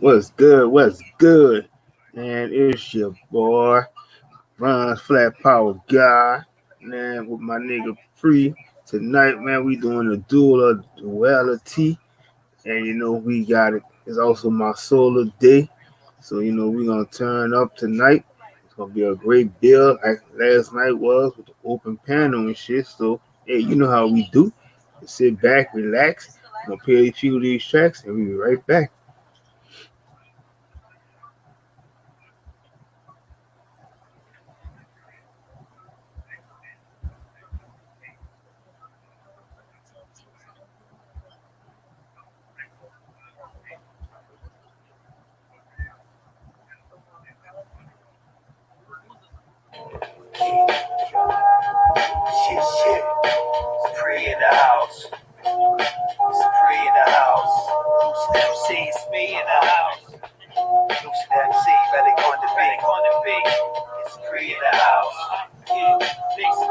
What's good? What's good? Man, it's your boy, Ron's Flat Power Guy. Man, with my nigga Free. Tonight, man, we doing a duel of duality. And we got it. It's also my solar day. So, we're gonna turn up tonight. It's gonna be a great build like last night was with the open panel and shit. So, hey, you know how we do. Just sit back, relax. I'm gonna play a few of these tracks and we'll be right back. Shit. It's free in the house. It's free in the house. Lucid MC, it's me in the house. Lucid MC, belly on the beat. It's free in the house. Yeah, listen.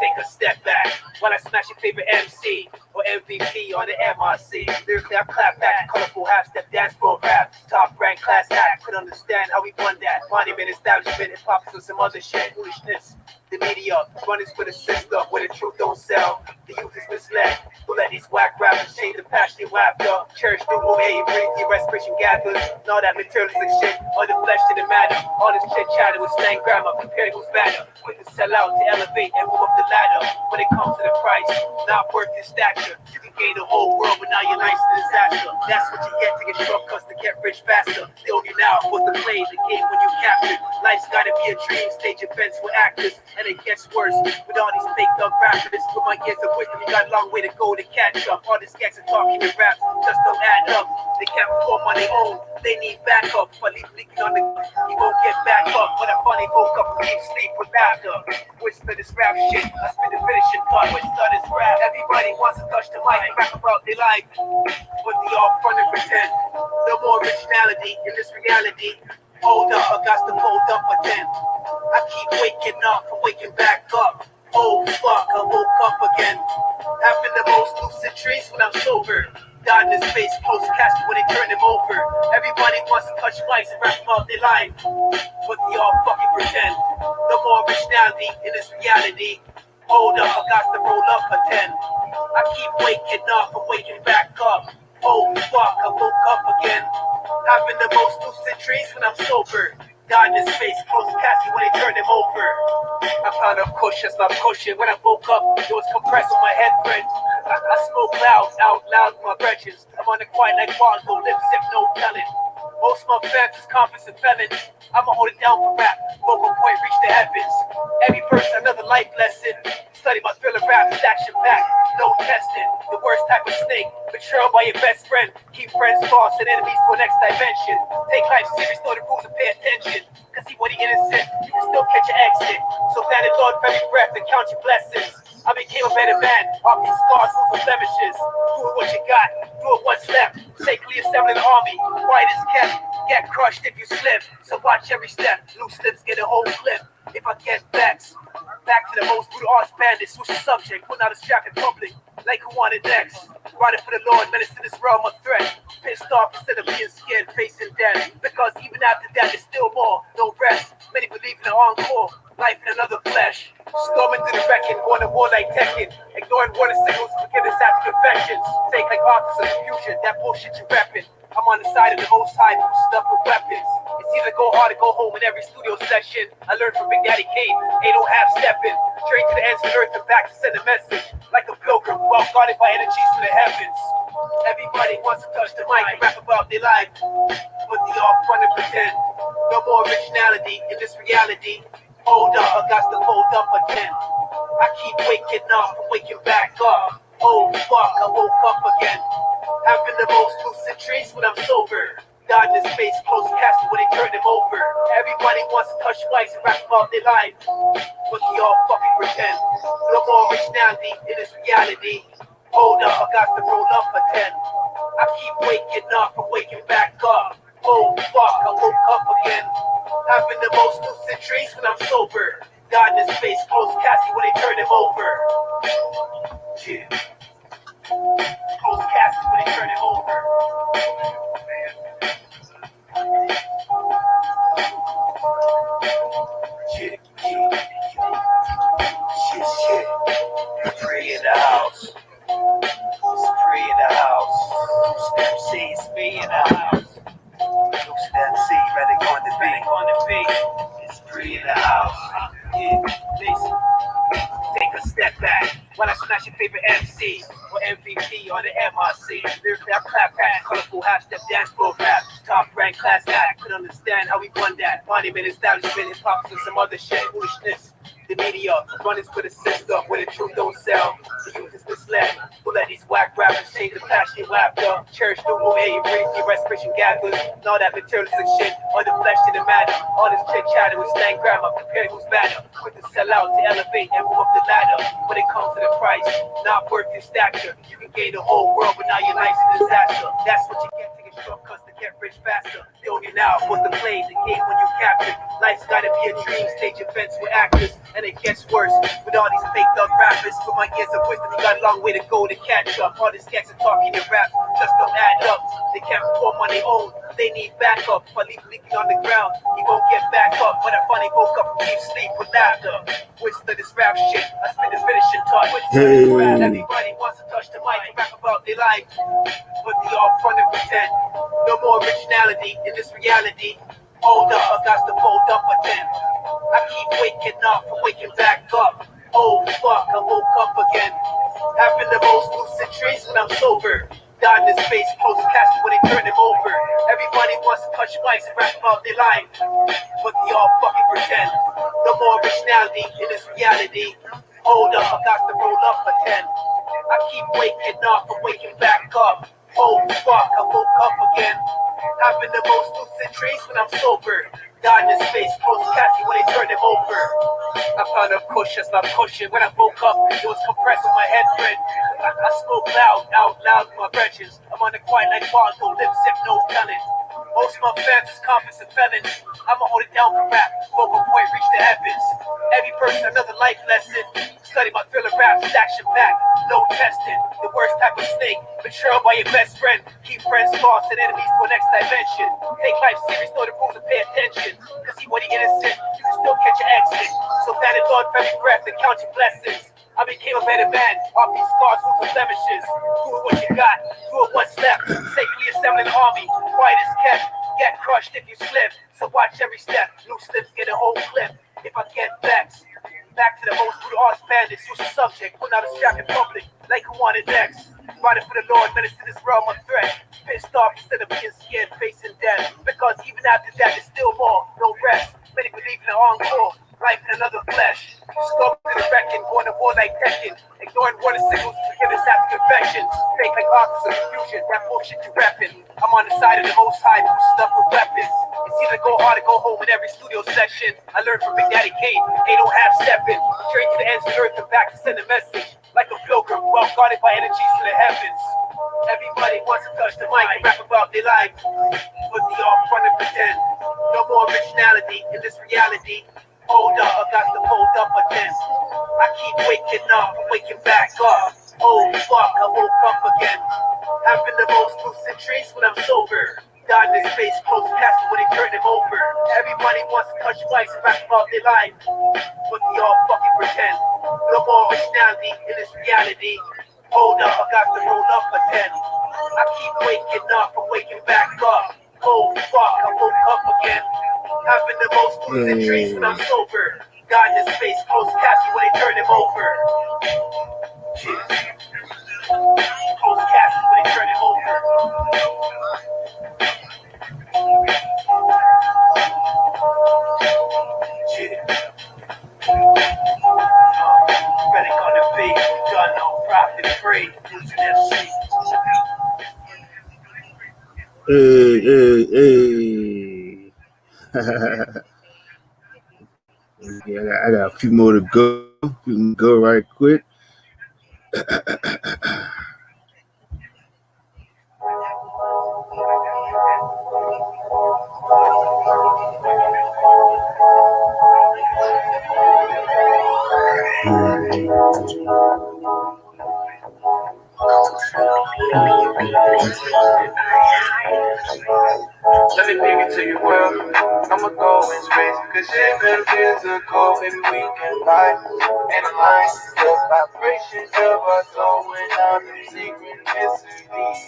Take a step back while I smash your favorite MC or MVP on the MRC. Lyrically, I clap back, colorful half-step dance floor rap. Top rank class act, could understand how we won that. Monument establishment, hip hop is some other shit, foolishness. The media runners for the system where the truth don't sell. The youth is misled. Who let these whack rappers change the passionate laughter? Church new way, breathe the respiration gathers. And all that materialistic shit, all the flesh to the matter. All this chit chatter with slang grammar, compared who's better. Quick to sell out, to elevate and move up the ladder. When it comes to the price, not worth your stature. You can gain the whole world, but now you're nice to disaster. That's what you get to get shortcuts to get rich faster. The only now was the play, the game when you captured. Life's gotta be a dream, stage events with actors. And it gets worse with all these fake up rappers. With my years of wisdom, you got a long way to go to catch up. All these gangs are talking and raps just don't add up. They can't perform on their own, they need backup. But leave leaking on the you won't get back up. When I finally woke up from deep sleep with laughter. Whisper this rap shit, I spit the finishing thought. When start this rap, everybody wants to touch the mic and rap about their life. But they all front and pretend. No more originality in this reality. Hold up, I got to hold up again. I keep waking up and waking back up. Oh fuck, I woke up again. Having the most lucid dreams when I'm sober. God in his face, close casket when they turn him over. Everybody wants to touch mics and rap about their life. But they all fucking pretend. No more originality in this reality. Hold up, I got to roll up a 10. I keep waking up and waking back up. Oh fuck, I woke up again. Having the most lucid dreams when I'm sober. God in his face, close casket when they turn him over. I found a cushion, stop pushing. When I woke up, it was compressed on my head print. I smoke loud, out loud with my brethren. I'm on the quiet like Bongo, lip sip, no telling. Most of my fans is confidence and felons. I'ma hold it down for rap. Vocal point reach the heavens. Every verse another life lesson. Study my thriller rap is action packed. No testing. The worst type of snake. Betrayal by your best friend. Keep friends false and enemies to a next dimension. Take life serious, know the rules and pay attention. Cause see what he innocent, you can still catch your exit. So thank the Lord for every breath and count your blessings. I became a better man, off these scars, rules and blemishes. Do it what you got, do it what's left. Safely assembling an army, quiet as kept. Get crushed if you slip, so watch every step. Loose lips get a whole clip. If I get vexed, back to the most brutal arts bandit. Switch the subject, put out a strap in public. Like who wanted next? Riding for the Lord, menace to this realm of threat. Pissed off instead of being scared, facing death. Because even after that, there's still more, no rest. Many believe in the encore, life in another flesh. Storming through the wrecking, going to war like Tekken. Ignoring warning signals, forgiveness after confessions. Fake like officer confusion, that bullshit you repping. I'm on the side of the most high, boosted up with weapons. It's either go hard or go home in every studio session. I learned from Big Daddy Kane, ain't no half stepping. Straight to the ends of the earth and back to send a message. Like a pilgrim, well guarded by energies from the heavens. Everybody wants to touch the mic and rap about their life. But they all front and pretend. No more originality in this reality. Hold up, I got to hold up again. I keep waking up and waking back up. Oh fuck, I woke up again. Having the most lucid dreams when I'm sober. God in his face, close casket when they turn him over. Everybody wants to touch mics and rap about their life. But they all fucking pretend. No more originality in this reality. Hold up, I got to roll up a 10. I keep waking up and waking back up. Oh fuck, I woke up again. Having the most lucid dreams when I'm sober. God in his face, close casket when they turn him over. Yeah. Close casket when they turn him over. Man. it's me in the house. Lucid MC, ready on the beat. It's free in the house. Yeah, listen. Take a step back when I smash your favorite MC or MVP on the MRC. Lyrically, I clap back, colorful half-step dance floor rap. Top rank class act, could understand how we won that. Monument establishment, hip-hop and some other shit, foolishness. The media runners for the system where the truth don't sell. The youth is misled. We'll let these whack rappers change the passion laughter. Cherish the way you breathe, your respiration gathers. And all that materialistic shit, all the flesh didn't matter. All this chit chatter with slang grammar, compared who's better. Quick to sell out, to elevate and move up the ladder. When it comes to the price, not worth your stature. You can gain the whole world, but now your life's a disaster. That's what you get, taking shortcuts to get rich faster. Billion now was the play, the game when you capture. Life's gotta be a dream, stage events with actors. And it gets worse with all these fake thug rappers. With my years of wisdom, you got a long way to go to catch up. All these cats are talking and raps just don't add up. They can't perform on their own, they need backup. If I leave leaking on the ground, he won't get back up. When I finally woke up from deep sleep with laughter. Whisper this rap shit, I spit the finishing touch. Everybody wants to touch the mic and rap about their life, but they all front and pretend. No more originality in this reality. Hold up, I got to fold up again. I keep waking up and waking back up. Oh fuck, I woke up again. Having the most lucid dreams when I'm sober. Died in space, close casket when they turn them over. Everybody wants to touch mics and rap about their life, but they all fucking pretend. No more originality in this reality. Hold up, I got to roll up again. I keep waking up and waking back up. Oh fuck, I woke up again. Having the most lucid dreams when I'm sober. Died in space, close casket when they turn them over. I found a cushion, my cushion. When I woke up, it was compressed with my head print. I spoke loud, out loud with my brethren. I'm on the quiet like Waldo, lip zip, no telling. Most of my fans is confidence and felons. I'ma hold it down for rap, vocal point reach the heavens. Every person another life lesson. Study my thriller raps, action back, no testing. The worst type of snake, betrayal by your best friend. Keep friends lost and enemies to the next dimension. Take life serious, know the rules and pay attention. Cause even when you're innocent, you can still catch your exit. So thank the Lord for every breath and count your blessings. I became a better man, off these scars, rules and blemishes. Do it what you got, do it what's left. Safely assembling an army, quiet as kept. Get crushed if you slip, so watch every step. Loose lips get a whole clip. If I get vexed, back to the most brutal arts bandits. Use the subject, put out a strap in public, like who wanted next. Riding for the Lord, menace to this realm of threat. Pissed off instead of being scared, facing death. Because even after that, there's still more, no rest. Many believe in the encore, life in another flesh. Scope to the reckon, going to war like Tekken. Ignoring warning signals, forgiveness after confession. Fake like officer confusion, rap bullshit you rapping. I'm on the side of the most high, boosted up with weapons. It's either go hard or go home in every studio session. I learned from Big Daddy Kane, ain't no half stepping. Straight to the ends of the earth and back to send a message. Like a pilgrim, well guarded by energies to the heavens. Everybody wants to touch the mic and rap about their life, but they all front and pretend. No more originality in this reality. Hold up, I got to hold up again. I keep waking up and waking back up. Oh fuck, I woke up again. Having the most lucid dreams when I'm sober. Died in space, close casket when they turn them over. Everybody wants to touch mics and rap about their life, but they all fucking pretend. No more originality in this reality. Hold up, I got to roll up again. I keep waking up and waking back up. Oh fuck, I woke up again. Having the most lucid dreams when I'm sober. Died in space, close casket when they turn them over. Yeah. Close casket when they turn them over. Ready on the beat, done no profit free. Lucid MC. Hey. Yeah, I got a few more to go. We can go right quick. Let me bring it to you, world. I'ma go in space, cause shit better physical. Maybe we can fight, analyze the vibrations of our soul without them synchronicities.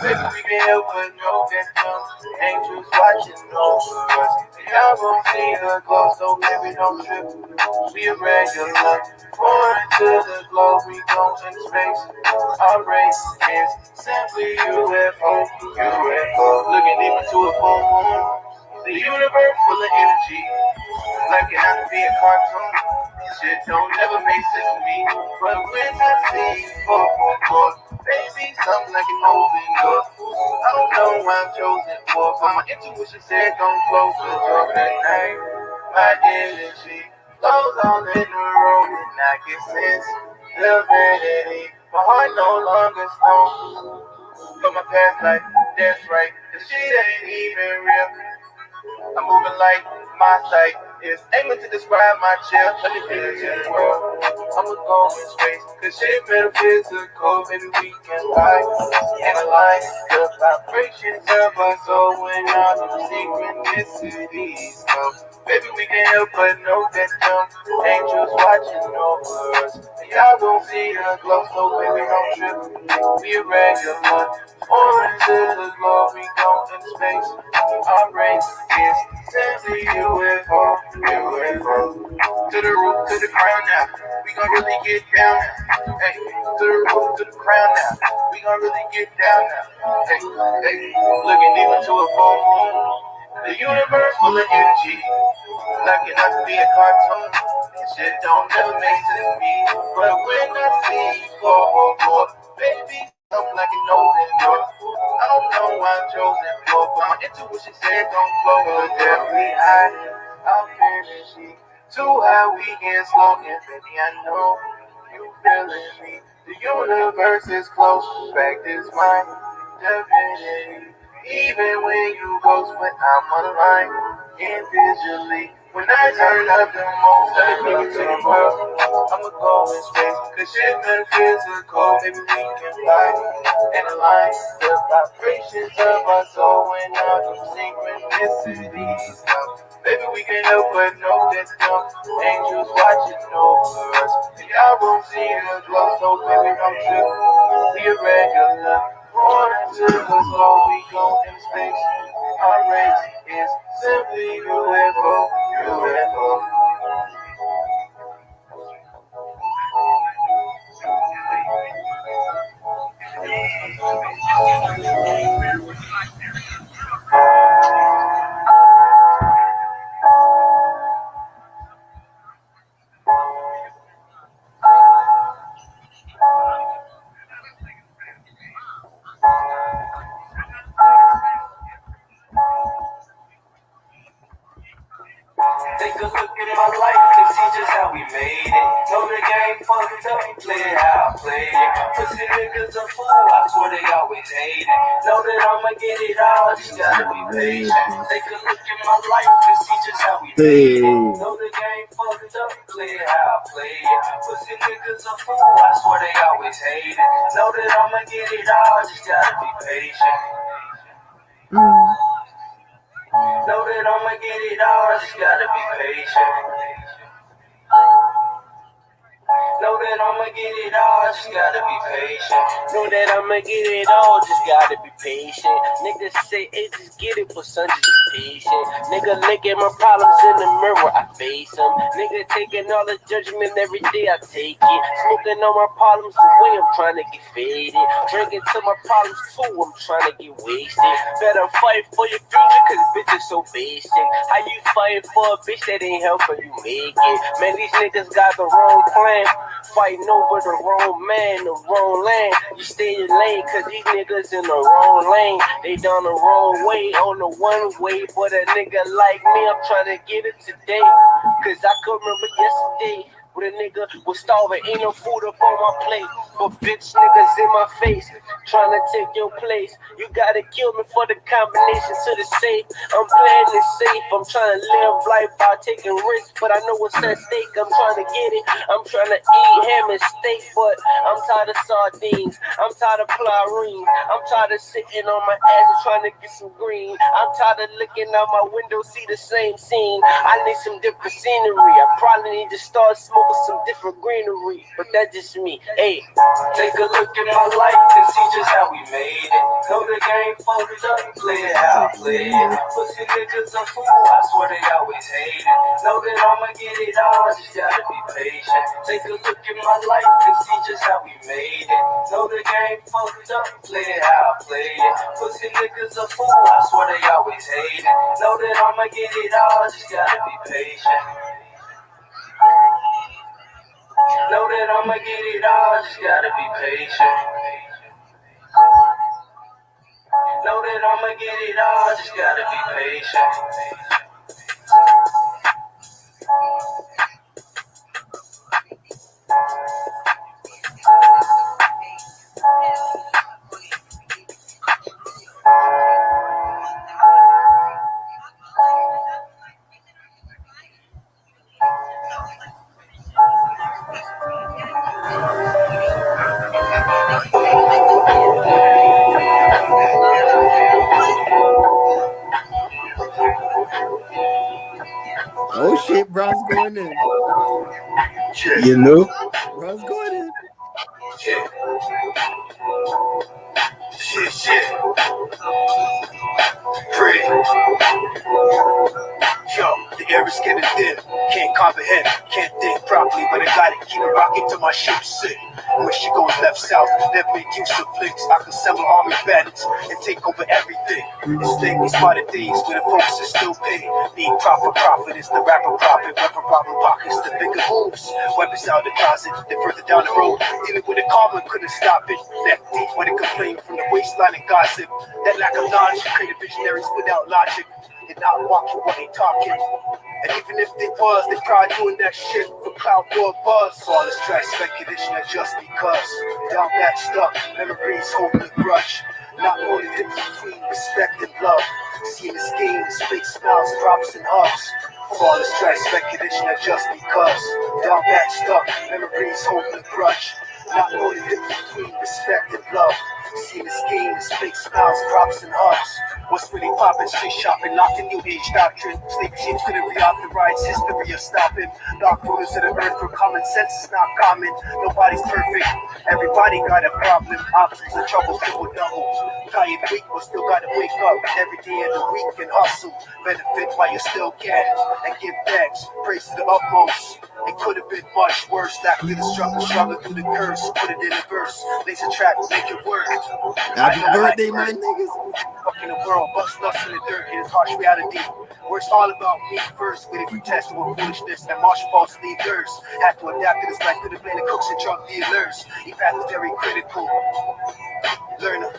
Maybe we can help but know that some angels watching over us. And y'all gon' see the glow, so maybe don't trip. We a regular, born to the glow, we go in space. Our race is simply UFO, UFO. Looking deep into a full moon, the universe full of energy. Like it has to be a cartoon. Shit don't never make sense to me. But when I see 444, baby, something like an open door. I don't know why I'm chosen for, but my intuition said don't close the door at night. My energy flows all in a row, and I can sense the vanity. My heart no longer stone. But my past life, that's right. The shit ain't even real. I'm moving like my sight is aiming to describe my chill. Let me bring it to the world. I'ma go in space, cause shit metaphysical. Maybe we can fight, analyze the vibrations of our soul when all the synchronicities come. Maybe we can help but know that them angels watching over us. And y'all gon' see the glow, so baby don't trip. We a regular, born to the glow, we go in space. Our race is simply UFO, UFO. To the roof, to the crown now. We gon' really get down now. Hey, to the roof, to the crown now. We gon' really get down now. Hey, hey, looking deep into a full moon. The universe full of energy. Like it not to be a cartoon. Shit don't never make sense to me. But when I see 444, baby, something like an open door. I don't know why I'm chosen for, but my intuition said don't flow. But there we hide, I'll finish it. Too high we can slow, and baby I know you feeling me. The universe is close, fact is mine, divinity. Even when you ghost, when I'm online, individually. When I turn up the most, let me to the world. I'ma go in space, cause shit metaphysical. Maybe we can fight, analyze the vibrations of our soul when all the synchronicities come. Maybe we can help but know that them angels watching over us. And y'all won't see the glow, so baby don't trip. We a regular, born to the glow, we go in space. Our race is simply UFO, UFO. Take a look at my life and see just how we made it. Know the game fucked up, play it how I play it. Pussy niggas a fool, I swear they always hate it. Know that I'ma get it all, just gotta be patient. Take a look at my life and see just how we made it. Know the game fucked up, play it how I play it. Pussy niggas a fool, I swear they always hate it. Know that I'ma get it all, just gotta be patient. Know that I'ma get it all, just gotta be patient. Know that I'ma get it all, just gotta be patient. Know that I'ma get it all, just gotta be patient. Niggas say, hey, just get it, but son, just be patient. Nigga look at my problems in the mirror, I face them. Nigga taking all the judgment every day, I take it. Smoking all my problems away, I'm trying to get faded. Drinking to my problems too, I'm trying to get wasted. Better fight for your future, cause bitch is so basic. How you fighting for a bitch that ain't helping you make it? Man, these niggas got the wrong plan. Fighting over the wrong man, the wrong lane. You stay in your lane, cause these niggas in the wrong lane. They down the wrong way, on the one way. But a nigga like me, I'm trying to get it today. Cause I could remember yesterday. With a nigga was starving, ain't no food up on my plate. But bitch niggas in my face, trying to take your place. You gotta kill me for the combination to the safe. I'm playing it safe, I'm trying to live life by taking risks, but I know what's at stake. I'm trying to get it, I'm trying to eat ham and steak, but I'm tired of sardines, I'm tired of chlorine, I'm tired of sitting on my ass and trying to get some green. I'm tired of looking out my window, see the same scene. I need some different scenery, I probably need to start smoking some different greenery, but that's just me. Hey, take a look at my life and see just how we made it. Know the game folded up, play it how I play it. Pussy niggas a fool, I swear they always hate it. Know that I'ma get it all, just gotta be patient. Take a look at my life and see just how we made it. Know the game folded up, play it how I play it. Pussy niggas a fool, I swear they always hate it. Know that I'ma get it all, just gotta be patient. Know that I'ma get it all, just gotta be patient. Know that I'ma get it all, just gotta be patient. Oh shit, Bron's going in. You know? Bron's going in. Shit. Pretty. Yo, the air is getting thin. Can't comprehend, can't think properly, but I gotta keep it rocking till my ship sit. When she goes left south, never make use of flicks. I can assemble army bandits and take over everything. This thing is smarter days where the folks are still paid. Need proper profit, it's the rapper profit. Weapon problem pockets, the bigger moves. Weapons out the closet, then further down the road. Dealing with a karma, couldn't stop it. Neck deep when it complained from the waistline and gossip. That lack of knowledge created visionaries without logic. They're not walking what they talking. And even if they was, they probably doing that shit for clout or buzz. All this trash speculation is just because. Down that stuck, memories holding a grudge. Not knowing the difference between respect and love. Seeing this game with fake smiles, drops and hugs. All this trash speculation is just because. Down that stuck, memories holding a grudge. Not knowing the difference between respect and love. Seeing this game with fake smiles, drops and hugs. What's really poppin'? Street shopping, locked in new age doctrine. State teams couldn't reauthorize history or stop him. Dark rulers of the earth where common sense is not common. Nobody's perfect. Everybody got a problem. Obstacles and troubles triple double. Tired weak, but still gotta wake up every day of the week and hustle. Benefit while you still can and give thanks. Praise to the utmost. It could have been much worse. After the struggle through the curse. Put it in a verse. Laser track, make it work. Happy birthday, my niggas. Fucking the world, bust nuts in the dirt, it is harsh reality. Where it's all about me first, with every test with foolishness and martial false leaders. Had to adapt to this life, could have been the cooks and drug dealers. He path is very critical. Learn to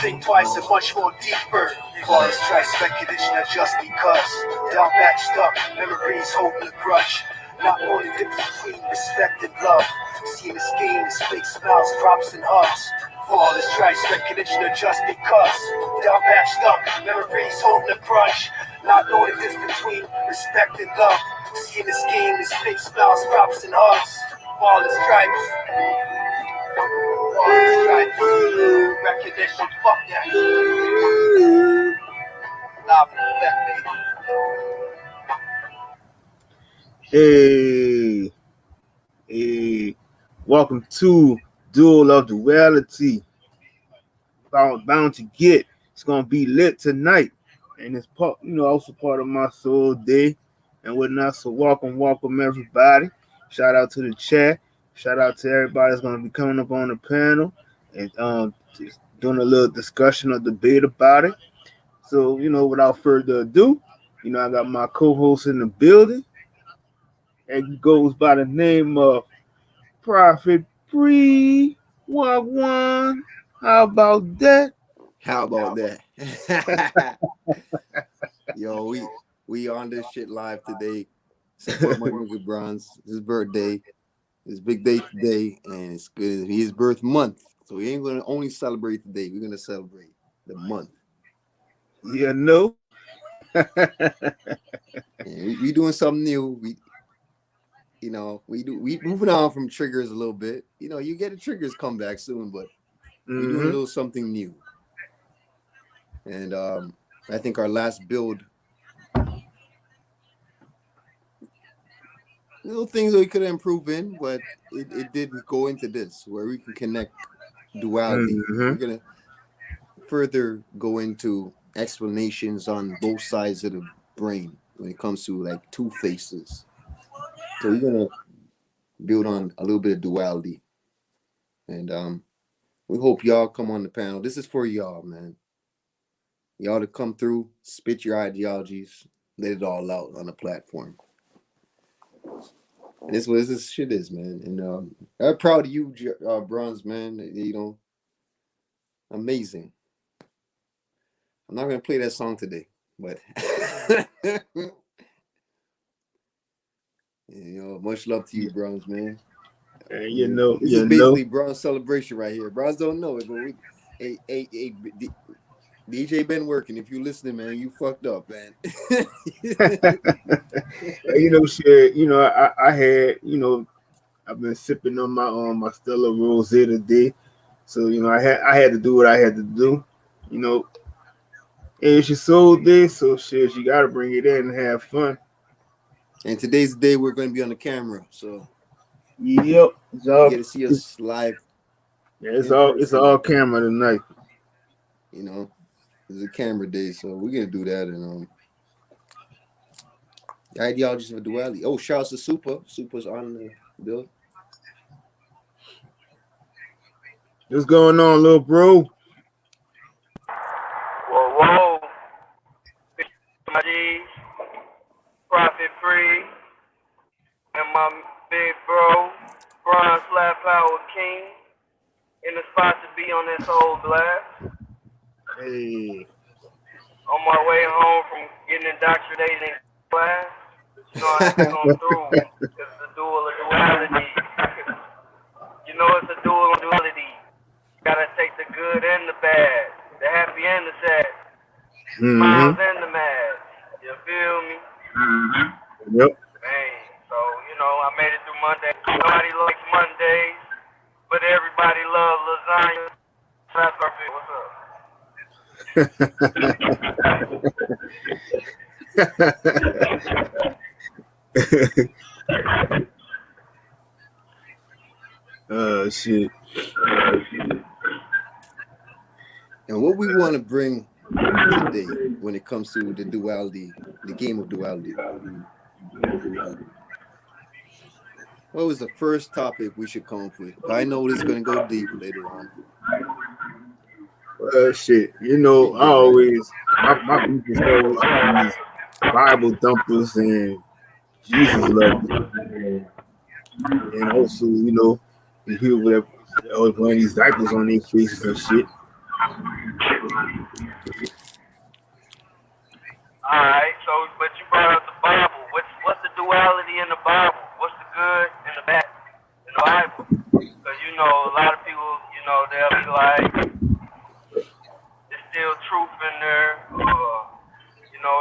think twice and much more deeper. All this try speculation is just because. Down back stuck, memories holding a grudge. Not knowing the difference between respect and love. Seeing this game is fake smiles, props and hugs. All this try speculation is just because. Down back stuck, memories holding a grudge. Not knowing the difference between respect and love. Seeing this game is fake smiles, props and hugs. All the stripes. All the stripes. Recognition, fuck that. Nah, baby. Hey, welcome to Duel of Duality. Bound to get. It's gonna be lit tonight, and it's part, also part of my soul day and whatnot. So welcome everybody. Shout out to the chat. Shout out to everybody that's gonna be coming up on the panel and just doing a little discussion or debate about it. So without further ado, I got my co-host in the building. And he goes by the name of Prophet Bree Wagwan. How about that? How about that? Yo, we on this shit live today. Support my nigga Bronze. His birthday. His big day today, and it's good. His birth month, so we ain't gonna only celebrate today. We're gonna celebrate the month. You know. And we doing something new. We moving on from triggers a little bit. You get a triggers come back soon, but we doing a little something new. And I think our last build, little things that we could improve in, but it did go into this where we can connect duality. We're gonna further go into explanations on both sides of the brain when it comes to like two faces. So we're gonna build on a little bit of duality, and we hope y'all come on the panel. This is for y'all, man. Y'all to come through, spit your ideologies, let it all out on the platform. And this is what this shit is, man. And I'm proud of you, Bronze, man. Amazing. I'm not gonna play that song today, but much love to you, Bronze, man. And this is basically Bronze celebration right here. Bronze don't know it, but DJ been working. If you listening, man, you fucked up, man. Shit. I had. I've been sipping on my Stella Rose today, so I had to do what I had to do. And she sold this, so shit, she got to bring it in and have fun. And today's the day we're going to be on the camera, so yep, you get to see us live. Yeah, it's all camera tonight. It's a camera day, so we're gonna do that. And the ideologies of duality. Oh, shout out to Super's on the build. What's going on, little bro? Whoa. My G's, Profit Free, and my big bro, Bronze Flat Power King, in the spot to be on this whole blast. Hey. On my way home from getting indoctrinated in class, I have to come through. It's a duel of duality. It's a duel of duality. Gotta take the good and the bad, the happy and the sad, smiles and the mad. You feel me? Yep. Man, so I made it through Monday. Nobody likes Mondays, but everybody loves lasagna. That's perfect. What's up? Shit. And what we want to bring today when it comes to the duality, the game of duality. What was the first topic we should come up with? I know this is going to go deep later on. Shit. I always my group is always these Bible dumpers and Jesus lovers. And also, you people that always wearing these diapers on their faces and shit. Alright, but you brought up the Bible. What's the duality in the Bible? What's the good and the bad in the Bible? Because a lot of people, they'll be like, there's still truth in there,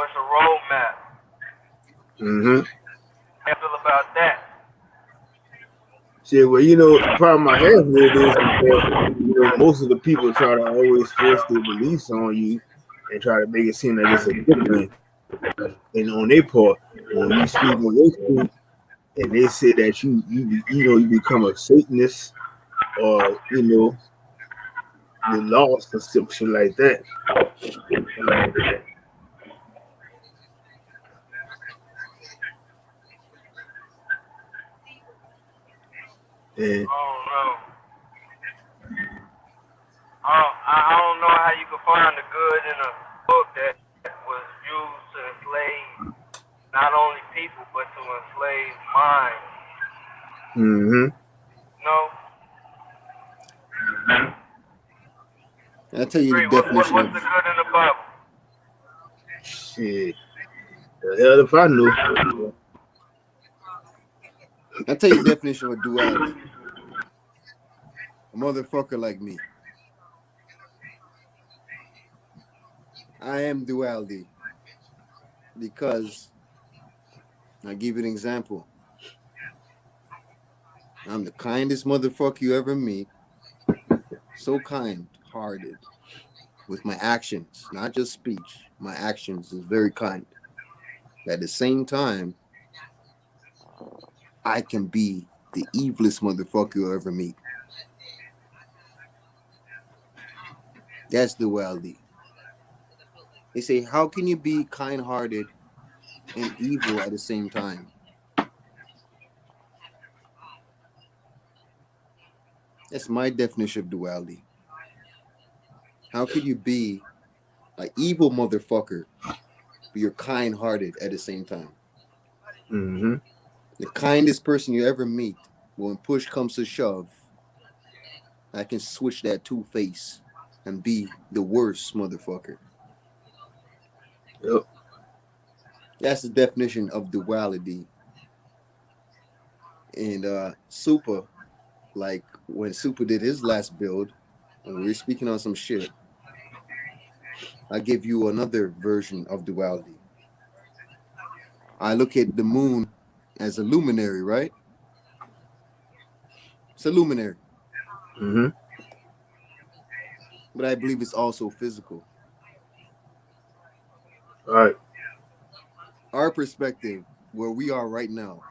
it's a roadmap. How you feel about that? Shit, well, the problem I have with it is that, most of the people try to always force their beliefs on you and try to make it seem like it's a good thing. And on their part, when you speak on their speak, and they say that you become a Satanist or you're lost or some shit like that. I don't know how you could find the good in a book that was used to enslave not only people but to enslave minds. I'll tell you the definition. What's the good in the Bible? Shit. The hell if I knew. I'll tell you the definition of duality. A motherfucker like me. I am duality because I'll give you an example. I'm the kindest motherfucker you ever meet. So kind-hearted with my actions, not just speech. My actions is very kind. At the same time, I can be the evilest motherfucker you'll ever meet. That's duality. They say, how can you be kind-hearted and evil at the same time? That's my definition of duality. How could you be an evil motherfucker, but you're kind-hearted at the same time? Mm-hmm. The kindest person you ever meet, but when push comes to shove, I can switch that two-face and be the worst motherfucker. Yep. That's the definition of duality. And Super, like when Super did his last build, and we were speaking on some shit, I give you another version of duality. I look at the moon as a luminary, right? It's a luminary. Mm-hmm. But I believe it's also physical. All right. Our perspective, where we are right now,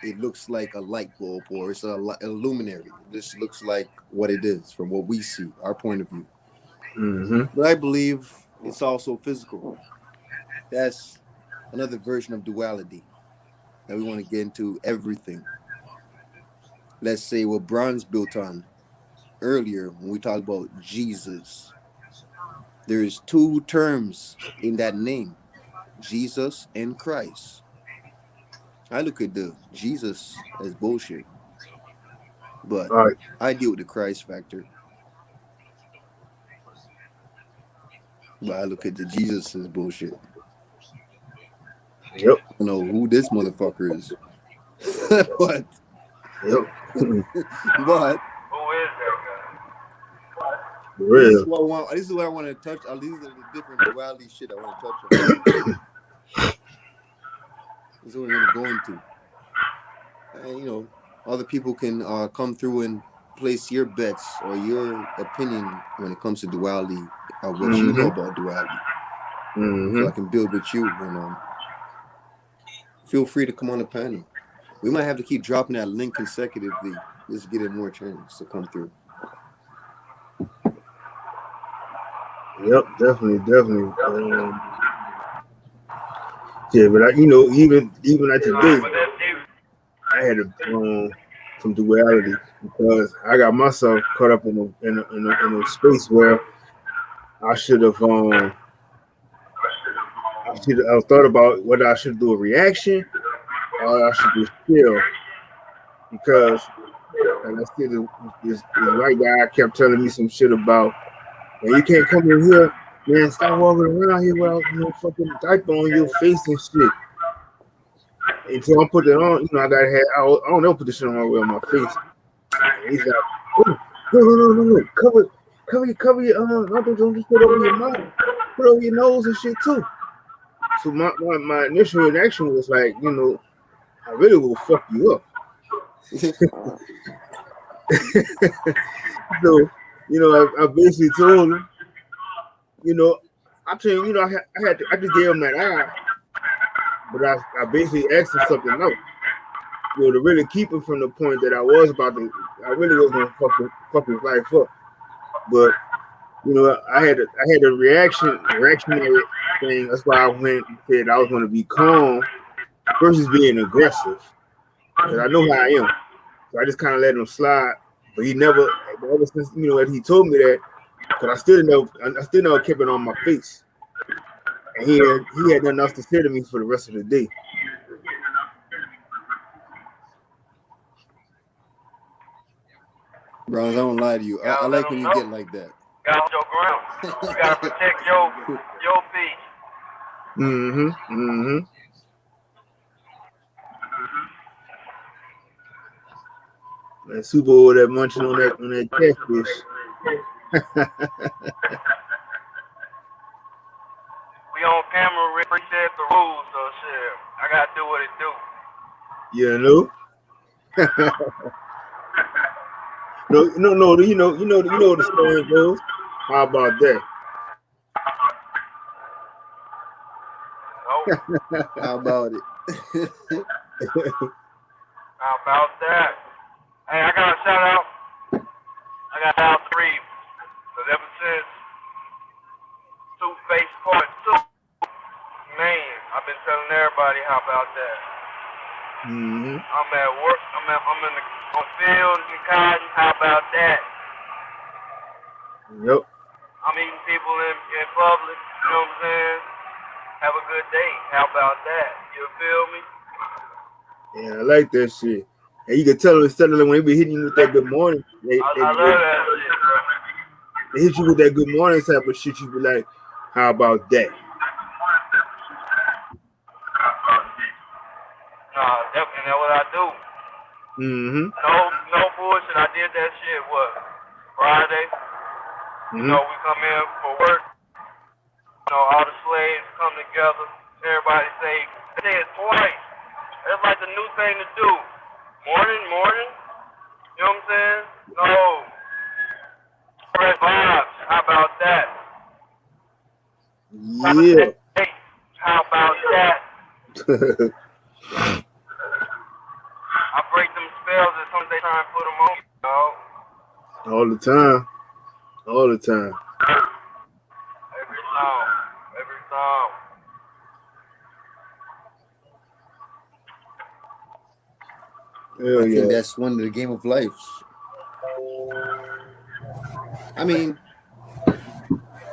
it looks like a light bulb or it's a luminary. This looks like what it is from what we see, our point of view. Mm-hmm. But I believe it's also physical. That's another version of duality that we want to get into everything. Let's say what Bronze built on earlier when we talked about Jesus. There's two terms in that name, Jesus and Christ. I look at the Jesus as bullshit, but All right. I deal with the Christ factor. But I look at the Jesus as bullshit. Yep. I don't know who this motherfucker is. but Yep. but Who is that guy? Real. this is what I want to touch on. These are the different duality shit I want to touch on. This is what we're going to go into. And, other people can come through and place your bets or your opinion when it comes to duality or what you know about duality. Mm-hmm. So I can build with you and feel free to come on the panel. We might have to keep dropping that link consecutively just to get it more chance to come through. Yep, definitely. Yeah, but even like today, I had some duality because I got myself caught up in a space where I should have I thought about whether I should do a reaction or I should just chill because like I said, this white guy kept telling me some shit about, man, you can't come in here, man, stop walking around here without no fucking diaper on your face and shit. And so I put it on, I don't ever put this shit on my face. And he's like, oh, no, cover your don't just put it over your mouth, put it over your nose and shit too. So my initial reaction was like, I really will fuck you up. So, I basically told him, I tell you, I just gave him that eye, but I basically asked him something else. To really keep him from the point that I really was gonna fuck his life up. But I had a reactionary thing. That's why I went and said I was gonna be calm versus being aggressive. Because I know how I am. So I just kind of let him slide. But he never, ever since that he told me that, because I still never kept it on my face. And he had nothing else to say to me for the rest of the day. Bronze, I don't lie to you. I like when you get like that. Got your ground. You gotta protect your peace. Mm-hmm. Man, Super over there munching on that catfish. We on camera, we appreciate the rules, so shit. I gotta do what it do. You know? No. You know the story goes. How about that? Nope. How about it? How about that? Hey, I got a shout out. I got out 3. Cause ever since Two-Face Part 2, man, I've been telling everybody how about that. Mm-hmm. I'm at work. I'm in the field in cotton. How about that? Yep. I'm meeting people in public. You know what I'm saying? Have a good day. How about that? You feel me? Yeah, I like that shit. And you can tell it's suddenly when they be hitting you with that good morning. I love that shit, bro. They hit you with that good morning type of shit. You be like, how about that? Nah, and that's what I do. Mm-hmm. No bullshit. I did that shit, what, Friday? Mm-hmm. You know, we come in for work. You know, all the slaves come together. Everybody say it twice. It's like the new thing to do. Morning. You know what I'm saying? No. Fresh vibes. How about that? Yeah. Hey, how about that? I break them spells as soon as they try and put them on you, dog. All the time. Every song. Hell I yeah. think that's one of the game of life. I mean,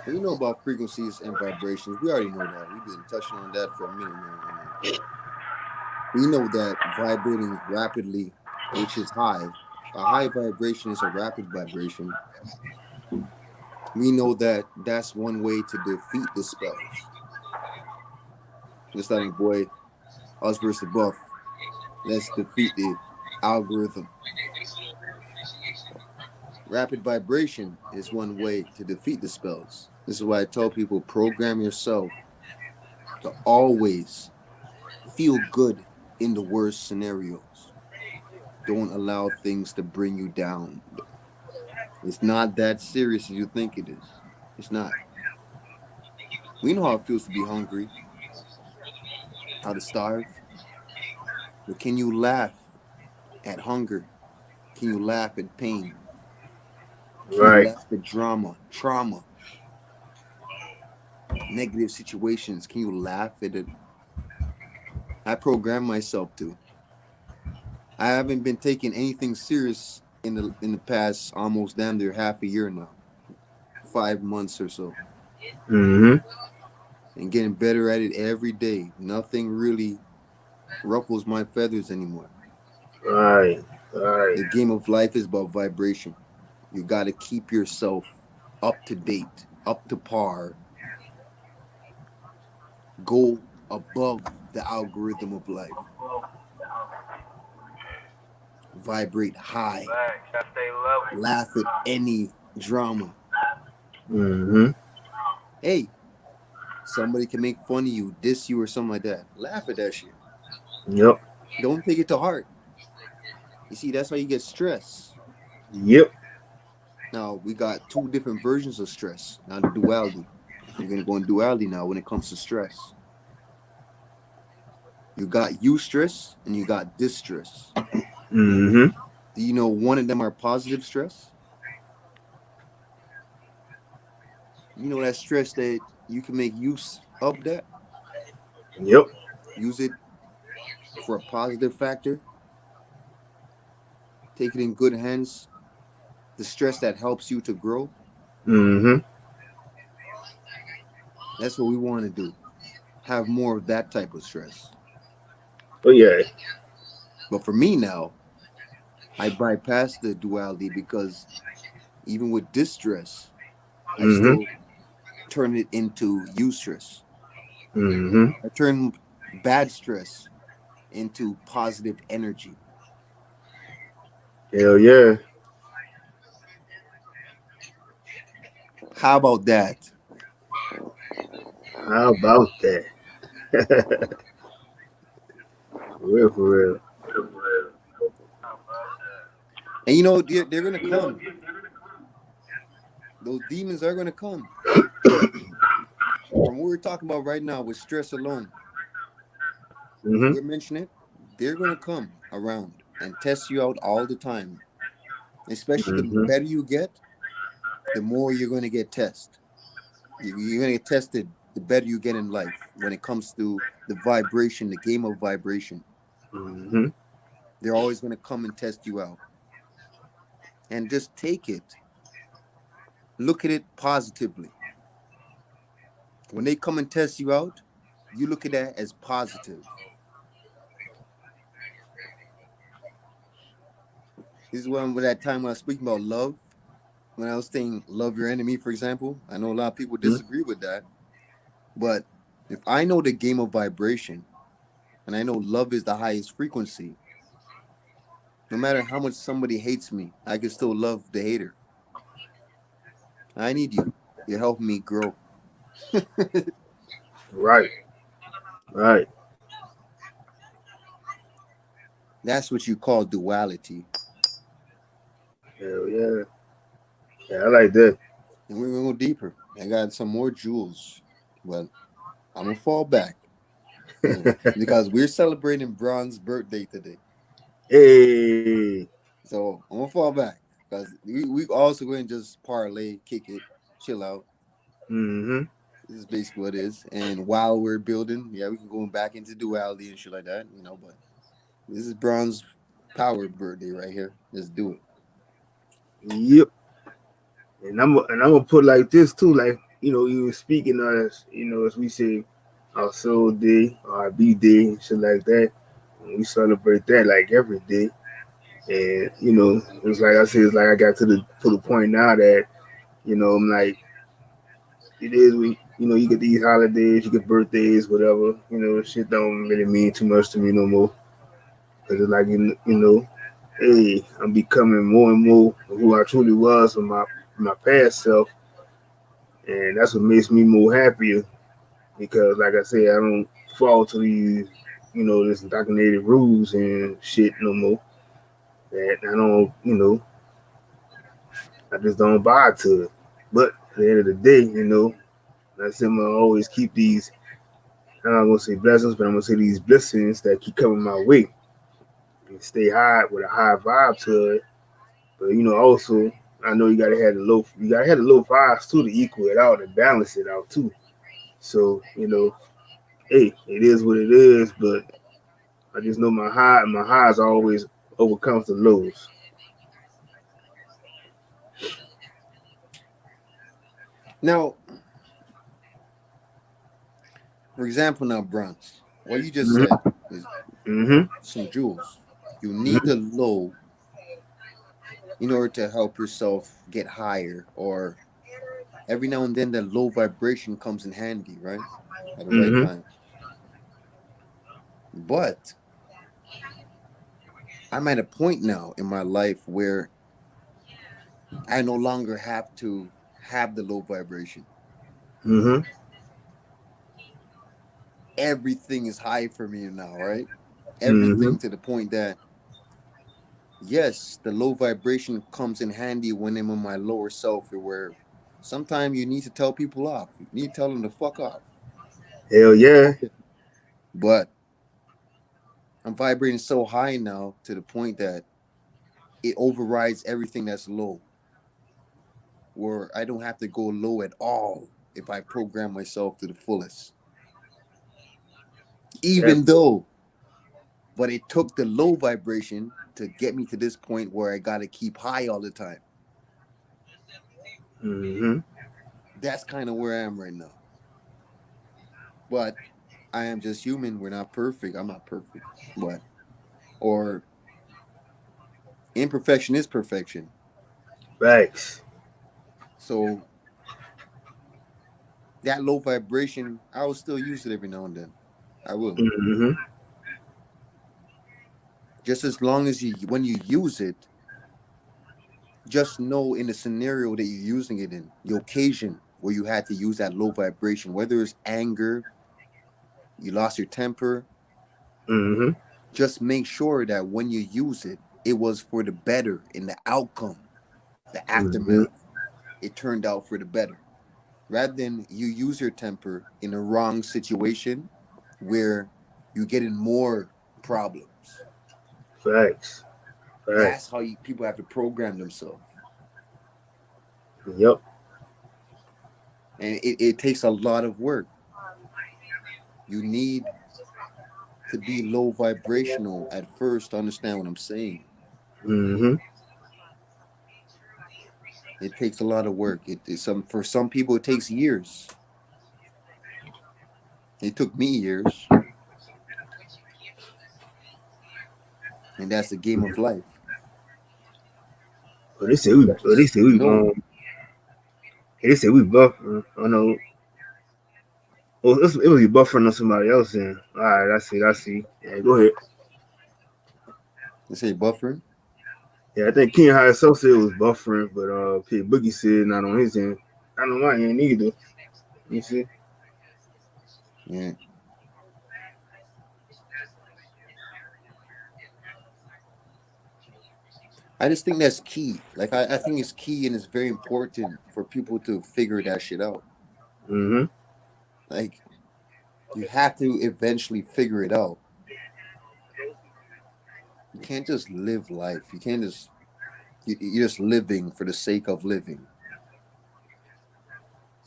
we know about frequencies and vibrations. We already know that. We've been touching on that for a minute now. I mean, we know that vibrating rapidly, which is high. A high vibration is a rapid vibration. We know that that's one way to defeat the spells. Just like, boy, us versus the buff. Let's defeat the algorithm. Rapid vibration is one way to defeat the spells. This is why I tell people, program yourself to always feel good in the worst scenarios. Don't allow things to bring you down. It's not that serious as you think it is. It's not. We know how it feels to be hungry, how to starve. But can you laugh at hunger? Can you laugh at pain? Can you Right. laugh at drama, trauma, negative situations? Can you laugh at it? I program myself to. I haven't been taking anything serious in the past almost damn near half a year now, 5 months or so, Mm-hmm. and getting better at it every day. Nothing really ruffles my feathers anymore. Right. The game of life is about vibration. You got to keep yourself up to date, up to par. Go above the algorithm of life. Vibrate high. Gotta stay level. Laugh at any drama. Mm-hmm. Hey, somebody can make fun of you, diss you, or something like that. Laugh at that shit. Yep. Don't take it to heart. You see, that's how you get stress. Yep. Now, we got 2 different versions of stress. Now, the duality. We're going to go in duality now when it comes to stress. You got eustress and you got distress. Mm-hmm. Do you know one of them are positive stress? You know that stress that you can make use of that? Yep. Use it for a positive factor. Take it in good hands. The stress that helps you to grow. Mm-hmm. That's what we want to do. Have more of that type of stress. Oh yeah. But for me now, I bypass the duality because even with distress, I Mm-hmm. still turn it into eustress. Mm-hmm. I turn bad stress into positive energy. Hell yeah. How about that? How about that? For real, for real. And you know they're gonna come. Those demons are gonna come. From what we're talking about right now with stress alone, Mm-hmm. we're mentioning it. They're gonna come around and test you out all the time. Especially the Mm-hmm. better you get, the more you're gonna get tested. You're gonna get tested. The better you get in life when it comes to the vibration, the game of vibration. Mm-hmm. They're always gonna come and test you out. And just take it. Look at it positively. When they come and test you out, you look at that as positive. This is when that time when I was speaking about love, when I was saying love your enemy, for example. I know a lot of people disagree with that, but if I know the game of vibration and I know love is the highest frequency, no matter how much somebody hates me, I can still love the hater. I need you. You're helping me grow. Right. Right. That's what you call duality. Hell yeah. Yeah, I like that. And we're gonna go deeper. I got some more jewels, but I'm gonna fall back because we're celebrating Bron's birthday today. Hey. So I'm gonna fall back because we also going to just parlay, kick it, chill out. Mm-hmm. This is basically what it is. And while we're building, yeah, we can go back into duality and shit like that, you know. But this is Bron's power birthday right here. Let's do it. Yep. And I'm gonna put like this too, like you were speaking as as we say our soul day, our B day, and shit like that. And we celebrate that like every day. And it's like I said, it's like I got to the point now that I'm like it is we you get these holidays, you get birthdays, whatever. Shit don't really mean too much to me no more. Cause it's like hey, I'm becoming more and more who I truly was from my past self, and that's what makes me more happier. Because, like I said, I don't fall to these, this indoctrinated rules and shit no more. That I don't, I just don't buy to it. But at the end of the day, I said I'm gonna always keep these. I'm not gonna say blessings, but I'm gonna say these blessings that keep coming my way and stay high with a high vibe to it. But also I know you gotta have the low vibes too to equal it out and balance it out too. So hey, it is what it is. But I just know my highs always overcomes the lows. Now, for example, now Bronze, what you just Mm-hmm. said is Mm-hmm. some jewels. You need the low in order to help yourself get higher, or every now and then that low vibration comes in handy, right? At the right Mm-hmm. time. But I'm at a point now in my life where I no longer have to have the low vibration. Mm-hmm. Everything is high for me now, right? Mm-hmm. Everything to the point that, yes, the low vibration comes in handy when I'm in my lower self, where sometimes you need to tell people off. You need to tell them to fuck off. Hell yeah. But I'm vibrating so high now to the point that it overrides everything that's low, where I don't have to go low at all if I program myself to the fullest. That Even though, but it took the low vibration to get me to this point where I got to keep high all the time. mm-hmm. That's kind of where I am right now. But I am just human. We're not perfect. I'm not perfect. But, or imperfection is perfection. Facts. So that low vibration, I will still use it every now and then. I will. Mm-hmm. Just as long as when you use it, just know in the scenario that you're using it in, the occasion where you had to use that low vibration, whether it's anger, you lost your temper, Mm-hmm. just make sure that when you use it, it was for the better in the outcome, the Mm-hmm. aftermath. It turned out for the better. Rather than you use your temper in a wrong situation where you get in more problems. Facts. That's Facts. how people have to program themselves. Yep. And it takes a lot of work. You need to be low vibrational at first to understand what I'm saying. Mm-hmm. It takes a lot of work. For some people it takes years. It took me years, and that's the game of life. But they Just say we know. going. They say we buffering. I know. Well, it was you buffering on somebody else. Then. All right, I see. I see. Yeah, go ahead. They say buffering. Yeah, I think Ken High Self said it was buffering, but P Boogie said not on his end. Not on my end either. You see? Yeah. I just think that's key. Like I think it's key and it's very important for people to figure that shit out. Mm-hmm. Like you have to eventually figure it out. You can't just live life. You can't just you're just living for the sake of living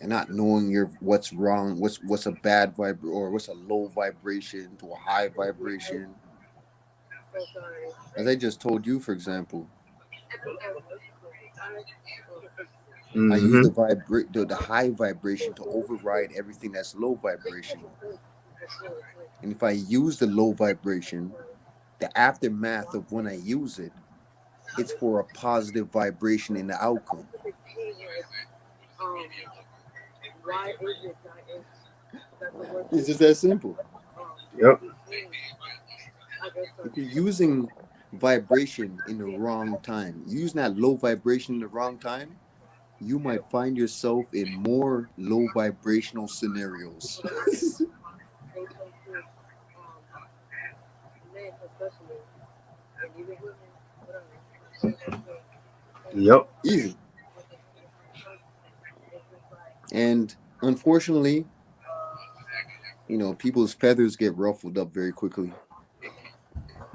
and not knowing your what's wrong, what's a bad vib or what's a low vibration to a high vibration. As I just told you, for example, I use Mm-hmm. the high vibration to override everything that's low vibrational. And if I use the low vibration, the aftermath of when I use it, it's for a positive vibration in the outcome. It's just that simple. Yep. If you're using vibration in the wrong time, using that low vibration in the wrong time, you might find yourself in more low vibrational scenarios. Yep. Easy. And unfortunately, people's feathers get ruffled up very quickly.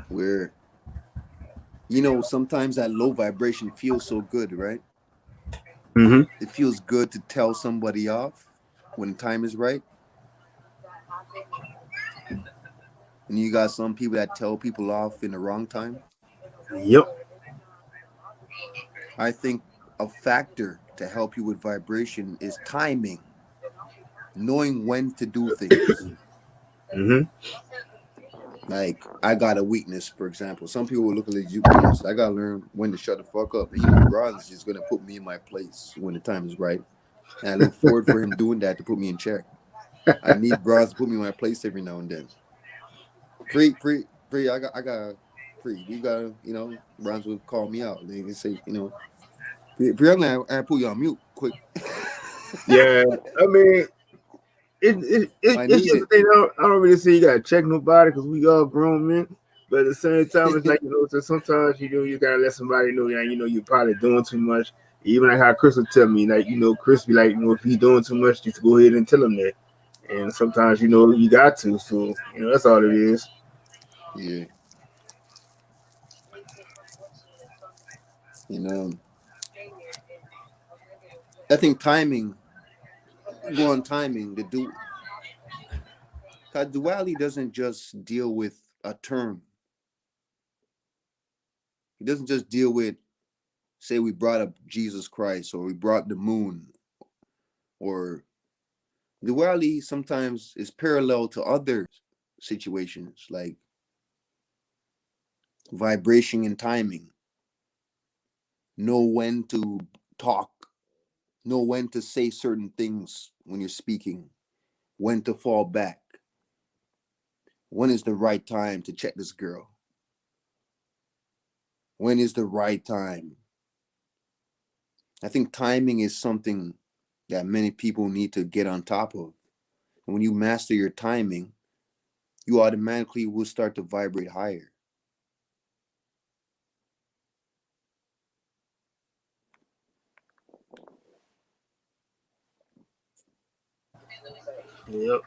Where, sometimes that low vibration feels so good, right? Mm-hmm. It feels good to tell somebody off when the time is right. And you got some people that tell people off in the wrong time. Yep. I think a factor to help you with vibration is timing, knowing when to do things. Mm-hmm. Like I got a weakness, for example. Some people will look at it as weakness. I gotta learn when to shut the fuck up. And Ron is just gonna put me in my place when the time is right. And I look forward for him doing that to put me in check. I need Bronze to put me in my place every now and then. Pre, I got pre. You gotta, Bronze will call me out. They can say, pre, I put you on mute quick. Yeah. I mean, I it's need just the it. thing. I don't really say you gotta check nobody because we all grown men. But at the same time, it's like so sometimes you gotta let somebody know that you're probably doing too much. Even like how Chris will tell me, like Chris be like, if he's doing too much, just go ahead and tell him that. And sometimes you got to. So that's all it is. Yeah, you know. I think timing. Go on timing. Cause duality doesn't just deal with a term. It doesn't just deal with, say, we brought up Jesus Christ or we brought the moon, or duality sometimes is parallel to other situations like vibration and timing. Know when to talk, know when to say certain things when you're speaking, when to fall back, when is the right time to check this girl, when is the right time I think timing is something that many people need to get on top of. And when you master your timing, you automatically will start to vibrate higher. Yep.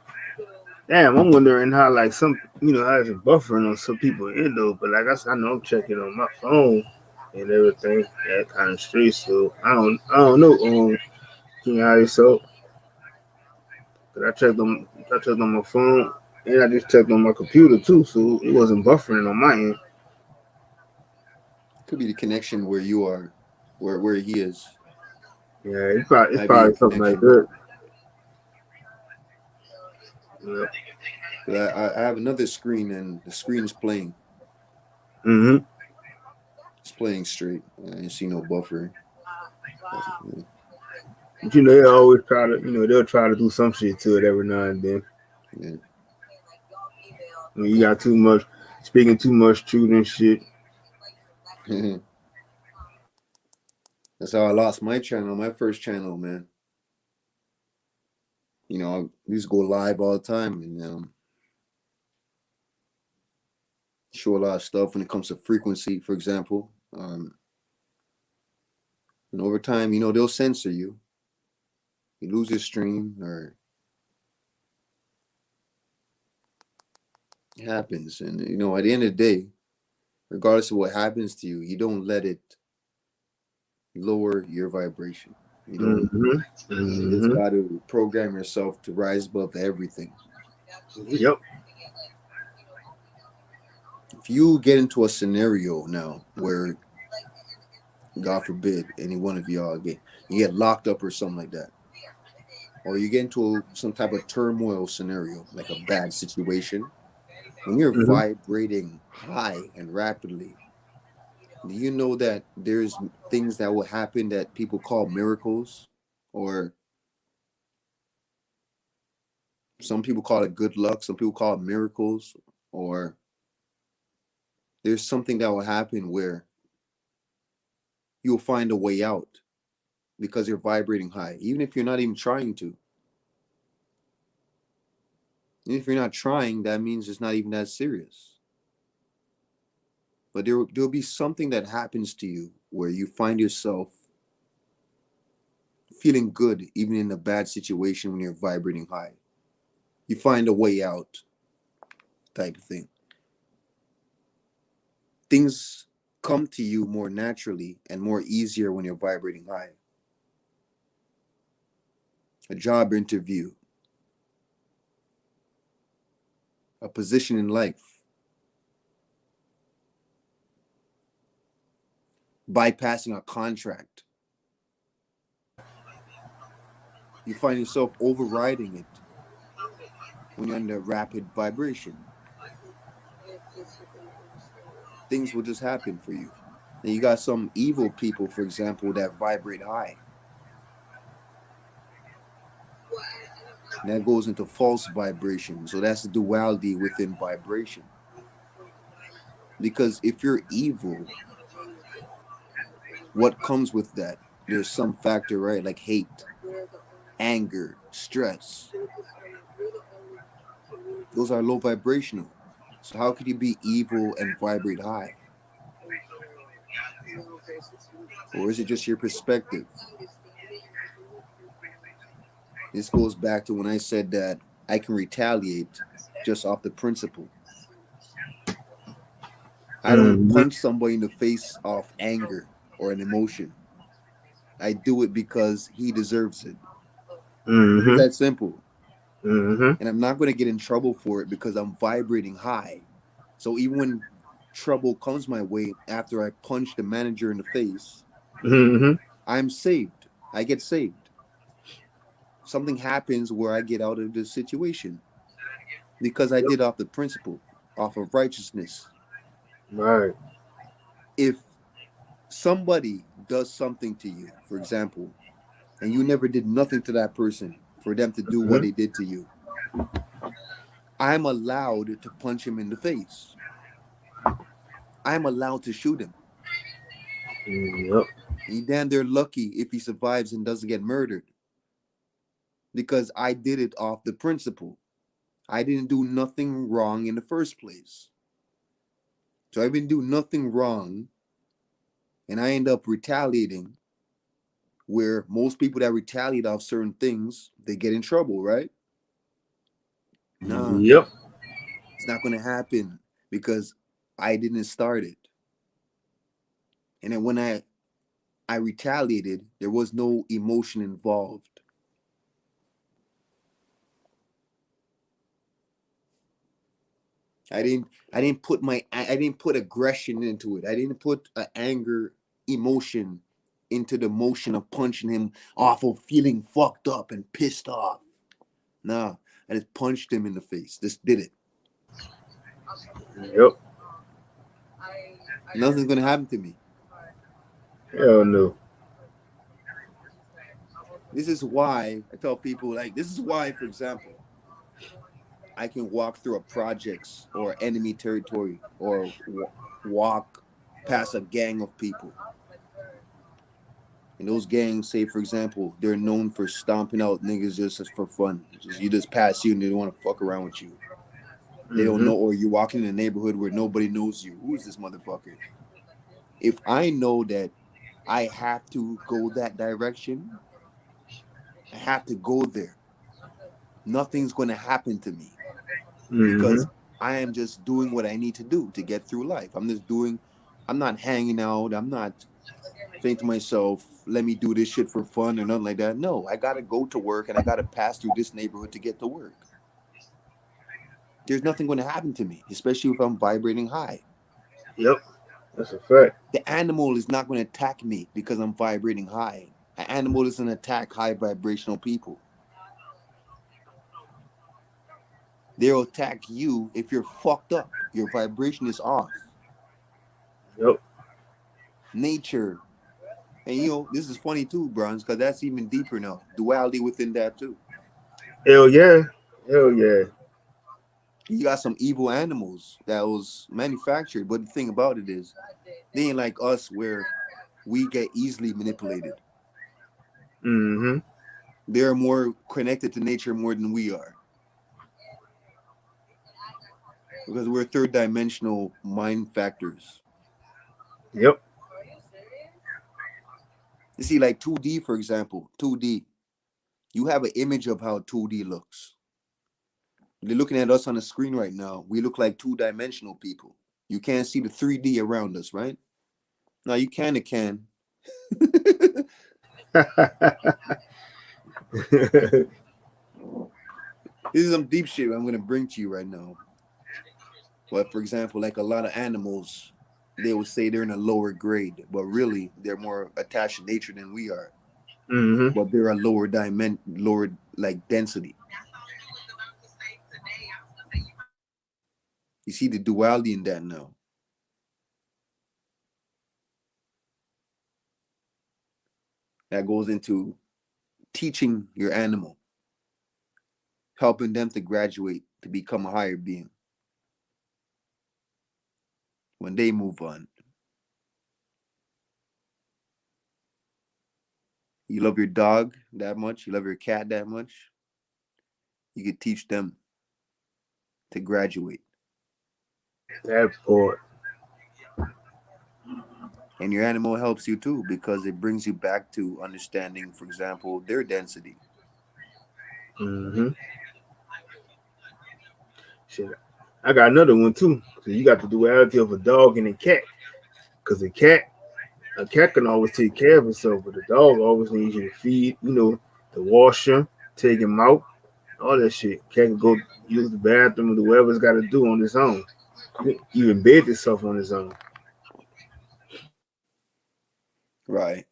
Damn, I'm wondering how like some how it's buffering on some people end though. But like I said, I know I'm checking on my phone and everything. That kind of straight. So I don't know. King Ali, so but I checked on my phone and I just checked on my computer too. So it wasn't buffering on my end. Could be the connection where you are, where he is. Yeah, it's Might be your probably something like connection. that. Yeah. But I have another screen and the screen is playing. Mhm. It's playing straight. I didn't see no buffering. But they always try to they'll try to do some shit to it every now and then. Yeah. When you got too much speaking too much truth and shit. That's how I lost my channel, my first channel, man. I used to go live all the time and show a lot of stuff when it comes to frequency, for example. And over time, they'll censor you. You lose your stream, or it happens. And at the end of the day, regardless of what happens to you, you don't let it lower your vibration. You don't. Mhm. You just Mhm. got to program yourself to rise above everything. Yep. If you get into a scenario now where, God forbid, any one of y'all you get locked up or something like that, or you get into some type of turmoil scenario, like a bad situation, when you're Mhm. vibrating high and rapidly, do you know that there's things that will happen that people call miracles, or some people call it good luck, some people call it miracles, or there's something that will happen where you'll find a way out because you're vibrating high, even if you're not even trying to. And if you're not trying, that means it's not even that serious. But there'll be something that happens to you where you find yourself feeling good even in a bad situation when you're vibrating high. You find a way out, type of thing. Things come to you more naturally and more easier when you're vibrating high. A job interview, a position in life, bypassing a contract. You find yourself overriding it when you're under rapid vibration. Things will just happen for you. And you got some evil people, for example, that vibrate high. And that goes into false vibration. So that's the duality within vibration. Because if you're evil, what comes with that? There's some factor, right? Like hate, anger, stress. Those are low vibrational. So how could you be evil and vibrate high? Or is it just your perspective? This goes back to when I said that I can retaliate just off the principle. I don't Mhm. punch somebody in the face off anger or an emotion. I do it because he deserves it. It's Mhm. that simple. Mhm. And I'm not going to get in trouble for it because I'm vibrating high. So even when trouble comes my way after I punch the manager in the face, Mhm. I'm saved. I get saved. Something happens where I get out of the situation because I did off the principle, off of righteousness. Right. If somebody does something to you, for example, and you never did nothing to that person for them to do what Mhm. they did to you, I'm allowed to punch him in the face. I'm allowed to shoot him. Yep. He damn they're lucky if he survives and doesn't get murdered. Because I did it off the principle. I didn't do nothing wrong in the first place. So I didn't do nothing wrong, and I end up retaliating. Where most people that retaliate off certain things, they get in trouble, right? Nah, Yep. it's not gonna happen because I didn't start it. And then when I retaliated, there was no emotion involved. I didn't put aggression into it. I didn't put anger emotion into the motion of punching him off of feeling fucked up and pissed off. Nah, I just punched him in the face. Just did it. Yep. Nothing's gonna happen to me. Hell no. This is why I tell people, like, this is why, for example, I can walk through a projects or enemy territory or walk past a gang of people. And those gangs, say for example, they're known for stomping out niggas just for fun. You just pass you and they don't want to fuck around with you. They don't know, or you're walking in a neighborhood where nobody knows you. Who is this motherfucker? If I know that I have to go that direction, I have to go there. Nothing's going to happen to me because I am just doing what I need to do to get through life. I'm not hanging out. I'm not saying to myself, let me do this shit for fun or nothing like that. No, I got to go to work and I got to pass through this neighborhood to get to work. There's nothing going to happen to me, especially if I'm vibrating high. Yep. That's a fact. The animal is not going to attack me because I'm vibrating high. An animal doesn't attack high vibrational people. They'll attack you if you're fucked up. Your vibration is off. Yep. Nature. And you know, this is funny too, Bronze, because that's even deeper now. Duality within that too. Hell yeah. Hell yeah. You got some evil animals that was manufactured, but the thing about it is, they ain't like us where we get easily manipulated. Mm-hmm. They're more connected to nature more than we are. Because we're third dimensional mind factors. Yep. You see, like 2D, for example, 2D. You have an image of how 2D looks. They're looking at us on the screen right now. We look like two-dimensional people. You can't see the 3D around us, right? Now you kind of can. This is some deep shit I'm gonna bring to you right now. But for example, like a lot of animals, they would say they're in a lower grade, but really they're more attached to nature than we are. Mm-hmm. But they're a lower like density. You see the duality in that now. That goes into teaching your animal, helping them to graduate to become a higher being when they move on. You love your dog that much, you love your cat that much, you could teach them to graduate. That part. And your animal helps you too because it brings you back to understanding, for example, their density. Mm-hmm. Shit. I got another one too. So you got the duality of a dog and a cat. Because a cat can always take care of himself, but the dog always needs you to feed, to wash him, take him out, all that shit. Cat can go use the bathroom or do whatever it's got to do on his own. Even bathe himself on his own. Right.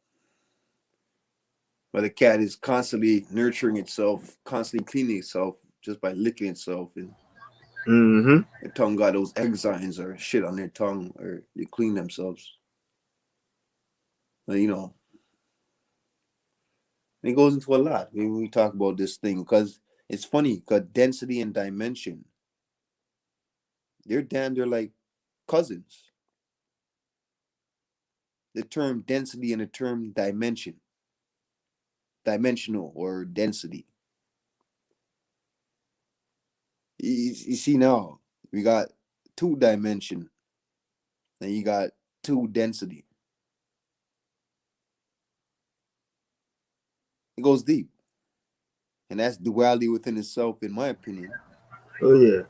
But the cat is constantly nurturing itself, constantly cleaning itself just by licking itself. And Mm-hmm. their tongue got those enzymes or shit on their tongue or they clean themselves. And, you know, it goes into a lot when we talk about this thing because it's funny because density and dimension, they're like cousins. the term density and the term dimensional or density. You see now, we got 2 dimension and you got 2 density. It goes deep. And that's duality within itself, in my opinion. Oh yeah.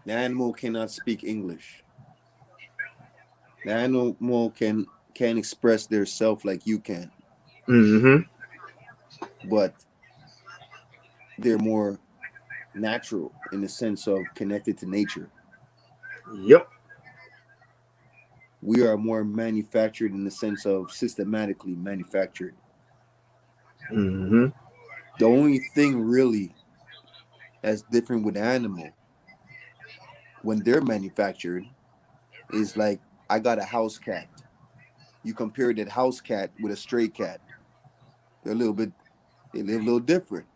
The animal cannot speak English. The animal can express their self like you can. Mm-hmm. But they're more natural in the sense of connected to nature. Yep. We are more manufactured in the sense of systematically manufactured. Mm-hmm. The only thing really that's different with animal when they're manufactured is like, I got a house cat. You compare that house cat with a stray cat. They're a little bit, they live a little different.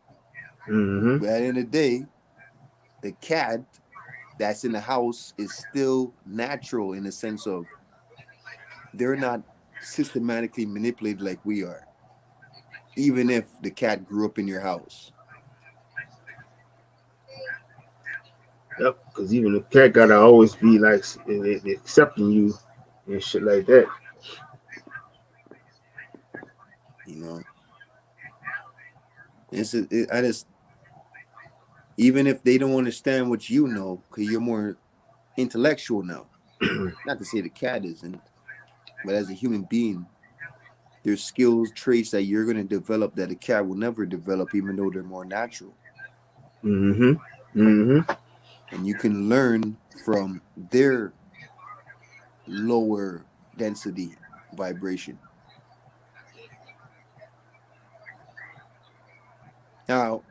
Mm-hmm. But at the end of the day, the cat that's in the house is still natural in the sense of they're not systematically manipulated like we are, even if the cat grew up in your house. Yep. Because even the cat gotta always be like accepting you and shit like that. You know, I just, even if they don't understand what you know, because you're more intellectual now. Not to say the cat isn't, but as a human being, there's skills, traits that you're going to develop that a cat will never develop, even though they're more natural. Mm-hmm. Mm-hmm. And you can learn from their lower density vibration. Now,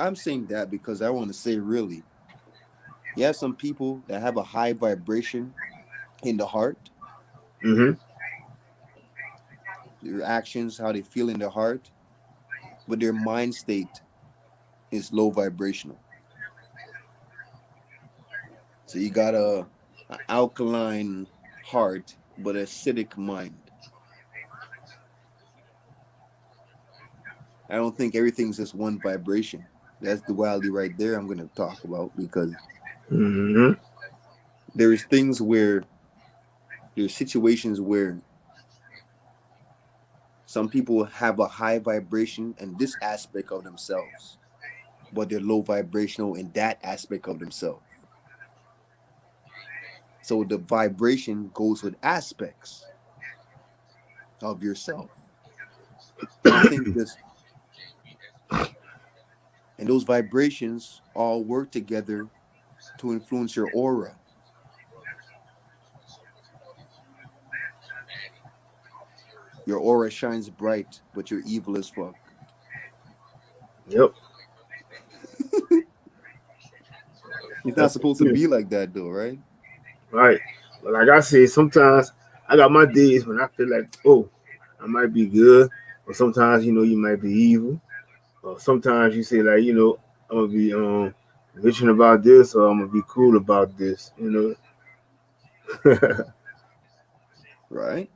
I'm saying that because I want to say, really, you have some people that have a high vibration in the heart, Mm-hmm. their actions, how they feel in their heart, but their mind state is low vibrational. So you got a alkaline heart, but acidic mind. I don't think everything's just one vibration. That's duality right there I'm going to talk about, because Mm-hmm. there's things where there's situations where some people have a high vibration in this aspect of themselves, but they're low vibrational in that aspect of themselves. So the vibration goes with aspects of yourself. I don't think this, and those vibrations all work together to influence your aura. Your aura shines bright, but you're evil as fuck. Yep. It's not That's supposed to true. be like that, though, right? Right. But like I said, sometimes I got my days when I feel like, oh, I might be good, or sometimes you might be evil, or sometimes you say like, I'm gonna be bitching about this, or I'm gonna be cool about this. Right?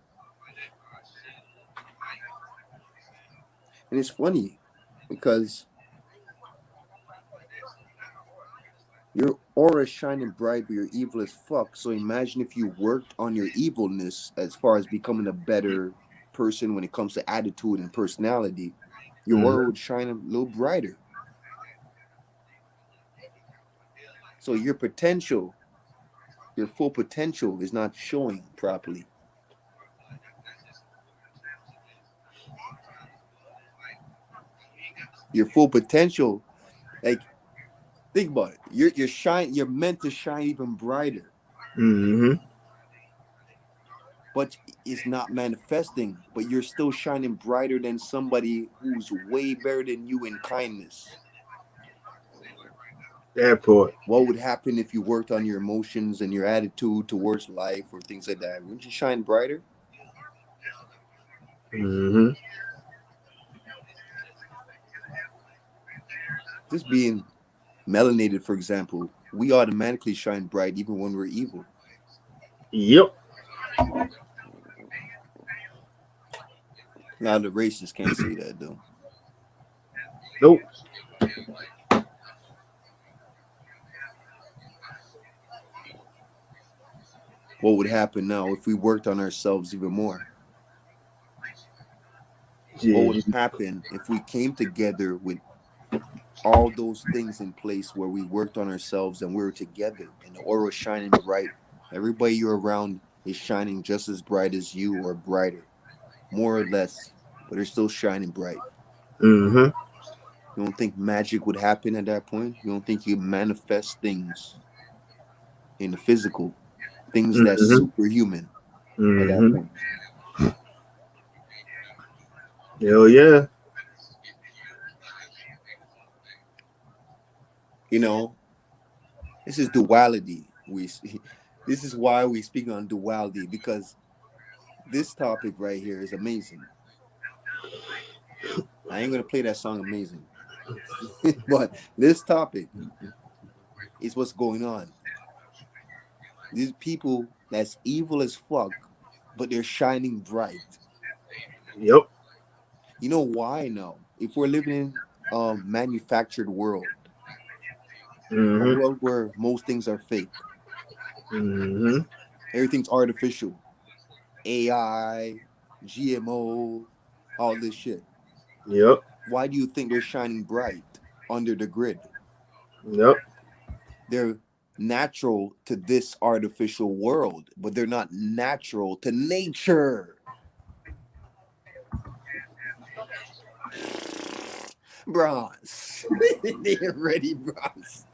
And it's funny because your aura is shining bright, but you're evil as fuck. So imagine if you worked on your evilness as far as becoming a better person when it comes to attitude and personality, your aura Hmm. would shine a little brighter. So your potential, your full potential is not showing properly. Your full potential, like, think about it. You're meant to shine even brighter, Hmm. but it's not manifesting. But you're still shining brighter than somebody who's way better than you in kindness. That part. What would happen if you worked on your emotions and your attitude towards life or things like that? Wouldn't you shine brighter? Hmm. Just being melanated, for example, we automatically shine bright even when we're evil. Yep. A lot of the racists can't say that though. Nope. What would happen now if we worked on ourselves even more? Yeah. What would happen if we came together with all those things in place where we worked on ourselves and we were together and the aura was shining bright? Everybody you're around is shining just as bright as you or brighter, more or less, but they're still shining bright. Mm-hmm. You don't think magic would happen at that point? You don't think you manifest things in the physical, things that's Mm-hmm. superhuman at that Mm-hmm. point? Hell yeah. You know, this is duality. This is why we speak on duality, because this topic right here is amazing. I ain't gonna play that song Amazing. But this topic is what's going on. These people that's evil as fuck, but they're shining bright. Yep. You know why now? If we're living in a manufactured world, a Mm-hmm. world where most things are fake, Mm-hmm. everything's artificial, AI, GMO, all this shit. Yep. Why do you think they're shining bright under the grid? Yep. They're natural to this artificial world, but they're not natural to nature. Bronze. They're ready, Bronze.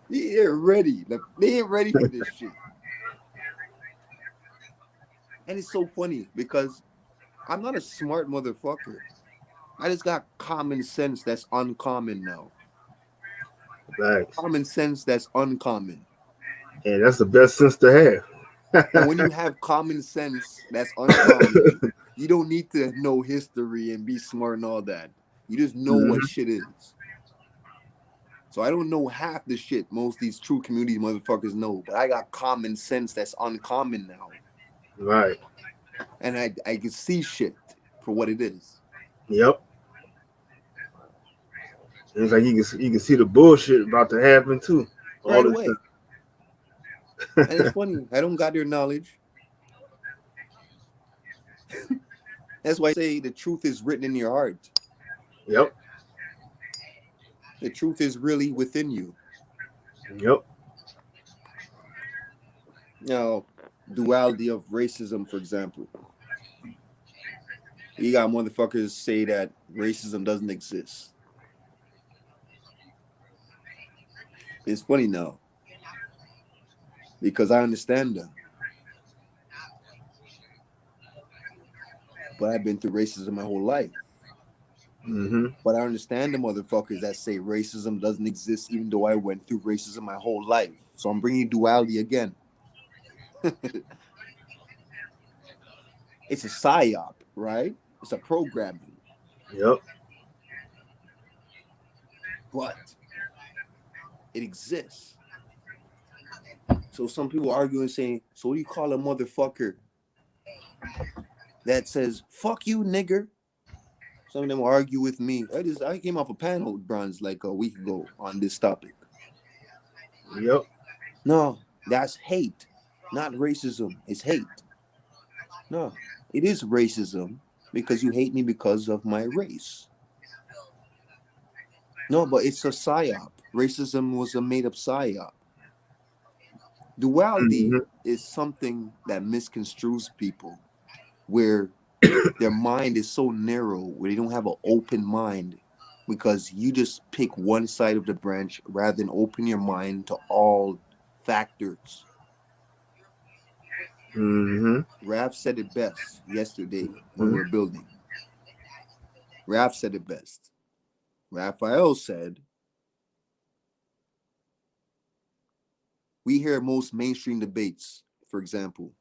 They're ready. They ain't ready for this shit. And it's so funny because I'm not a smart motherfucker. I just got common sense that's uncommon now. Thanks. Common sense that's uncommon. And that's the best sense to have. And when you have common sense that's uncommon, you don't need to know history and be smart and all that. You just know what Mm-hmm. shit is. So I don't know half the shit most of these true community motherfuckers know, but I got common sense that's uncommon now. Right. And I can see shit for what it is. Yep. It's like you can see the bullshit about to happen too. All Right the away. time. And it's funny, I don't got their knowledge. That's why I say the truth is written in your heart. Yep. The truth is really within you. Yep. Now, duality of racism, for example. You got motherfuckers say that racism doesn't exist. It's funny now because I understand them. But I've been through racism my whole life. Mm-hmm. But I understand the motherfuckers that say racism doesn't exist, even though I went through racism my whole life. So I'm bringing duality again. It's a psyop, right? It's a programming. Yep. But it exists. So some people argue and saying, so what do you call a motherfucker that says, fuck you, nigger? Some of them argue with me. I came off a panel with Bronze like a week ago on this topic. Yep. No, that's hate, not racism. It's hate. No, it is racism because you hate me because of my race. No, but it's a psyop. Racism was a made-up psyop. Duality Mm-hmm. is something that misconstrues people, where their mind is so narrow, where they don't have an open mind, because you just pick one side of the branch rather than open your mind to all factors. Mm-hmm. Raf said it best yesterday when we were building. Raf said it best. Raphael said, we hear most mainstream debates, for example,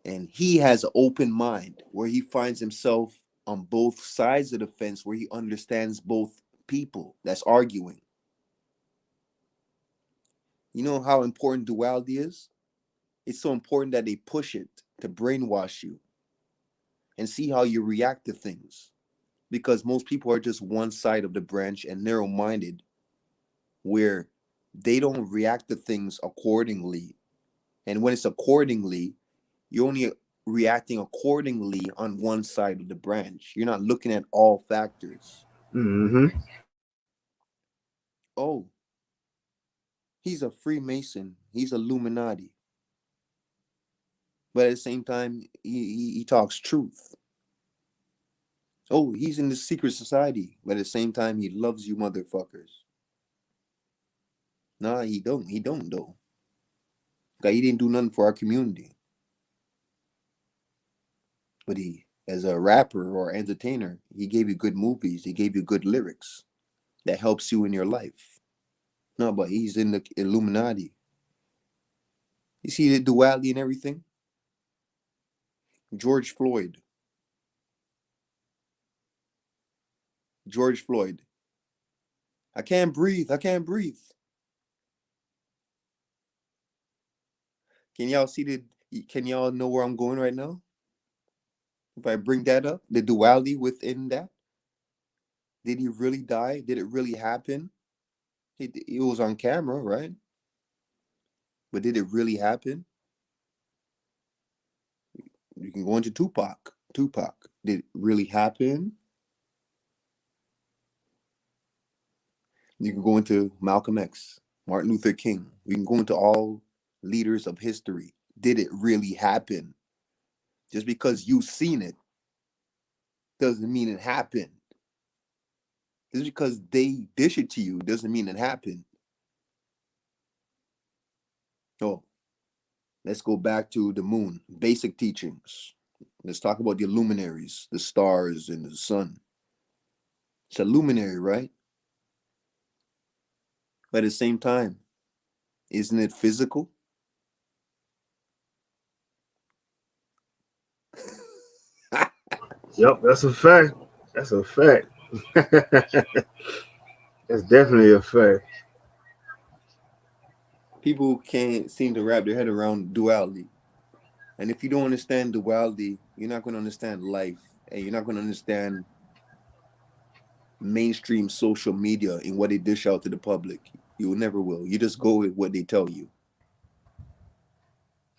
and he has an open mind where he finds himself on both sides of the fence, where he understands both people that's arguing. You know how important duality is? It's so important that they push it to brainwash you and see how you react to things. Because most people are just one side of the branch and narrow-minded, where they don't react to things accordingly. And when it's accordingly, you're only reacting accordingly on one side of the branch. You're not looking at all factors. Oh, he's a Freemason. He's Illuminati. But at the same time, he talks truth. Oh, he's in the secret society. But at the same time, he loves you motherfuckers. Nah, he don't. He don't, though. Because he didn't do nothing for our community. But he, as a rapper or entertainer, he gave you good movies. He gave you good lyrics that helps you in your life. No, but he's in the Illuminati. You see the duality and everything? George Floyd. I can't breathe. I can't breathe. Can y'all know where I'm going right now? If I bring that up, the duality within that. Did he really die? Did it really happen? It was on camera, right? But did it really happen? You can go into Tupac. Did it really happen? You can go into Malcolm X, Martin Luther King. You can go into all leaders of history. Did it really happen? Just because you've seen it doesn't mean it happened. Just because they dish it to you doesn't mean it happened. Oh, let's go back to the moon. Basic teachings. Let's talk about the luminaries, the stars and the sun. It's a luminary, right? But at the same time, isn't it physical? Yep, that's a fact. That's a fact. That's definitely a fact. People can't seem to wrap their head around duality. And if you don't understand duality, you're not going to understand life. And you're not going to understand mainstream social media and what they dish out to the public. You never will. You just go with what they tell you.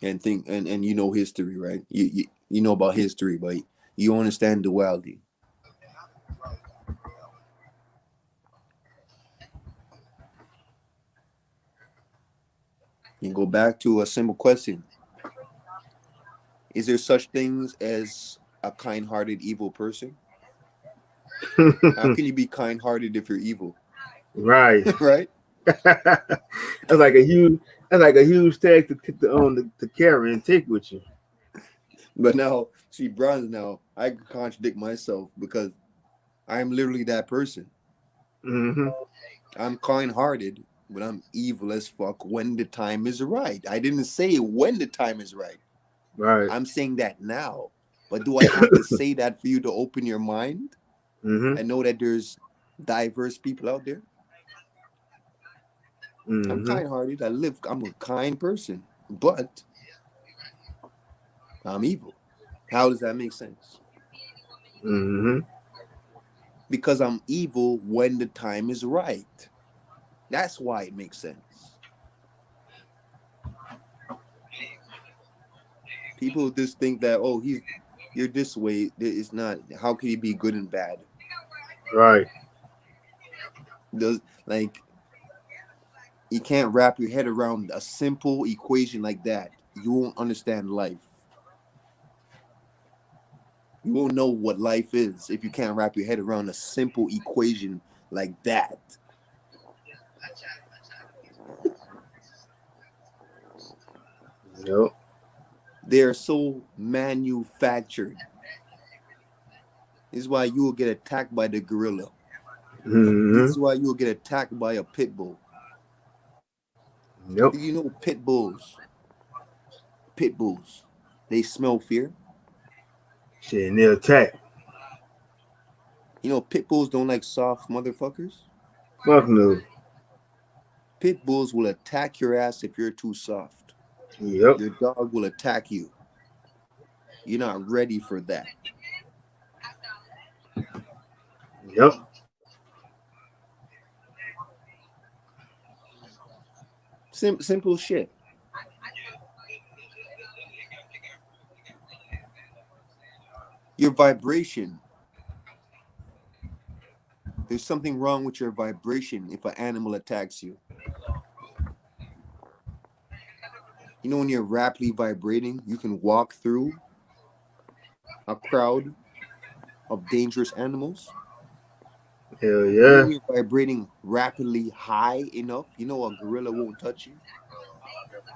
And think and you know history, right? You know about history, but you understand duality. You go back to a simple question. Is there such things as a kind-hearted evil person? How can you be kind-hearted if you're evil? Right. Right? That's like a huge tag to carry and take with you. But now, see, Bronze, now I can contradict myself because I'm literally that person. I'm kind-hearted, but I'm evil as fuck when the time is right. I didn't say when the time is right. Right. I'm saying that now. But do I have to say that for you to open your mind? I know that there's diverse people out there. I'm kind-hearted. I'm a kind person, but I'm evil. How does that make sense? Because I'm evil when the time is right. That's why it makes sense. People just think that, oh, you're this way. It's not. How can you be good and bad? Right. You can't wrap your head around a simple equation like that. You won't understand life. You won't know what life is if you can't wrap your head around a simple equation like that. Yep. They are so manufactured. This is why you will get attacked by the gorilla. This is why you will get attacked by a pit bull. Yep. Do you know pit bulls? Pit bulls, they smell fear. Shit, and they'll attack. You know, pit bulls don't like soft motherfuckers. Fuck no. Pit bulls will attack your ass if you're too soft. Yep. Your dog will attack you. You're not ready for that. Yep. Simple shit. Your vibration. There's something wrong with your vibration if an animal attacks you. You know, when you're rapidly vibrating, you can walk through a crowd of dangerous animals. Hell yeah. When you're vibrating rapidly high enough, you know a gorilla won't touch you.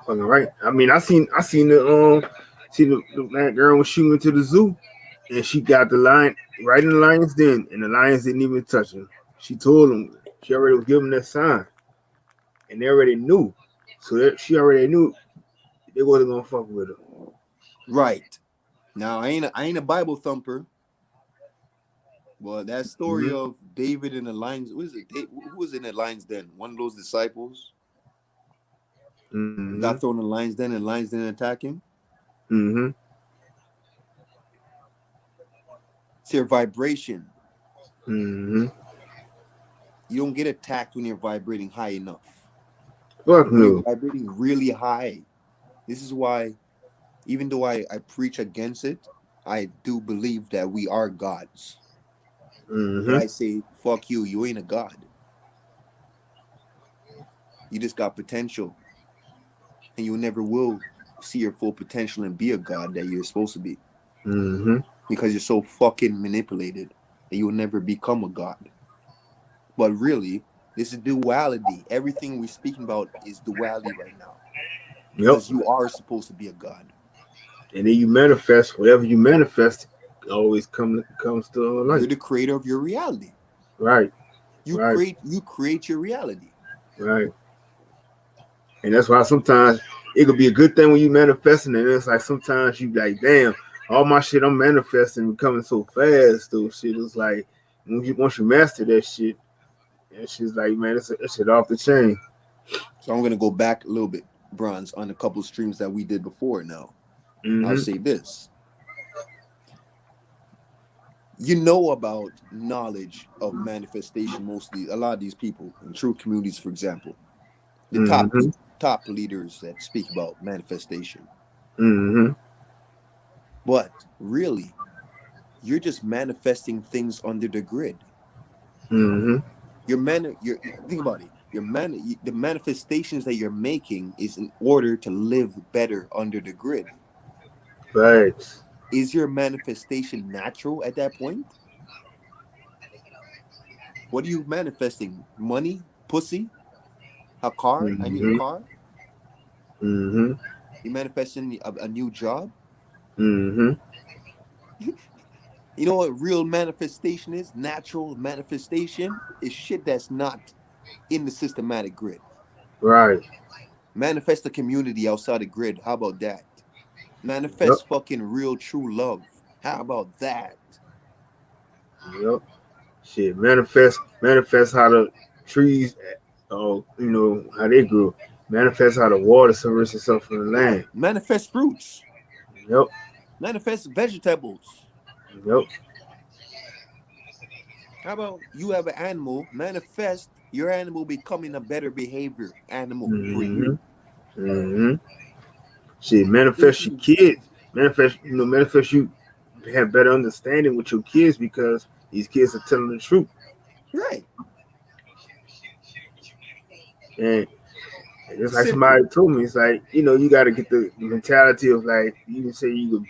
Fucking right. I mean, I seen the that girl when she went to the zoo, and she got the lion right in the lion's den, and the lions didn't even touch her. She told them she already was giving that sign, and they already knew. So that she already knew they wasn't gonna fuck with her. Right. Now I ain't a Bible thumper. Well, that story of David and the lions. What is it? Who was in the lions den? One of those disciples got thrown in the lions den, and the lions didn't attack him. It's your vibration. You don't get attacked when you're vibrating high enough. Fuck When no. you're vibrating really high. This is why, even though I preach against it, I do believe that we are gods. But I say, fuck you, you ain't a god. You just got potential. And you never will see your full potential and be a god that you're supposed to be. Because you're so fucking manipulated that you will never become a god. But really, this is duality. Everything we're speaking about is duality right now. Because you are supposed to be a god. And then you manifest whatever you manifest always comes to life. You're the creator of your reality. Right. You create your reality. Right. And that's why sometimes it could be a good thing when you manifesting, and it's like sometimes you like, damn, all my shit I'm manifesting coming so fast. Though shit is like once you master that shit like, man, that shit off the chain. So I'm gonna go back a little bit, Bronze, on a couple of streams that we did before. Now, I'll say this. You know about knowledge of manifestation, mostly a lot of these people in true communities, for example, the top leaders that speak about manifestation. But really, you're just manifesting things under the grid. Think about it. The manifestations that you're making is in order to live better under the grid. Right. Is your manifestation natural at that point? What are you manifesting? Money? Pussy? A car? I need a car? You manifesting a new job? You know what real manifestation is? Natural manifestation is shit that's not in the systematic grid. Right. Manifest a community outside the grid. How about that? Manifest fucking real true love. How about that? Yep. Shit. Manifest how the trees, you know, how they grew. Manifest how the water separates itself from the land. Manifest fruits. Yep. Manifest vegetables. Yep. How about you have an animal, manifest your animal becoming a better behavior animal for you. Shit, manifest your kids. Manifest you have better understanding with your kids because these kids are telling the truth. Right. And it's like somebody told me, it's like, you know, you got to get the mentality of like, you can say you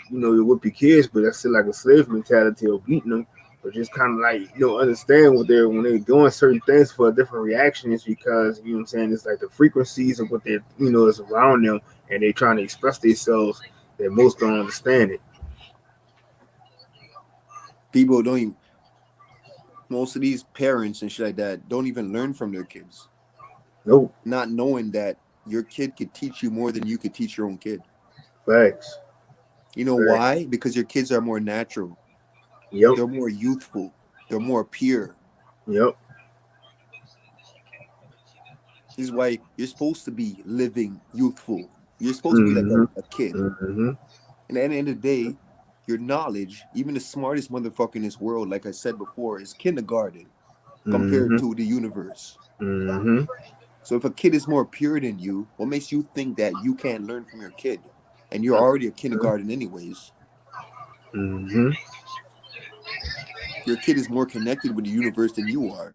whip your kids, but that's still like a slave mentality of beating them. But just kind of like, you know, understand when they're doing certain things for a different reaction is because, you know what I'm saying, it's like the frequencies of what they're, you know, is around them and they're trying to express themselves that most don't understand it. People don't even, most of these parents and shit like that don't even learn from their kids. Nope. Not knowing that your kid could teach you more than you could teach your own kid. Facts. You know why? Because your kids are more natural. Yep. They're more youthful. They're more pure. Yep. This is why you're supposed to be living youthful. You're supposed to be like Mm-hmm. a kid. Mm-hmm. And at the end of the day, your knowledge, even the smartest motherfucker in this world, like I said before, is kindergarten compared Mm-hmm. to the universe. Mm-hmm. So if a kid is more pure than you, what makes you think that you can't learn from your kid? And you're already a kindergarten anyways. Mm-hmm. Your kid is more connected with the universe than you are.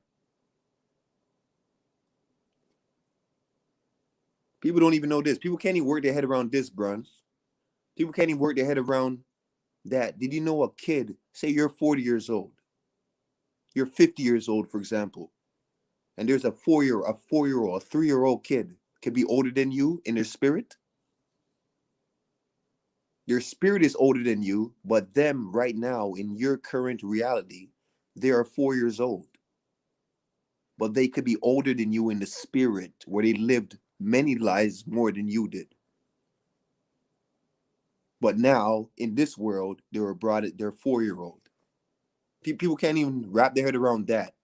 People don't even know this. People can't even work their head around this, bronze. People can't even work their head around that. Did you know a kid, say you're 40 years old, you're 50 years old, for example, and there's a 4-year-old, a 3-year-old kid could be older than you in their spirit? Your spirit is older than you, but them right now in your current reality, they are 4 years old. But they could be older than you in the spirit, where they lived many lives more than you did. But now in this world, they're 4-year-old. People can't even wrap their head around that.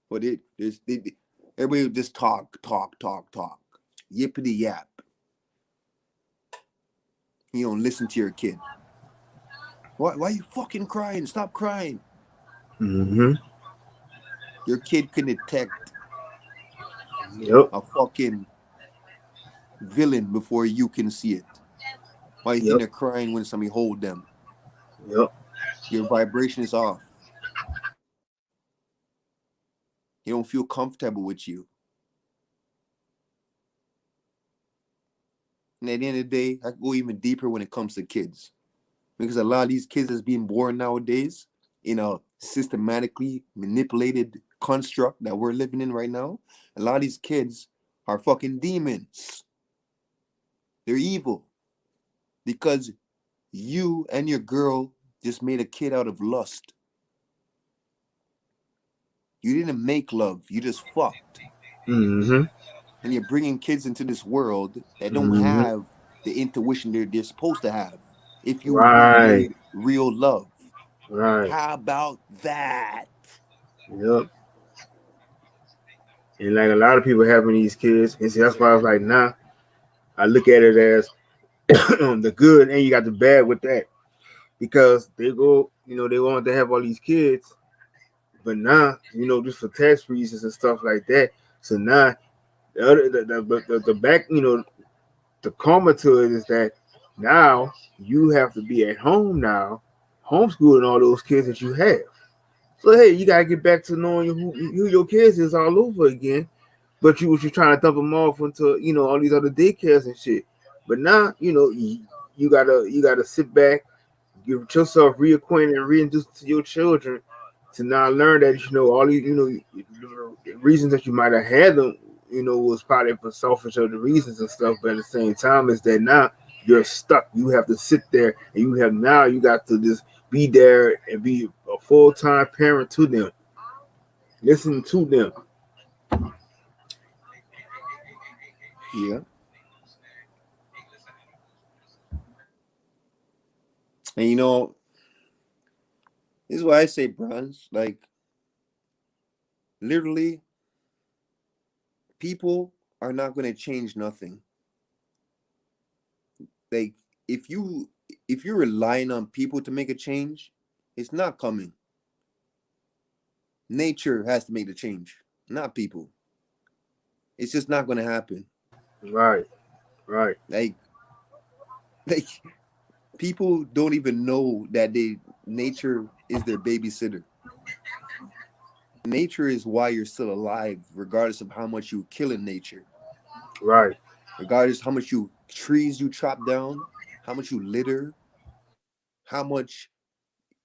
But everybody will just talk, yippity yap. You don't listen to your kid. Why are you fucking crying? Stop crying. Mm-hmm. Your kid can detect Yep. a fucking villain before you can see it. Why you think Yep. they're crying when somebody hold them? Yep. Your vibration is off. They don't feel comfortable with you. And at the end of the day, I can go even deeper when it comes to kids. Because a lot of these kids that's being born nowadays in a systematically manipulated construct that we're living in right now, a lot of these kids are fucking demons. They're evil. Because you and your girl just made a kid out of lust. You didn't make love, you just fucked. Mm-hmm. And you're bringing kids into this world that don't Mm-hmm. have the intuition they're supposed to have if you Right. made real love. Right. How about that? Yep. And like a lot of people having these kids, and see that's why I was like, nah. I look at it as the good, and you got the bad with that because they go, they want to have all these kids, but now, just for tax reasons and stuff like that. So now the other, the back, the karma to it is that now you have to be at home now, homeschooling all those kids that you have. So hey, you gotta get back to knowing who your kids is all over again. But you're trying to dump them off into all these other daycares and shit. But now you gotta sit back, get yourself reacquainted and reintroduced to your children to now learn that all these the reasons that you might have had them was probably for selfish other reasons and stuff. But at the same time, is that now you're stuck. You have to sit there and you got to just be there and be a full-time parent to them, listen to them. Yeah. And this is why I say, bronze, like literally, people are not gonna change nothing. Like if you if you're relying on people to make a change, it's not coming. Nature has to make the change, not people. It's just not gonna happen. Right, right. Like like people don't even know that nature is their babysitter. Nature is why you're still alive, regardless of how much you kill in nature, Right. regardless how much trees you chop down, how much you litter, how much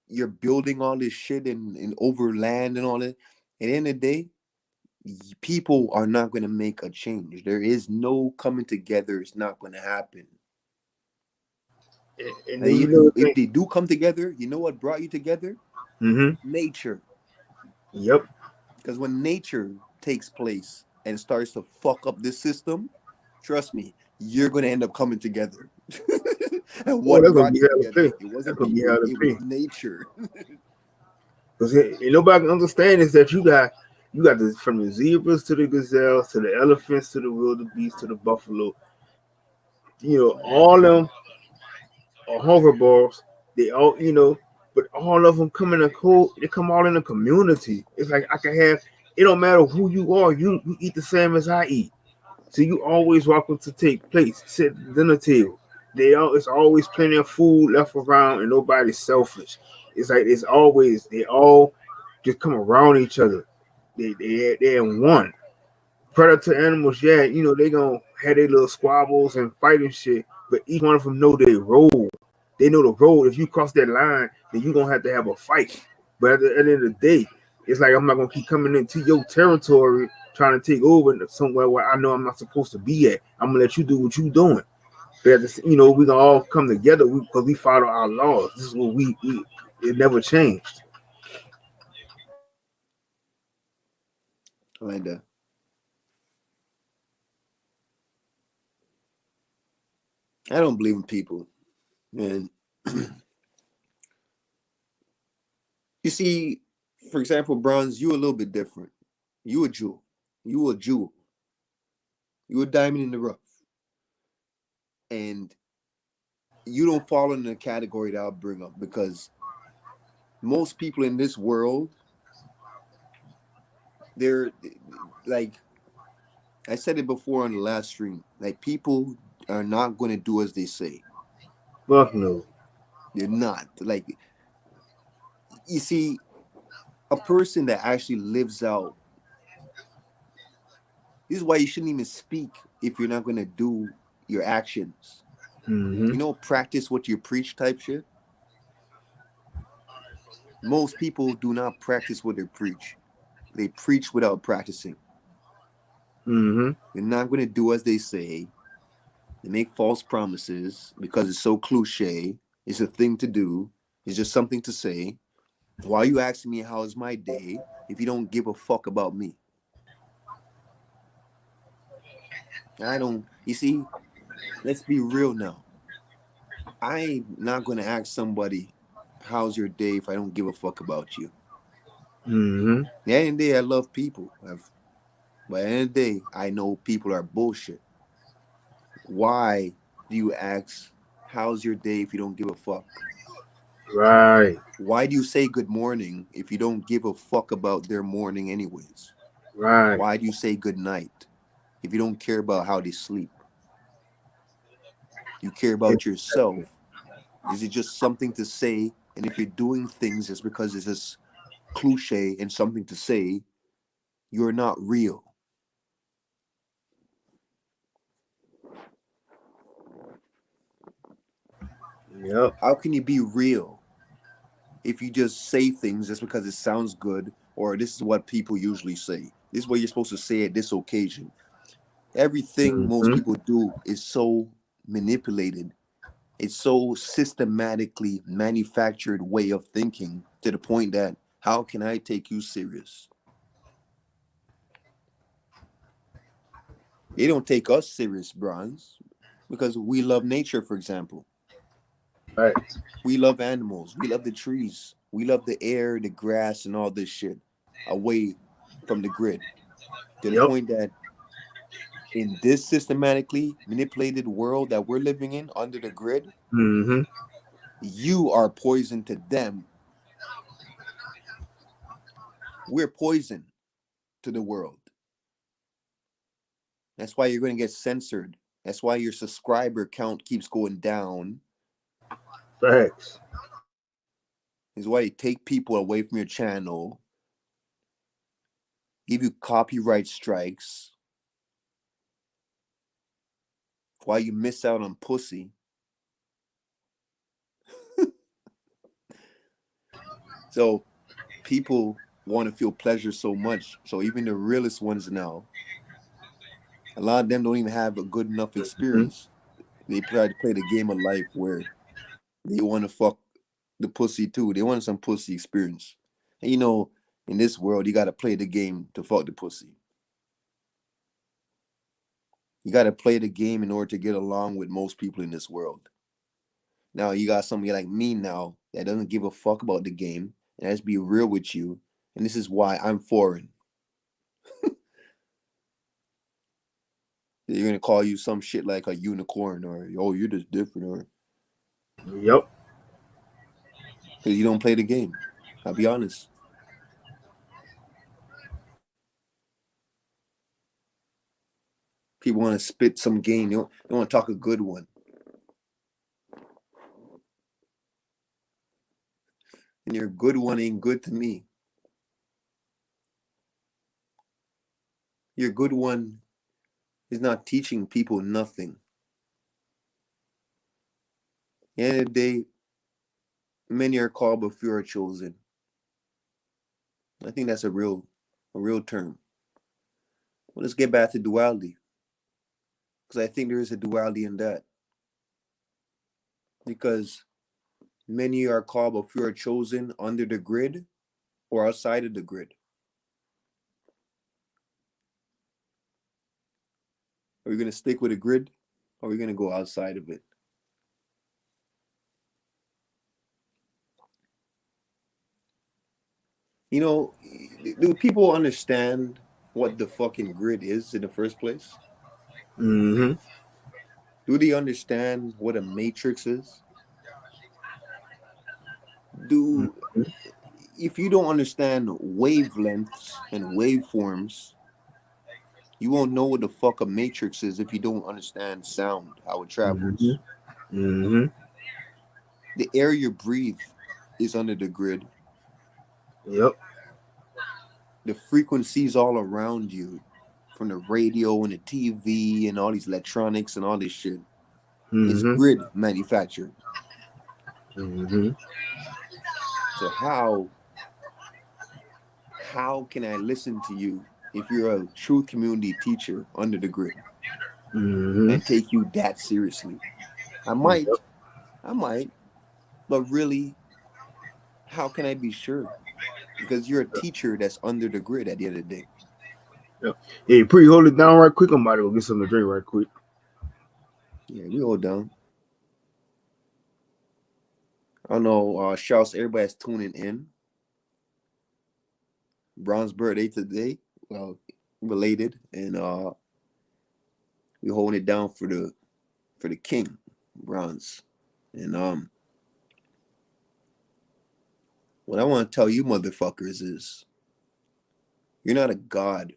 you're building all this shit in over land and all that. At the end of the day, people are not going to make a change. There is no coming together. It's not going to happen. And And then if they do come together, you know what brought you together? mm-hmm. Nature. Yep. Because when nature takes place and starts to fuck up this system, trust me, you're going to end up coming together. And Oh, what that's gonna brought be you hell to together? pay. It That's wasn't gonna be hell people, to it was pay. nature. Because nobody can understand is that you got this from the zebras to the gazelles to the elephants to the wildebeest to the buffalo. All them are hoverboards. They all, but all of them come in a cool. They come all in a community. It's like I can have. It don't matter who you are. You eat the same as I eat. So you always welcome to take place. Sit at the dinner table. It's always plenty of food left around, and nobody's selfish. It's like it's always they all just come around each other. They're in one. Predator animals, yeah, they gonna have their little squabbles and fighting shit, but each one of them know their role. They know the role. If you cross that line, then you gonna have a fight. But at the end of the day, it's like I'm not gonna keep coming into your territory trying to take over somewhere where I know I'm not supposed to be at. I'm gonna let you do what you doing. But we gonna all come together because we follow our laws. This is what we it never changed. I like that. I don't believe in people, and you see, for example, Bronze, you a little bit different. You a jewel. You a jewel. You a diamond in the rough, and you don't fall in the category that I'll bring up because most people in this world, they're like I said it before on the last stream. Like people are not going to do as they say. Fuck no. They're not. Like you see, a person that actually lives out. This is why you shouldn't even speak if you're not going to do your actions. Mm-hmm. Practice what you preach type shit. Most people do not practice what they preach. They preach without practicing. Mm-hmm. They're not going to do as they say. They make false promises because it's so cliche. It's a thing to do. It's just something to say. Why are you asking me how's my day if you don't give a fuck about me? I don't. You see, let's be real now. I'm not going to ask somebody how's your day if I don't give a fuck about you. Mm-hmm. At the end of the day, I love people. But at the end of the day, I know people are bullshit. Why do you ask how's your day if you don't give a fuck? Right. Why do you say good morning if you don't give a fuck about their morning anyways? Right. Why do you say good night if you don't care about how they sleep? You care about yourself. Is it just something to say? And if you're doing things just because it's just cliche and something to say, you're not real. Yep. How can you be real if you just say things just because it sounds good or this is what people usually say? This is what you're supposed to say at this occasion. Everything most Mm-hmm. people do is so manipulated. It's so systematically manufactured way of thinking to the point that how can I take you serious? They don't take us serious, Bronze, because we love nature, for example. Right. We love animals. We love the trees. We love the air, the grass, and all this shit away from the grid. To the Yep. point that in this systematically manipulated world that we're living in under the grid, Mm-hmm. you are poison to them. We're poison to the world. That's why you're going to get censored. That's why your subscriber count keeps going down. Facts. Is why you take people away from your channel, give you copyright strikes. Why you miss out on pussy. So people want to feel pleasure so much. So even the realest ones now, a lot of them don't even have a good enough Mm-hmm. experience. They try to play the game of life where they want to fuck the pussy too. They want some pussy experience. And in this world, you got to play the game to fuck the pussy. You got to play the game in order to get along with most people in this world. Now you got somebody like me now that doesn't give a fuck about the game. And let's be real with you. And this is why I'm foreign. They're gonna call you some shit like a unicorn, or oh, you're just different, or Yep. because you don't play the game. I'll be honest. People want to spit some game. They want to talk a good one. And your good one ain't good to me. Your good one is not teaching people nothing. At the end of the day, many are called, but few are chosen. I think that's a real term. Well, let's get back to duality, because I think there is a duality in that. Because many are called, but few are chosen under the grid or outside of the grid. Are we going to stick with a grid, or are we going to go outside of it? You know, do people understand what the fucking grid is in the first place? Mm-hmm. Do they understand what a matrix is? Do If you don't understand wavelengths and waveforms, you won't know what the fuck a matrix is if you don't understand sound, how it Mm-hmm. travels. Mm-hmm. The air you breathe is under the grid. Yep. The frequencies all around you, from the radio and the TV and all these electronics and all this shit, is Mm-hmm. grid manufactured. Mm-hmm. So how can I listen to you if you're a truth community teacher under the grid Mm-hmm. and take you that seriously? I Yep. might, I might, but really, how can I be sure? Because you're a teacher that's under the grid at the end of the day. Yep. Hey, pre, hold it down right quick. I'm about to go get something to drink right quick. Yeah, we all down. I don't know. Shouts, everybody's tuning in. Bron's birthday today. Well, related, and we holding it down for the king, Bronze. And what I want to tell you, motherfuckers, is you're not a god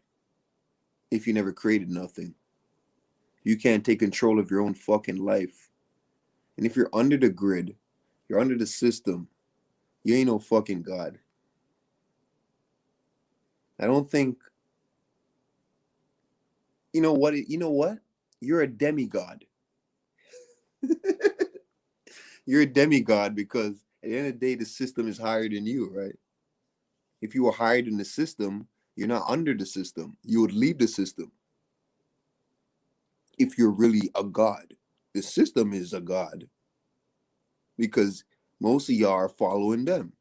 if you never created nothing. You can't take control of your own fucking life. And if you're under the grid, you're under the system, you ain't no fucking god. I don't think you know what? You're a demigod. You're a demigod because at the end of the day, the system is higher than you, right? If you were higher than the system, you're not under the system. You would leave the system if you're really a god. The system is a god because most of y'all are following them.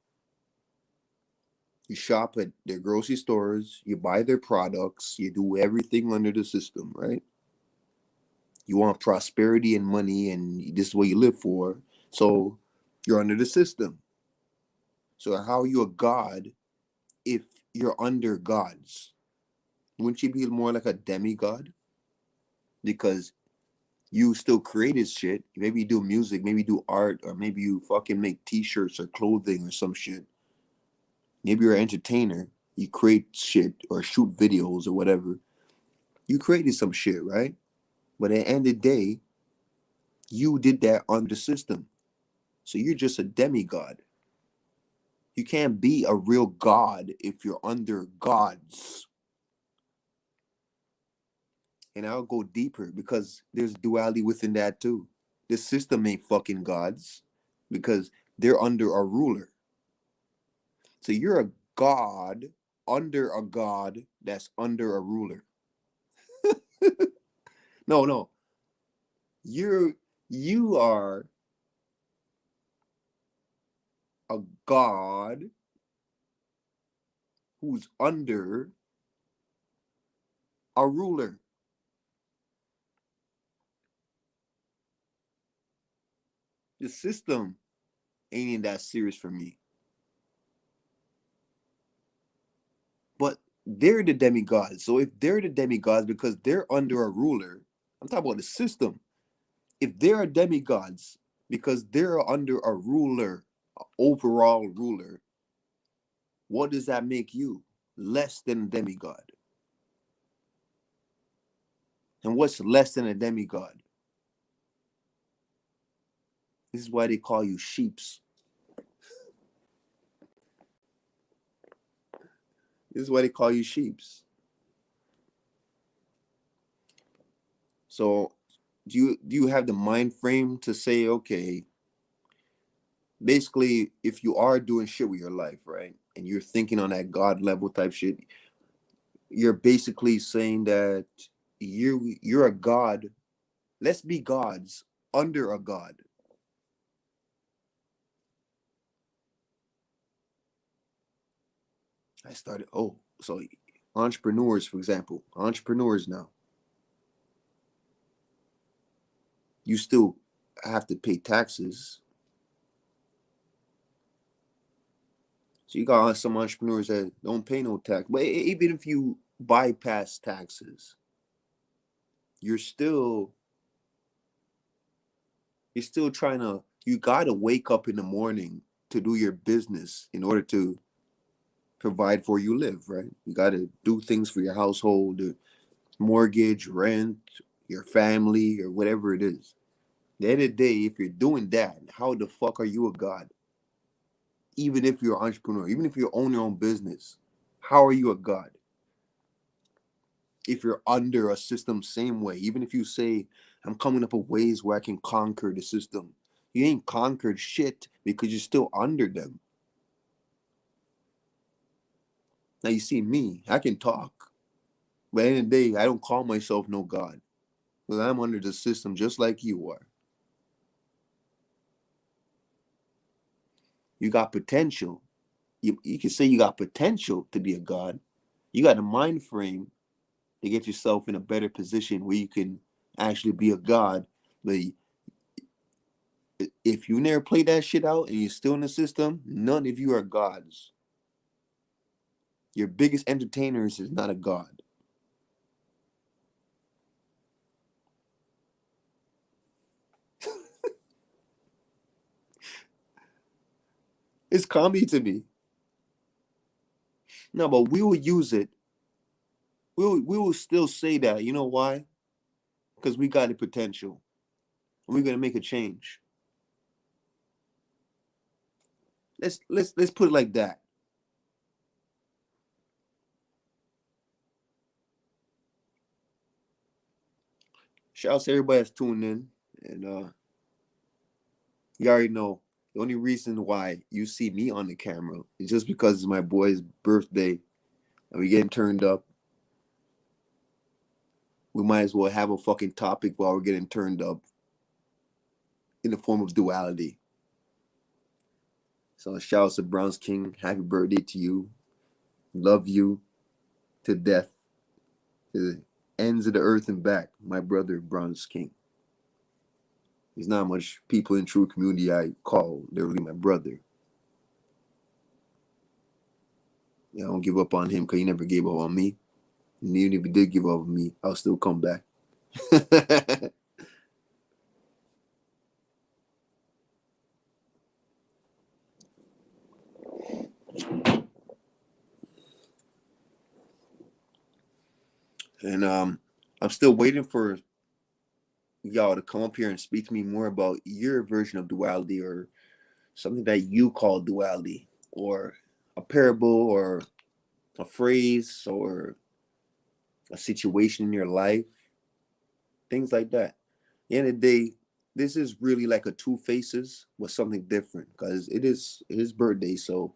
You shop at their grocery stores, you buy their products, you do everything under the system, right? You want prosperity and money, and this is what you live for. So you're under the system. So how are you a god if you're under gods? Wouldn't you be more like a demigod? Because you still created shit. Maybe you do music, maybe you do art, or maybe you fucking make t-shirts or clothing or some shit. Maybe you're an entertainer. You create shit or shoot videos or whatever. You created some shit, right? But at the end of the day, you did that under the system. So you're just a demigod. You can't be a real god if you're under gods. And I'll go deeper because there's duality within that too. The system ain't fucking gods because they're under a ruler. So you're a god under a god that's under a ruler. No. You are a god who's under a ruler. The system ain't that serious for me. they're the demigods. So if they're the demigods because they're under a ruler, I'm talking about the system. If they are demigods because they're under a ruler, a overall ruler, what does that make you? Less than a demigod. And what's less than a demigod? This is why they call you sheeps. This is why they call you sheeps. So do you have the mind frame to say, okay, basically, if you are doing shit with your life, right, and you're thinking on that God level type shit, you're basically saying that you're a god. Let's be gods under a god. I started. Oh, so entrepreneurs, for example, entrepreneurs now. You still have to pay taxes. So you got some entrepreneurs that don't pay no tax. But even if you bypass taxes, you're still trying to, you got to wake up in the morning to do your business in order to provide for you live, right? You got to do things for your household, mortgage, rent, your family, or whatever it is. At the end of the day, if you're doing that, how the fuck are you a god? Even if you're an entrepreneur, even if you own your own business, how are you a god? If you're under a system same way, even if you say, I'm coming up with ways where I can conquer the system, you ain't conquered shit because you're still under them. Now you see me, I can talk, but at the end of the day, I don't call myself no god because I'm under the system just like you are. You got potential. You can say you got potential to be a god. You got a mind frame to get yourself in a better position where you can actually be a god. But if you never play that shit out and you're still in the system, none of you are gods. Your biggest entertainers is not a god. It's comedy to me. No, but we will use it. We will still say that. You know why? Because we got the potential. And we're gonna make a change. Let's put it like that. Shout out to everybody that's tuned in. And you already know the only reason why you see me on the camera is just because it's my boy's birthday and we getting turned up. We might as well have a fucking topic while we're getting turned up in the form of duality. So shout out to Bronze King. Happy birthday to you. Love you to death. To the ends of the earth and back. My brother, Bronze King. There's not much people in true community I call literally my brother. I don't give up on him because he never gave up on me. And even if he did give up on me, I'll still come back. And I'm still waiting for y'all to come up here and speak to me more about your version of duality or something that you call duality or a parable or a phrase or a situation in your life, things like that. At the end of the day, this is really like a two faces with something different because it is his birthday, so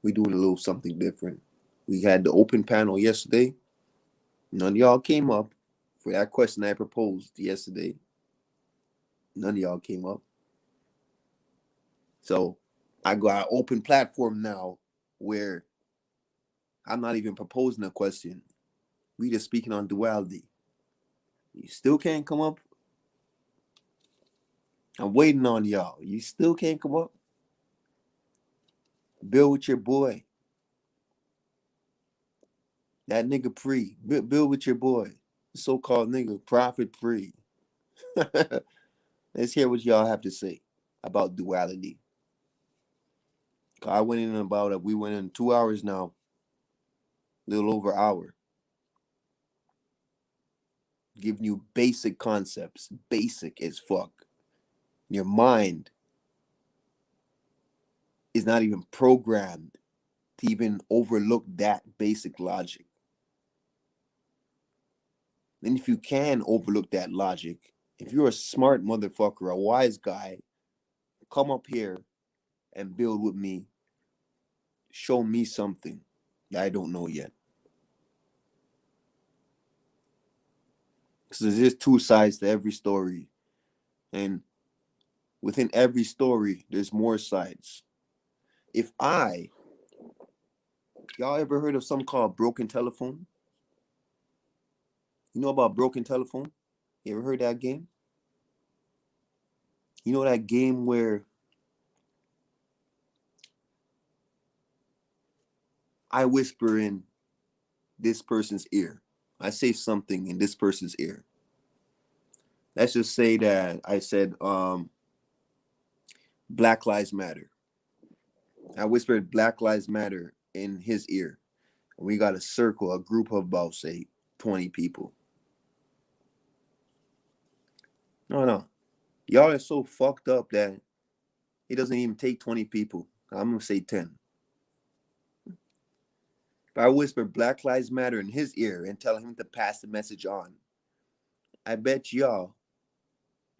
we doing a little something different. We had the open panel yesterday. None of y'all came up for that question I proposed yesterday. None of y'all came up. So I got an open platform now where I'm not even proposing a question. We just speaking on duality. You still can't come up? I'm waiting on y'all. You still can't come up? Build with your boy. That nigga Pre. Build with your boy. So-called nigga, Prophet Pre. Let's hear what y'all have to say about duality. I went in about it. We went in 2 hours now. A little over an hour. Giving you basic concepts. Basic as fuck. Your mind is not even programmed to even overlook that basic logic. And if you can overlook that logic, if you're a smart motherfucker, a wise guy, come up here and build with me. Show me something that I don't know yet. Because there's two sides to every story. And within every story, there's more sides. Y'all ever heard of something called broken telephone? You know about broken telephone? You ever heard that game? You know that game where I whisper in this person's ear. I say something in this person's ear. Let's just say that I said, Black Lives Matter. I whispered Black Lives Matter in his ear. And we got a circle, a group of about, say, 20 people. No. Y'all are so fucked up that it doesn't even take 20 people. I'm going to say 10. If I whisper Black Lives Matter in his ear and tell him to pass the message on, I bet y'all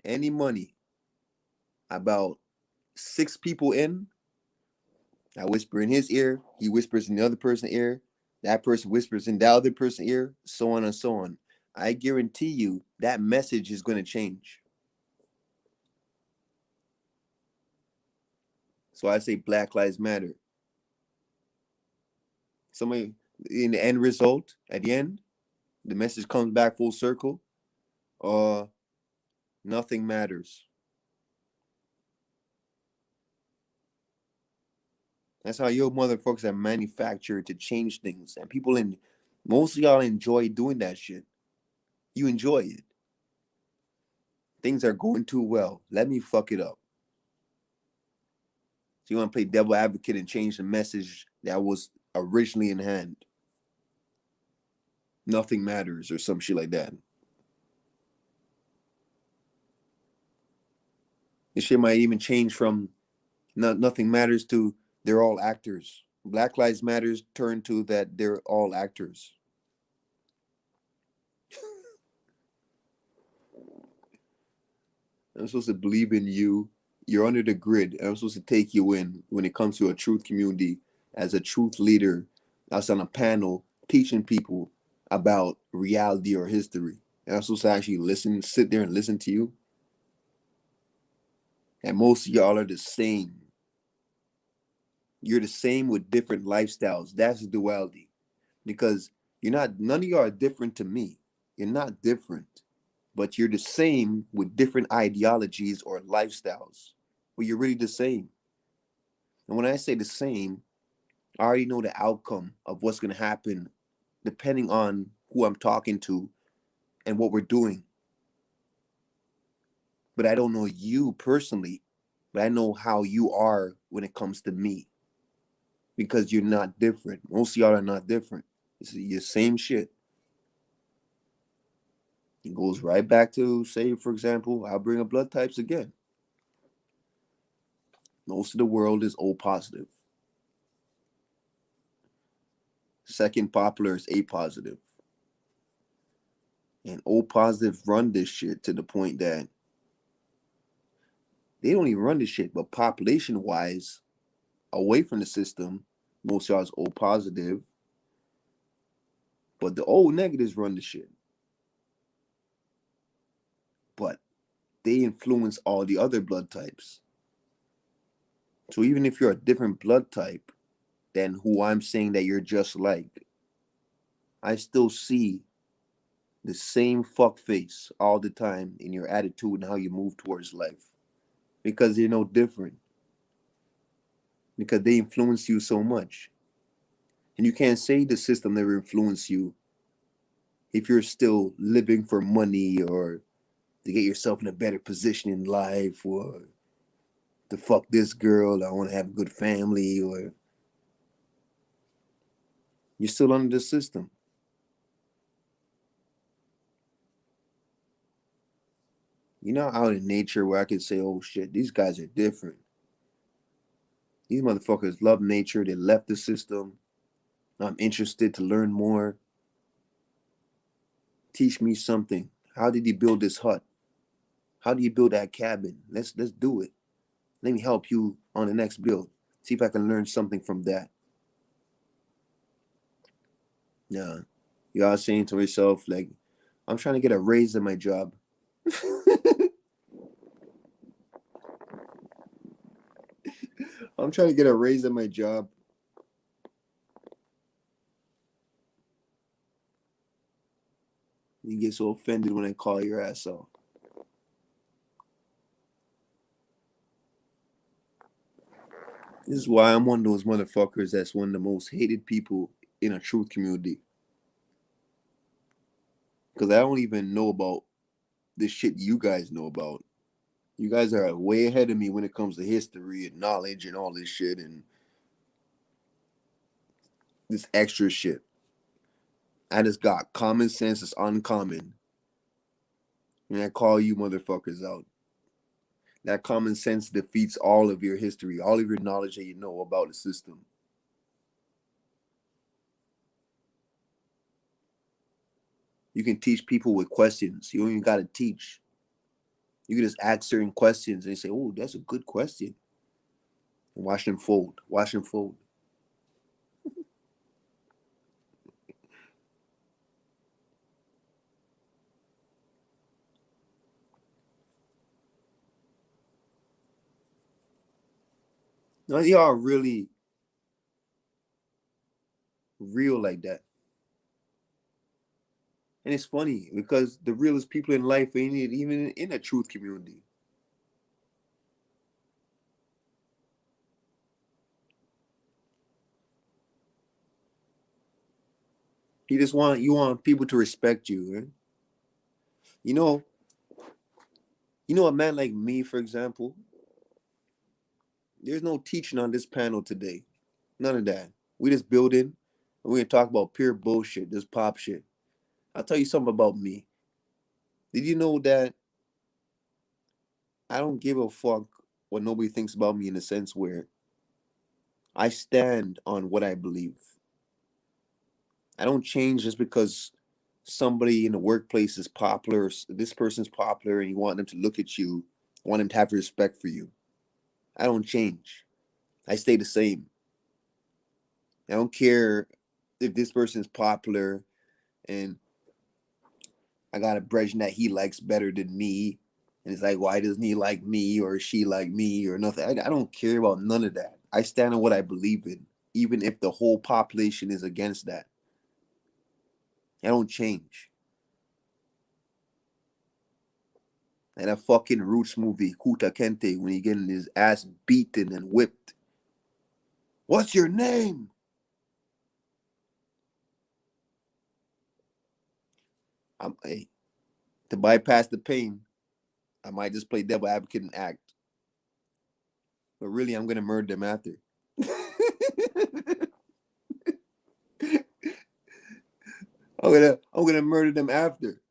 any money about 6 people in, I whisper in his ear, he whispers in the other person's ear, that person whispers in the other person's ear, so on and so on. I guarantee you that message is going to change. So I say Black Lives Matter. Somebody, in the end result, at the end, the message comes back full circle. Nothing matters. That's how your motherfuckers are manufactured to change things. And most of y'all enjoy doing that shit. You enjoy it. Things are going too well. Let me fuck it up. So you want to play devil advocate and change the message that was originally in hand. Nothing matters or some shit like that. This shit might even change from nothing matters to they're all actors. Black Lives Matters turn to that they're all actors. I'm supposed to believe in you. You're under the grid. And I'm supposed to take you in when it comes to a truth community as a truth leader. I was on a panel teaching people about reality or history. And I'm supposed to actually sit there and listen to you. And most of y'all are the same. You're the same with different lifestyles. That's duality. Because none of y'all are different to me. You're not different. But you're the same with different ideologies or lifestyles. But you're really the same. And when I say the same, I already know the outcome of what's going to happen depending on who I'm talking to and what we're doing. But I don't know you personally, but I know how you are when it comes to me. Because you're not different. Most of y'all are not different. It's the same shit. It goes right back to, say, for example, I'll bring up blood types again. Most of the world is O positive. Second popular is A positive. And O positive run this shit to the point that they don't even run this shit, but population-wise, away from the system, most of y'all is O positive. But the O negatives run the shit. But they influence all the other blood types. So even if you're a different blood type than who I'm saying that you're just like, I still see the same fuck face all the time in your attitude and how you move towards life. Because they're no different. Because they influence you so much. And you can't say the system never influenced you if you're still living for money or to get yourself in a better position in life or to fuck this girl, I want to have a good family, or you're still under the system. You're not out in nature where I can say, oh shit, these guys are different. These motherfuckers love nature. They left the system. I'm interested to learn more. Teach me something. How did you build this hut? How do you build that cabin? Let's do it. Let me help you on the next build. See if I can learn something from that. Yeah. You are saying to yourself, like, I'm trying to get a raise in my job. I'm trying to get a raise in my job. You get so offended when I call your ass out. This is why I'm one of those motherfuckers that's one of the most hated people in a truth community. Because I don't even know about this shit you guys know about. You guys are way ahead of me when it comes to history and knowledge and all this shit and this extra shit. I just got common sense is uncommon. And I call you motherfuckers out. That common sense defeats all of your history, all of your knowledge that you know about the system. You can teach people with questions. You don't even got to teach. You can just ask certain questions and they say, oh, that's a good question. And watch them fold. Watch them fold. No, y'all are really real like that. And it's funny because the realest people in life ain't even in a truth community. You want people to respect you, right? You know a man like me, for example, there's no teaching on this panel today. None of that. We just building and we're gonna talk about pure bullshit, this pop shit. I'll tell you something about me. Did you know that I don't give a fuck what nobody thinks about me in the sense where I stand on what I believe. I don't change just because somebody in the workplace is popular, this person's popular, and you want them to look at you, want them to have respect for you. I don't change. I stay the same. I don't care if this person's popular and I got a impression that he likes better than me. And it's like, why doesn't he like me or she like me or nothing? I don't care about none of that. I stand on what I believe in, even if the whole population is against that. I don't change. And that fucking Roots movie, Kuta Kente, when he getting his ass beaten and whipped. What's your name? Hey, to bypass the pain, I might just play devil advocate and act. But really, I'm gonna murder them after. I'm gonna murder them after.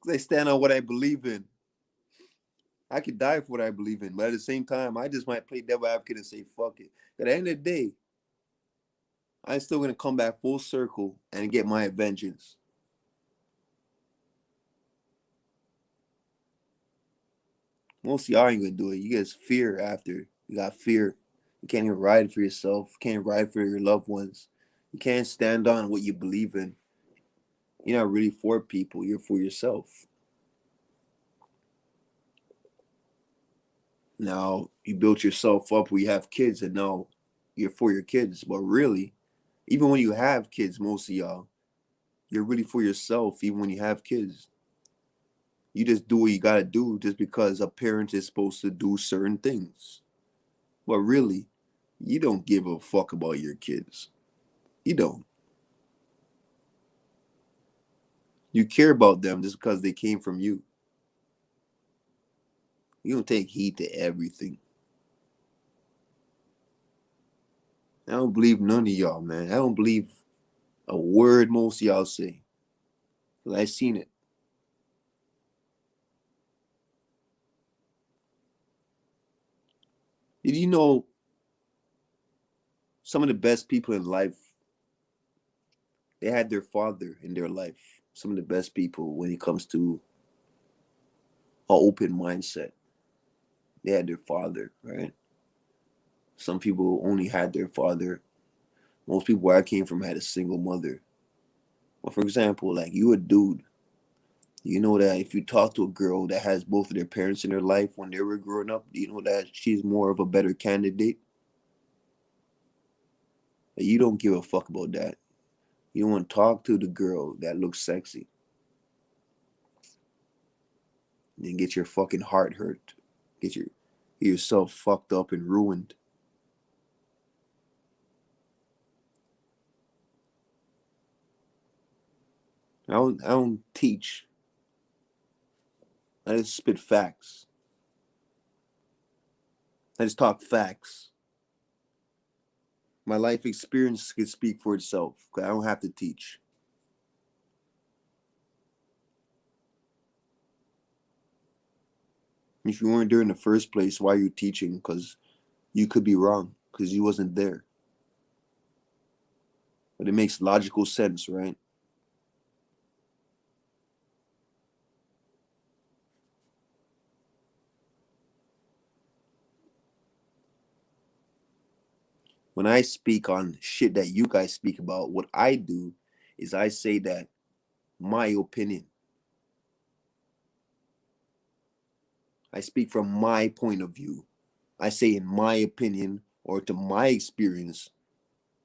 Because I stand on what I believe in. I could die for what I believe in, but at the same time, I just might play devil advocate and say fuck it. At the end of the day, I'm still gonna come back full circle and get my vengeance. Most of y'all ain't gonna do it. You get fear after. You got fear. You can't even ride for yourself. You can't ride for your loved ones. You can't stand on what you believe in. You're not really for people. You're for yourself. Now, you built yourself up where you have kids and now you're for your kids. But really, even when you have kids, most of y'all, you're really for yourself even when you have kids. You just do what you gotta do just because a parent is supposed to do certain things. But really, you don't give a fuck about your kids. You don't. You care about them just because they came from you. You don't take heed to everything. I don't believe none of y'all, man. I don't believe a word most of y'all say. Cause I seen it. Did you know some of the best people in life, they had their father in their life. Some of the best people when it comes to an open mindset. They had their father, right? Some people only had their father. Most people where I came from had a single mother. Well, for example, like you a dude. You know that if you talk to a girl that has both of their parents in her life when they were growing up, you know that she's more of a better candidate. But you don't give a fuck about that. You don't want to talk to the girl that looks sexy. Then get your fucking heart hurt. Get yourself fucked up and ruined. I don't teach. I just spit facts. I just talk facts. My life experience can speak for itself. I don't have to teach. If you weren't there in the first place, why are you teaching? Because you could be wrong, because you wasn't there. But it makes logical sense, right? When I speak on shit that you guys speak about, what I do is I say that my opinion. I speak from my point of view. I say in my opinion or to my experience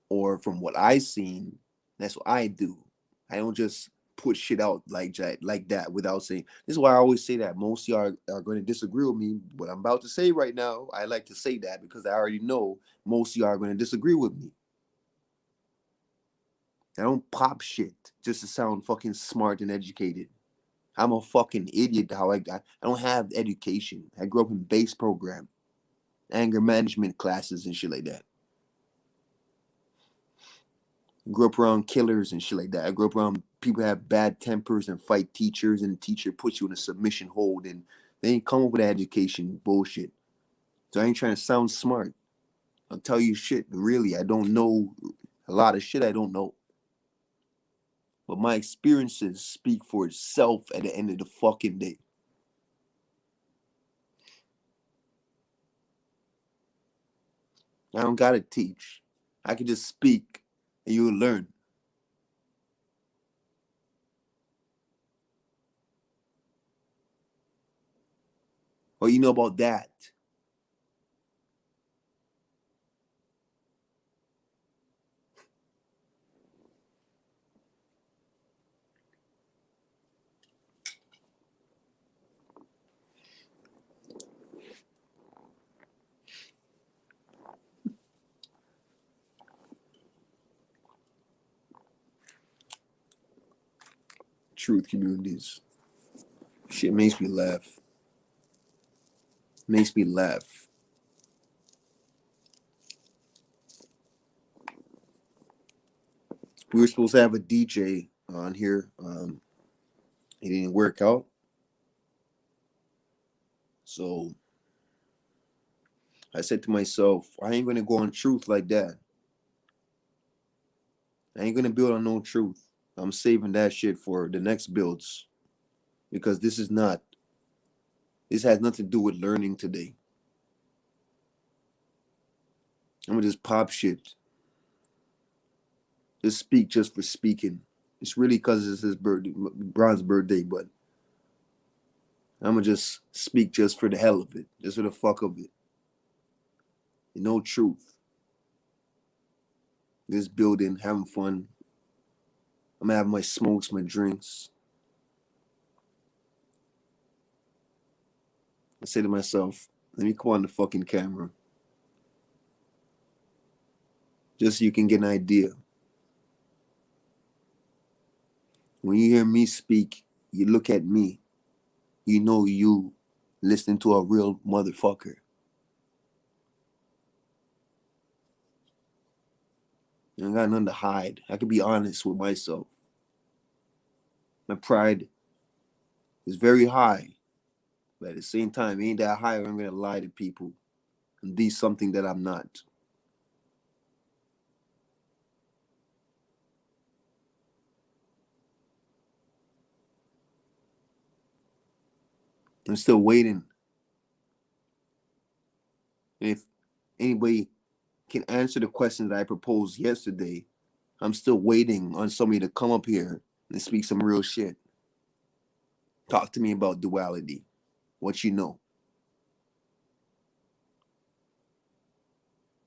or from what I seen, that's what I do. I don't just put shit out like that without saying. This is why I always say that most of y'all are going to disagree with me. What I'm about to say right now, I like to say that because I already know most of y'all are going to disagree with me. I don't pop shit just to sound fucking smart and educated. I'm a fucking idiot how I don't have education. I grew up in base program, anger management classes and shit like that. Grew up around killers and shit like that. I grew up around people who have bad tempers and fight teachers, and the teacher puts you in a submission hold, and they ain't come up with education bullshit. So I ain't trying to sound smart. I'll tell you shit. Really, I don't know a lot of shit I don't know. But my experiences speak for itself at the end of the fucking day. I don't gotta teach. I can just speak and you'll learn. What you know about that? Truth communities. Shit makes me laugh. Makes me laugh. We were supposed to have a DJ on here. It didn't work out. So I said to myself, I ain't gonna go on truth like that. I ain't gonna build on no truth. I'm saving that shit for the next builds. Because this has nothing to do with learning today. I'm gonna just pop shit. Just speak just for speaking. It's really because it's his birthday, Bron's birthday, but I'm gonna just speak just for the hell of it, just for the fuck of it. No truth. Just building, having fun. I'm gonna have my smokes, my drinks. I say to myself, let me come on the fucking camera. Just so you can get an idea. When you hear me speak, you look at me, you know you listening to a real motherfucker. I ain't got nothing to hide. I can be honest with myself. My pride is very high, but at the same time, it ain't that high where I'm gonna lie to people and be something that I'm not. I'm still waiting. If anybody can answer the question that I proposed yesterday, I'm still waiting on somebody to come up here and speak some real shit. Talk to me about duality. What you know.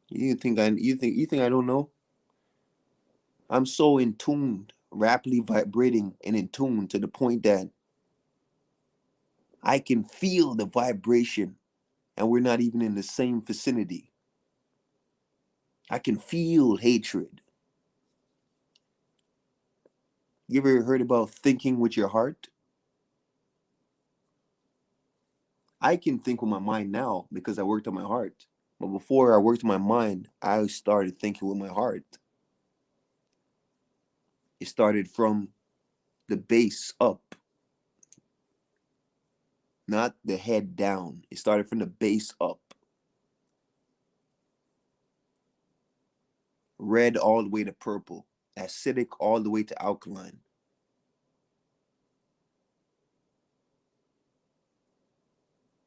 You think I don't know? I'm so in tune, rapidly vibrating and in tune to the point that I can feel the vibration and we're not even in the same vicinity. I can feel hatred. You ever heard about thinking with your heart? I can think with my mind now because I worked on my heart. But before I worked on my mind, I started thinking with my heart. It started from the base up, not the head down. It started from the base up. Red all the way to purple. Acidic all the way to alkaline.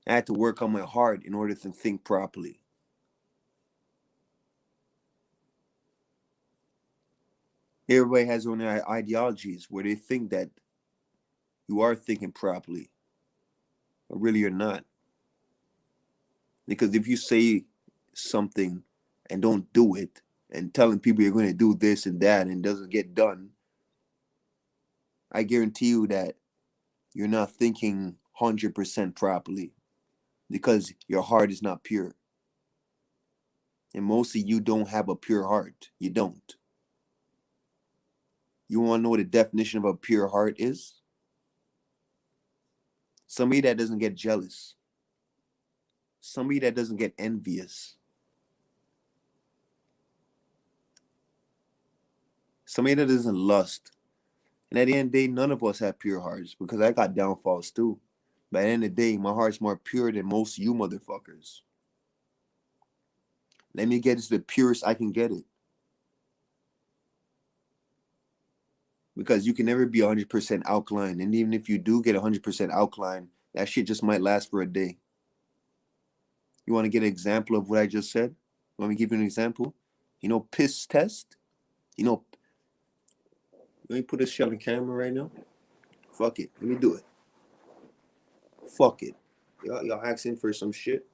I had to work on my heart in order to think properly. Everybody has their own ideologies where they think that you are thinking properly, but really you're not. Because if you say something and don't do it, and telling people you're going to do this and that and doesn't get done, I guarantee you that you're not thinking 100% properly because your heart is not pure. And mostly you don't have a pure heart. You don't. You want to know what the definition of a pure heart is? Somebody that doesn't get jealous. Somebody that doesn't get envious. Somebody that doesn't lust. And at the end of the day, none of us have pure hearts because I got downfalls too. But at the end of the day, my heart's more pure than most of you motherfuckers. Let me get it to the purest I can get it. Because you can never be 100% alkaline. And even if you do get 100% alkaline, that shit just might last for a day. You want to get an example of what I just said? Let me give you an example. You know, piss test? You know, let me put this shit on camera right now. Fuck it. Let me do it. Fuck it. Y'all asking for some shit?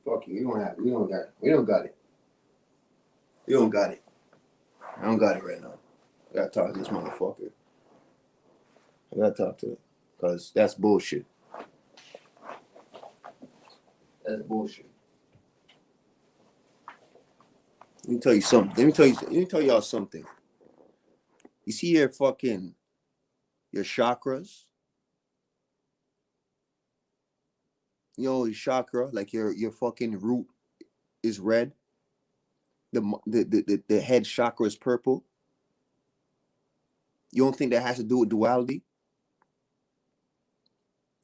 Fuck you. We don't got it. We don't got it. You don't got it. I don't got it right now. I gotta talk to this motherfucker. I gotta talk to him. Because that's bullshit. That's bullshit. Let me tell you something. Let me tell y'all something. You see your chakras? You know, your chakra, like your fucking root is red. The head chakra is purple. You don't think that has to do with duality?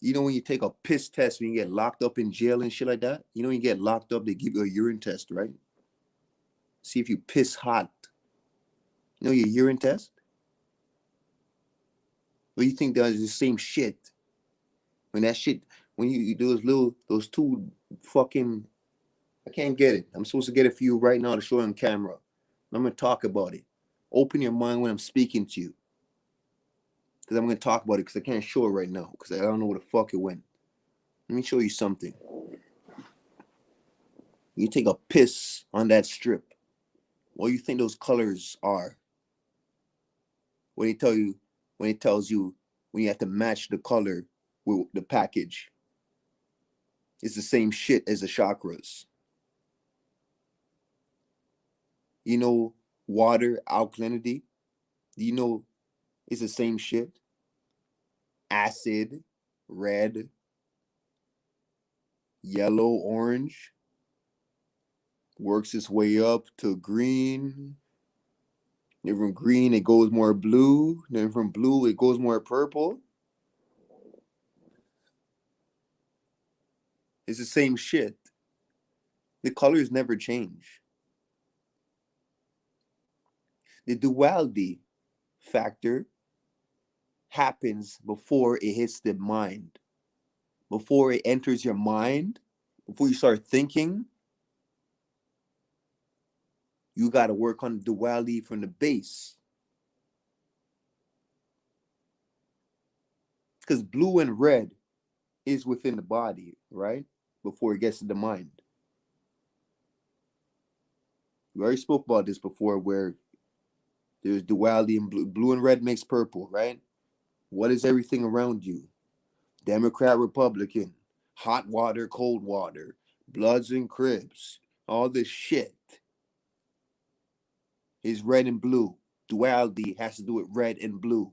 You know when you take a piss test when you get locked up in jail and shit like that? You know when you get locked up, they give you a urine test, right? See if you piss hot. You know your urine test? Or you think that's the same shit? When you do those two fucking, I can't get it. I'm supposed to get it for you right now to show on camera. I'm going to talk about it. Open your mind when I'm speaking to you. Because I'm going to talk about it because I can't show it right now because I don't know where the fuck it went. Let me show you something. You take a piss on that strip. What do you think those colors are? When it tells you when you have to match the color with the package. It's the same shit as the chakras. You know, water, alkalinity. Do you know it's the same shit? Acid, red, yellow, orange. Works its way up to green. Then from green, it goes more blue. Then from blue, it goes more purple. It's the same shit. The colors never change. The duality factor happens before it hits the mind. Before it enters your mind, before you start thinking, you got to work on duality from the base. Because blue and red is within the body, right? Before it gets to the mind. We already spoke about this before where there's duality and blue. Blue and red makes purple, right? What is everything around you? Democrat, Republican, hot water, cold water, Bloods and Crips, all this shit is red and blue. Duality has to do with red and blue.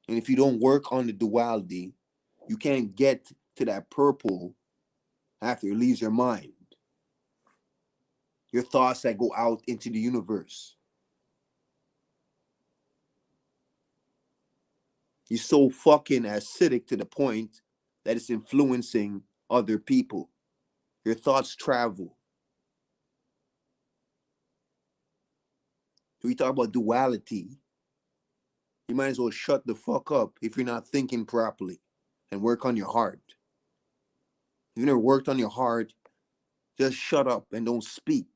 And if you don't work on the duality, you can't get to that purple after it leaves your mind. Your thoughts that go out into the universe. You're so fucking acidic to the point that it's influencing other people. Your thoughts travel. So we talk about duality. You might as well shut the fuck up if you're not thinking properly and work on your heart. If you never worked on your heart, just shut up and don't speak.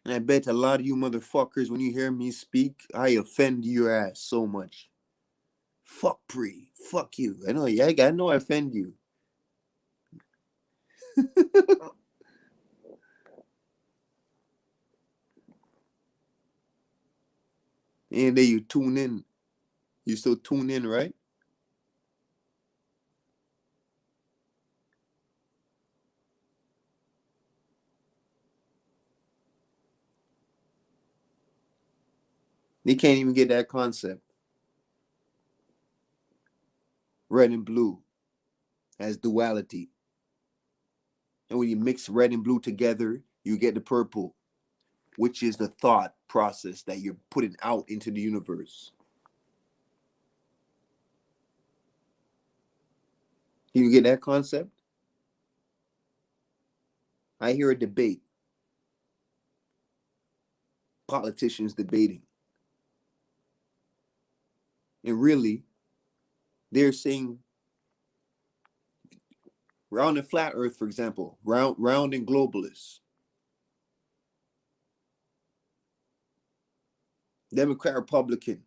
And I bet a lot of you motherfuckers, when you hear me speak, I offend your ass so much. Fuck Pre. Fuck you. I know I offend you. And then you tune in. You still tune in, right? They can't even get that concept. Red and blue as duality. And when you mix red and blue together, you get the purple, which is the thought process that you're putting out into the universe. Can you get that concept? I hear a debate. Politicians debating. And really, they're saying, round and flat earth, for example, round and globalists. Democrat, Republican.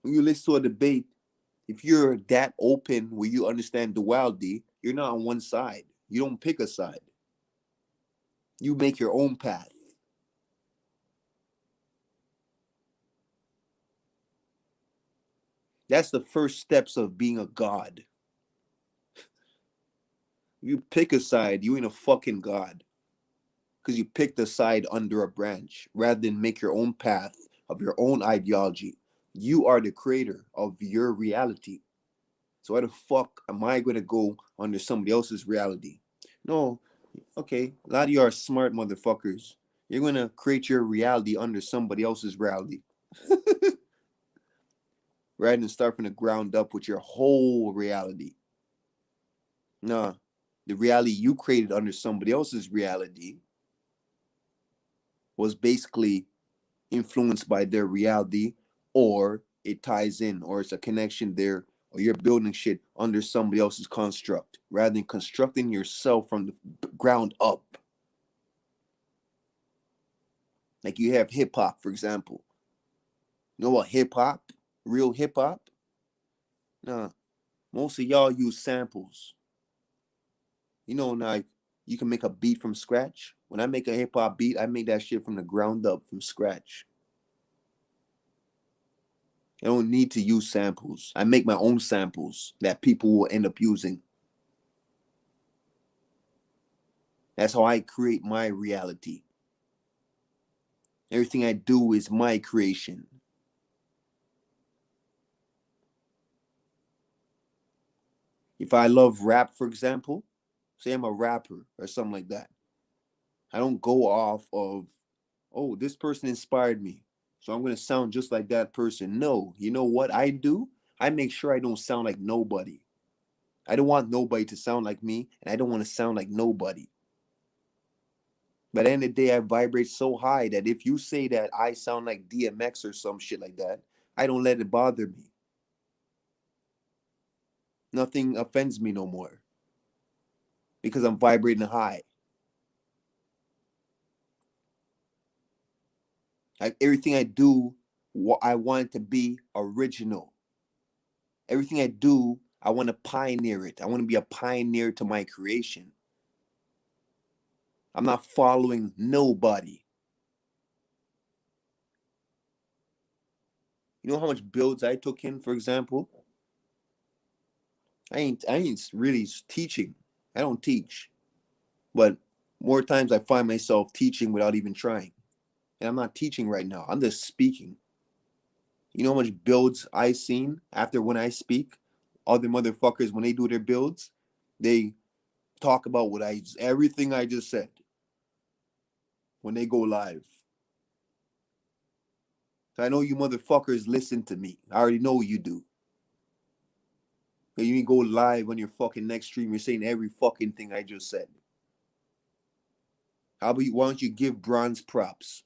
When you listen to a debate, if you're that open where you understand duality, you're not on one side. You don't pick a side. You make your own path. That's the first steps of being a god. You pick a side, you ain't a fucking god. Because you picked a side under a branch rather than make your own path of your own ideology. You are the creator of your reality. So why the fuck am I going to go under somebody else's reality? No, okay, a lot of you are smart motherfuckers. You're going to create your reality under somebody else's reality. Rather than start from the ground up with your whole reality. Nah, the reality you created under somebody else's reality was basically influenced by their reality, or it ties in, or it's a connection there, or you're building shit under somebody else's construct rather than constructing yourself from the ground up. Like you have hip hop, for example. You know what hip hop? Real hip hop? Nah, most of y'all use samples. You know, now you can make a beat from scratch. When I make a hip hop beat, I make that shit from the ground up, from scratch. I don't need to use samples. I make my own samples that people will end up using. That's how I create my reality. Everything I do is my creation. If I love rap, for example, say I'm a rapper or something like that, I don't go off of, oh, this person inspired me, so I'm going to sound just like that person. No, you know what I do? I make sure I don't sound like nobody. I don't want nobody to sound like me, and I don't want to sound like nobody. But at the end of the day, I vibrate so high that if you say that I sound like DMX or some shit like that, I don't let it bother me. Nothing offends me no more because I'm vibrating high. Everything I do, I want it to be original. Everything I do, I want to pioneer it. I want to be a pioneer to my creation. I'm not following nobody. You know how much builds I took in, for example? I ain't really teaching. I don't teach. But more times I find myself teaching without even trying. And I'm not teaching right now. I'm just speaking. You know how much builds I seen after when I speak? Other motherfuckers, when they do their builds, they talk about everything I just said when they go live. So I know you motherfuckers listen to me. I already know you do. You go live on your fucking next stream, you're saying every fucking thing I just said. Why don't you give Bronze props?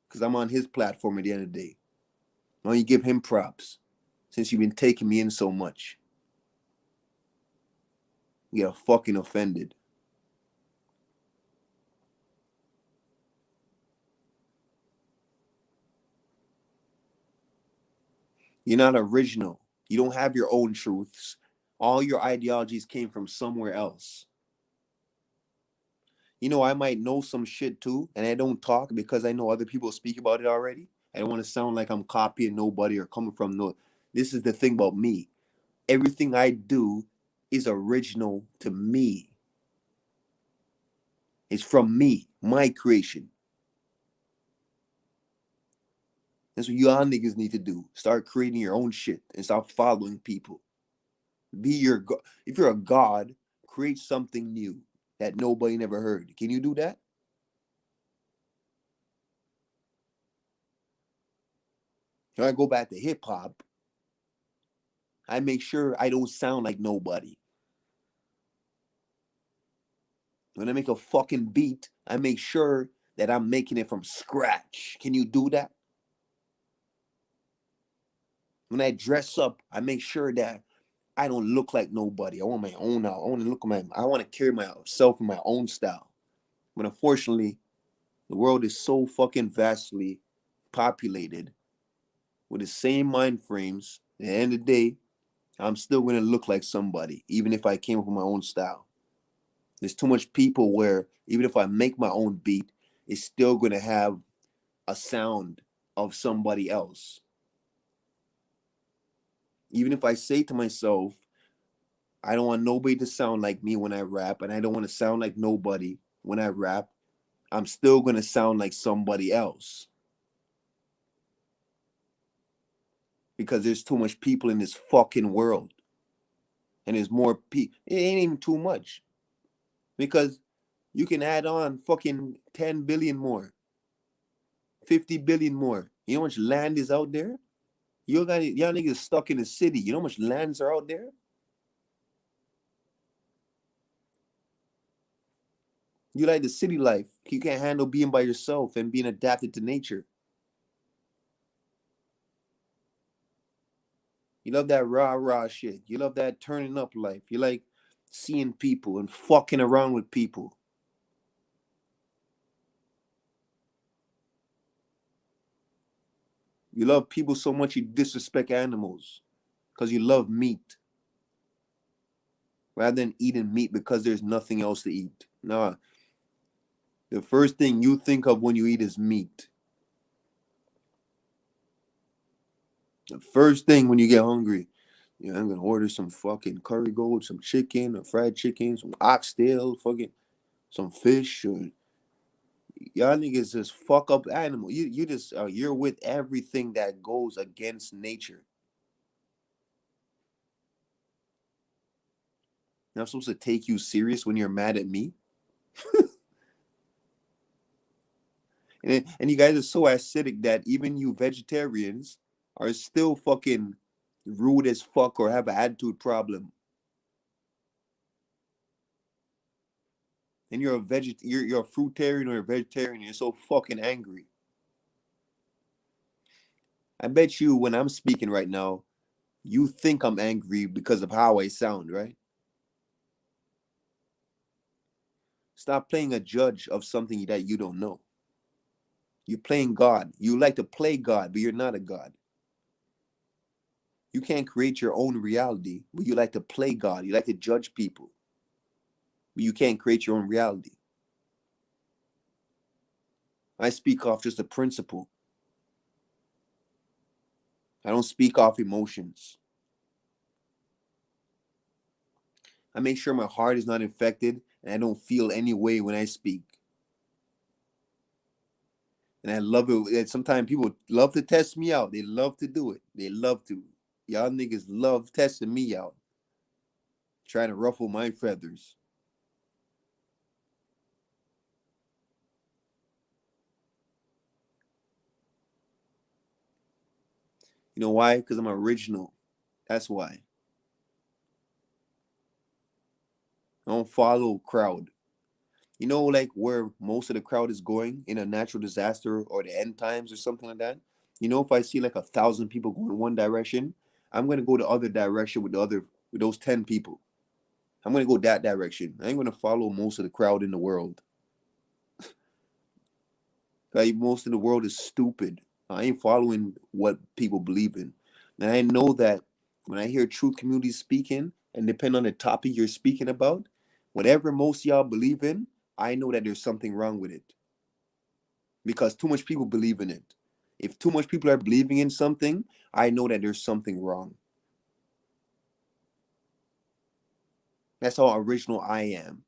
Because I'm on his platform at the end of the day. Why don't you give him props? Since you've been taking me in so much. You get fucking offended. You're not original. You don't have your own truths. All your ideologies came from somewhere else. You know, I might know some shit too, and I don't talk because I know other people speak about it already. I don't want to sound like I'm copying nobody or coming from no. This is the thing about me. Everything I do is original to me. It's from me, my creation. That's what y'all niggas need to do. Start creating your own shit and stop following people. If you're a god, create something new that nobody never heard. Can you do that? When I go back to hip hop, I make sure I don't sound like nobody. When I make a fucking beat, I make sure that I'm making it from scratch. Can you do that? When I dress up, I make sure that I don't look like nobody. I want my own out. I want to carry myself in my own style. But unfortunately, the world is so fucking vastly populated with the same mind frames. At the end of the day, I'm still going to look like somebody, even if I came up with my own style. There's too much people where even if I make my own beat, it's still going to have a sound of somebody else. Even if I say to myself, I don't want nobody to sound like me when I rap, and I don't want to sound like nobody when I rap, I'm still going to sound like somebody else. Because there's too much people in this fucking world. And there's more people. It ain't even too much. Because you can add on fucking 10 billion more, 50 billion more. You know how much land is out there? Y'all niggas stuck in the city. You know how much lands are out there? You like the city life. You can't handle being by yourself and being adapted to nature. You love that rah shit. You love that turning up life. You like seeing people and fucking around with people. You love people so much you disrespect animals because you love meat. Rather than eating meat because there's nothing else to eat. Nah. The first thing you think of when you eat is meat. The first thing when you get hungry, I'm gonna order some fucking curry goat, some chicken, or fried chicken, some oxtail, fucking some fish, or y'all niggas just fuck up animal. You just you're with everything that goes against nature. And I'm supposed to take you serious when you're mad at me? And you guys are so acidic that even you vegetarians are still fucking rude as fuck or have an attitude problem. And you're a fruitarian or a vegetarian, you're so fucking angry. I bet you when I'm speaking right now, you think I'm angry because of how I sound, right? Stop playing a judge of something that you don't know. You're playing God. You like to play God, but you're not a God. You can't create your own reality, but you like to play God. You like to judge people, but you can't create your own reality. I speak off just a principle. I don't speak off emotions. I make sure my heart is not infected and I don't feel any way when I speak. And I love it. Sometimes people love to test me out. They love to do it. They love to. Y'all niggas love testing me out. Trying to ruffle my feathers. You know why? Because I'm original. That's why. I don't follow crowd. You know, like where most of the crowd is going in a natural disaster or the end times or something like that. You know, if I see like 1,000 people going one direction, I'm gonna go the other direction with those 10 people. I'm gonna go that direction. I ain't gonna follow most of the crowd in the world. Like most of the world is stupid. I ain't following what people believe in. And I know that when I hear truth communities speaking, and depend on the topic you're speaking about, whatever most y'all believe in, I know that there's something wrong with it. Because too much people believe in it. If too much people are believing in something, I know that there's something wrong. That's how original I am.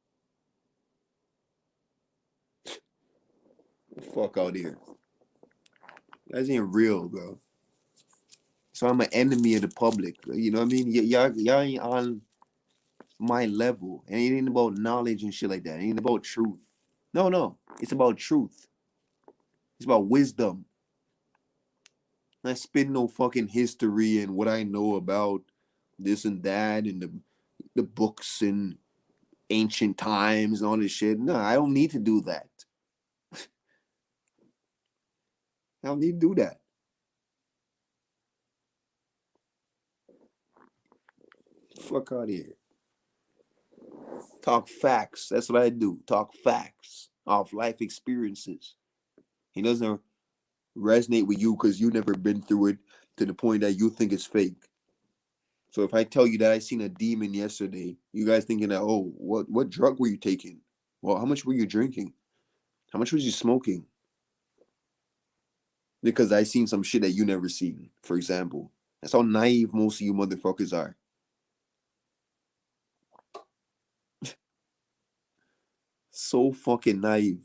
Fuck out here. That ain't real, bro. So I'm an enemy of the public. You know what I mean? Y'all ain't on my level. And it ain't about knowledge and shit like that. It ain't about truth. No. It's about truth. It's about wisdom. I spit no fucking history and what I know about this and that and the books and ancient times and all this shit. No, I don't need to do that. I don't need to do that. Fuck out of here. Talk facts. That's what I do. Talk facts off life experiences. He doesn't resonate with you because you never been through it to the point that you think it's fake. So if I tell you that I seen a demon yesterday, you guys thinking that, oh, what drug were you taking? Well, how much were you drinking? How much was you smoking? Because I seen some shit that you never seen, for example. That's how naive most of you motherfuckers are. So fucking naive.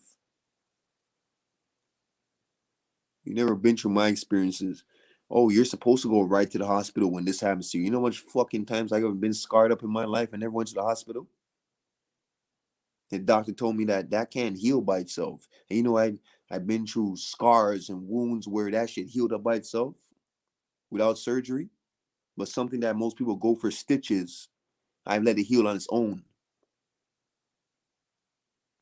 You never been through my experiences. Oh, you're supposed to go right to the hospital when this happens to you. You know how much fucking times I've been scarred up in my life and never went to the hospital? The doctor told me that can't heal by itself. And you know, I've been through scars and wounds where that shit healed up by itself without surgery. But something that most people go for stitches, I've let it heal on its own.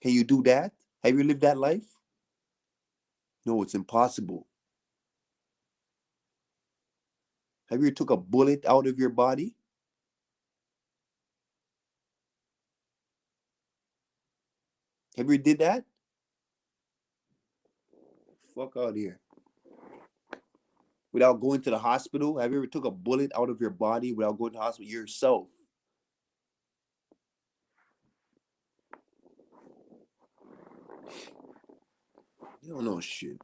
Can you do that? Have you lived that life? No, it's impossible. Have you ever took a bullet out of your body? Have you ever did that? Fuck out of here. Without going to the hospital? Have you ever took a bullet out of your body without going to the hospital yourself? You don't know shit.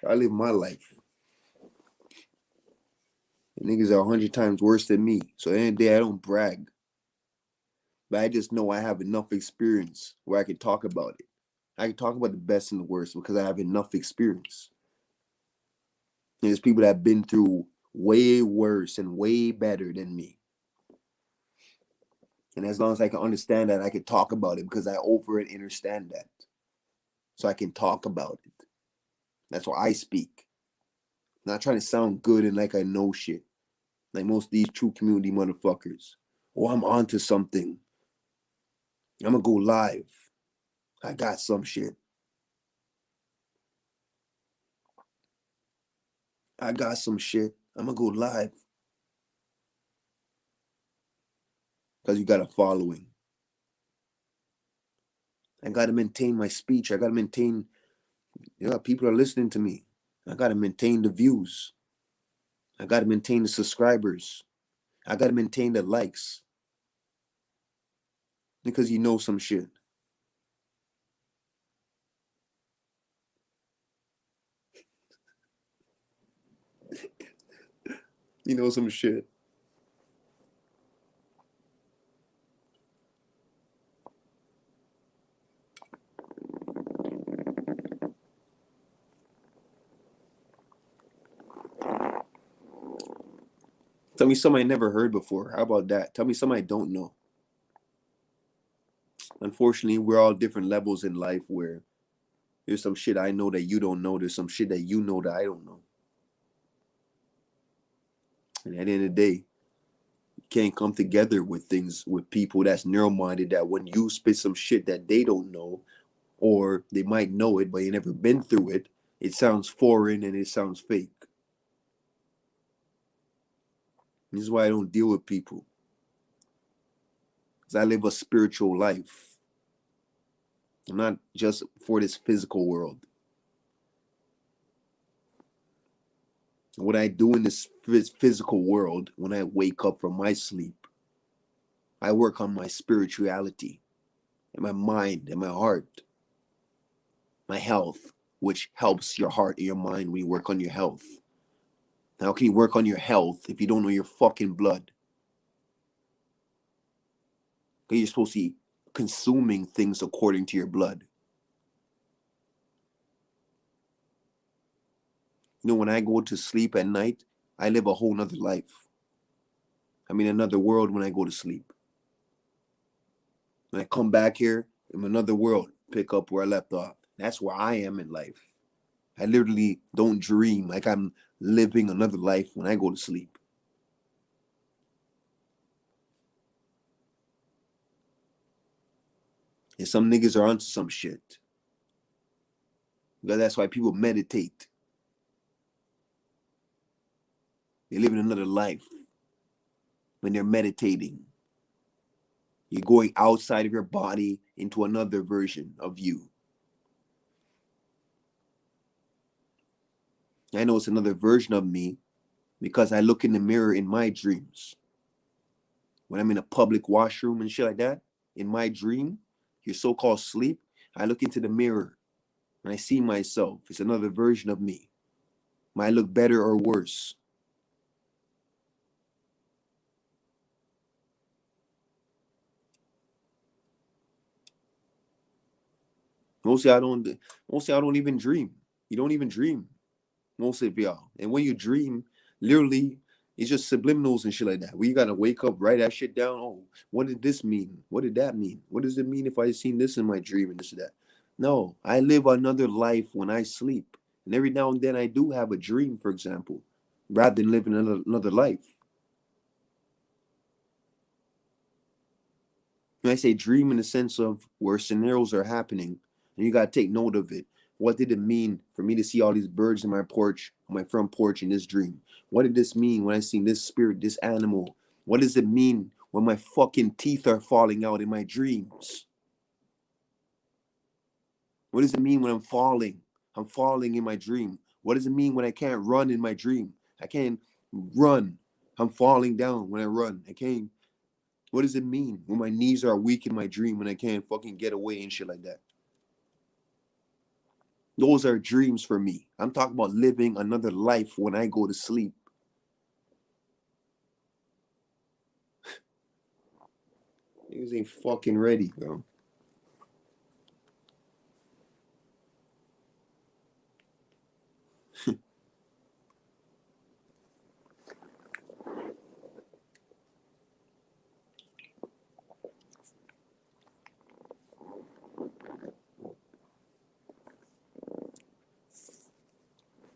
I live my life. The niggas are 100 times worse than me. So at the end of the day, I don't brag. But I just know I have enough experience where I can talk about it. I can talk about the best and the worst because I have enough experience. And there's people that have been through way worse and way better than me. And as long as I can understand that, I can talk about it because I over and understand that. So I can talk about it. That's why I speak. I'm not trying to sound good and like I know shit. Like most of these true community motherfuckers. Oh, I'm onto something. I'm gonna go live. I got some shit. I got some shit. I'm gonna go live. Because you got a following. I gotta maintain my speech. I gotta maintain, people are listening to me. I gotta maintain the views. I gotta maintain the subscribers. I gotta maintain the likes. Because you know some shit. You know some shit. Tell me something I never heard before. How about that? Tell me something I don't know. Unfortunately, we're all different levels in life where there's some shit I know that you don't know. There's some shit that you know that I don't know. And at the end of the day, you can't come together with things with people that's narrow-minded that when you spit some shit that they don't know, or they might know it, but they never been through it, it sounds foreign and it sounds fake. This is why I don't deal with people. Because I live a spiritual life. I'm not just for this physical world. What I do in this physical world, when I wake up from my sleep, I work on my spirituality, and my mind, and my heart, my health, which helps your heart and your mind when you work on your health. How can you work on your health if you don't know your fucking blood? Because you're supposed to be consuming things according to your blood. When I go to sleep at night, I live a whole nother life. I'm in another world when I go to sleep. When I come back here, I'm in another world, pick up where I left off. That's where I am in life. I literally don't dream like I'm living another life when I go to sleep. And some niggas are onto some shit. Because that's why people meditate. They live in another life when they're meditating. You're going outside of your body into another version of you. I know it's another version of me, because I look in the mirror in my dreams. When I'm in a public washroom and shit like that, in my dream, your so-called sleep, I look into the mirror and I see myself. It's another version of me. Might look better or worse. Mostly I don't even dream. You don't even dream. Most of y'all. And when you dream, literally, it's just subliminals and shit like that. Where you gotta wake up, write that shit down. Oh, what did this mean? What did that mean? What does it mean if I seen this in my dream and this and that? No, I live another life when I sleep. And every now and then I do have a dream, for example, rather than living another life. When I say dream in the sense of where scenarios are happening, and you gotta take note of it. What did it mean for me to see all these birds in my porch, on my front porch in this dream? What did this mean when I seen this spirit, this animal? What does it mean when my fucking teeth are falling out in my dreams? What does it mean when I'm falling? I'm falling in my dream. What does it mean when I can't run in my dream? I can't run. I'm falling down when I run. I can't. What does it mean when my knees are weak in my dream when I can't fucking get away and shit like that? Those are dreams for me. I'm talking about living another life when I go to sleep. Niggas ain't fucking ready, bro.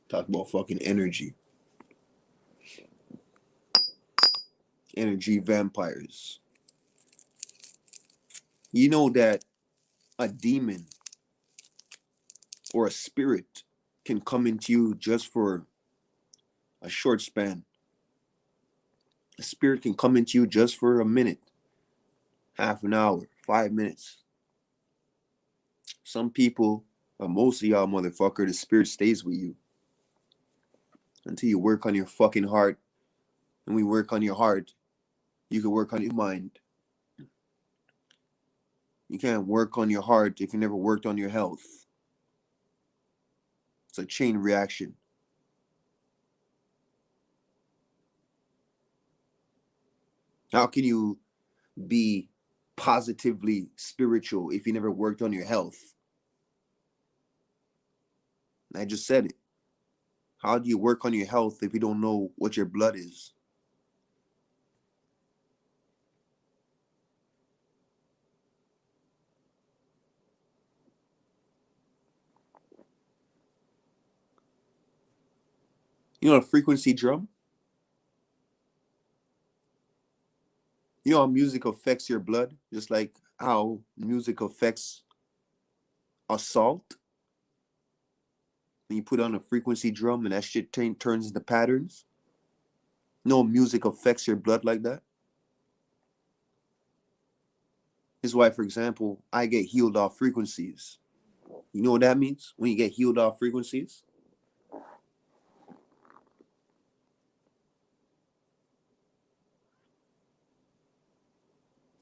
Talk about fucking energy. Energy vampires. You know that a demon or a spirit can come into you just for a short span. A spirit can come into you just for a minute, half an hour, 5 minutes. Some people, or most of y'all motherfucker, the spirit stays with you until you work on your fucking heart. And we work on your heart, you can work on your mind. You can't work on your heart if you never worked on your health. It's a chain reaction. How can you be positively spiritual if you never worked on your health? I just said it. How do you work on your health if you don't know what your blood is? You know a frequency drum? You know how music affects your blood? Just like how music affects assault? When you put on a frequency drum and that shit turns into patterns? No, music affects your blood like that. This is why, for example, I get healed off frequencies. You know what that means? When you get healed off frequencies?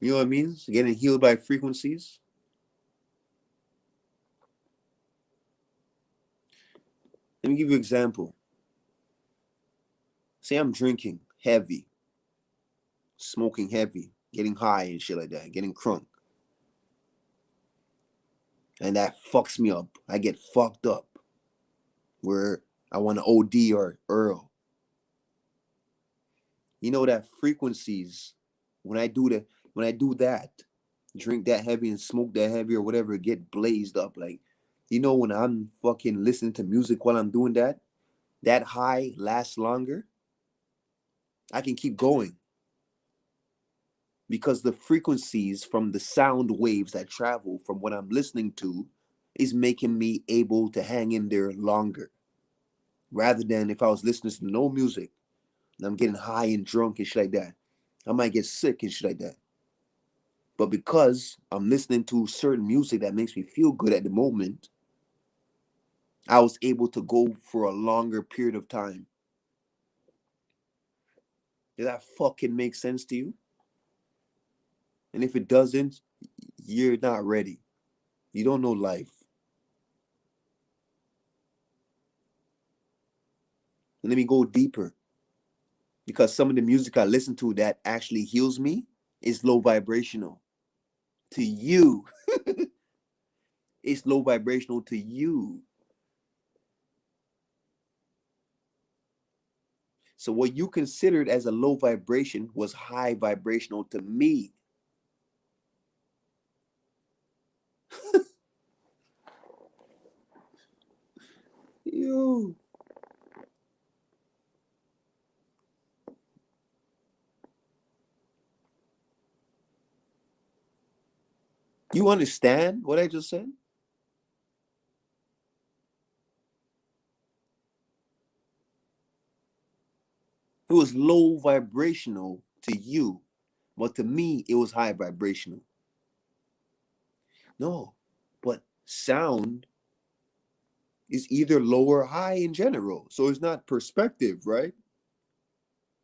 You know what it means? Getting healed by frequencies? Let me give you an example. Say I'm drinking heavy, smoking heavy, getting high and shit like that, getting crunk. And that fucks me up. I get fucked up where I want to OD or Earl. You know that frequencies, when I do that, drink that heavy and smoke that heavy or whatever, get blazed up. Like, you know, when I'm fucking listening to music while I'm doing that, that high lasts longer. I can keep going because the frequencies from the sound waves that travel from what I'm listening to is making me able to hang in there longer. Rather than if I was listening to no music and I'm getting high and drunk and shit like that, I might get sick and shit like that. But because I'm listening to certain music that makes me feel good at the moment, I was able to go for a longer period of time. Does that fucking make sense to you? And if it doesn't, you're not ready. You don't know life. And let me go deeper. Because some of the music I listen to that actually heals me is low vibrational. To you. It's low vibrational to you. So what you considered as a low vibration was high vibrational to me. You. You understand what I just said? It was low vibrational to you, but to me, it was high vibrational. No, but sound is either low or high in general. So it's not perspective, right?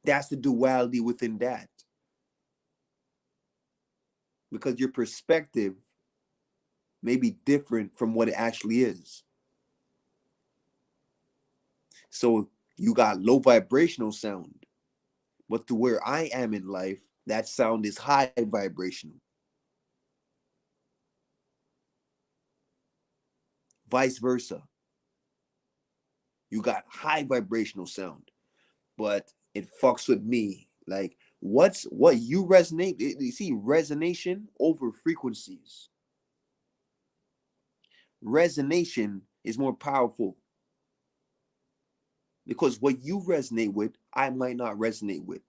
That's the duality within that. Because your perspective may be different from what it actually is. So you got low vibrational sound, but to where I am in life, that sound is high vibrational. Vice versa. You got high vibrational sound, but it fucks with me. Like, what you resonate? You see, resonation over frequencies. Resonation is more powerful because what you resonate with, I might not resonate with.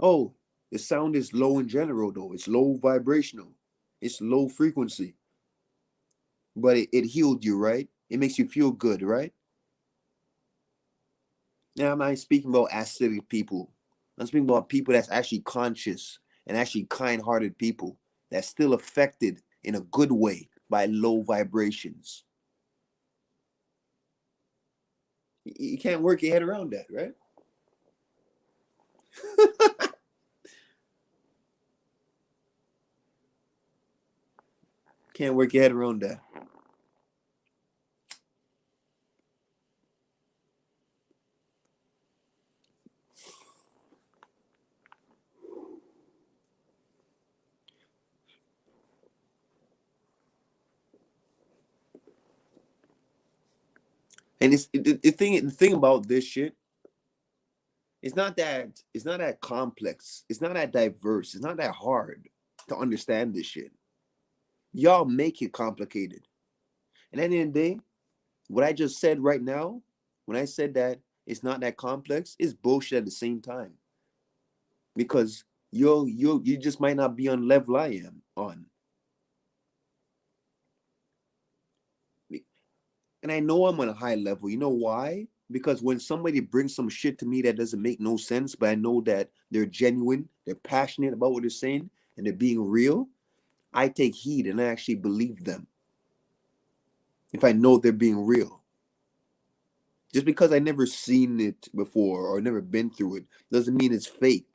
Oh, the sound is low in general, though. It's low vibrational. It's low frequency. But it healed you, right? It makes you feel good, right? Now, I'm not speaking about acidic people. I'm speaking about people that's actually conscious and actually kind-hearted people that's still affected in a good way by low vibrations. You can't work your head around that, right? Can't work your head around that. And it's the thing about this shit, it's not that complex. It's not that diverse. It's not that hard to understand this shit. Y'all make it complicated. And at the end of the day, what I just said right now, when I said that it's not that complex, it's bullshit at the same time. Because you just might not be on level I am on. And I know I'm on a high level. You know why? Because when somebody brings some shit to me that doesn't make no sense, but I know that they're genuine, they're passionate about what they're saying, and they're being real, I take heed and I actually believe them. If I know they're being real. Just because I never seen it before or never been through it doesn't mean it's fake.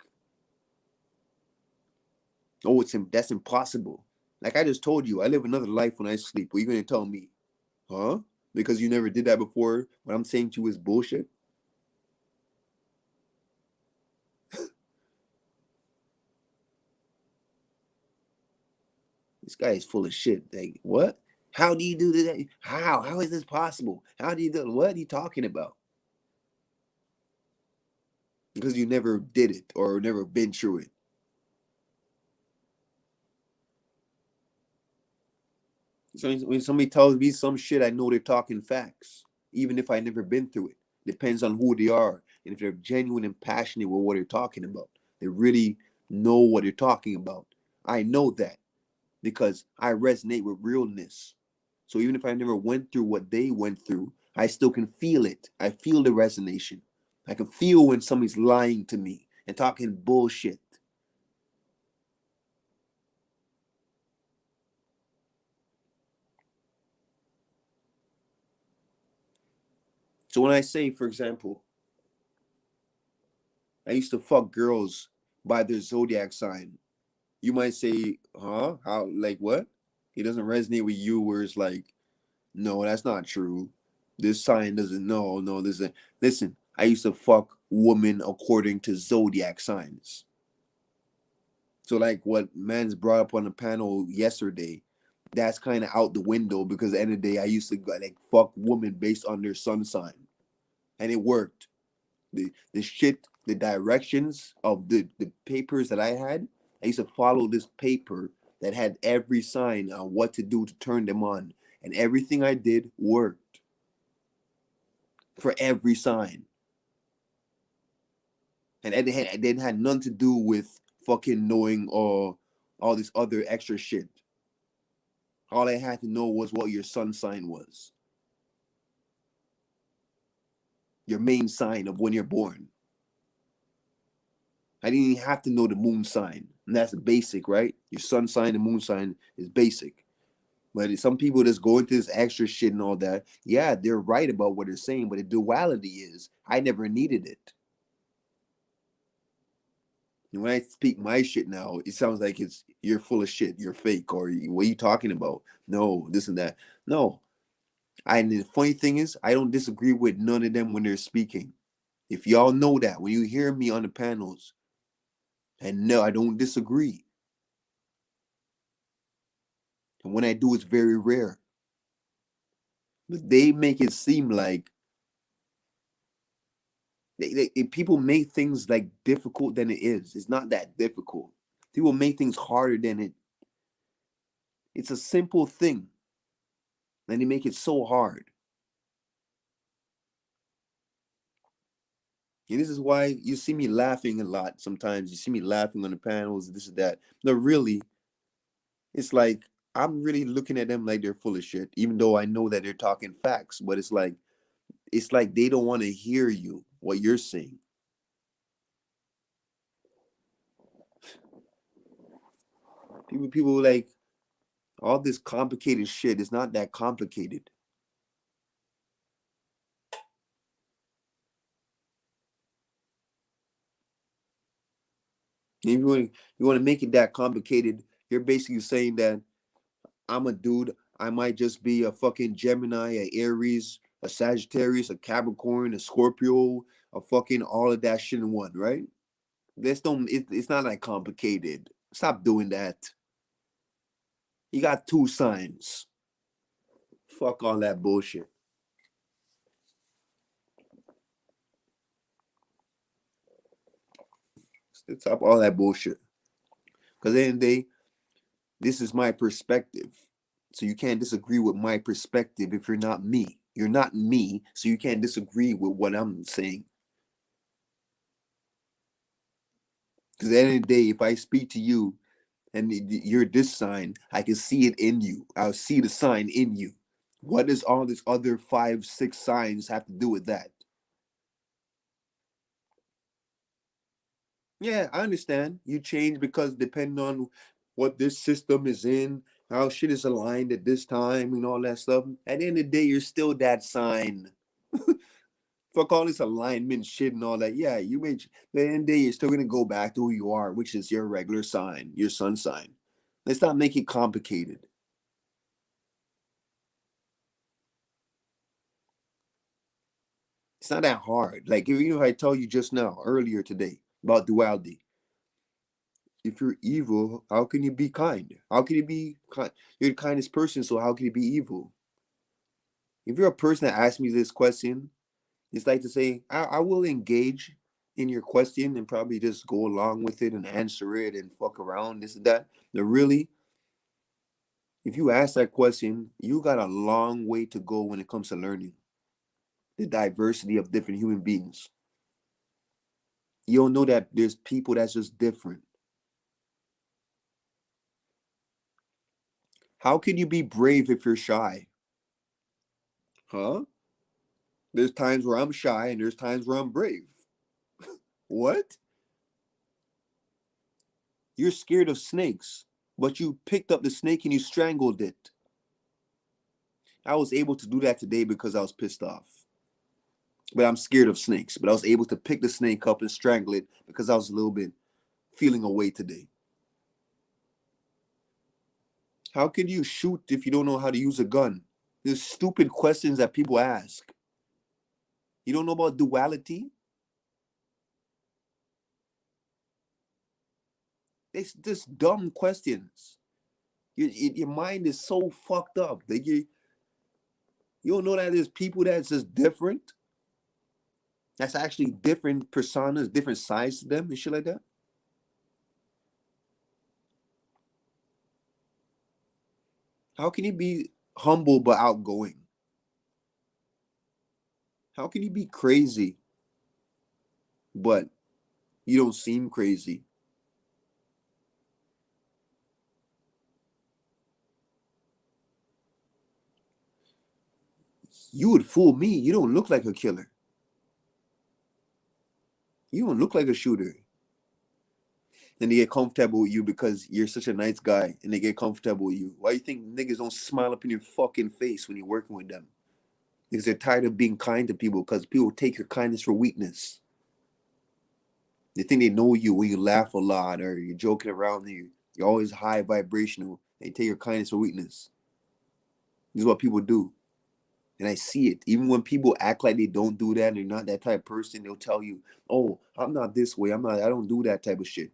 Oh, that's impossible. Like I just told you, I live another life when I sleep. What are you gonna tell me? Huh? Because you never did that before, what I'm saying to you is bullshit? This guy is full of shit. Like, what? How do you do that? How? How is this possible? How do you do? What are you talking about? Because you never did it or never been through it. So when somebody tells me some shit, I know they're talking facts, even if I never been through it. Depends on who they are and if they're genuine and passionate with what they're talking about. They really know what they're talking about. I know that because I resonate with realness. So even if I never went through what they went through, I still can feel it. I feel the resonation. I can feel when somebody's lying to me and talking bullshit. So when I say, for example, I used to fuck girls by their zodiac sign, you might say, huh? How, like what? It doesn't resonate with you where it's like, no, that's not true. This sign doesn't, no, this is, listen, I used to fuck women according to zodiac signs. So like what man's brought up on the panel yesterday, that's kind of out the window because at the end of the day, I used to like fuck women based on their sun sign. And it worked. The shit, the directions of the papers that I had, I used to follow this paper that had every sign on what to do to turn them on. And everything I did worked for every sign. And it didn't have nothing to do with fucking knowing all this other extra shit. All I had to know was what your sun sign was. Your main sign of when you're born. I didn't even have to know the moon sign. And that's basic, right? Your sun sign and moon sign is basic. But some people just go into this extra shit and all that. Yeah, they're right about what they're saying, but the duality is, I never needed it. And when I speak my shit now, it sounds like it's, you're full of shit, you're fake, or what are you talking about? No, this and that. No. And the funny thing is, I don't disagree with none of them when they're speaking. If y'all know that, when you hear me on the panels, and no, I don't disagree. And when I do, it's very rare. But they make it seem like people make things like difficult than it is. It's not that difficult. People make things harder than it. It's a simple thing. And they make it so hard. And this is why you see me laughing a lot sometimes. You see me laughing on the panels, this and that. No, really, it's like I'm really looking at them like they're full of shit, even though I know that they're talking facts. But it's like they don't want to hear you, what you're saying. People like all this complicated shit. It's not that complicated. If you want to make it that complicated, you're basically saying that I'm a dude. I might just be a fucking Gemini, a Aries, a Sagittarius, a Capricorn, a Scorpio, a fucking all of that shit in one, right? It's not that complicated. Stop doing that. You got 2 signs. Fuck all that bullshit. Stop all that bullshit. Because at the end of the day, this is my perspective. So you can't disagree with my perspective if you're not me. You're not me, so you can't disagree with what I'm saying. Because at the end of the day, if I speak to you and you're this sign, I can see it in you. I'll see the sign in you. What does all this other 5, 6 signs have to do with that? Yeah, I understand. You change because depending on what this system is in, how shit is aligned at this time and all that stuff. At the end of the day, you're still that sign. Fuck all this alignment shit and all that. Yeah, you may, at the end of the day, you're still gonna go back to who you are, which is your regular sign, your sun sign. Let's not make it complicated. It's not that hard. Like even if I tell you just now, earlier today, about duality. If you're evil, how can you be kind? How can you be kind? You're the kindest person, so how can you be evil? If you're a person that asks me this question, it's like to say, I will engage in your question and probably just go along with it and answer it and fuck around, this and that. But really, if you ask that question, you got a long way to go when it comes to learning the diversity of different human beings. You don't know that there's people that's just different. How can you be brave if you're shy? Huh? There's times where I'm shy and there's times where I'm brave. What? You're scared of snakes, but you picked up the snake and you strangled it. I was able to do that today because I was pissed off. But I'm scared of snakes. But I was able to pick the snake up and strangle it because I was a little bit feeling away today. How can you shoot if you don't know how to use a gun? There's stupid questions that people ask. You don't know about duality? It's just dumb questions. Your mind is so fucked up. You don't know that there's people that's just different. That's actually different personas, different sides to them and shit like that. How can you be humble but outgoing? How can you be crazy but you don't seem crazy? You would fool me. You don't look like a killer. You don't look like a shooter. And they get comfortable with you because you're such a nice guy, and they get comfortable with you. Why do you think niggas don't smile up in your fucking face when you're working with them? Because they're tired of being kind to people, because people take your kindness for weakness. They think they know you when you laugh a lot or you're joking around. You're always high vibrational. They take your kindness for weakness. This is what people do. And I see it. Even when people act like they don't do that and they're not that type of person, they'll tell you, oh, I'm not this way. I don't do that type of shit.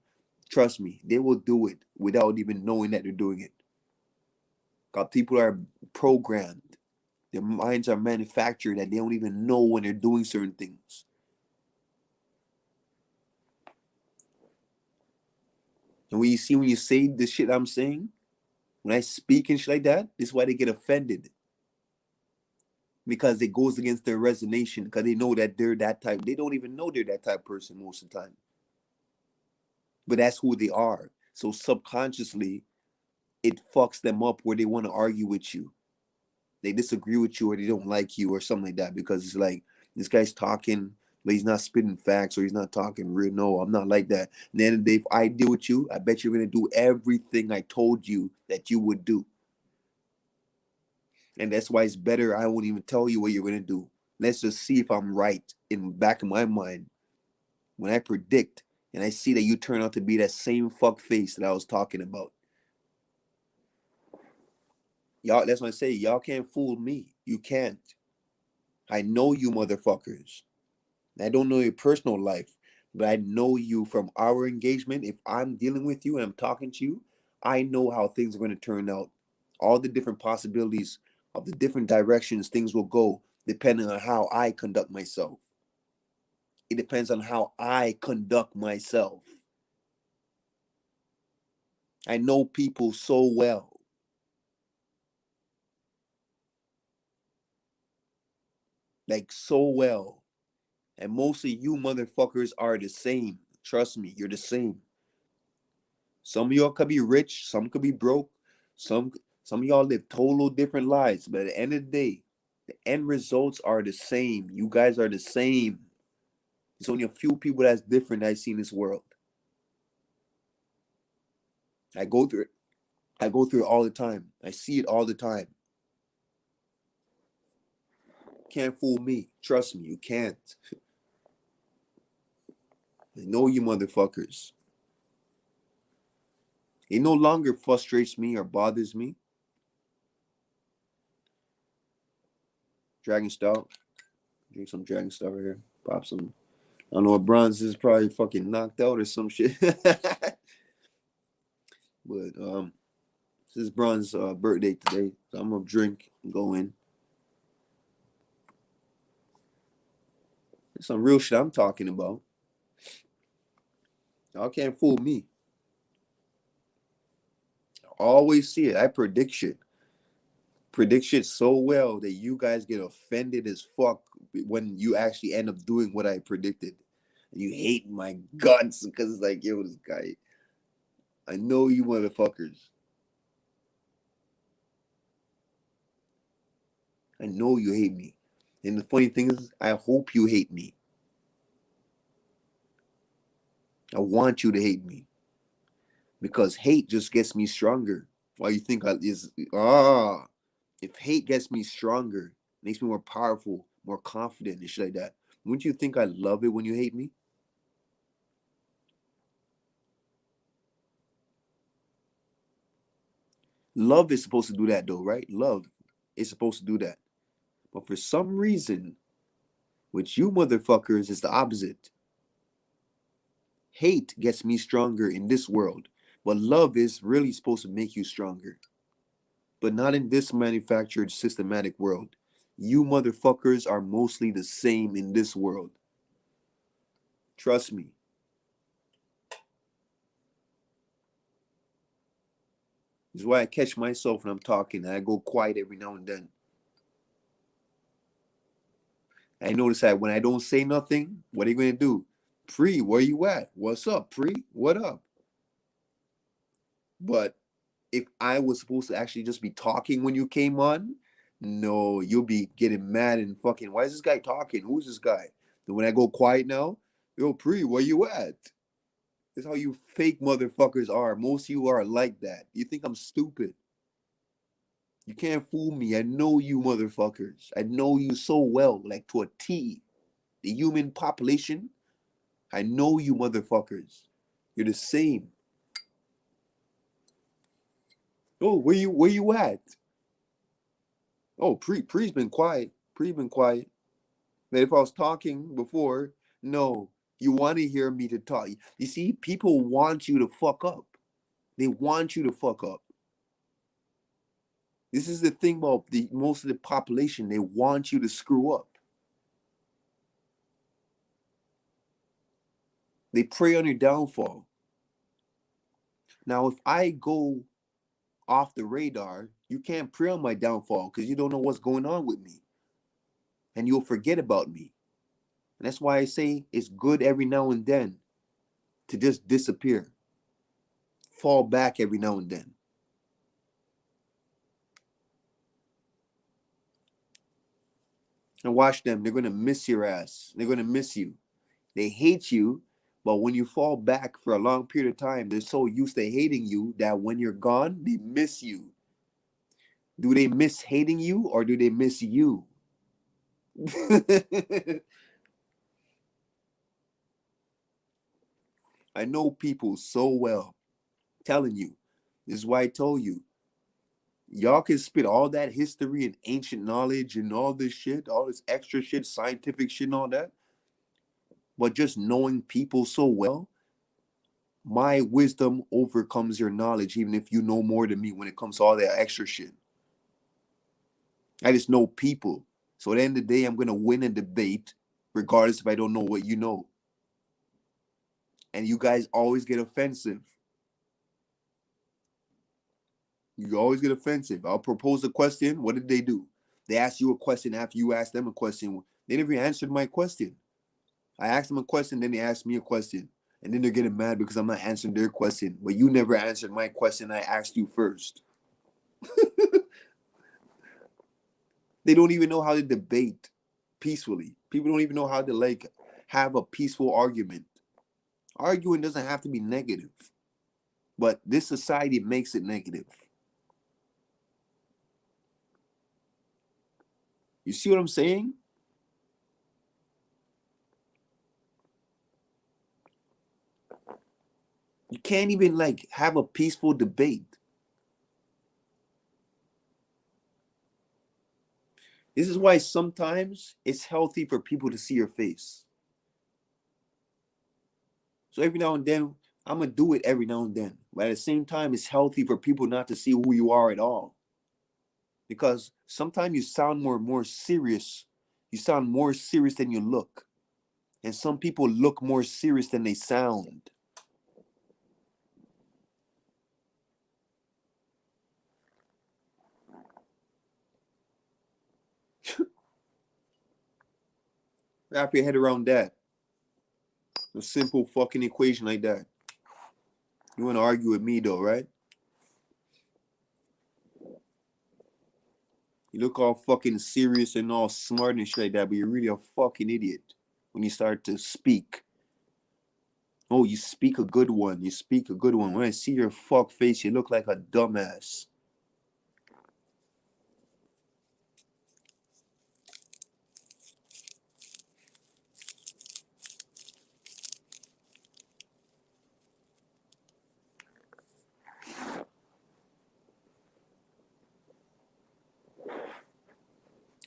Trust me, they will do it without even knowing that they're doing it. Because people are programmed. Their minds are manufactured that they don't even know when they're doing certain things. And when you say the shit I'm saying, when I speak and shit like that, this is why they get offended. Because it goes against their resonation, because they know that they're that type. They don't even know they're that type of person most of the time. But that's who they are. So subconsciously, it fucks them up where they want to argue with you. They disagree with you or they don't like you or something like that, because it's like, this guy's talking, but he's not spitting facts or he's not talking real. No, I'm not like that. And then if I deal with you, I bet you're going to do everything I told you that you would do. And that's why it's better I won't even tell you what you're going to do. Let's just see if I'm right in the back of my mind. When I predict and I see that you turn out to be that same fuck face that I was talking about. Y'all, that's what I say. Y'all can't fool me. You can't. I know you motherfuckers. I don't know your personal life, but I know you from our engagement. If I'm dealing with you and I'm talking to you, I know how things are going to turn out. All the different possibilities of the different directions things will go depending on how I conduct myself. It depends on how I conduct myself. I know people so well. Like so well. And most of you motherfuckers are the same. Trust me, you're the same. Some of y'all could be rich, some could be broke, some of y'all live total different lives. But at the end of the day, the end results are the same. You guys are the same. There's only a few people that's different that I see in this world. I go through it all the time. I see it all the time. Can't fool me. Trust me, you can't. I know you motherfuckers. It no longer frustrates me or bothers me. Dragon Stout. Drink some Dragon Stout right here. Pop some. I don't know what Bronze is, probably fucking knocked out or some shit. But this is Bronze's birthday today. So I'm gonna drink and go in. It's some real shit I'm talking about. Y'all can't fool me. I always see it. I predict shit. Predict shit so well that you guys get offended as fuck when you actually end up doing what I predicted. And you hate my guts because it's like, yo, this guy. I know you motherfuckers. I know you hate me. And the funny thing is, I hope you hate me. I want you to hate me. Because hate just gets me stronger. Why you think if hate gets me stronger, makes me more powerful, more confident and shit like that, Wouldn't you think I love it when you hate me? Love is supposed to do that though, right? Love is supposed to do that. But for some reason, with you motherfuckers, it's the opposite. Hate gets me stronger in this world, but love is really supposed to make you stronger. But not in this manufactured systematic world. You motherfuckers are mostly the same in this world. Trust me. This is why I catch myself when I'm talking and I go quiet every now and then. I notice that when I don't say nothing, what are you going to do? Pre, where you at? What's up, Pre? What up? But if I was supposed to actually just be talking when you came on, no, you'll be getting mad and fucking, why is this guy talking? Who's this guy? Then when I go quiet now, yo, Pre, where you at? That's how you fake motherfuckers are. Most of you are like that. You think I'm stupid. You can't fool me. I know you motherfuckers. I know you so well, like to a T. The human population, I know you motherfuckers. You're the same. Oh, where you at? Oh, Pre's been quiet. Pre's been quiet. But if I was talking before, no, you want to hear me to talk. You see, people want you to fuck up. They want you to fuck up. This is the thing about most of the population. They want you to screw up. They prey on your downfall. Now, if I go off the radar, you can't prey on my downfall because you don't know what's going on with me. And you'll forget about me. And that's why I say it's good every now and then to just disappear. Fall back every now and then. And watch them. They're going to miss your ass. They're going to miss you. They hate you. But when you fall back for a long period of time, they're so used to hating you that when you're gone, they miss you. Do they miss hating you or do they miss you? I know people so well. I'm telling you. This is why I told you. Y'all can spit all that history and ancient knowledge and all this shit, all this extra shit, scientific shit and all that. But just knowing people so well, my wisdom overcomes your knowledge, even if you know more than me when it comes to all that extra shit. I just know people. So at the end of the day, I'm going to win a debate, regardless if I don't know what you know. And you guys always get offensive. You always get offensive. I'll propose a question. What did they do? They asked you a question after you asked them a question. They never answered my question. I asked them a question, then they asked me a question. And then they're getting mad because I'm not answering their question. But you never answered my question. I asked you first. They don't even know how to debate peacefully. People don't even know how to have a peaceful argument. Arguing doesn't have to be negative. But this society makes it negative. You see what I'm saying? You can't even have a peaceful debate. This is why sometimes it's healthy for people to see your face. So every now and then, I'm going to do it every now and then. But at the same time, it's healthy for people not to see who you are at all. Because sometimes you sound more serious. You sound more serious than you look. And some people look more serious than they sound. Wrap your head around that. A simple fucking equation like that. You want to argue with me though, right? You look all fucking serious and all smart and shit like that, but you're really a fucking idiot when you start to speak. Oh, you speak a good one. You speak a good one. When I see your fuck face, you look like a dumbass.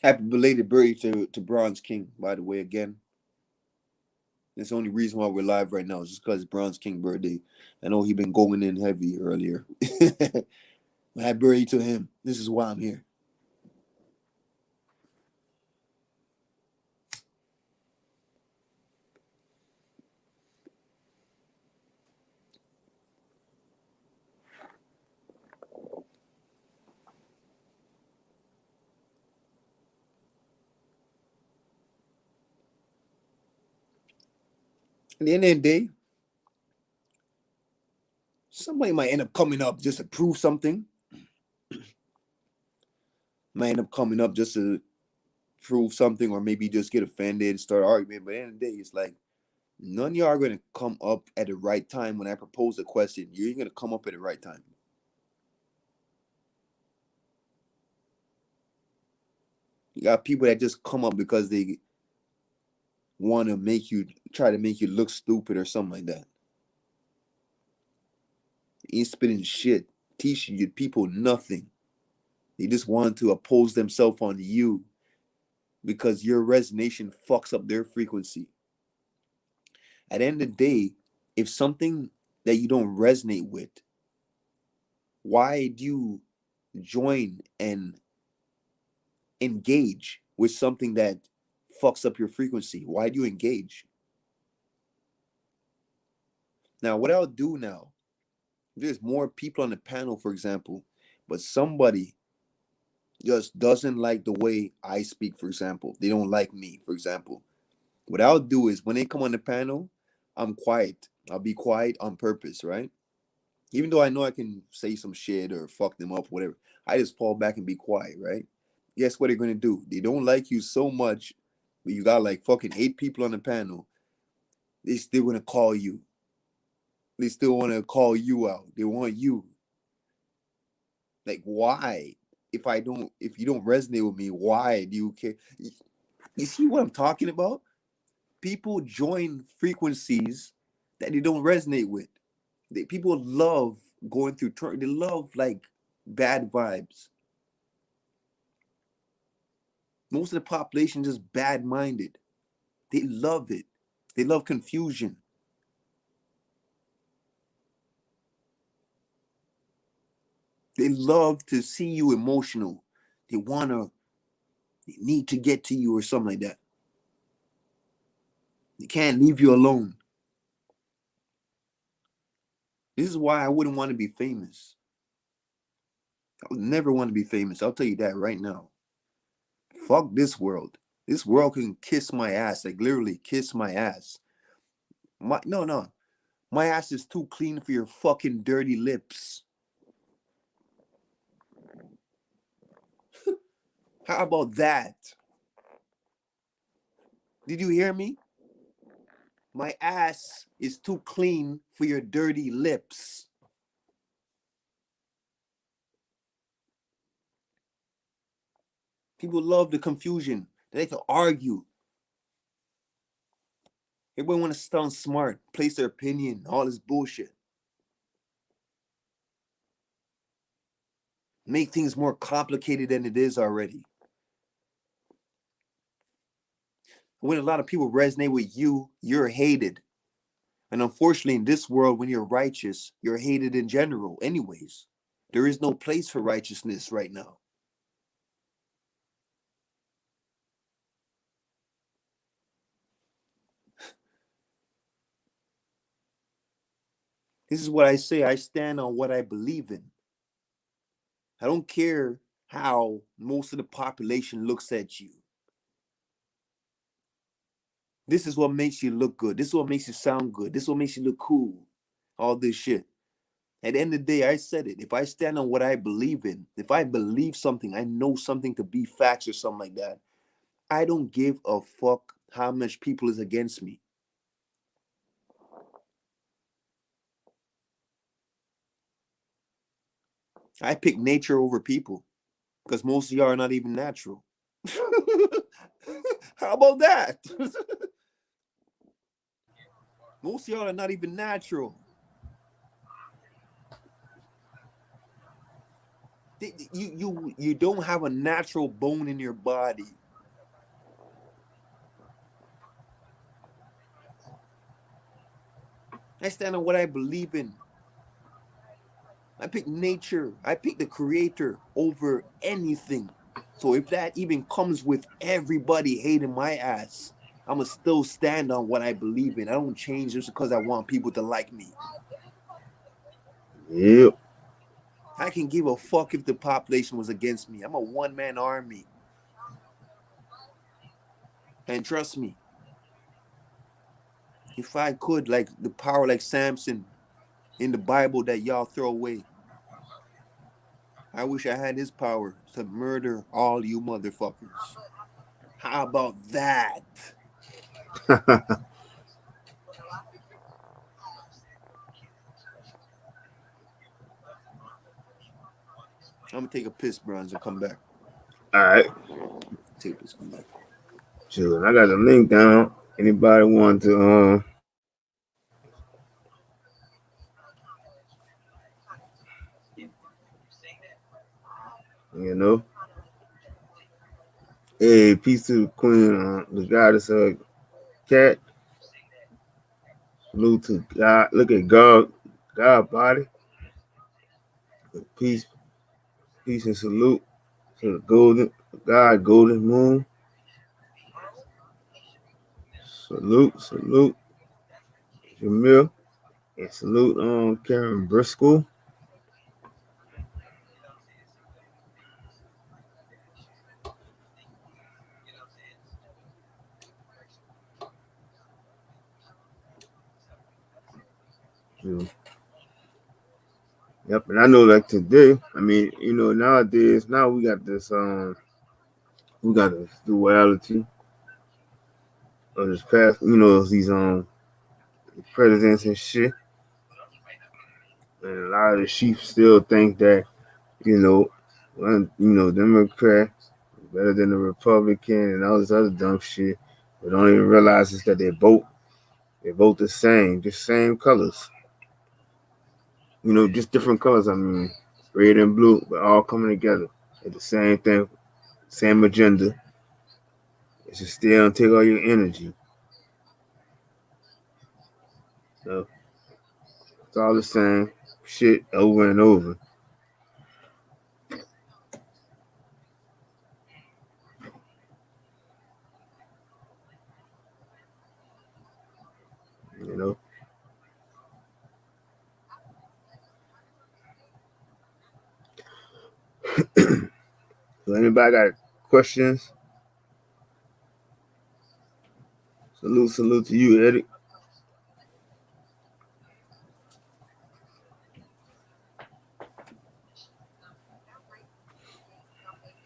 Happy belated birthday to Bronze King, by the way, again. That's the only reason why we're live right now is just because Bronze King birthday. I know he been going in heavy earlier. Happy birthday to him. This is why I'm here. At the end of the day, somebody might end up coming up just to prove something. Might end up coming up just to prove something, or maybe just get offended and start arguing. But at the end of the day, it's like none of y'all are going to come up at the right time when I propose a question. You ain't going to come up at the right time. You got people that just come up because they want to try to make you look stupid or something like that. They ain't spitting shit, teaching you people nothing. They just want to oppose themselves on you because your resonation fucks up their frequency. At the end of the day, if something that you don't resonate with, why do you join and engage with something that fucks up your frequency? Why do you engage? Now, what I'll do now, there's more people on the panel, for example, but somebody just doesn't like the way I speak, for example. They don't like me, for example. What I'll do is when they come on the panel, I'm quiet. I'll be quiet on purpose, right? Even though I know I can say some shit or fuck them up, whatever, I just fall back and be quiet, right? Guess what they're gonna do? They don't like you so much, but you got like fucking 8 people on the panel. They still gonna call you. They still want to call you out. They want you. Like, why? If you don't resonate with me, why do you care? You see what I'm talking about? People join frequencies that they don't resonate with. People love going through they love like bad vibes. Most of the population just bad-minded. They love it. They love confusion. They love to see you emotional. They need to get to you or something like that. They can't leave you alone. This is why I wouldn't want to be famous. I would never want to be famous. I'll tell you that right now. Fuck this world. This world can kiss my ass, like literally kiss my ass. No. My ass is too clean for your fucking dirty lips. How about that? Did you hear me? My ass is too clean for your dirty lips. People love the confusion. They like to argue. Everybody want to sound smart, place their opinion, all this bullshit. Make things more complicated than it is already. When a lot of people resonate with you, you're hated. And unfortunately, in this world, when you're righteous, you're hated in general anyways. There is no place for righteousness right now. This is what I say. I stand on what I believe in. I don't care how most of the population looks at you. This is what makes you look good. This is what makes you sound good. This is what makes you look cool. All this shit. At the end of the day, I said it. If I stand on what I believe in, if I believe something, I know something to be facts or something like that, I don't give a fuck how much people is against me. I pick nature over people because most of y'all are not even natural. How about that? Most of y'all are not even natural. You don't have a natural bone in your body. I stand on what I believe in. I pick nature. I pick the creator over anything. So if that even comes with everybody hating my ass, I'ma still stand on what I believe in. I don't change just because I want people to like me. Yep. I can give a fuck if the population was against me. I'm a one-man army. And trust me, if I could, like the power like Samson in the Bible that y'all throw away, I wish I had his power to murder all you motherfuckers. How about that? I'm gonna take a piss, bronze, and come back. All right. Take a piss, come back. Sure. I got the link down. Anybody want to you know? Hey, peace to the queen, the goddess cat. Salute to God. Look at God body. Peace, peace and salute to the golden moon. Salute, Jamil. And salute Karen Briscoe. Yeah. Yep, and I know like today, I mean, nowadays now we got this duality of this past, these presidents and shit. And a lot of the sheep still think that, Democrat better than the Republican and all this other dumb shit. But don't even realize is that they vote the same, just same colors. Just different colors. I mean, red and blue, but all coming together at the same thing, same agenda. It's just still and take all your energy. So it's all the same shit over and over. You know. So anybody got questions? Salute to you, Eddie.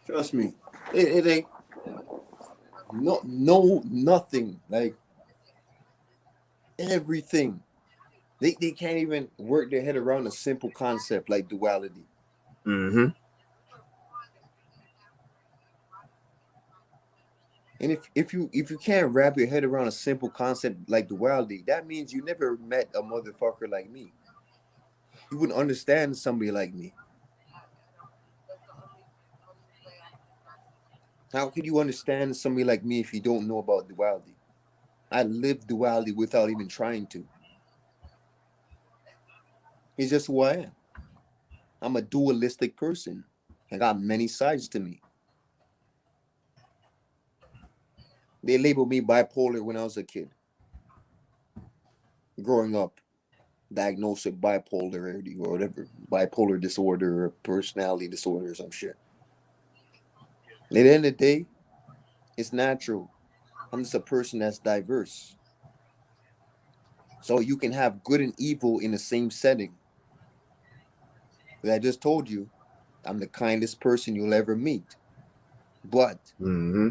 Trust me, it ain't nothing like everything. They can't even work their head around a simple concept like duality. Mm-hmm. And if you can't wrap your head around a simple concept like duality, that means you never met a motherfucker like me. You wouldn't understand somebody like me. How could you understand somebody like me if you don't know about duality? I live duality without even trying to. It's just who I am. I'm a dualistic person. I got many sides to me. They labeled me bipolar when I was a kid. Growing up, diagnosed with bipolarity or whatever, bipolar disorder or personality disorder or some shit. At the end of the day, it's natural. I'm just a person that's diverse. So you can have good and evil in the same setting. But I just told you, I'm the kindest person you'll ever meet. But Mm-hmm.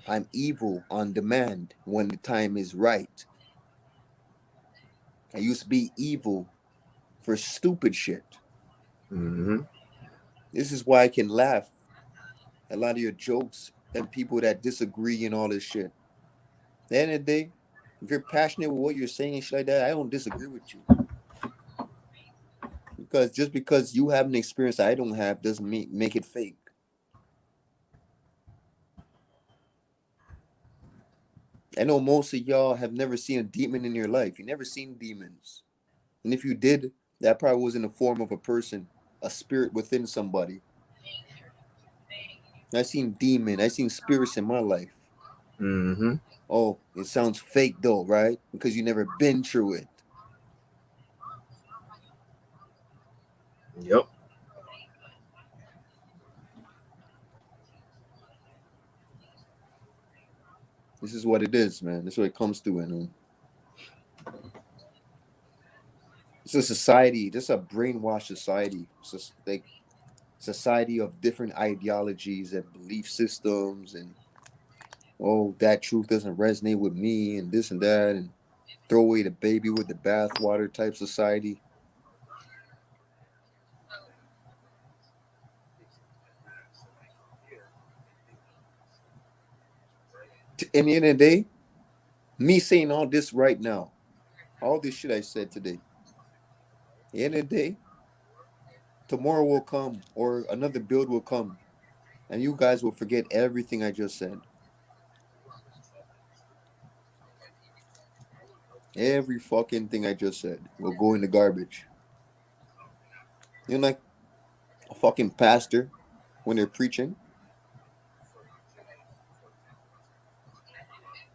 I'm evil on demand when the time is right. I used to be evil for stupid shit. Mm-hmm. This is why I can laugh at a lot of your jokes and people that disagree and all this shit. At the end of the day, if you're passionate with what you're saying and shit like that, I don't disagree with you. Because just because you have an experience I don't have doesn't make it fake. I know most of y'all have never seen a demon in your life. You never seen demons. And if you did, that probably was in the form of a person, a spirit within somebody. I seen demon, I seen spirits in my life. Mm-hmm. Oh, it sounds fake though, right? Because you never been through it. Yep. This is what it is, man. This is what it comes to, and it's a society, just a brainwashed society. It's just like society of different ideologies and belief systems, and oh, that truth doesn't resonate with me, and this and that, and throw away the baby with the bathwater type society. In the end of the day, me saying all this right now, all this shit I said today, at the end of the day, tomorrow will come or another build will come, and you guys will forget everything I just said. Every fucking thing I just said will go in the garbage. You know, like a fucking pastor when they're preaching,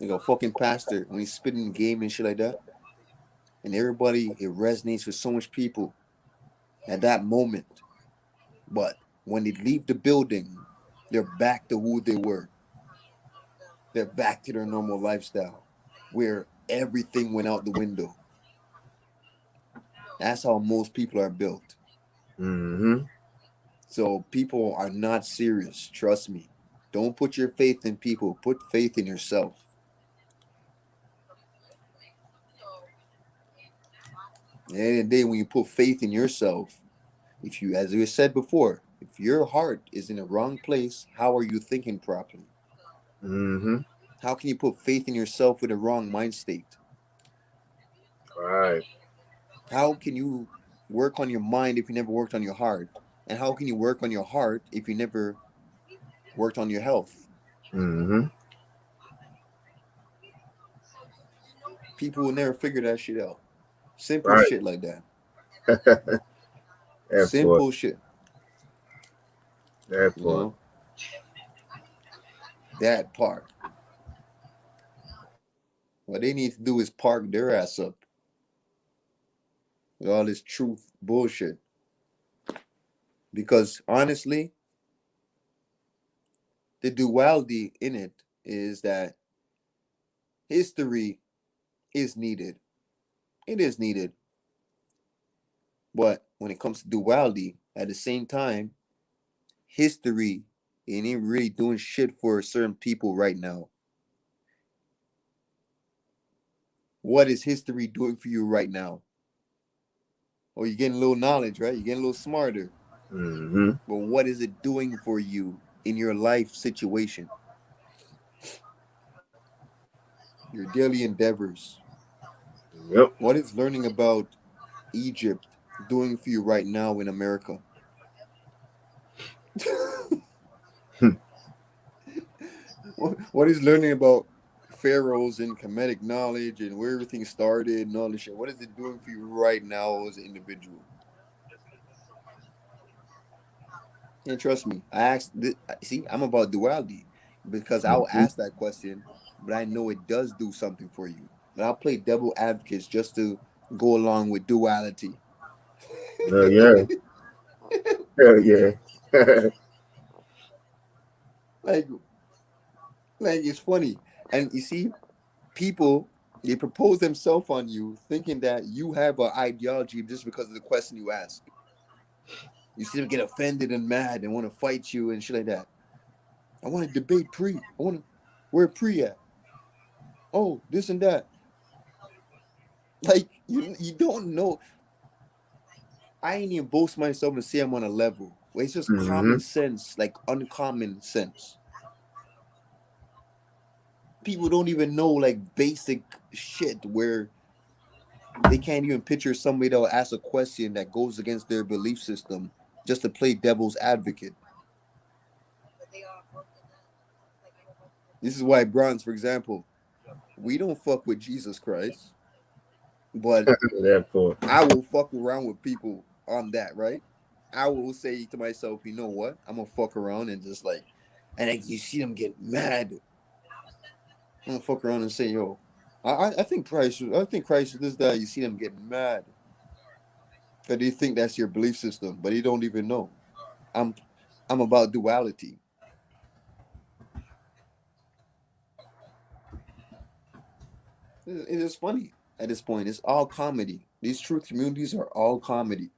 like a fucking pastor when he's spitting game and shit like that, and everybody it resonates with so much people at that moment. But when they leave the building, they're back to who they were. They're back to their normal lifestyle, where everything went out the window. That's how most people are built. Mm-hmm. So people are not serious. Trust me. Don't put your faith in people. Put faith in yourself. At the end of the day, when you put faith in yourself, if you, as we said before, if your heart is in the wrong place, how are you thinking properly? Mm-hmm. How can you put faith in yourself with a wrong mind state? Right. How can you work on your mind if you never worked on your heart? And how can you work on your heart if you never worked on your health? Mm-hmm. People will never figure that shit out. Simple Right. shit like that. That part. Simple shit. That You part. know? That part. What they need to do is park their ass up with all this truth bullshit. Because honestly, the duality in it is that history is needed. It is needed. But when it comes to duality, at the same time, history ain't really doing shit for certain people right now. What is history doing for you right now? Oh, you're getting a little knowledge, right? You're getting a little smarter. Mm-hmm. But what is it doing for you in your life situation? Your daily endeavors. Yep. What is learning about Egypt doing for you right now in America? What is learning about pharaohs and Kemetic knowledge and where everything started and all this shit? What is it doing for you right now as an individual? And trust me, I asked. See, I'm about duality because I'll Mm-hmm. ask that question, but I know it does do something for you. But I'll play devil advocates just to go along with duality. Yeah. Hell yeah. like, like it's funny, and you see, people they propose themselves on you, thinking that you have an ideology just because of the question you ask. You see them get offended and mad and want to fight you and shit like that. I want to debate pre. I want to where pre at? Oh, this and that. Like you don't know. I ain't even boast myself and say I'm on a level. Where it's just Mm-hmm. common sense, like uncommon sense. People don't even know like basic shit where They can't even picture somebody that will ask a question that goes against their belief system just to play devil's advocate. This is why Bronze, for example, we don't fuck with Jesus Christ, but That part. I will fuck around with people on that, right? I will say to myself, you know what? I'm gonna fuck around and just like, and like you see them get mad. I'm gonna fuck around and say, yo, I think Christ is this, that. You see them getting mad because they think that's your belief system, but they don't even know. I'm I'm about duality. It is funny at this point. It's all comedy. These truth communities are all comedy.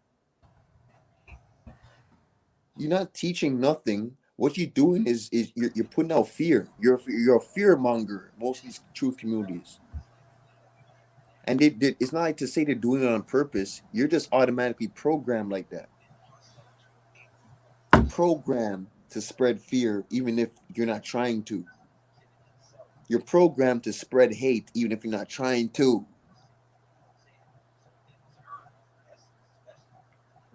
You're not teaching nothing. What you're doing is you're putting out fear. You're a fear monger. Most of these truth communities, and it's not like to say they're doing it on purpose. You're just automatically programmed like that. Programmed to spread fear, even if you're not trying to. You're programmed to spread hate, even if you're not trying to.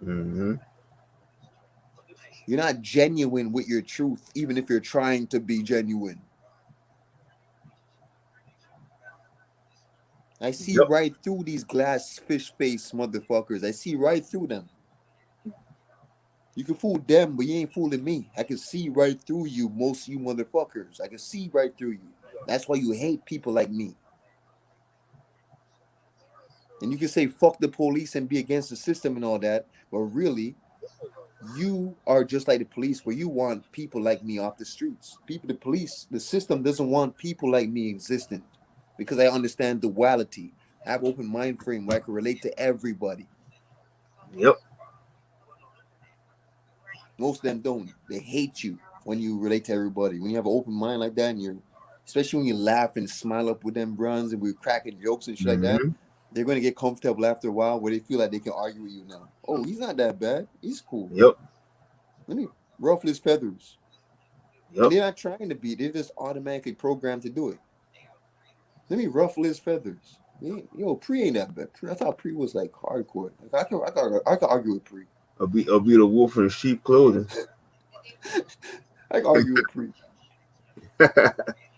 Mm-hmm. You're not genuine with your truth, even if you're trying to be genuine. I see Yep. right through these glass fish face motherfuckers. I see right through them. You can fool them, but you ain't fooling me. I can see right through you, most of you motherfuckers. I can see right through you. That's why you hate people like me. And you can say fuck the police and be against the system and all that, but really, you are just like the police, where you want people like me off the streets. The police, the system doesn't want people like me existent because I understand duality. I have open mind frame where I can relate to everybody. Yep. Most of them don't. They hate you when you relate to everybody. When you have an open mind like that, and you're, especially when you laugh and smile up with them bruns and we're cracking jokes and shit like that, Mm-hmm. they're going to get comfortable after a while where they feel like they can argue with you now. Oh, he's not that bad. He's cool. Yep. Let me ruffle his feathers. And Yep. they're not trying to be. They're just automatically programmed to do it. Let me ruffle his feathers. Yo, Pre ain't that bad. I thought Pre was like hardcore. Like, I can argue with Pre. I'll be the wolf in sheep clothing. I can argue with Pre.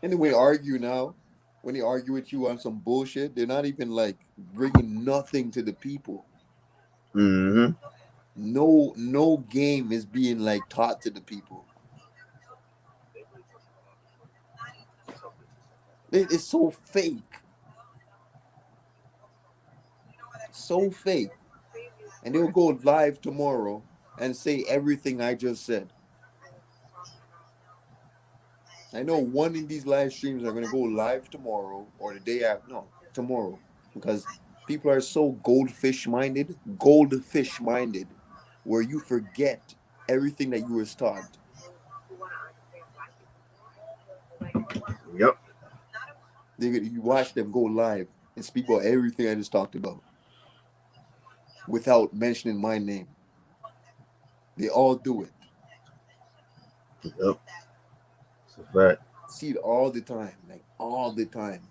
And then when they argue now, when they argue with you on some bullshit, they're not even like bringing nothing to the people. Mm-hmm. No game is being like taught to the people. It's so fake. So fake. And they'll go live tomorrow and say everything I just said. I know one of these live streams are going to go live tomorrow or the day after. No, tomorrow. Because people are so goldfish minded, where you forget everything that you was taught. Yep. You watch them go live and speak about everything I just talked about without mentioning my name. They all do it. Yep. It's a fact. See it all the time, like all the time.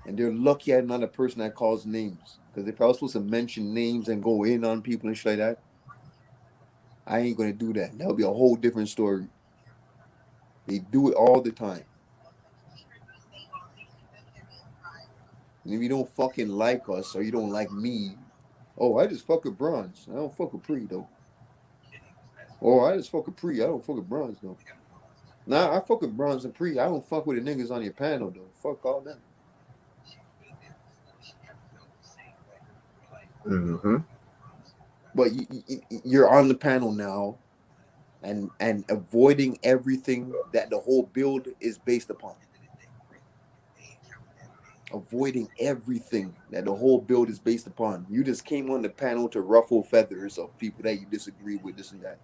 And they're lucky I'm not a person that calls names. Because if I was supposed to mention names and go in on people and shit like that, I ain't gonna do that. That would be a whole different story. They do it all the time. And if you don't fucking like us or you don't like me, oh, I just fuck with Bronze. I don't fuck with Pre though. Oh, I just fuck with Pre. I don't fuck with Bronze though. Nah, I fuck with Bronze and Pre. I don't fuck with the niggas on your panel though. Fuck all them. Mm-hmm. But you're on the panel now, and avoiding everything that the whole build is based upon. Avoiding everything that the whole build is based upon. You just came on the panel to ruffle feathers of people that you disagree with, this and that.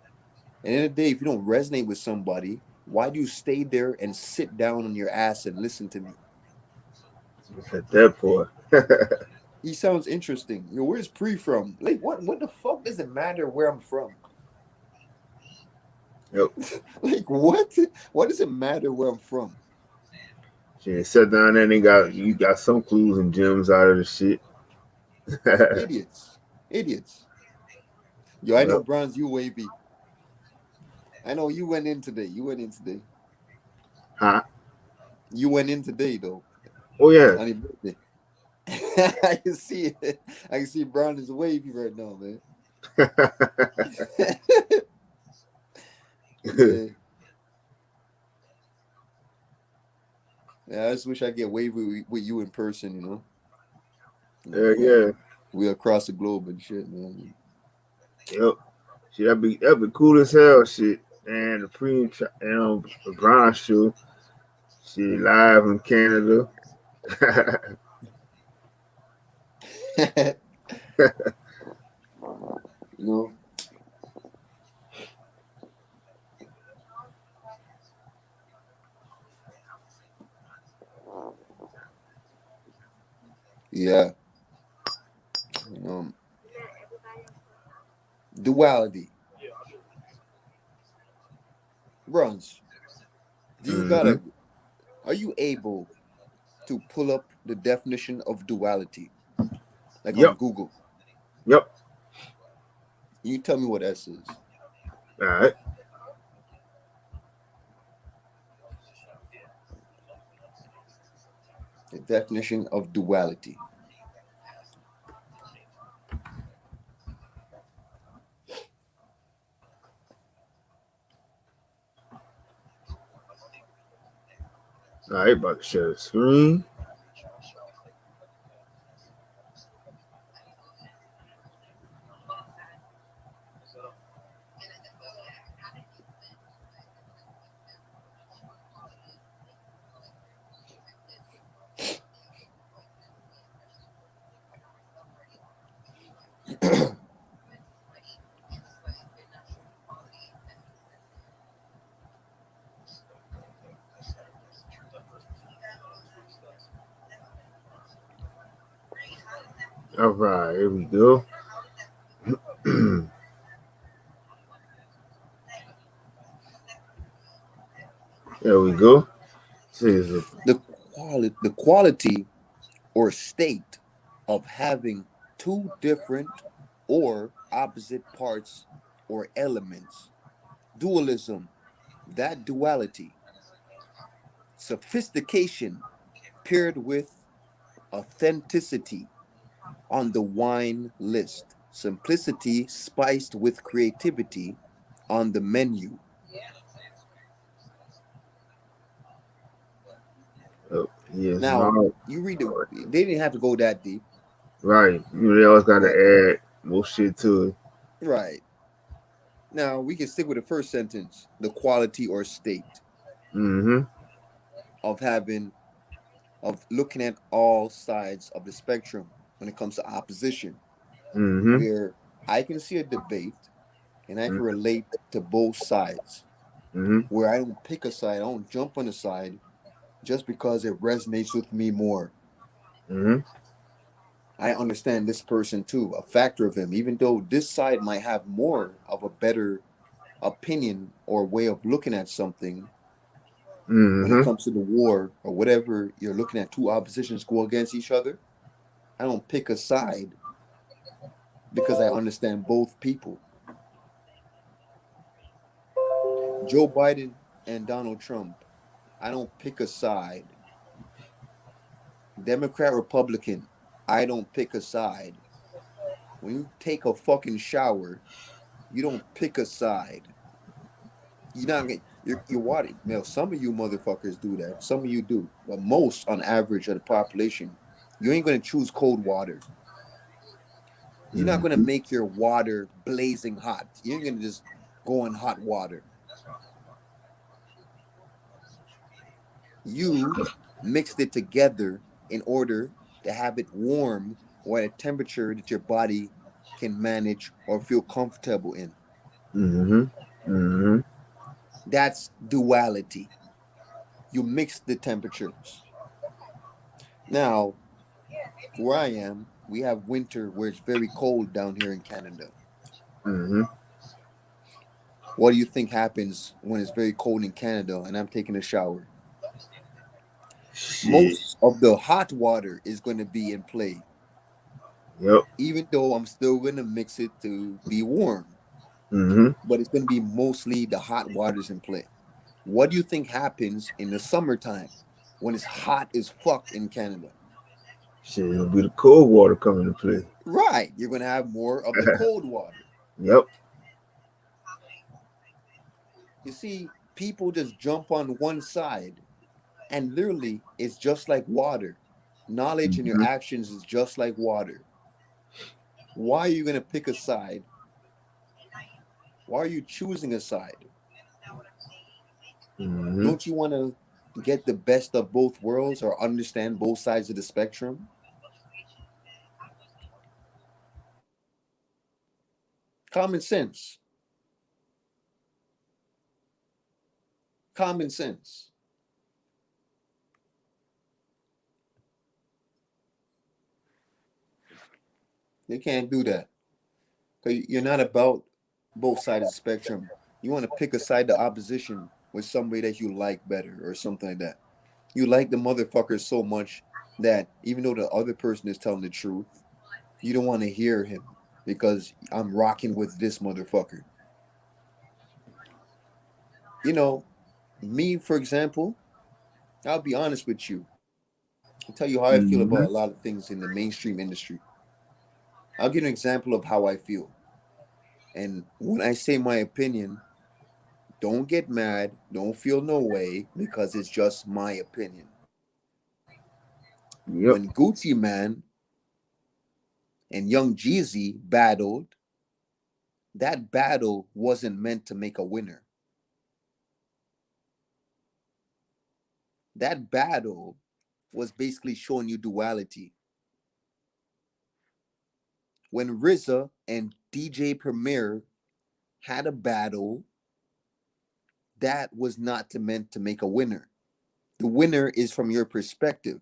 And in the day, if you don't resonate with somebody, why do you stay there and sit down on your ass and listen to me? At that point. He sounds interesting. Yo, where's Pre from? Like, what the fuck does it matter where I'm from? Yep. Like, what? What does it matter where I'm from? She sat down there and you got some clues and gems out of the shit. Idiots. Idiots. Yo, I know Bronze, you wavy. I know you went in today. You went in today. Huh? You went in today though. Oh yeah. On your birthday. I can see it. I can see Brown is wavy right now, man. Yeah. Yeah, I just wish I could get wavy with you in person, you know. Yeah. We across the globe and shit, man. Yep. Shit, that'd be cool as hell. Shit, and the Brown shoe. She live in Canada. You know. Yeah. Duality. Bronze. Mm-hmm. Are you able to pull up the definition of duality? Like on Yep. Google. Yep. You tell me what S is. All right. The definition of duality. All right. About to share the screen. All right. Here we go. There we go. The quality or state of having two different or opposite parts or elements. Dualism, that duality. Sophistication paired with authenticity on the wine list. Simplicity spiced with creativity on the menu. Oh, yes. Now, No. you read they didn't have to go that deep. Right. They always got But to add more shit to it. right. Now we can stick with the first sentence, the quality or state Mm-hmm. of looking at all sides of the spectrum when it comes to opposition, Mm-hmm. where I can see a debate and I can relate to both sides, Mm-hmm. where I don't pick a side, I don't jump on a side just because it resonates with me more. Mm-hmm. I understand this person too, a factor of him, even though this side might have more of a better opinion or way of looking at something when it Mm-hmm. comes to the war or whatever you're looking at two oppositions go against each other. I don't pick a side because I understand both people. Joe Biden and Donald Trump, I don't pick a side. Democrat, Republican, I don't pick a side. When you take a fucking shower, you don't pick a side. You're not gonna, you're water. Now, some of you motherfuckers do that. Some of you do. But most, on average, of the population, you ain't gonna choose cold water. You're not gonna Mm-hmm. make your water blazing hot. You ain't gonna just go on hot water. You mixed it together in order to have it warm or at a temperature that your body can manage or feel comfortable in. Mm-hmm. Mm-hmm. That's duality. You mix the temperatures. Now, where I am, we have winter where it's very cold down here in Canada. Mm-hmm. What do you think happens when it's very cold in Canada and I'm taking a shower? Shit. Most of the hot water is going to be in play. Yep. Even though I'm still gonna mix it to be warm, Mm-hmm. but it's gonna be mostly the hot waters in play. What do you think happens in the summertime when it's hot as fuck in Canada? Shit, it'll be the cold water coming to play. Right, you're gonna have more of the cold water. Yep. You see, people just jump on one side, and literally, it's just like water. Knowledge and your Mm-hmm. actions is just like water. Why are you gonna pick a side? Why are you choosing a side? Mm-hmm. Don't you want to get the best of both worlds or understand both sides of the spectrum? Common sense. Common sense. They can't do that. Because you're not about both sides of the spectrum. You want to pick a side, the opposition, with somebody that you like better or something like that. You like the motherfucker so much that even though the other person is telling the truth, you don't want to hear him because I'm rocking with this motherfucker. You know, me, for example, I'll be honest with you. I'll tell you how I feel Mm-hmm. about a lot of things in the mainstream industry. I'll give you an example of how I feel. And when I say my opinion, don't get mad, don't feel no way, because it's just my opinion. Yep. When Gucci Man and Young Jeezy battled, that battle wasn't meant to make a winner. That battle was basically showing you duality. When RZA and DJ Premier had a battle, that was not meant to make a winner. The winner is from your perspective.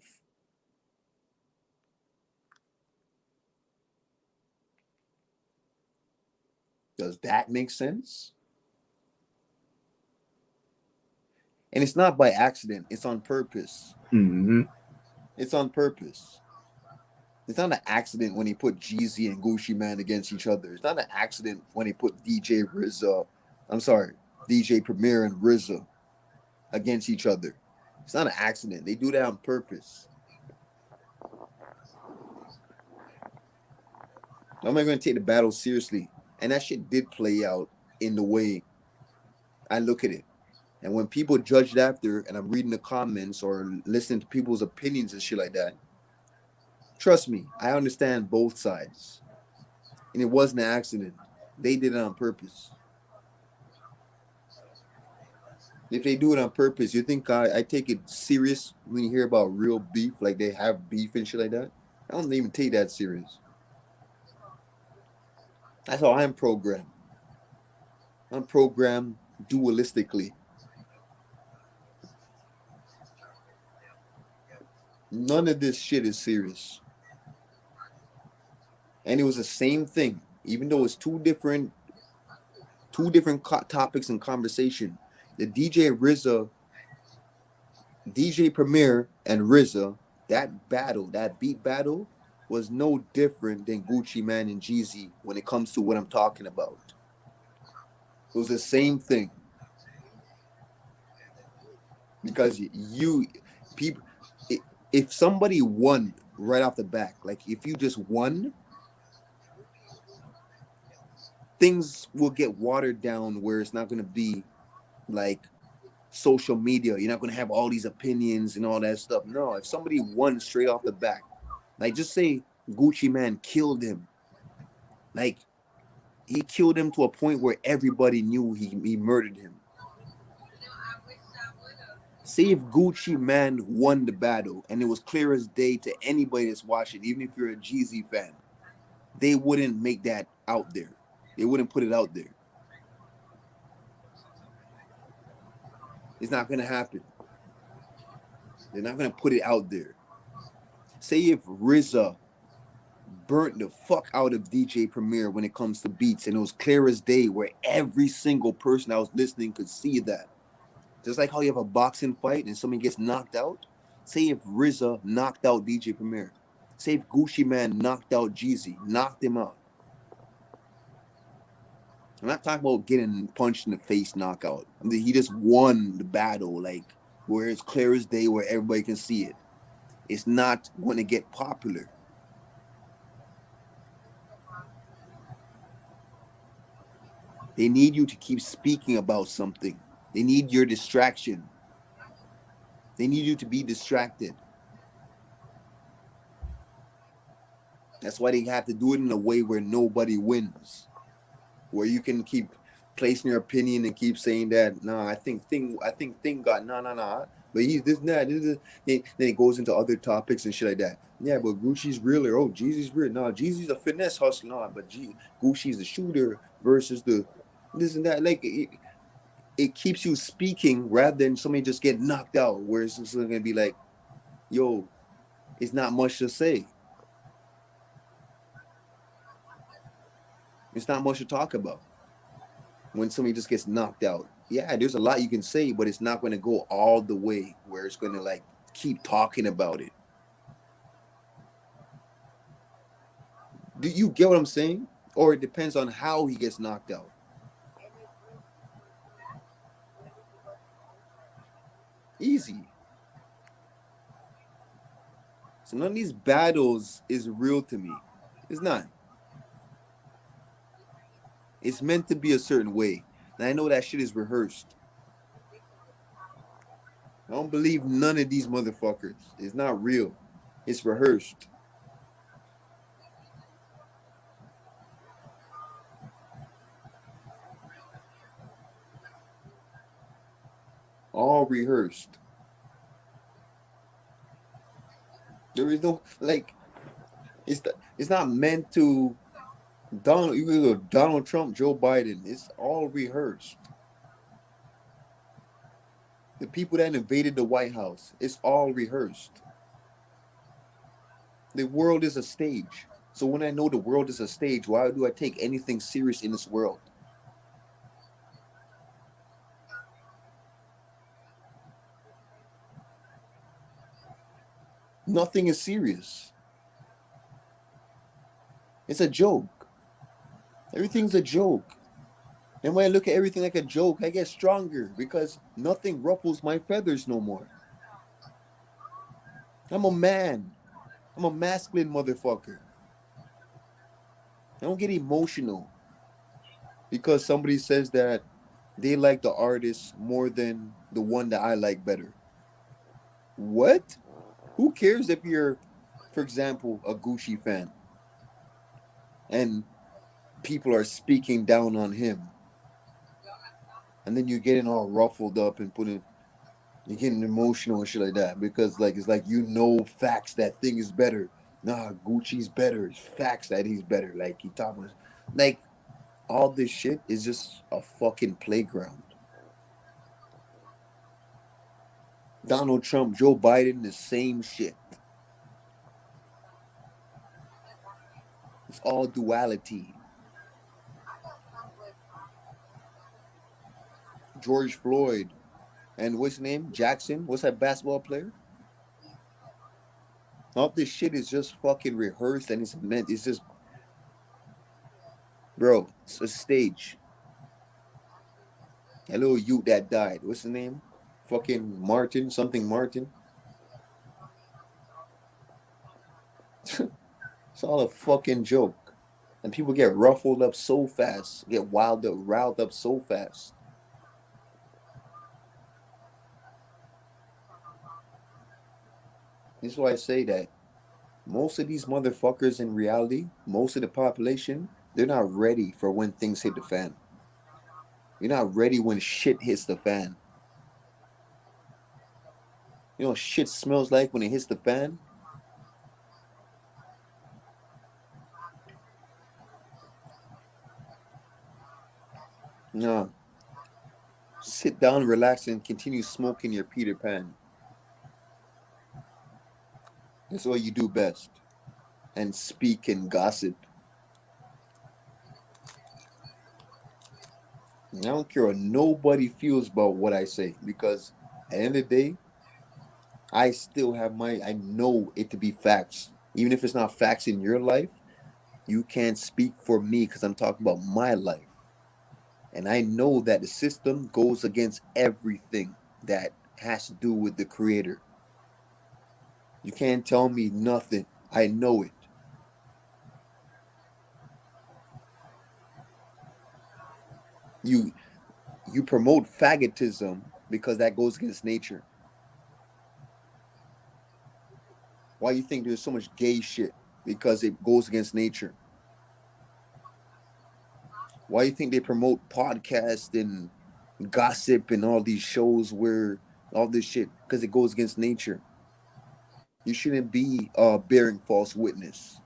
Does that make sense? And it's not by accident, it's on purpose. Mm-hmm. It's on purpose. It's not an accident when he put Jeezy and Gucci Man against each other. It's not an accident when he put DJ RZA, I'm sorry, DJ Premier and RZA against each other. It's not an accident. They do that on purpose. I'm not going to take the battle seriously. And that shit did play out in the way I look at it. And when people judged after, and I'm reading the comments or listening to people's opinions and shit like that, trust me, I understand both sides. And it wasn't an accident. They did it on purpose. If they do it on purpose, you think I take it serious when you hear about real beef, like they have beef and shit like that? I don't even take that serious. That's how I'm programmed. I'm programmed dualistically. None of this shit is serious. And it was the same thing, even though it's two different topics in conversation. The DJ Premier and RZA, that battle, that beat battle, was no different than Gucci Man and Jeezy when it comes to what I'm talking about. It was the same thing because you people, if somebody won right off the back, like if you just won, things will get watered down where it's not going to be like social media. You're not going to have all these opinions and all that stuff. No, if somebody won straight off the back, like just say Gucci Man killed him, like he killed him to a point where everybody knew he murdered him. Say if Gucci Man won the battle and it was clear as day to anybody that's watching, even if you're a Jeezy fan, they wouldn't make that out there. They wouldn't put it out there. It's not going to happen. They're not going to put it out there. Say if RZA burnt the fuck out of DJ Premier when it comes to beats, and it was clear as day where every single person that was listening could see that. Just like how you have a boxing fight and somebody gets knocked out. Say if RZA knocked out DJ Premier. Say if Gucci Man knocked out Jeezy, knocked him out. I'm not talking about getting punched in the face knockout. I mean, he just won the battle, like where it's clear as day, where everybody can see it. It's not going to get popular. They need you to keep speaking about something. They need your distraction. They need you to be distracted. That's why they have to do it in a way where nobody wins. Where you can keep placing your opinion and keep saying that, nah, I think thing got nah. But he's this and that. Then it goes into other topics and shit like that. Yeah, but Gucci's realer. Oh, Jeezy's real. Nah, Jeezy's a finesse hustler. Nah, but Gucci's the shooter versus the this and that. Like it keeps you speaking rather than somebody just get knocked out. Where it's just gonna be like, yo, it's not much to say. It's not much to talk about when somebody just gets knocked out. Yeah, there's a lot you can say, but it's not going to go all the way where it's going to like keep talking about it. Do you get what I'm saying? Or it depends on how he gets knocked out. Easy. So none of these battles is real to me. It's not. It's meant to be a certain way. And I know that shit is rehearsed. I don't believe none of these motherfuckers. It's not real. It's rehearsed. All rehearsed. There is no like. It's not meant to. You can go Donald Trump, Joe Biden. It's all rehearsed. The people that invaded the White House, it's all rehearsed. The world is a stage. So when I know the world is a stage, why do I take anything serious in this world? Nothing is serious. It's a joke. Everything's a joke. And when I look at everything like a joke, I get stronger because nothing ruffles my feathers no more. I'm a man. I'm a masculine motherfucker. I don't get emotional because somebody says that they like the artist more than the one that I like better. What? Who cares if you're, for example, a Gucci fan and people are speaking down on him? And then you're getting all ruffled up and you're getting emotional and shit like that because like it's like facts that thing is better. Nah, Gucci's better. It's facts that he's better. Like he talking like all this shit is just a fucking playground. Donald Trump, Joe Biden, the same shit. It's all duality. George Floyd and what's his name? Jackson. What's that basketball player? All this shit is just fucking rehearsed and it's just, bro, it's a stage. A little youth that died. What's his name? Fucking Martin, something Martin. It's all a fucking joke. And people get ruffled up so fast, get riled up so fast. This is why I say that most of these motherfuckers in reality, most of the population, they're not ready for when things hit the fan. You're not ready when shit hits the fan. You know what shit smells like when it hits the fan? No. Sit down, relax, and continue smoking your Peter Pan. That's what you do best. And speak and gossip. I don't care what nobody feels about what I say because at the end of the day, I still have I know it to be facts. Even if it's not facts in your life, you can't speak for me because I'm talking about my life. And I know that the system goes against everything that has to do with the creator. You can't tell me nothing. I know it. You you promote faggotism because that goes against nature. Why you think there's so much gay shit? Because it goes against nature. Why you think they promote podcasts and gossip and all these shows where all this shit? Because it goes against nature. You shouldn't be bearing false witness.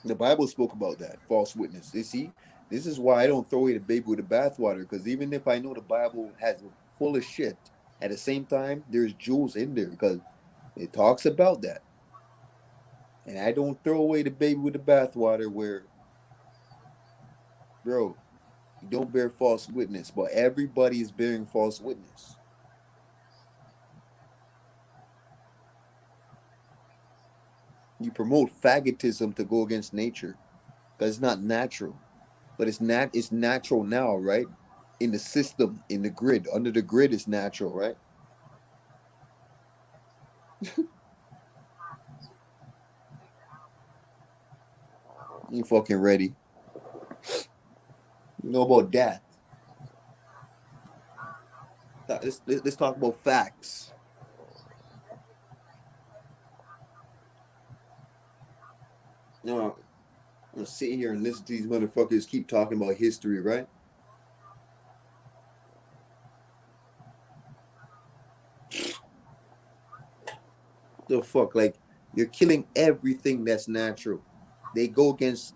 The Bible spoke about that, false witness. You see, this is why I don't throw away the baby with the bathwater, because even if I know the Bible has full of shit, at the same time, there's jewels in there because it talks about that. And I don't throw away the baby with the bathwater where, bro, you don't bear false witness, but everybody is bearing false witness. You promote faggotism to go against nature because it's not natural, but it's natural now, right? In the system, in the grid, under the grid is natural, right? You fucking ready? You know about that? Let's talk about facts. You know, I'm gonna sit here and listen to these motherfuckers keep talking about history, right? The fuck, like you're killing everything that's natural. They go against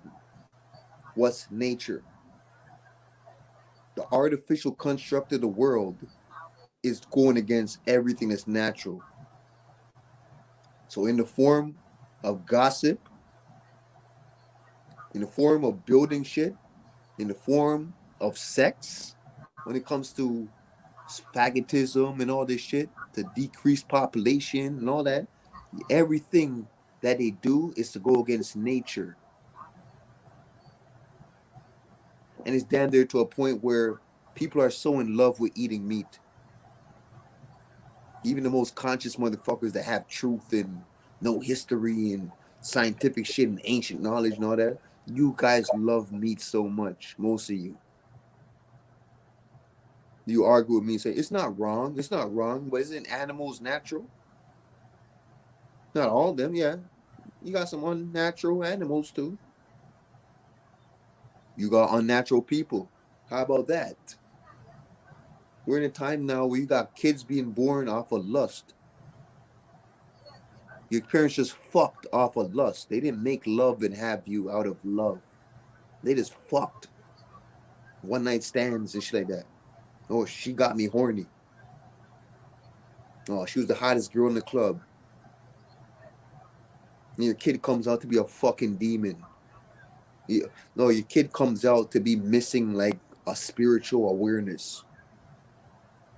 what's nature. The artificial construct of the world is going against everything that's natural. So, in the form of gossip, in the form of building shit, in the form of sex, when it comes to faggotism and all this shit to decrease population and all that, everything that they do is to go against nature. And it's down there to a point where people are so in love with eating meat. Even the most conscious motherfuckers that have truth and no history and scientific shit and ancient knowledge and all that, you guys love meat so much, most of you. You argue with me and say, it's not wrong, but isn't animals natural? Not all of them, yeah. You got some unnatural animals too. You got unnatural people. How about that? We're in a time now where you got kids being born off of lust. Your parents just fucked off of lust. They didn't make love and have you out of love. They just fucked. One night stands and shit like that. Oh, she got me horny. Oh, she was the hottest girl in the club. And your kid comes out to be a fucking demon. No, your kid comes out to be missing like a spiritual awareness.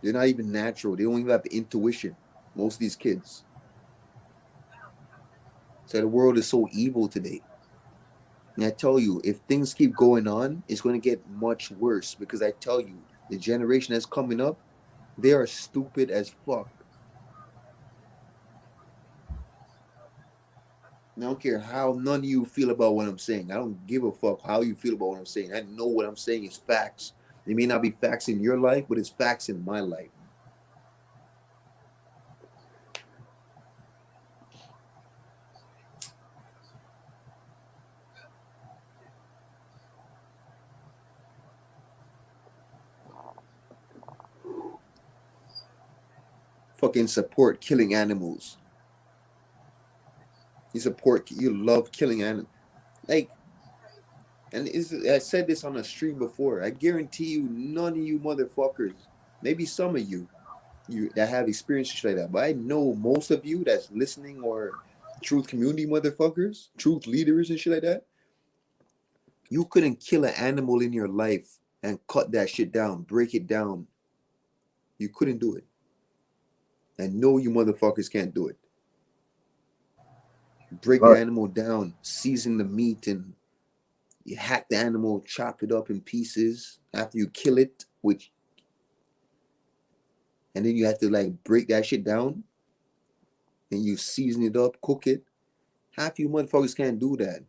They're not even natural. They don't even have the intuition. Most of these kids. So the world is so evil today. And I tell you, if things keep going on, it's going to get much worse because I tell you, the generation that's coming up, they are stupid as fuck. And I don't care how none of you feel about what I'm saying. I don't give a fuck how you feel about what I'm saying. I know what I'm saying is facts. It may not be facts in your life, but it's facts in my life. Fucking support killing animals. You love killing animals. Like, and I said this on a stream before. I guarantee you, none of you motherfuckers, maybe some of you that have experiences like that, but I know most of you that's listening or truth community motherfuckers, truth leaders and shit like that. You couldn't kill an animal in your life and cut that shit down, break it down. You couldn't do it. I know you motherfuckers can't do it. break the Right. animal down, season the meat, and you hack the animal, chop it up in pieces after you kill it, and then you have to like break that shit down and you season it up, cook it. Half you motherfuckers can't do that.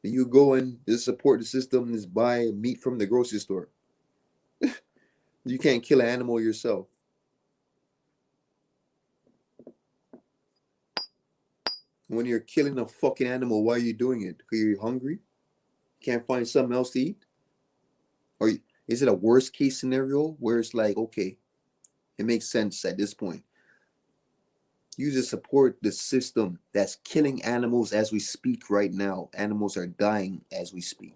You go and just support the system and just buy meat from the grocery store. You can't kill an animal yourself. When you're killing a fucking animal, why are you doing it? Because you're hungry? Can't find something else to eat? Or is it a worst case scenario where it's like, okay, it makes sense at this point? You just support the system that's killing animals as we speak right now. Animals are dying as we speak.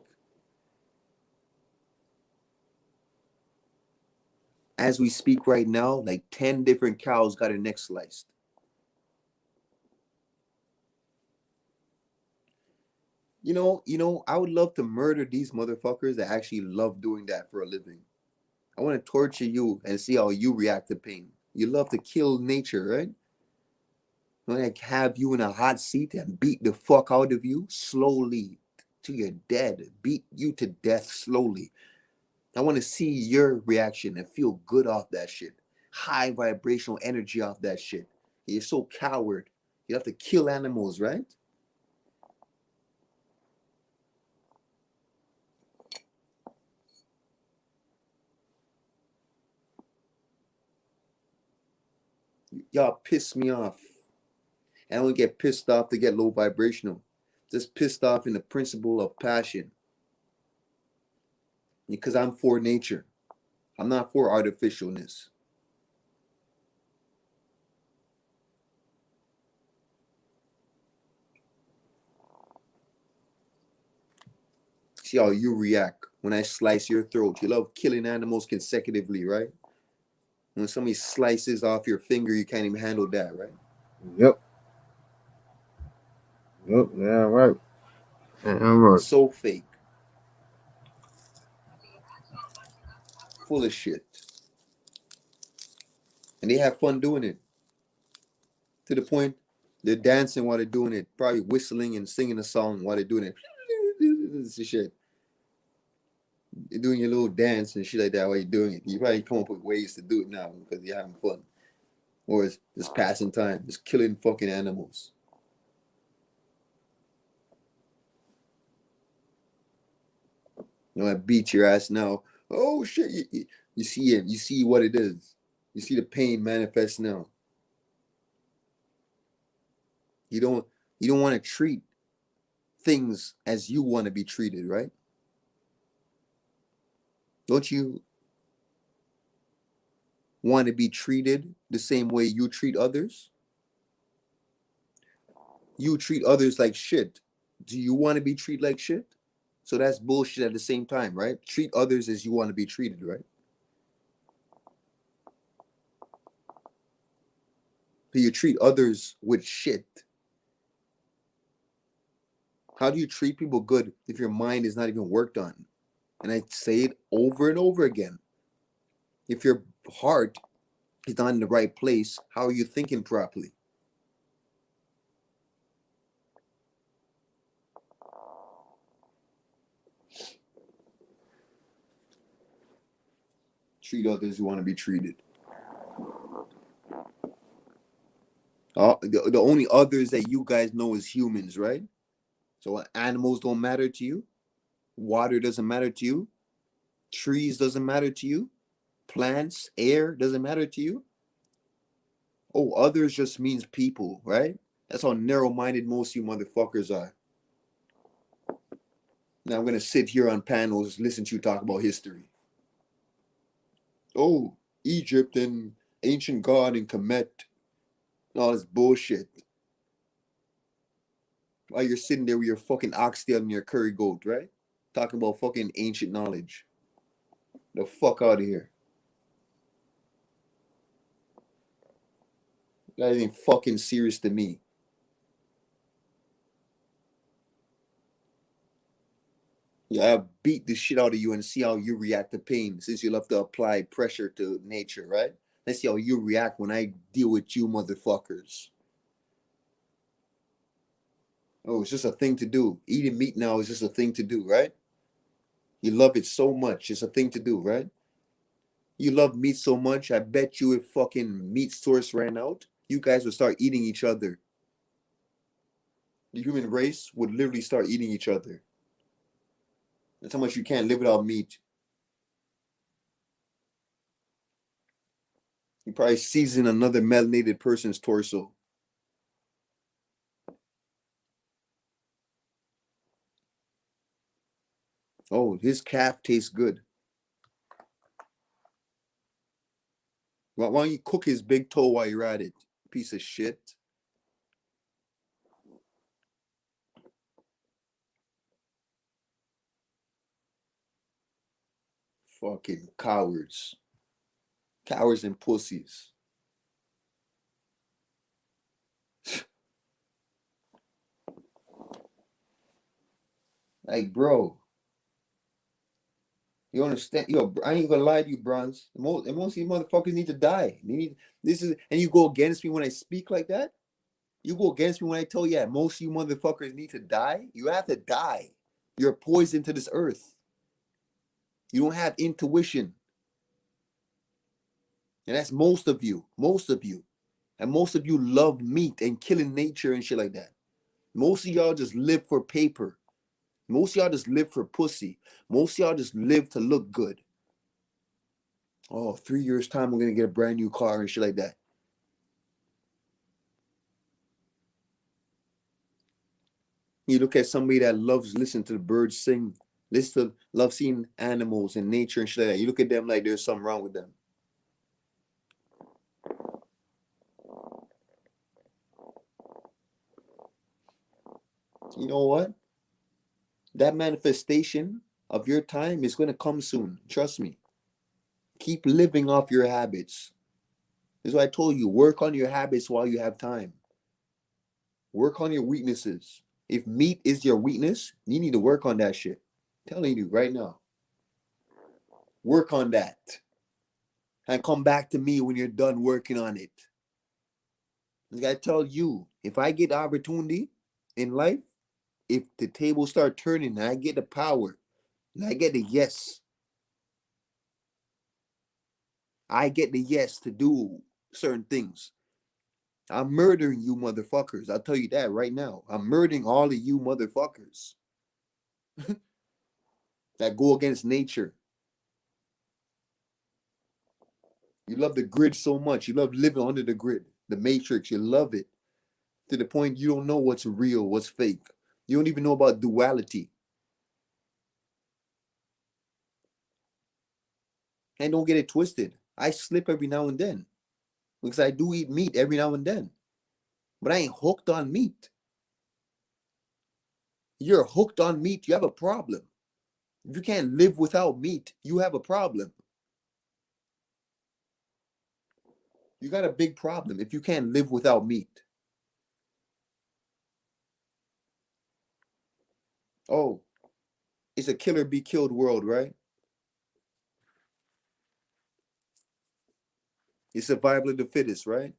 As we speak right now, like 10 different cows got their neck sliced. I would love to murder these motherfuckers that actually love doing that for a living. I want to torture you and see how you react to pain. You love to kill nature, right? I want to have you in a hot seat and beat the fuck out of you slowly till you're dead. Beat you to death slowly. I want to see your reaction and feel good off that shit. High vibrational energy off that shit. You're so coward. You have to kill animals, right? Y'all piss me off. I don't get pissed off to get low vibrational. Just pissed off in the principle of passion. Because I'm for nature. I'm not for artificialness. See how you react when I slice your throat. You love killing animals consecutively, right? When somebody slices off your finger, you can't even handle that, right? Yep. Yep. Yeah. Right. Yeah. Right. So fake. Full of shit. And they have fun doing it. To the point they're dancing while they're doing it. Probably whistling and singing a song while they're doing it. This is shit. You're doing your little dance and shit like that while you're doing it. You probably come up with ways to do it now because you're having fun. Or it's just passing time. Just killing fucking animals. I beat your ass now. Oh shit! You see it. You see what it is. You see the pain manifest now. You don't want to treat things as you want to be treated, right? Don't you want to be treated the same way you treat others? You treat others like shit. Do you want to be treated like shit? So that's bullshit at the same time, right? Treat others as you want to be treated, right? So you treat others with shit. How do you treat people good if your mind is not even worked on? And I say it over and over again. If your heart is not in the right place, how are you thinking properly? Treat others as you want to be treated. The only others that you guys know is humans, right? So animals don't matter to you. Water doesn't matter to you. Trees doesn't matter to you. Plants, air doesn't matter to you. Oh, others just means people, right? That's how narrow-minded most of you motherfuckers are. Now I'm going to sit here on panels, listen to you talk about history. Oh, Egypt and ancient God and Kemet. All this bullshit. While you're sitting there with your fucking oxtail and your curry goat, right? Talking about fucking ancient knowledge. The fuck out of here. That ain't fucking serious to me. Yeah, I beat the shit out of you and see how you react to pain since you love to apply pressure to nature, right? Let's see how you react when I deal with you motherfuckers. Oh, it's just a thing to do. Eating meat now is just a thing to do, right? You love it so much. It's a thing to do, right? You love meat so much. I bet you if fucking meat stores ran out, you guys would start eating each other. The human race would literally start eating each other. That's how much you can't live without meat. You probably season another melanated person's torso. Oh, his calf tastes good. Why don't you cook his big toe while you're at it? Piece of shit. Fucking cowards. Cowards and pussies. Like, bro, you understand? Yo, I ain't gonna lie to you, Bronze. Most of these motherfuckers need to die. They need this is, and you go against me when I speak like that. You go against me when I tell you, yeah, most of you motherfuckers need to die. You have to die. You're poison to this earth. You don't have intuition, and that's most of you. Most of you, and most of you love meat and killing nature and shit like that. Most of y'all just live for paper. Most of y'all just live for pussy. Most of y'all just live to look good. Oh, 3 years time, I'm gonna get a brand new car and shit like that. You look at somebody that loves listening to the birds sing, love seeing animals and nature and shit like that. You look at them like there's something wrong with them. You know what? That manifestation of your time is gonna come soon. Trust me. Keep living off your habits. This is why I told you, work on your habits while you have time. Work on your weaknesses. If meat is your weakness, you need to work on that shit. I'm telling you right now. Work on that. And come back to me when you're done working on it. I tell you, if I get the opportunity in life, if the tables start turning and I get the power, and I get the yes, I get the yes to do certain things. I'm murdering you motherfuckers. I'll tell you that right now. I'm murdering all of you motherfuckers that go against nature. You love the grid so much. You love living under the grid, the matrix. You love it to the point you don't know what's real, what's fake. You don't even know about duality. And don't get it twisted. I slip every now and then because I do eat meat every now and then. But I ain't hooked on meat. You're hooked on meat, you have a problem. If you can't live without meat, you have a problem. You got a big problem if you can't live without meat. Oh, it's a killer be killed world, right? It's survival of the fittest, right?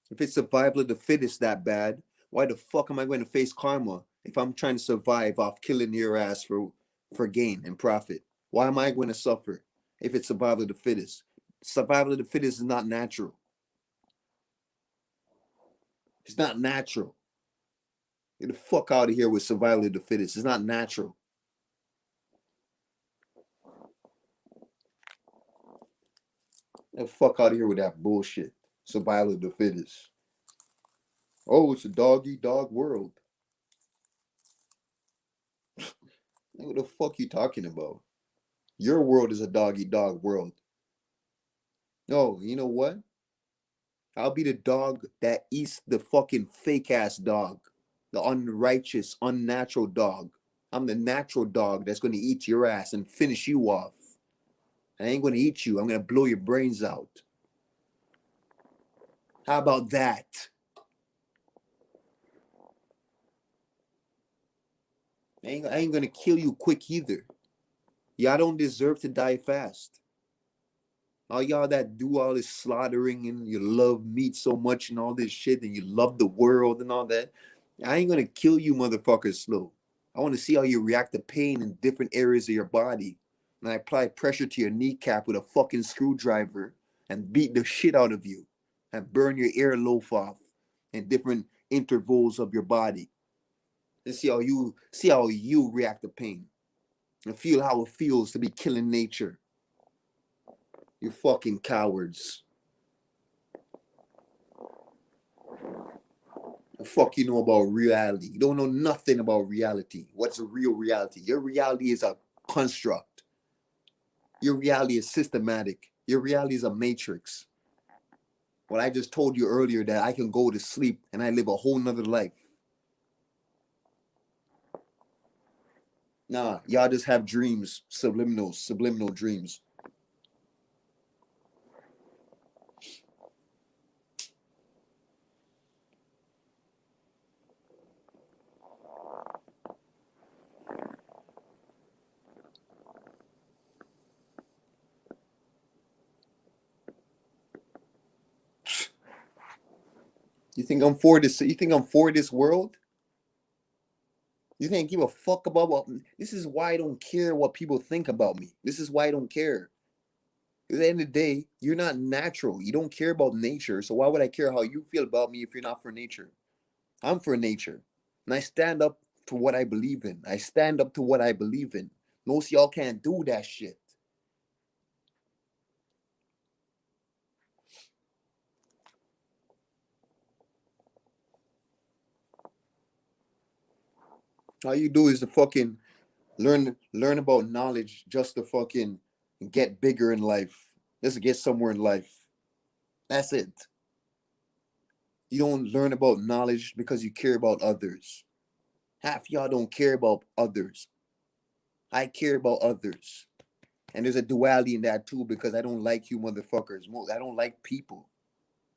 If it's survival of the fittest that bad, why the fuck am I going to face karma if I'm trying to survive off killing your ass for gain and profit? Why am I going to suffer if it's survival of the fittest? Survival of the fittest is not natural. It's not natural. Get the fuck out of here with survival of the fittest. It's not natural. Get the fuck out of here with that bullshit. Survival of the fittest. Oh, it's a dog eat dog world. What the fuck you talking about? Your world is a dog eat dog world. No, you know what? I'll be the dog that eats the fucking fake ass dog. The unrighteous, unnatural dog. I'm the natural dog that's gonna eat your ass and finish you off. I ain't gonna eat you. I'm gonna blow your brains out. How about that? I ain't gonna kill you quick either. Y'all don't deserve to die fast. All y'all that do all this slaughtering and you love meat so much and all this shit and you love the world and all that, I ain't gonna kill you motherfuckers slow. I want to see how you react to pain in different areas of your body. And I apply pressure to your kneecap with a fucking screwdriver and beat the shit out of you and burn your earlobe off in different intervals of your body. And see how you react to pain and feel how it feels to be killing nature. You fucking cowards. The fuck you know about reality? You don't know nothing about reality. What's a real reality? Your reality is a construct. Your reality is systematic. Your reality is a matrix. What I just told you earlier, that I can go to sleep and I live a whole nother life. Nah, y'all just have dreams, subliminal dreams. You think I'm for this? You think I'm for this world? You think I give a fuck about what? This is why I don't care what people think about me. This is why I don't care. At the end of the day, you're not natural. You don't care about nature. So why would I care how you feel about me if you're not for nature? I'm for nature. And I stand up to what I believe in. I stand up to what I believe in. Most of y'all can't do that shit. All you do is to fucking learn about knowledge just to fucking get bigger in life. Just to get somewhere in life. That's it. You don't learn about knowledge because you care about others. Half y'all don't care about others. I care about others. And there's a duality in that too, because I don't like you motherfuckers. I don't like people.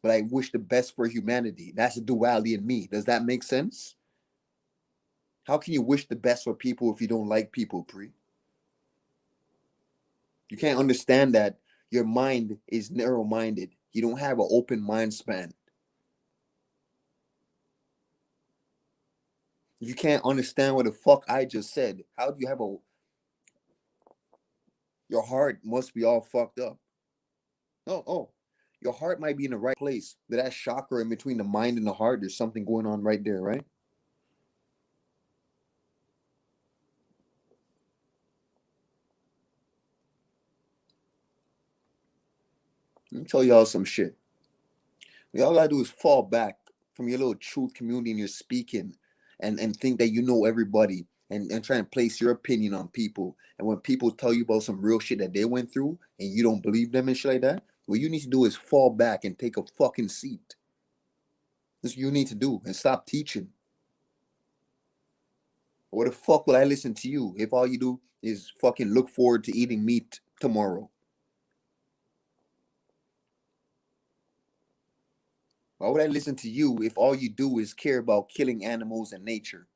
But I wish the best for humanity. That's a duality in me. Does that make sense? How can you wish the best for people if you don't like people, Pri? You can't understand that your mind is narrow-minded. You don't have an open mind span. You can't understand what the fuck I just said. How do you have a... Your heart must be all fucked up. Oh, your heart might be in the right place. That chakra in between the mind and the heart, there's something going on right there, right? Let me tell y'all some shit. All I do is fall back from your little truth community and you're speaking and think that you know everybody and try and place your opinion on people. And when people tell you about some real shit that they went through and you don't believe them and shit like that, what you need to do is fall back and take a fucking seat. That's what you need to do and stop teaching. What the fuck will I listen to you if all you do is fucking look forward to eating meat tomorrow? Why would I listen to you if all you do is care about killing animals and nature?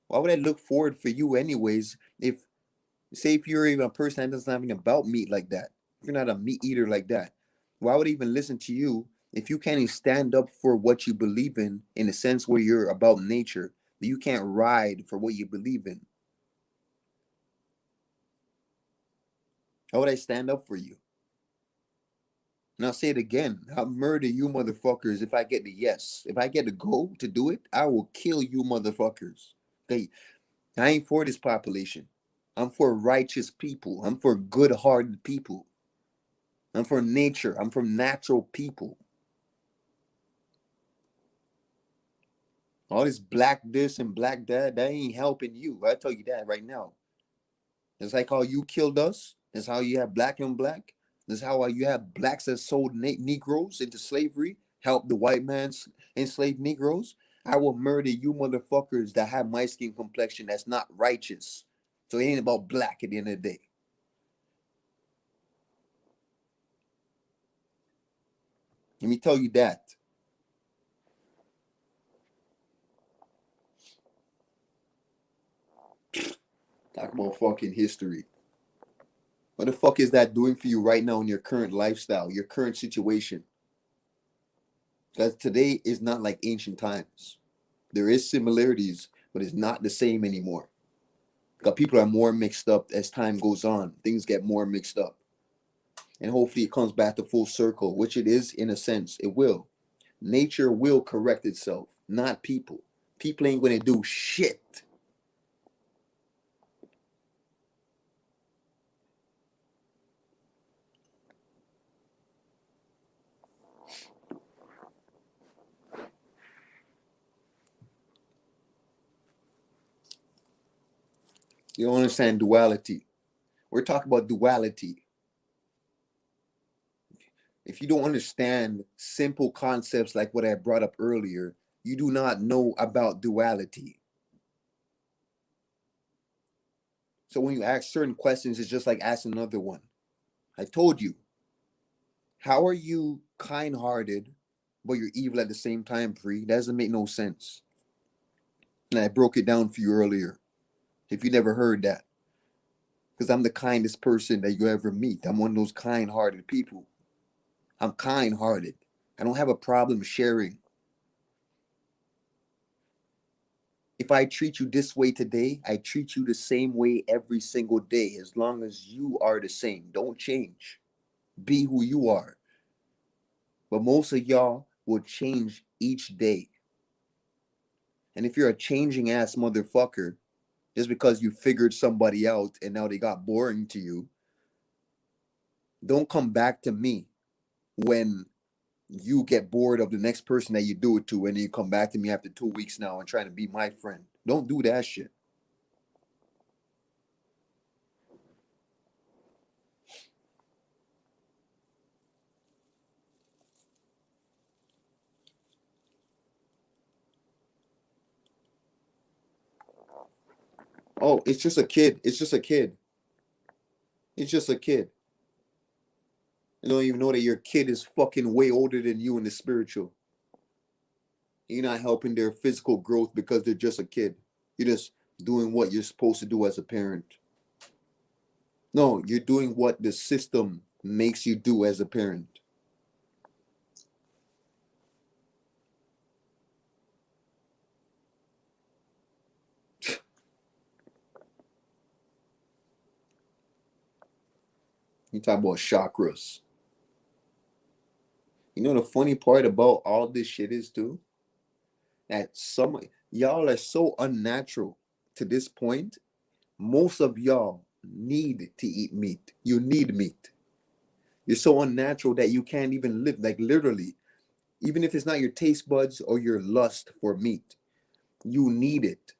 Why would I look forward for you anyways if, say, if you're even a person that doesn't have anything about meat like that, if you're not a meat eater like that, why would I even listen to you if you can't even stand up for what you believe in a sense where you're about nature, but you can't ride for what you believe in? How would I stand up for you? And I'll say it again. I'll murder you motherfuckers if I get the yes. If I get the go to do it, I will kill you motherfuckers. Okay, I ain't for this population. I'm for righteous people. I'm for good-hearted people. I'm for nature. I'm for natural people. All this black this and black that ain't helping you. I tell you that right now. It's like how you killed us. That's how you have black and black. That's how you have blacks that sold Negroes into slavery, helped the white man enslave Negroes. I will murder you motherfuckers that have my skin complexion that's not righteous. So it ain't about black at the end of the day. Let me tell you that. Talk about fucking history. What the fuck is that doing for you right now in your current lifestyle, your current situation? Because today is not like ancient times. There is similarities, but it's not the same anymore. Because people are more mixed up as time goes on. Things get more mixed up. And hopefully it comes back to full circle, which it is in a sense. It will. Nature will correct itself, not people. People ain't going to do shit. You don't understand duality. We're talking about duality. If you don't understand simple concepts like what I brought up earlier, you do not know about duality. So when you ask certain questions, it's just like asking another one. I told you, how are you kind-hearted, but you're evil at the same time, Pri? That doesn't make no sense. And I broke it down for you earlier, if you never heard that. Because I'm the kindest person that you ever meet. I'm one of those kind-hearted people. I'm kind-hearted. I don't have a problem sharing. If I treat you this way today, I treat you the same way every single day, as long as you are the same. Don't change. Be who you are. But most of y'all will change each day. And if you're a changing ass motherfucker, just because you figured somebody out and now they got boring to you, don't come back to me when you get bored of the next person that you do it to, and then you come back to me after 2 weeks now and trying to be my friend. Don't do that shit. Oh, it's just a kid. It's just a kid. It's just a kid. You don't even know that your kid is fucking way older than you in the spiritual. You're not helping their physical growth because they're just a kid. You're just doing what you're supposed to do as a parent. No, you're doing what the system makes you do as a parent. You talk about chakras. You know the funny part about all this shit is too? That some y'all are so unnatural to this point. Most of y'all need to eat meat. You need meat. You're so unnatural that you can't even live, like literally, even if it's not your taste buds or your lust for meat, you need it.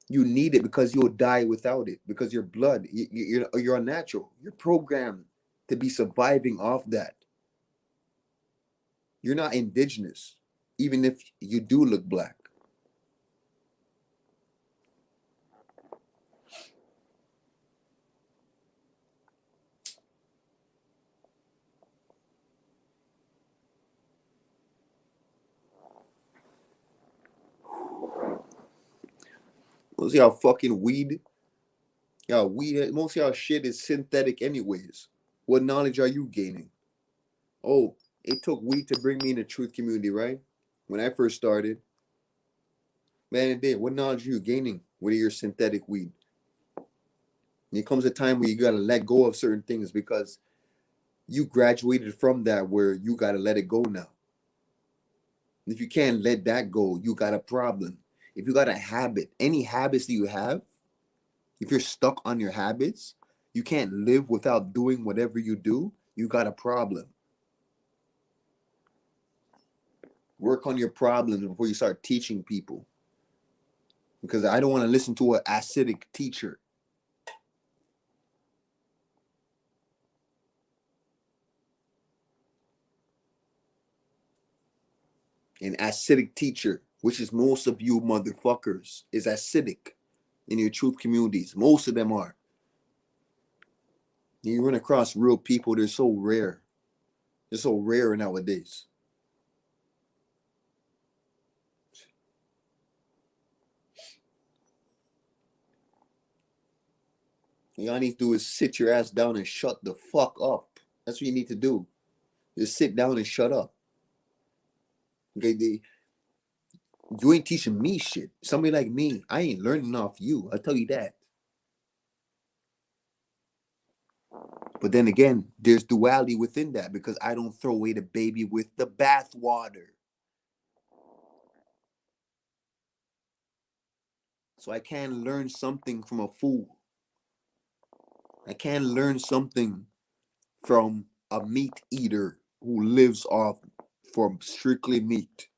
You need it because you'll die without it, because your blood, you're unnatural. You're programmed to be surviving off that. You're not indigenous, even if you do look black. Most of y'all fucking weed. Y'all weed. Most of y'all shit is synthetic anyways. What knowledge are you gaining? Oh, it took weed to bring me in the truth community, right? When I first started, man, it did. What knowledge are you gaining with your synthetic weed? And it comes a time where you gotta let go of certain things because you graduated from that where you gotta let it go now. If you can't let that go, you got a problem. If you got a habit, any habits that you have, if you're stuck on your habits, you can't live without doing whatever you do, you got a problem. Work on your problems before you start teaching people. Because I don't want to listen to an acidic teacher. An acidic teacher, which is most of you motherfuckers, is acidic in your truth communities. Most of them are. You run across real people, they're so rare. They're so rare nowadays. All you need to do is sit your ass down and shut the fuck up. That's what you need to do. Just sit down and shut up. Okay, you ain't teaching me shit. Somebody like me, I ain't learning off you. I'll tell you that. But then again, there's duality within that because I don't throw away the baby with the bathwater. So I can learn something from a fool. I can learn something from a meat eater who lives off from strictly meat.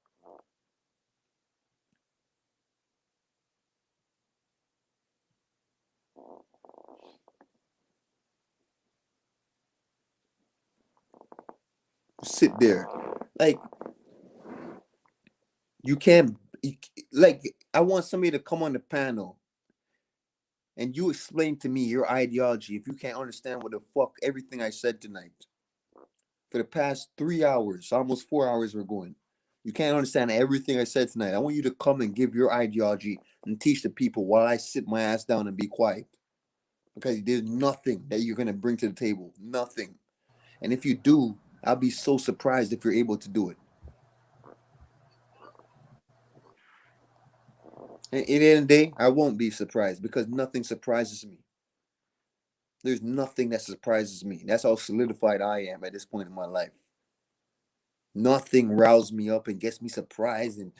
Sit there. Like, you can't, like, I want somebody to come on the panel and you explain to me your ideology if you can't understand what the fuck everything I said tonight. For the past 3 hours, almost 4 hours we're going. You can't understand everything I said tonight. I want you to come and give your ideology and teach the people while I sit my ass down and be quiet. Because there's nothing that you're going to bring to the table. Nothing. And if you do, I'll be so surprised if you're able to do it. And at the end of the day, I won't be surprised because nothing surprises me. There's nothing that surprises me. That's how solidified I am at this point in my life. Nothing rouses me up and gets me surprised and,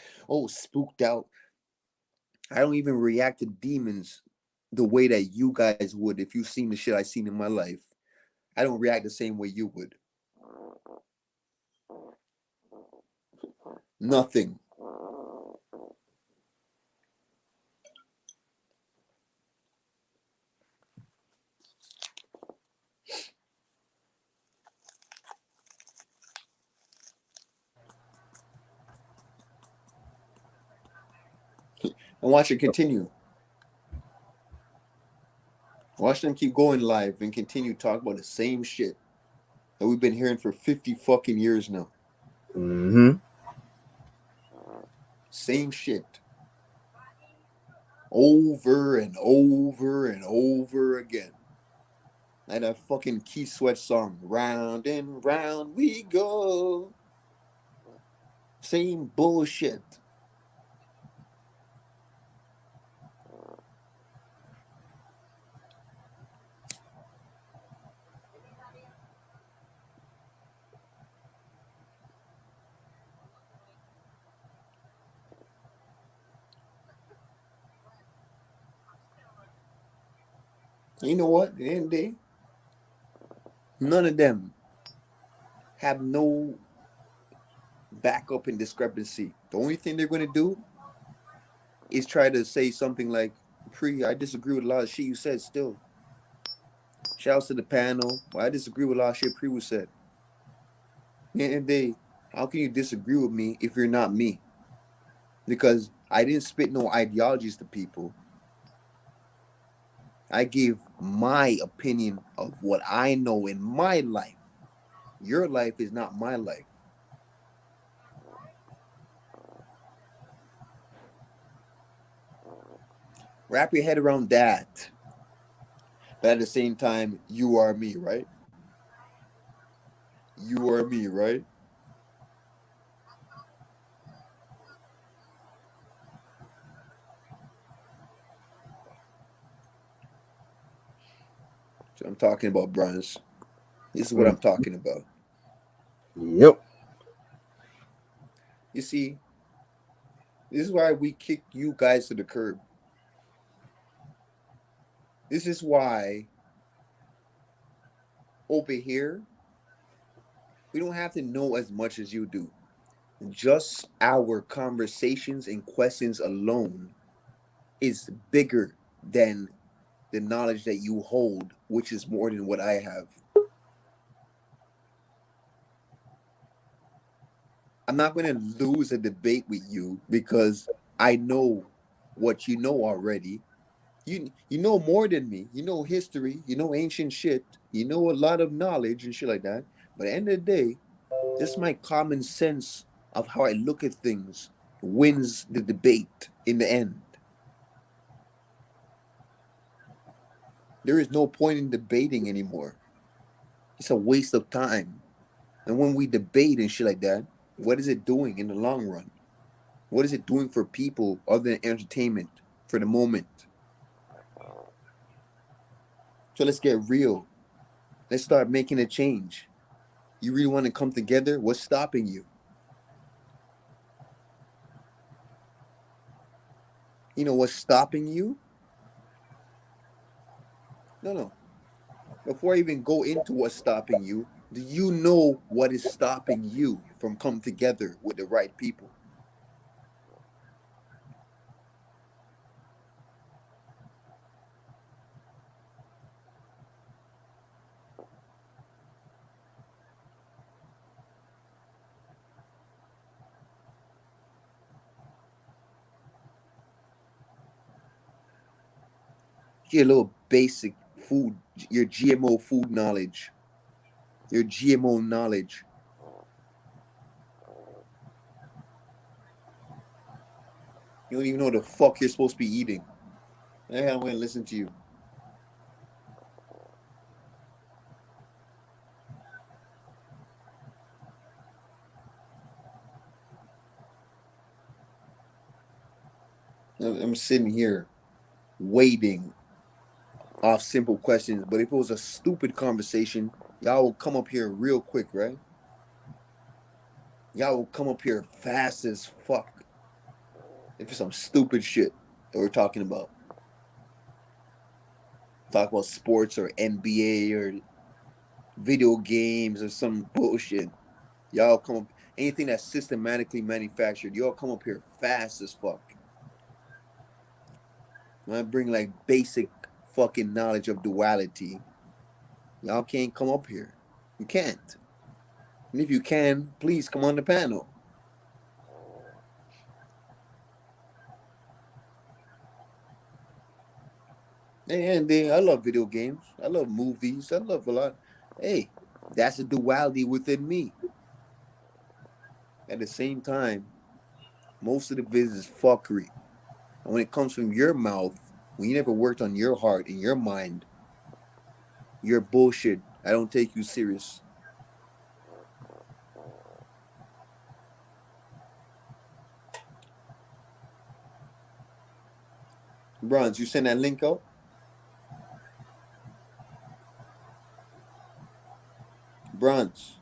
spooked out. I don't even react to demons the way that you guys would if you've seen the shit I've seen in my life. I don't react the same way you would. Nothing. And watch it continue. Watch them keep going live and continue talk about the same shit that we've been hearing for 50 fucking years now. Mm-hmm. Same shit. Over and over and over again. Like that fucking Keith Sweat song. Round and round we go. Same bullshit. You know what? At the end of the day, none of them have no backup in discrepancy. The only thing they're going to do is try to say something like, I disagree with a lot of shit you said still. Shouts to the panel. Well, I disagree with a lot of shit Pre was said. At the end of the day, how can you disagree with me if you're not me? Because I didn't spit no ideologies to people. I gave my opinion of what I know in my life. Your life is not my life. Wrap your head around that. But at the same time, you are me, right? You are me, right? So I'm talking about, Bronze. This is what I'm talking about. Yep. You see, this is why we kick you guys to the curb. This is why over here, we don't have to know as much as you do. Just our conversations and questions alone is bigger than the knowledge that you hold, which is more than what I have. I'm not going to lose a debate with you because I know what you know already. You know more than me. You know history. You know ancient shit. You know a lot of knowledge and shit like that. But at the end of the day, just my common sense of how I look at things wins the debate in the end. There is no point in debating anymore. It's a waste of time. And when we debate and shit like that, what is it doing in the long run? What is it doing for people other than entertainment for the moment? So let's get real. Let's start making a change. You really want to come together? What's stopping you? You know what's stopping you? No. Before I even go into what's stopping you, do you know what is stopping you from coming together with the right people? Your little basic food, your GMO food knowledge, your GMO knowledge. You don't even know what the fuck you're supposed to be eating. I'm going to listen to you. I'm sitting here waiting off simple questions, but if it was a stupid conversation, y'all will come up here real quick, right? Y'all will come up here fast as fuck if it's some stupid shit that we're talking about. Talk about sports or NBA or video games or some bullshit. Y'all come up, anything that's systematically manufactured, y'all come up here fast as fuck. When I bring like basic fucking knowledge of duality, y'all can't come up here. You can't. And if you can, please come on the panel. And I love video games. I love movies. I love a lot. Hey, that's a duality within me. At the same time, most of the biz is fuckery. And when it comes from your mouth, when you never worked on your heart and your mind, you're bullshit. I don't take you serious. Bronze, you send that link out? Bronze.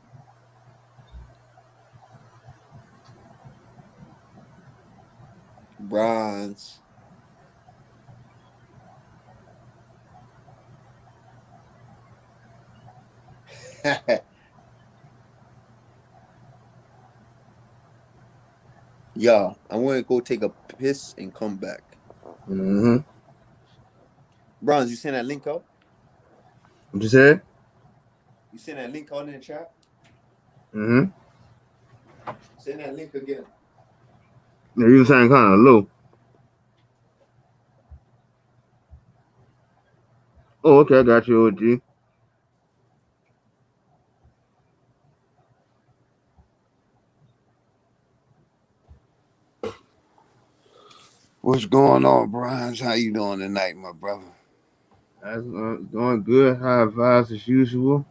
Bronze. Yeah, I want to go take a piss and come back. Mm-hmm. Bronze, you send that link out? What you said? You send that link out in the chat? Mm-hmm. Send that link again. Yeah, you sound kind of low. Oh, okay, I got you, OG. What's going on, Brian? How you doing tonight, my brother? That's going good. High vibes as usual.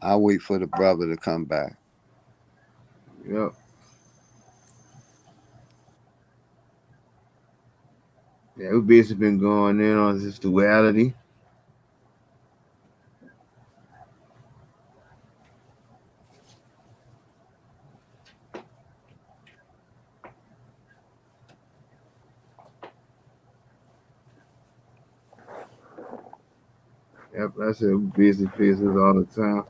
I'll wait for the brother to come back. Yep. Yeah, we basically been going in on this duality. Yep, that's it. We basically face this all the time.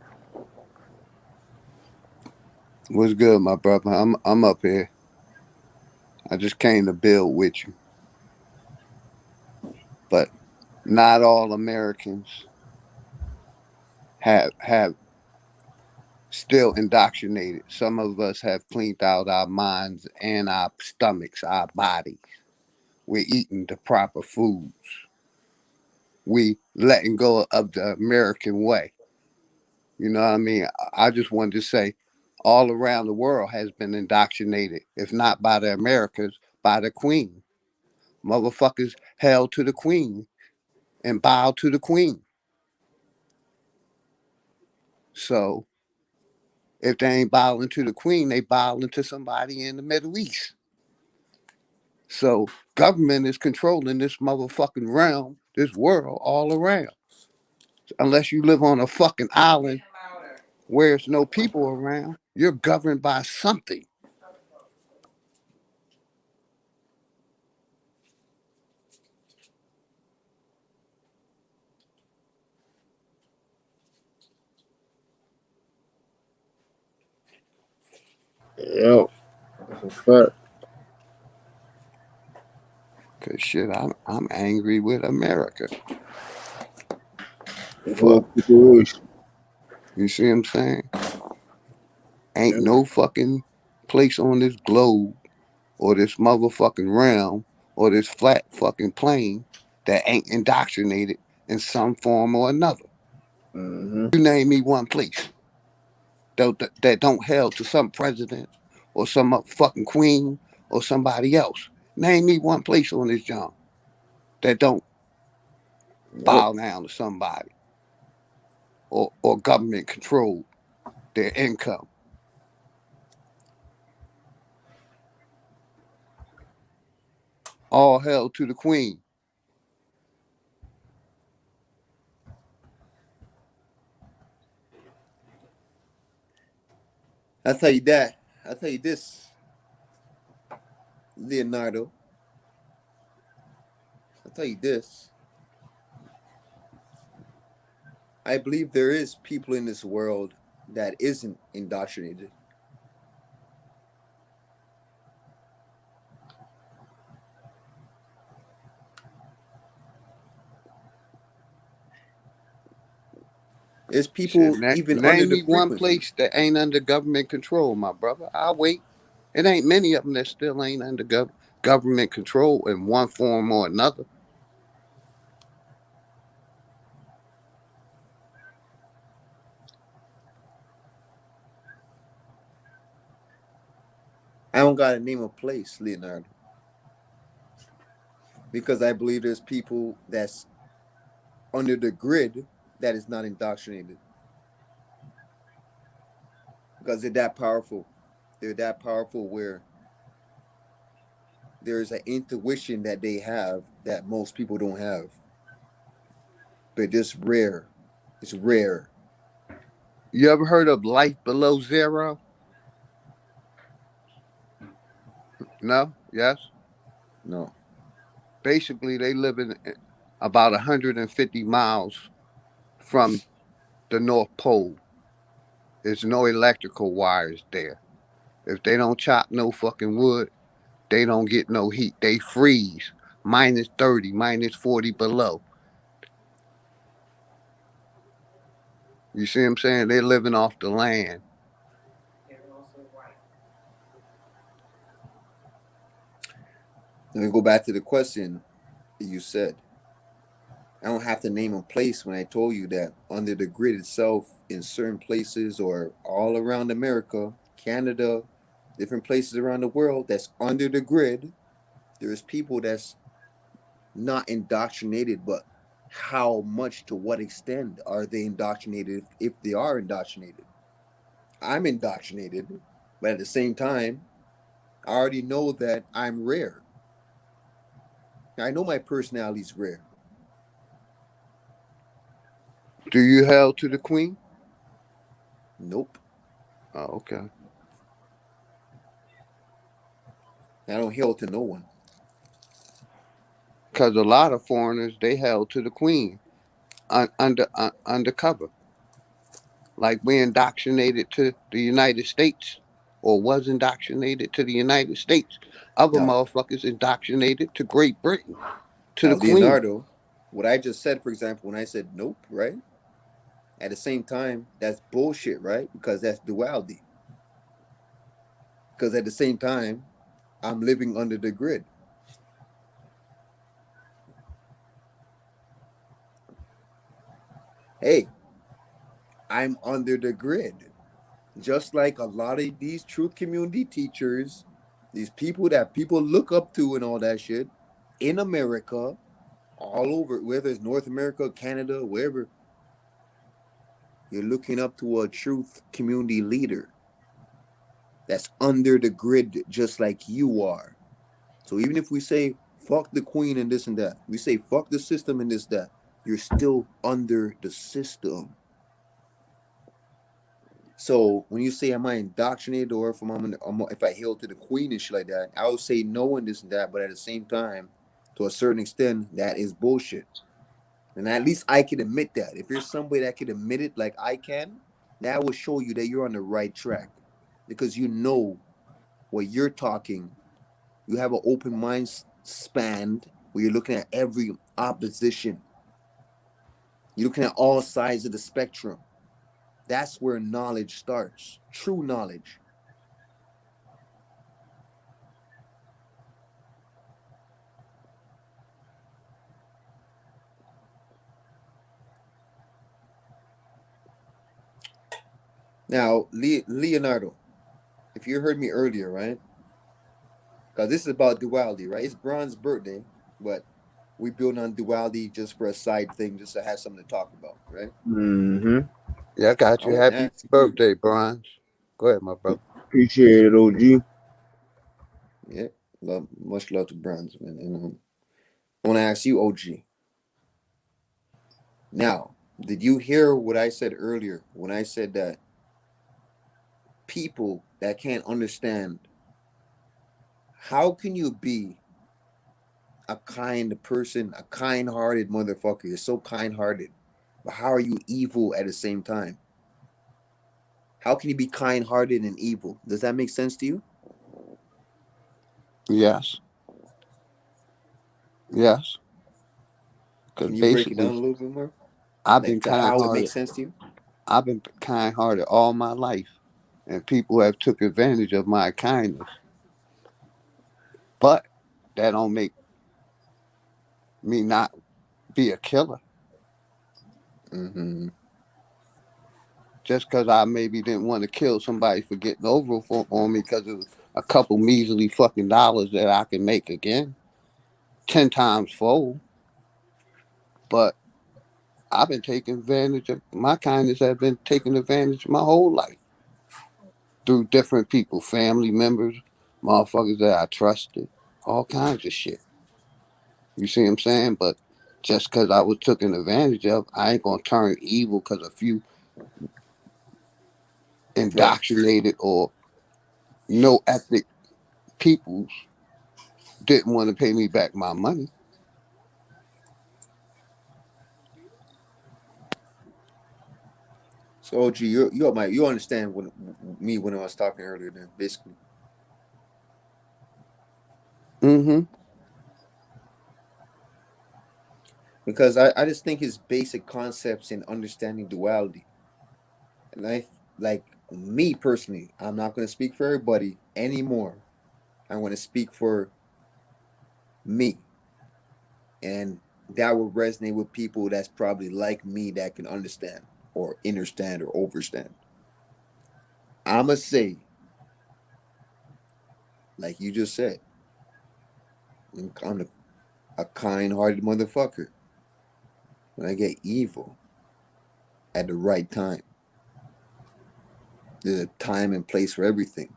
What's good, my brother? I'm up here. I just came to build with you. But not all Americans have still indoctrinated. Some of us have cleaned out our minds and our stomachs, our bodies. We're eating the proper foods. We letting go of the American way. You know what I mean? I just wanted to say all around the world has been indoctrinated, if not by the Americans, by the Queen. Motherfuckers held to the queen and bowed to the queen. So if they ain't bowing to the queen, they bowing to somebody in the Middle East. So government is controlling this motherfucking realm, this world all around. Unless you live on a fucking island where there's no people around, you're governed by something. Yep. That's a fact. Cause shit, I'm angry with America. The Fuck. whole situation. You see what I'm saying? Ain't Yep. no fucking place on this globe or this motherfucking realm or this flat fucking plane that ain't indoctrinated in some form or another. Mm-hmm. You name me one place that don't hail to some president or some fucking queen or somebody else. Name me one place on this job that don't Yep. bow down to somebody or government control their income. All hail to the queen. I'll tell you that. I'll tell you this, Leonardo. I'll tell you this. I believe there is people in this world that isn't indoctrinated. There's Shit, people even under name the me one frequency. place that ain't under government control, my brother. I'll wait. It ain't many of them that still ain't under government control in one form or another. I don't gotta name a place, Leonardo, because I believe there's people that's under the grid that is not indoctrinated because they're that powerful. They're that powerful where there's an intuition that they have that most people don't have. But just rare. It's rare. You ever heard of life below zero? No? Yes? No. Basically, they live in about 150 miles from the North Pole. There's no electrical wires there. If they don't chop no fucking wood, they don't get no heat. They freeze minus 30, minus 40 below. You see what I'm saying? They're living off the land. Let me go back to the question that you said. I don't have to name a place when I told you that under the grid itself, in certain places or all around America, Canada, different places around the world that's under the grid, there's people that's not indoctrinated, but how much, to what extent are they indoctrinated if they are indoctrinated? I'm indoctrinated, but at the same time, I already know that I'm rare. I know my personality's rare. Do you hail to the queen? Nope. Oh, okay. I don't hail to no one. Because a lot of foreigners, they hail to the queen undercover. Like we indoctrinated to the United States or was indoctrinated to the United States. Other Now, motherfuckers indoctrinated to Great Britain, to now the queen. Leonardo, what I just said, for example, when I said nope, right? At the same time, that's bullshit, right? Because that's duality. Because at the same time, I'm living under the grid. Hey, I'm under the grid. Just like a lot of these truth community teachers, these people that people look up to and all that shit, in America, all over, whether it's North America, Canada, wherever, you're looking up to a truth community leader that's under the grid just like you are. So even if we say fuck the queen and this and that, we say fuck the system and this that, you're still under the system. So when you say am I indoctrinated or if I hail to the queen and shit like that, I would say no and this and that, but at the same time, to a certain extent, that is bullshit. And at least I can admit that. If you're somebody that can admit it like I can, that will show you that you're on the right track. Because you know what you're talking. You have an open mind span where you're looking at every opposition. You're looking at all sides of the spectrum. That's where knowledge starts. True knowledge. Now, Leonardo, if you heard me earlier, right? Because this is about duality, right? It's Bron's birthday, but we build on duality just for a side thing, just to have something to talk about, right? Mm-hmm. Yeah, I got I you. want to Happy ask you, birthday, Bronze. Go ahead, my brother. Appreciate it, OG. yeah, much love to Bron's, man. And I want to ask you, OG. Now, did you hear what I said earlier when I said that people that can't understand, how can you be a kind person, a kind-hearted motherfucker? You're so kind-hearted, but how are you evil at the same time? How can you be kind-hearted and evil? Does that make sense to you? Yes, yes. Because Can you break it down basically, a little bit more? I've been Like to how it kind-hearted. makes sense to you? I've been kind-hearted all my life, and people have took advantage of my kindness. But that don't make me not be a killer. Mm-hmm. Just because I maybe didn't want to kill somebody for getting over on me because of a couple measly fucking dollars that I can make again, 10 times fold. But I've been taking advantage of my kindness. Have been taking advantage my whole life through different people, family members, motherfuckers that I trusted, all kinds of shit. You see what I'm saying? But just because I was taken advantage of, I ain't gonna turn evil because a few Right. indoctrinated or no ethic peoples didn't want to pay me back my money. So OG, you understand when I was talking earlier then, basically. Mm-hmm. Because I just think his basic concepts in understanding duality. And like me personally, I'm not gonna speak for everybody anymore. I want to speak for me. And that will resonate with people that's probably like me that can understand or understand or overstand. I'ma say, like you just said, I'm a kind-hearted motherfucker. When I get evil at the right time, there's a time and place for everything.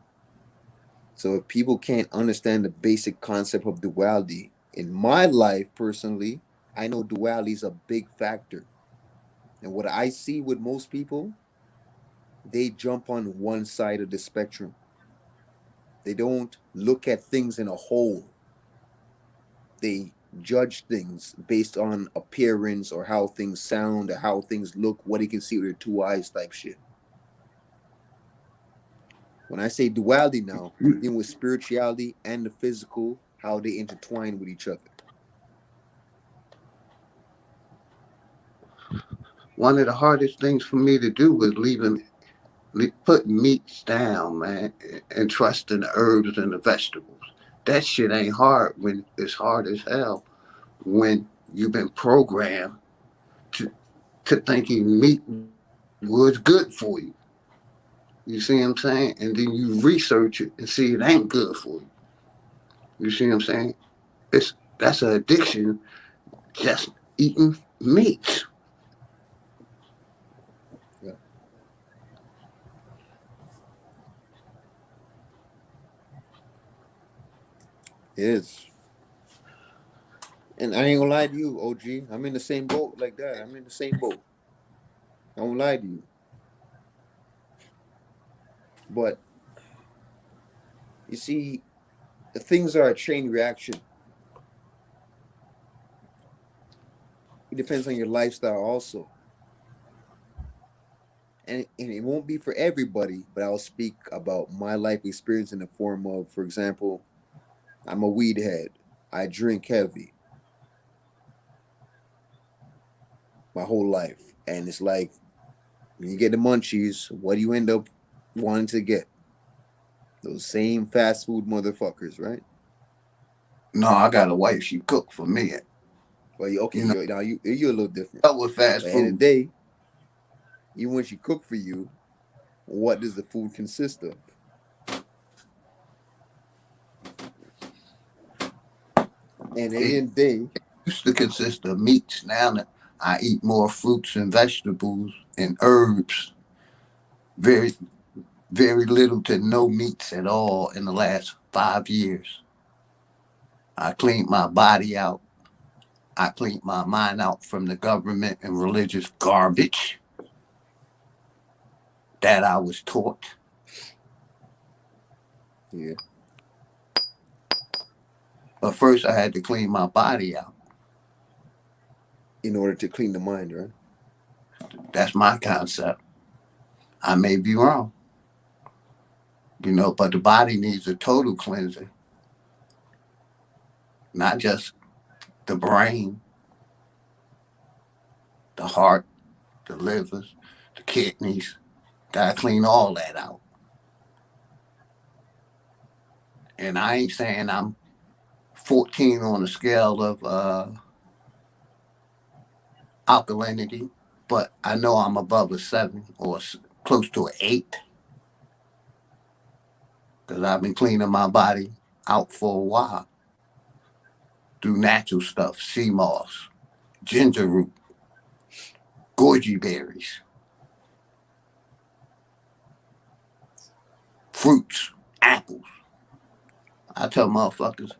So if people can't understand the basic concept of duality, in my life personally, I know duality is a big factor. And what I see with most people, they jump on one side of the spectrum. They don't look at things in a whole. They judge things based on appearance or how things sound or how things look, what they can see with their two eyes type shit. When I say duality now, I'm dealing with spirituality and the physical, how they intertwine with each other. One of the hardest things for me to do was put meats down, man, and trusting the herbs and the vegetables. That shit ain't hard when it's hard as hell when you've been programmed to thinking meat was good for you. You see what I'm saying? And then you research it and see it ain't good for you. You see what I'm saying? It's That's an addiction. Just eating meat. Yeah. It is. And I ain't gonna lie to you, OG. I'm in the same boat like that. I'm in the same boat. I won't lie to you. But you see, the things are a chain reaction. It depends on your lifestyle also. And it won't be for everybody, but I'll speak about my life experience in the form of, for example, I'm a weed head. I drink heavy my whole life. And it's like when you get the munchies, what do you end up wanting to get? Those same fast food motherfuckers, right? No, I got a wife. She cook for me. Well, okay, You know, you're a little different. up with fast But at the end of food. the day, even when she cook for you, what does the food consist of? And at the It end of the day, used to consist of meats. Now that I eat more fruits and vegetables and herbs. Very, very little to no meats at all in the last 5 years. I cleaned my body out. I cleaned my mind out from the government and religious garbage that I was taught. yeah, But first, I had to clean my body out. in order to clean the mind, right? That's my concept. I may be wrong, but the body needs a total cleansing, not just the brain, the heart, the livers, the kidneys. Gotta clean all that out. And I ain't saying I'm 14 on a scale of alkalinity, but I know I'm above a 7 or close to an 8 because I've been cleaning my body out for a while through natural stuff, sea moss, ginger root, goji berries, fruits, apples. I tell motherfuckers,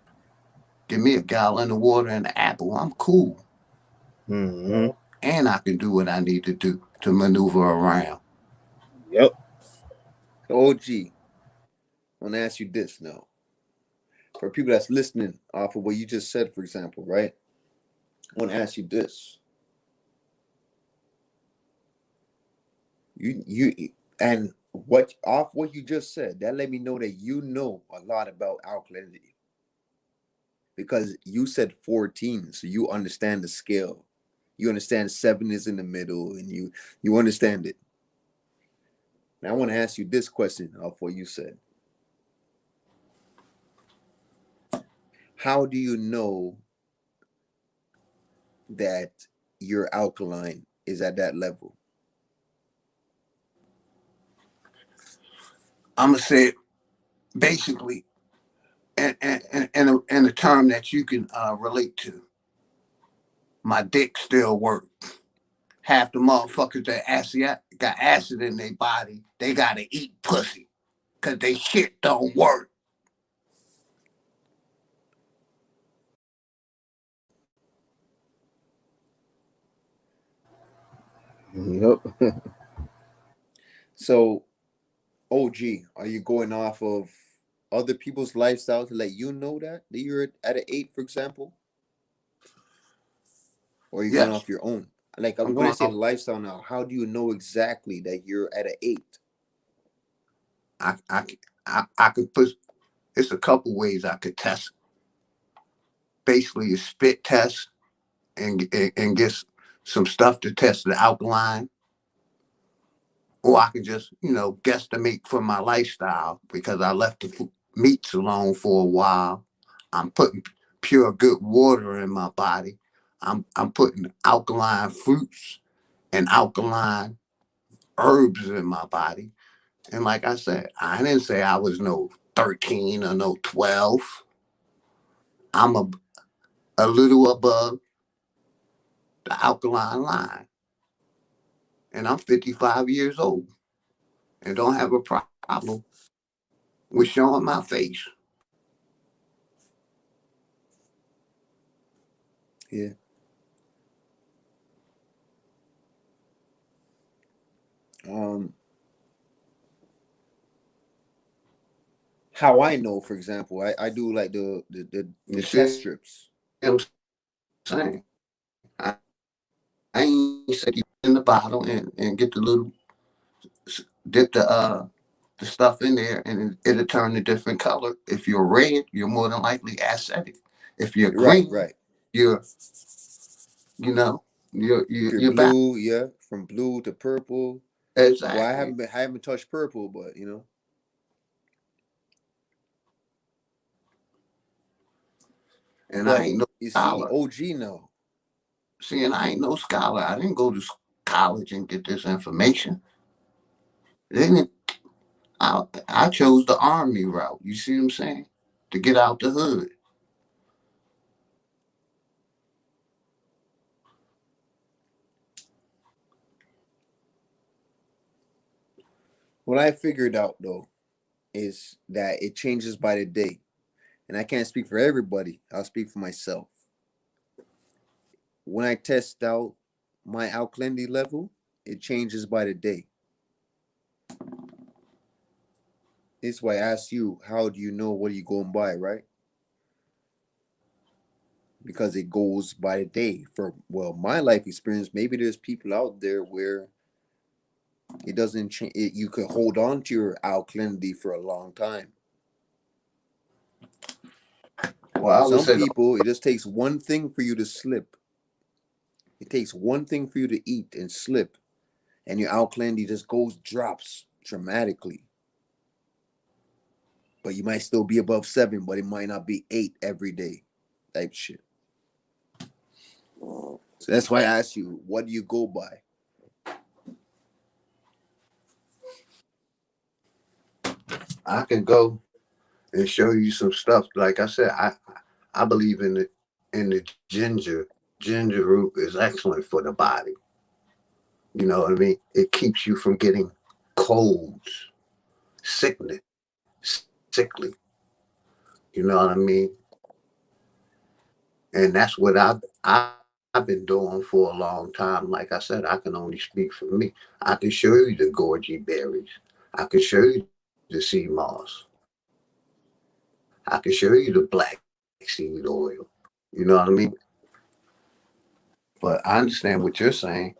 give me a gallon of water and an apple. I'm cool. Mm-hmm. And I can do what I need to do to maneuver around. Yep. OG, I want to ask you this now. For people that's listening off of what you just said, for example, right? I want to ask you this. You and what off what you just said, that let me know that you know a lot about alkalinity. Because you said 14, so you understand the scale. You understand 7 is in the middle, and you understand it. Now I want to ask you this question off what you said. How do you know that your alkaline is at that level? I'm going to say it basically in a term that you can relate to. My dick still work. Half the motherfuckers that got acid in their body, they got to eat pussy because they shit don't work. Yep. So, OG, are you going off of other people's lifestyle to let you know that you're at an 8, for example? Or are you going Yes, off your own? Like I'm when I going say off. lifestyle now, how do you know exactly that you're at an 8? I, I, I could put, it's a couple ways I could test. Basically, a spit test and get some stuff to test the alkaline. Or I can just, guesstimate for my lifestyle because I left the meats alone for a while. I'm putting pure good water in my body. I'm putting alkaline fruits and alkaline herbs in my body. And like I said, I didn't say I was no 13 or no 12. I'm a a little above the alkaline line. And I'm 55 years old and don't have a problem with showing my face. Yeah. How I know, for example, I do like the test strips. I'm saying? I ain't say you in the bottle and get the little dip the stuff in there and it'll turn a different color. If you're red, you're more than likely acidic. If you're Right, green, right. you're you know If you're you're back. blue, yeah, from blue to purple. Well, Exactly. I haven't touched purple, but And I But ain't no you see, scholar. OG now. See, and I ain't no scholar. I didn't go to college and get this information. Then I chose the army route. You see what I'm saying? To get out the hood. What I figured out though is that it changes by the day, and I can't speak for everybody. I'll speak for myself. When I test out my alkalinity level, it changes by the day. This is why I asked you, how do you know what are you going by, right? Because it goes by the day. For my life experience, maybe there's people out there where it doesn't change. You could hold on to your alkalinity for a long time. Well, I would Some say people, it just takes one thing for you to slip. It takes one thing for you to eat and slip, and your alkalinity just drops dramatically. But you might still be above 7, but it might not be 8 every day, type shit. So that's why I asked you, what do you go by? I can go and show you some stuff. Like I said, I believe in the ginger. Ginger root is excellent for the body. You know what I mean? It keeps you from getting colds, sickness, sickly. You know what I mean? And that's what I've been doing for a long time. Like I said, I can only speak for me. I can show you the goji berries. I can show you the sea moss. I can show you the black seed oil. You know what I mean? But I understand what you're saying.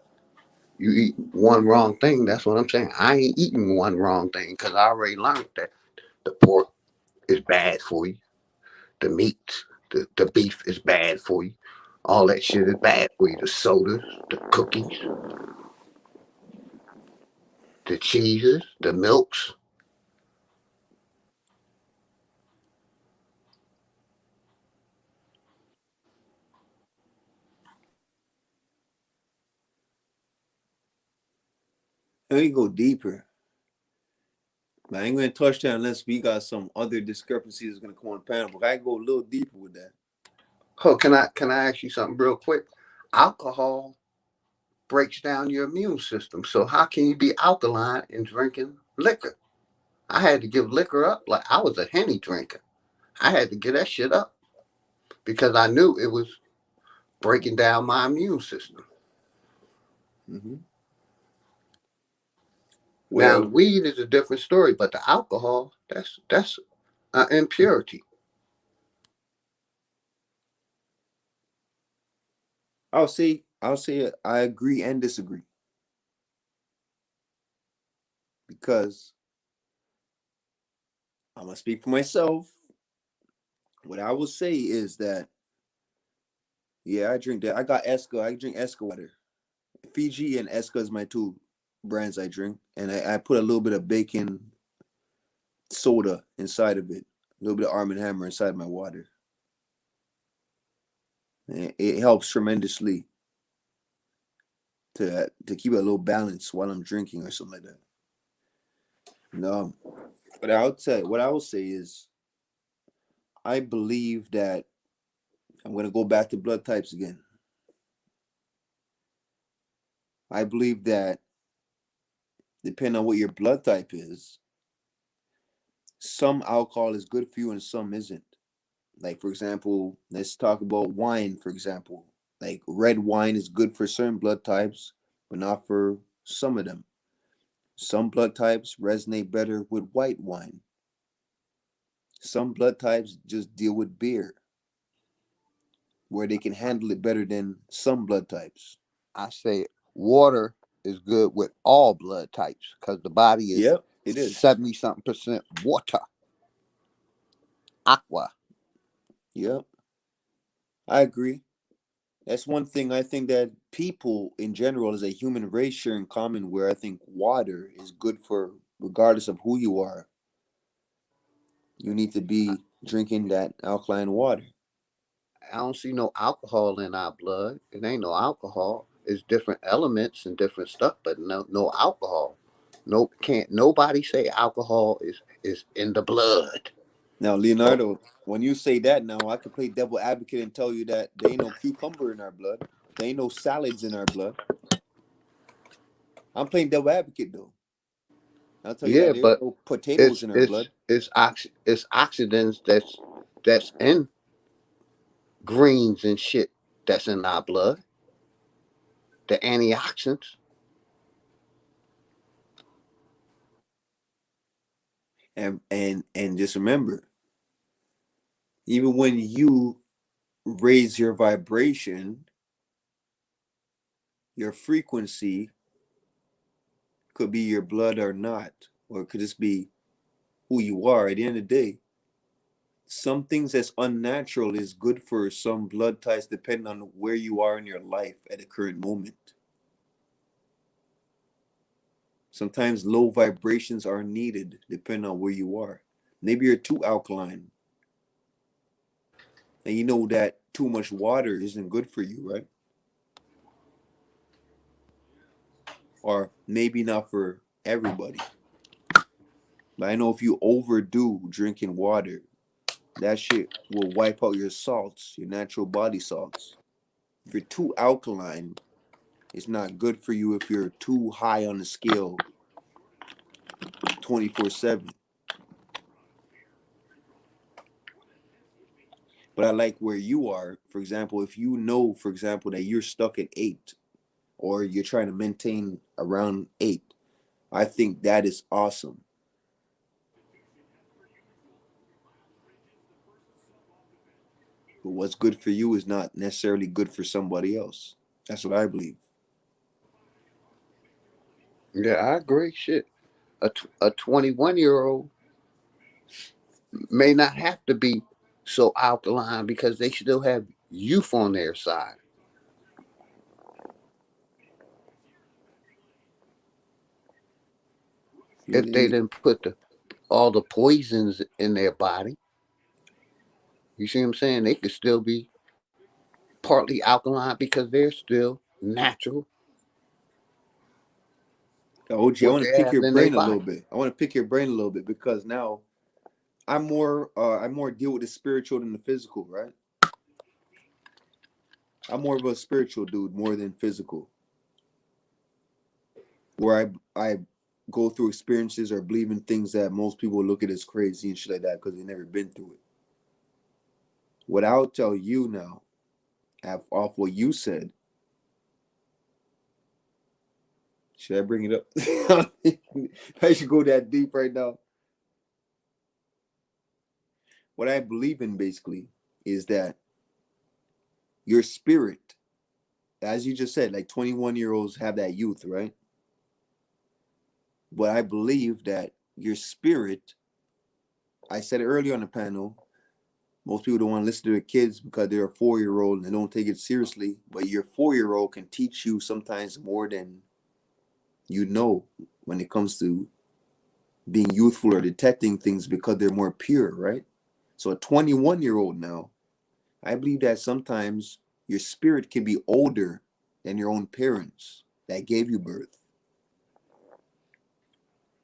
You eat one wrong thing. That's what I'm saying. I ain't eating one wrong thing because I already learned that the pork is bad for you. The meat, the beef is bad for you. All that shit is bad for you. The sodas, the cookies, the cheeses, the milks. Let me go deeper. But I ain't gonna touch that unless we got some other discrepancies that's gonna come on the panel. But I go a little deeper with that. Oh, can I ask you something real quick? Alcohol breaks down your immune system. So how can you be alkaline in drinking liquor? I had to give liquor up. Like I was a Henny drinker. I had to get that shit up because I knew it was breaking down my immune system. Mm-hmm. Now the Well, weed is a different story, but the alcohol, that's impurity. I'll say I agree and disagree because I'm gonna speak for myself. What I will say is that yeah, I drink that. I got Esca. I drink Esca water. Fiji and Esca is my two brands I drink, and I put a little bit of bacon soda inside of it, a little bit of Arm and Hammer inside my water. And it helps tremendously to keep a little balance while I'm drinking or something like that. No, but what I will say is I believe that I'm going to go back to blood types again. I believe that depending on what your blood type is, some alcohol is good for you and some isn't. Like, for example, let's talk about wine, for example. Like, red wine is good for certain blood types, but not for some of them. Some blood types resonate better with white wine. Some blood types just deal with beer, where they can handle it better than some blood types. I say water is good with all blood types because the body is Yep, it is. 70 something percent water, aqua. Yep, I agree. That's one thing I think that people in general, as a human race, share in common. Where I think water is good for, regardless of who you are, you need to be drinking that alkaline water. I don't see no alcohol in our blood. It ain't no alcohol. It's different elements and different stuff, but no alcohol. No, can't nobody say alcohol is in the blood. Now, Leonardo, when you say that, now I could play devil advocate and tell you that there ain't no cucumber in our blood. There ain't no salads in our blood. I'm playing devil advocate though. I'll tell you Yeah, that there ain't but no potatoes in our blood. it's oxidants that's in greens and shit that's in our blood. The antioxidants. And just remember, even when you raise your vibration, your frequency could be your blood or not, or it could just be who you are. At the end of the day, some things that's unnatural is good for some blood types depending on where you are in your life at the current moment. Sometimes low vibrations are needed depending on where you are. Maybe you're too alkaline, and you know that too much water isn't good for you, right? Or maybe not for everybody. But I know if you overdo drinking water, that shit will wipe out your salts, your natural body salts. If you're too alkaline, it's not good for you if you're too high on the scale 24/7. But I like where you are. For example, if you know, for example, that you're stuck at 8 or you're trying to maintain around 8, I think that is awesome. But what's good for you is not necessarily good for somebody else. That's what I believe. Yeah, I agree. Shit, a 21-year-old may not have to be so alkaline because they still have youth on their side. If they didn't put all the poisons in their body, you see what I'm saying? They could still be partly alkaline because they're still natural. OG, I What want to they pick have your in their brain a little body. bit. I want to pick your brain a little bit because now I more deal with the spiritual than the physical, right? I'm more of a spiritual dude more than physical. Where I go through experiences or believe in things that most people look at as crazy and shit like that because they've never been through it. What I'll tell you now, off what you said, should I bring it up? I should go that deep right now. What I believe in basically is that your spirit, as you just said, like 21-year-olds have that youth, right? But I believe that your spirit, I said it earlier on the panel, most people don't want to listen to their kids because they're a 4-year-old and they don't take it seriously. But your 4-year-old can teach you sometimes more than you know when it comes to being youthful or detecting things because they're more pure, right? So a 21-year-old now, I believe that sometimes your spirit can be older than your own parents that gave you birth.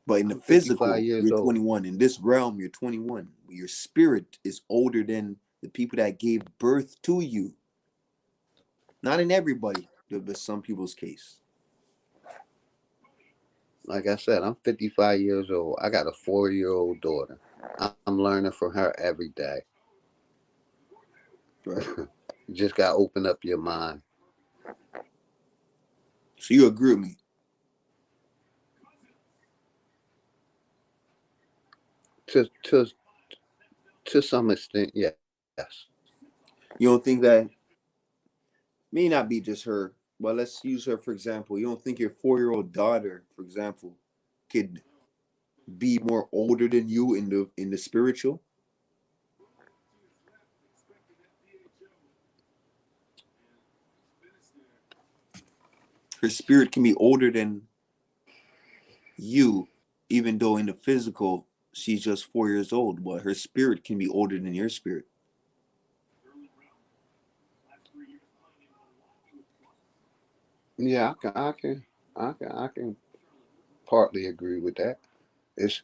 But in the I'm 55 physical, years you're old. 21. In this realm, you're 21. Your spirit is older than the people that gave birth to you. Not in everybody, but some people's case. Like I said, I'm 55 years old. I got a 4-year-old daughter. I'm learning from her every day. Right. You just got to open up your mind. So you agree with me? To some extent, yes. You don't think that may not be just her, but let's use her for example. You don't think your 4-year-old daughter, for example, could be more older than you in the spiritual? Her spirit can be older than you, even though in the physical she's just 4 years old, but her spirit can be older than your spirit. Yeah, I can partly agree with that. It's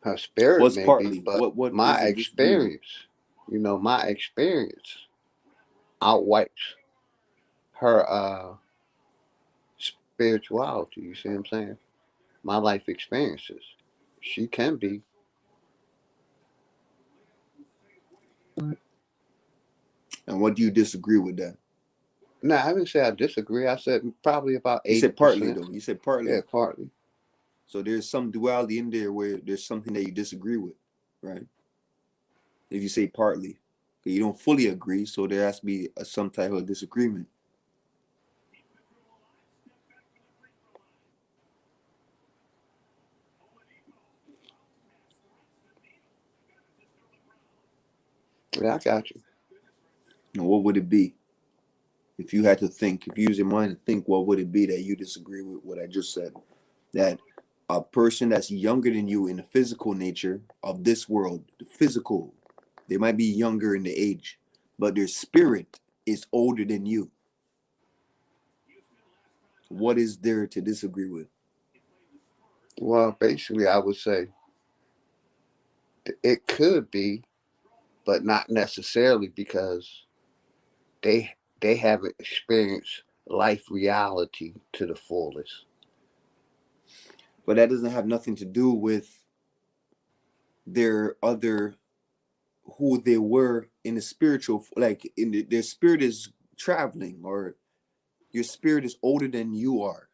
her spirit What's maybe, partly? but What my is it disagreement? experience, my experience outwipes her spirituality. You see what I'm saying? My life experiences. She can be. And what do you disagree with that? No, I didn't say I disagree. I said probably about You said partly 80%. though. You said partly. Yeah, partly. So there's some duality in there where there's something that you disagree with, right? If you say partly, you don't fully agree, so there has to be some type of disagreement. Yeah, I got you. Now, what would it be? If you had to think, if you use your mind to think, what would it be that you disagree with what I just said? That a person that's younger than you in the physical nature of this world, the physical, they might be younger in the age, but their spirit is older than you. What is there to disagree with? Well, basically, I would say it could be, but not necessarily because they haven't experienced life reality to the fullest. But that doesn't have nothing to do with their other who they were in the spiritual, like their spirit is traveling, or your spirit is older than you are.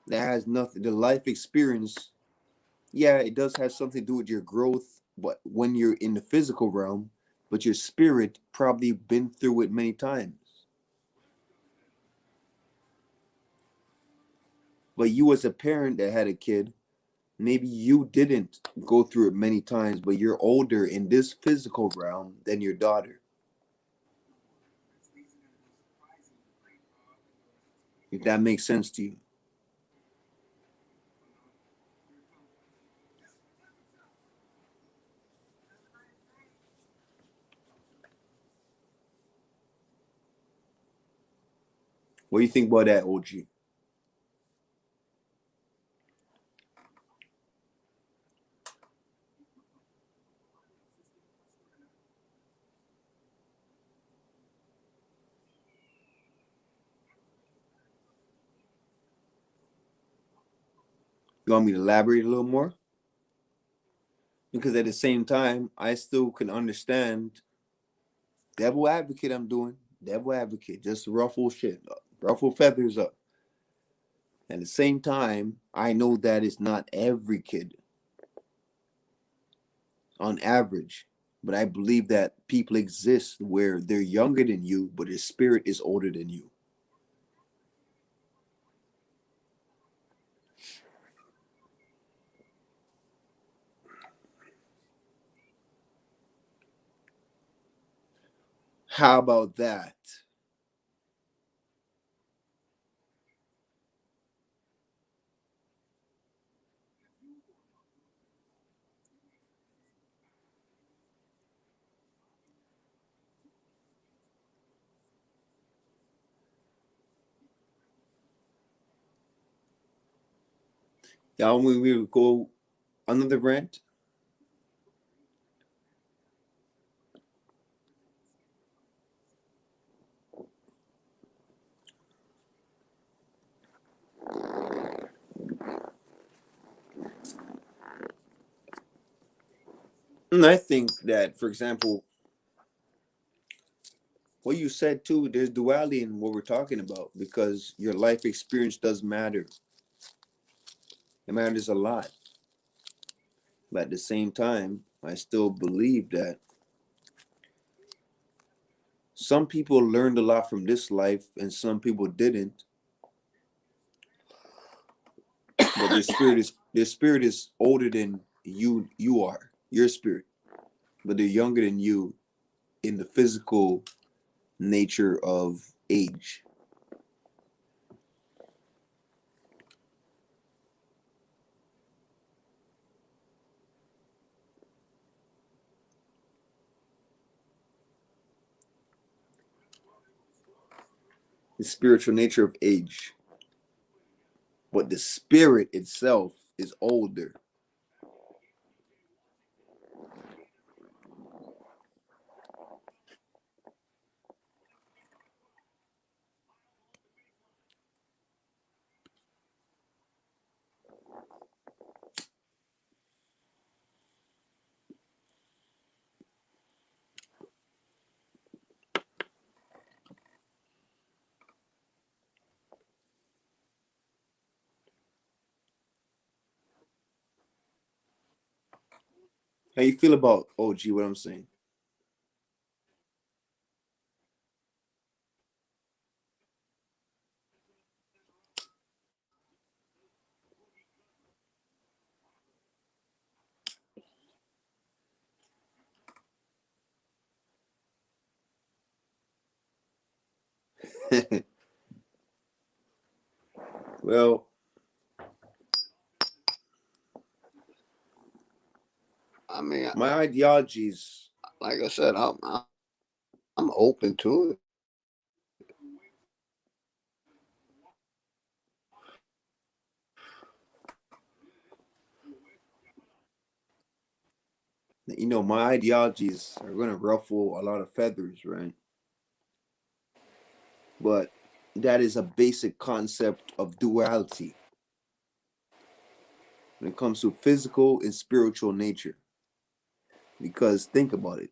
That has nothing. The life experience, yeah, it does have something to do with your growth, but when you're in the physical realm, but your spirit probably been through it many times. But you as a parent that had a kid, maybe you didn't go through it many times, but you're older in this physical realm than your daughter. If that makes sense to you. What do you think about that, OG? You want me to elaborate a little more? Because at the same time, I still can understand devil advocate I'm doing. Devil advocate, just ruffle shit up, ruffle feathers up. At the same time, I know that it's not every kid on average, but I believe that people exist where they're younger than you, but their spirit is older than you. How about that? Y'all, when we go another rant, And I think that, for example, what you said too, there's duality in what we're talking about, because your life experience does matter. It matters a lot. But at the same time, I still believe that some people learned a lot from this life and some people didn't. But their spirit is older than you are, your spirit. But they're younger than you in the physical nature of age. The spiritual nature of age. But the spirit itself is older. How you feel about OG, what I'm saying? Well, I mean, my ideologies, like I said, I'm open to it. my ideologies are going to ruffle a lot of feathers, right? But that is a basic concept of duality when it comes to physical and spiritual nature. Because think about it,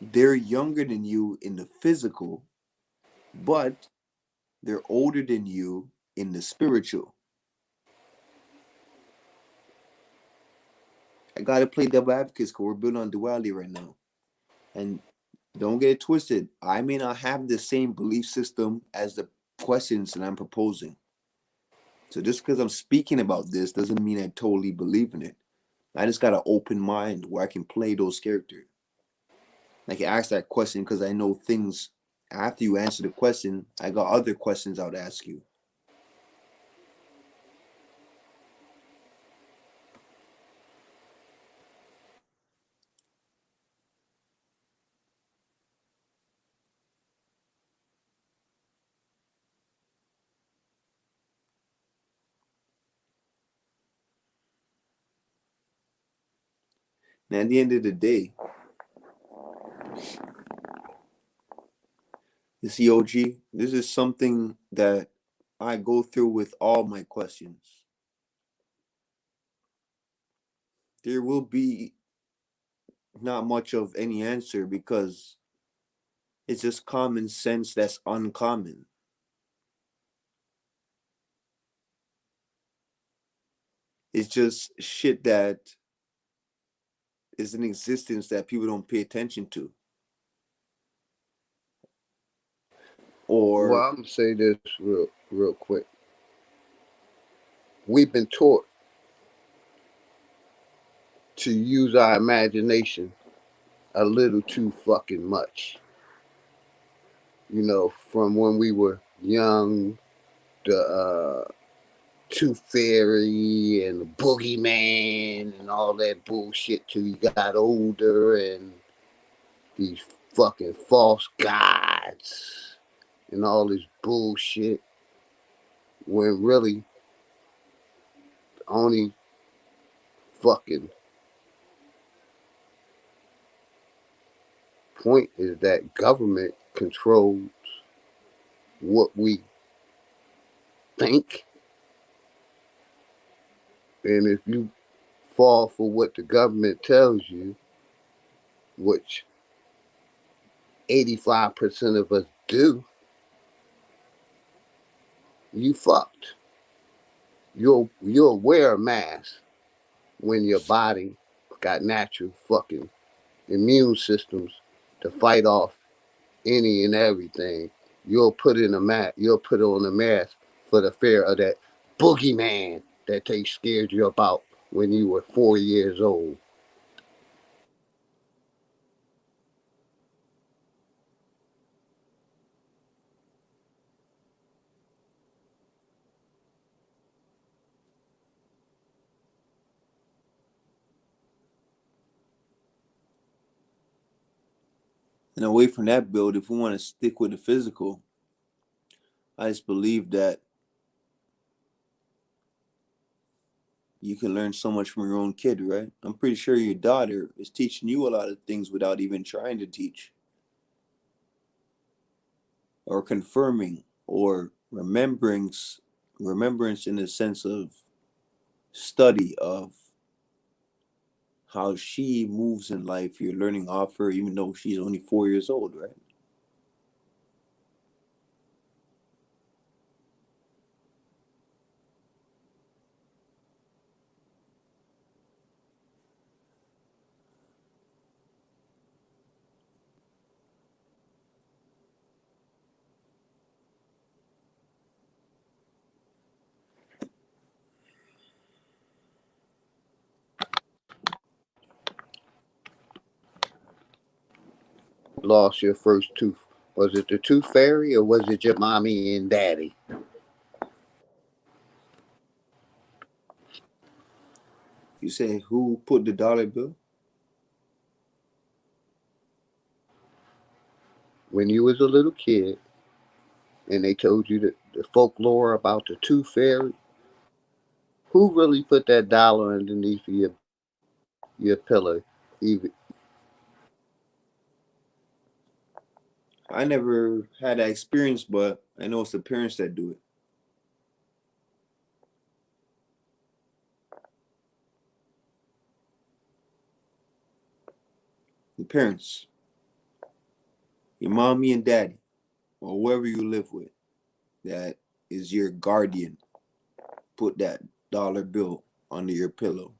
they're younger than you in the physical, but they're older than you in the spiritual. I gotta play devil advocate because we're building on duality right now. And don't get it twisted. I may not have the same belief system as the questions that I'm proposing. So just because I'm speaking about this doesn't mean I totally believe in it. I just got an open mind where I can play those characters. I can ask that question because I know things after you answer the question, I got other questions I would ask you. And at the end of the day, you see, OG, this is something that I go through with all my questions. There will be not much of any answer because it's just common sense that's uncommon. It's just shit that is in existence that people don't pay attention to. Well, Or I'm gonna say this real quick. We've been taught to use our imagination a little too fucking much. You know, from when we were young, the Tooth Fairy and the Boogeyman and all that bullshit till you got older, and these fucking false gods and all this bullshit, when really the only fucking point is that government controls what we think. And if you fall for what the government tells you, which 85% of us do, you fucked. You'll wear a mask when your body got natural fucking immune systems to fight off any and everything. You'll put on a mask for the fear of that boogeyman that they scared you about when you were 4 years old. And away from that build, if we want to stick with the physical, I just believe that you can learn so much from your own kid, right? I'm pretty sure your daughter is teaching you a lot of things without even trying to teach, or confirming, or remembrance in the sense of study of how she moves in life. You're learning off her, even though she's only 4 years old, right? Lost your first tooth. Was it the tooth fairy or was it your mommy and daddy? You say, who put the dollar bill? When you was a little kid and they told you the folklore about the tooth fairy, who really put that dollar underneath your pillow? Even I never had that experience, but I know it's the parents that do it. The parents, your mommy and daddy, or whoever you live with, that is your guardian, put that dollar bill under your pillow.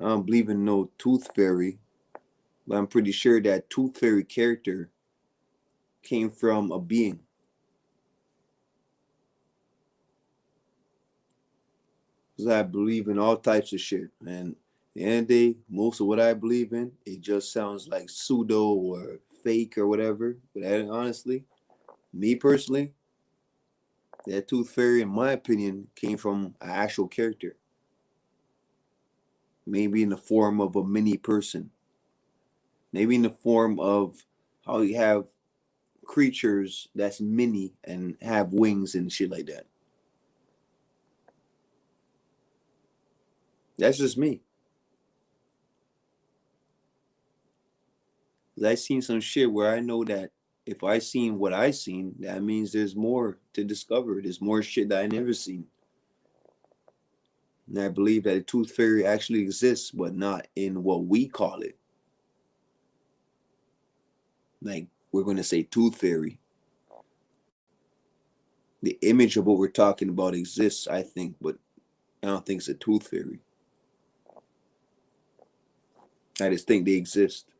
I don't believe in no tooth fairy, but I'm pretty sure that tooth fairy character came from a being. Because I believe in all types of shit. And at the end of the day, most of what I believe in, it just sounds like pseudo or fake or whatever. But honestly, me personally, that tooth fairy, in my opinion, came from an actual character. Maybe in the form of a mini person. Maybe in the form of how you have creatures that's mini and have wings and shit like that. That's just me. I seen some shit where I know that if I seen what I seen, that means there's more to discover. There's more shit that I never seen. And I believe that a tooth fairy actually exists, but not in what we call it. Like, we're going to say tooth fairy. The image of what we're talking about exists, I think, but I don't think it's a tooth fairy. I just think they exist.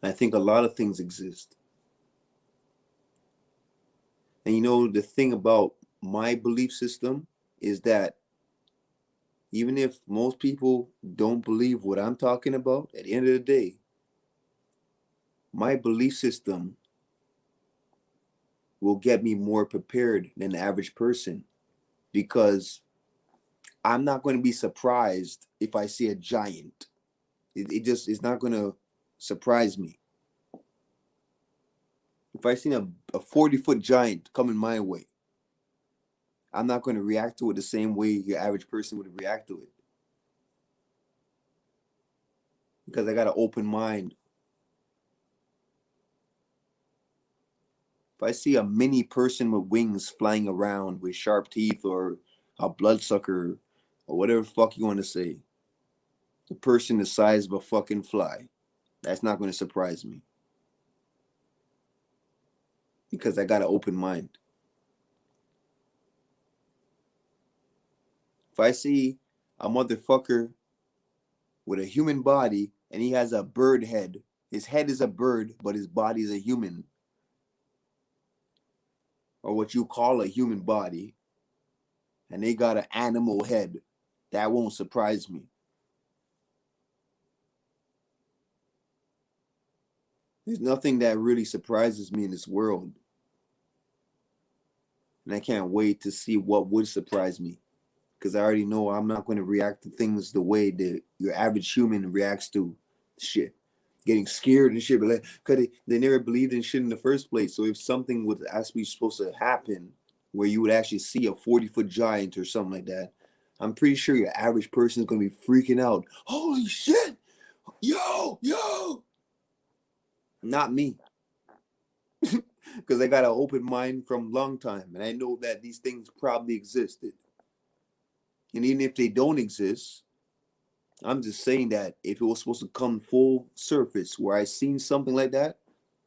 I think a lot of things exist. And you know, the thing about my belief system is that even if most people don't believe what I'm talking about, at the end of the day, my belief system will get me more prepared than the average person, because I'm not going to be surprised if I see a giant. It just is not going to surprise me. If I see a 40-foot giant coming my way, I'm not going to react to it the same way your average person would react to it. because I got an open mind. If I see a mini person with wings flying around with sharp teeth or a bloodsucker or whatever the fuck you want to say, the person the size of a fucking fly, that's not going to surprise me because I got an open mind. If I see a motherfucker with a human body and he has a bird head, his head is a bird, but his body is a human, or what you call a human body, and they got an animal head, that won't surprise me. There's nothing that really surprises me in this world. And I can't wait to see what would surprise me. Because I already know I'm not going to react to things the way that your average human reacts to shit. Getting scared and shit. But because they never believed in shit in the first place. So if something was actually supposed to happen where you would actually see a 40-foot giant or something like that, I'm pretty sure your average person is going to be freaking out. Holy shit! Yo! Not me. Because I got an open mind from a long time. And I know that these things probably existed. And even if they don't exist, I'm just saying that if it was supposed to come full surface where I seen something like that,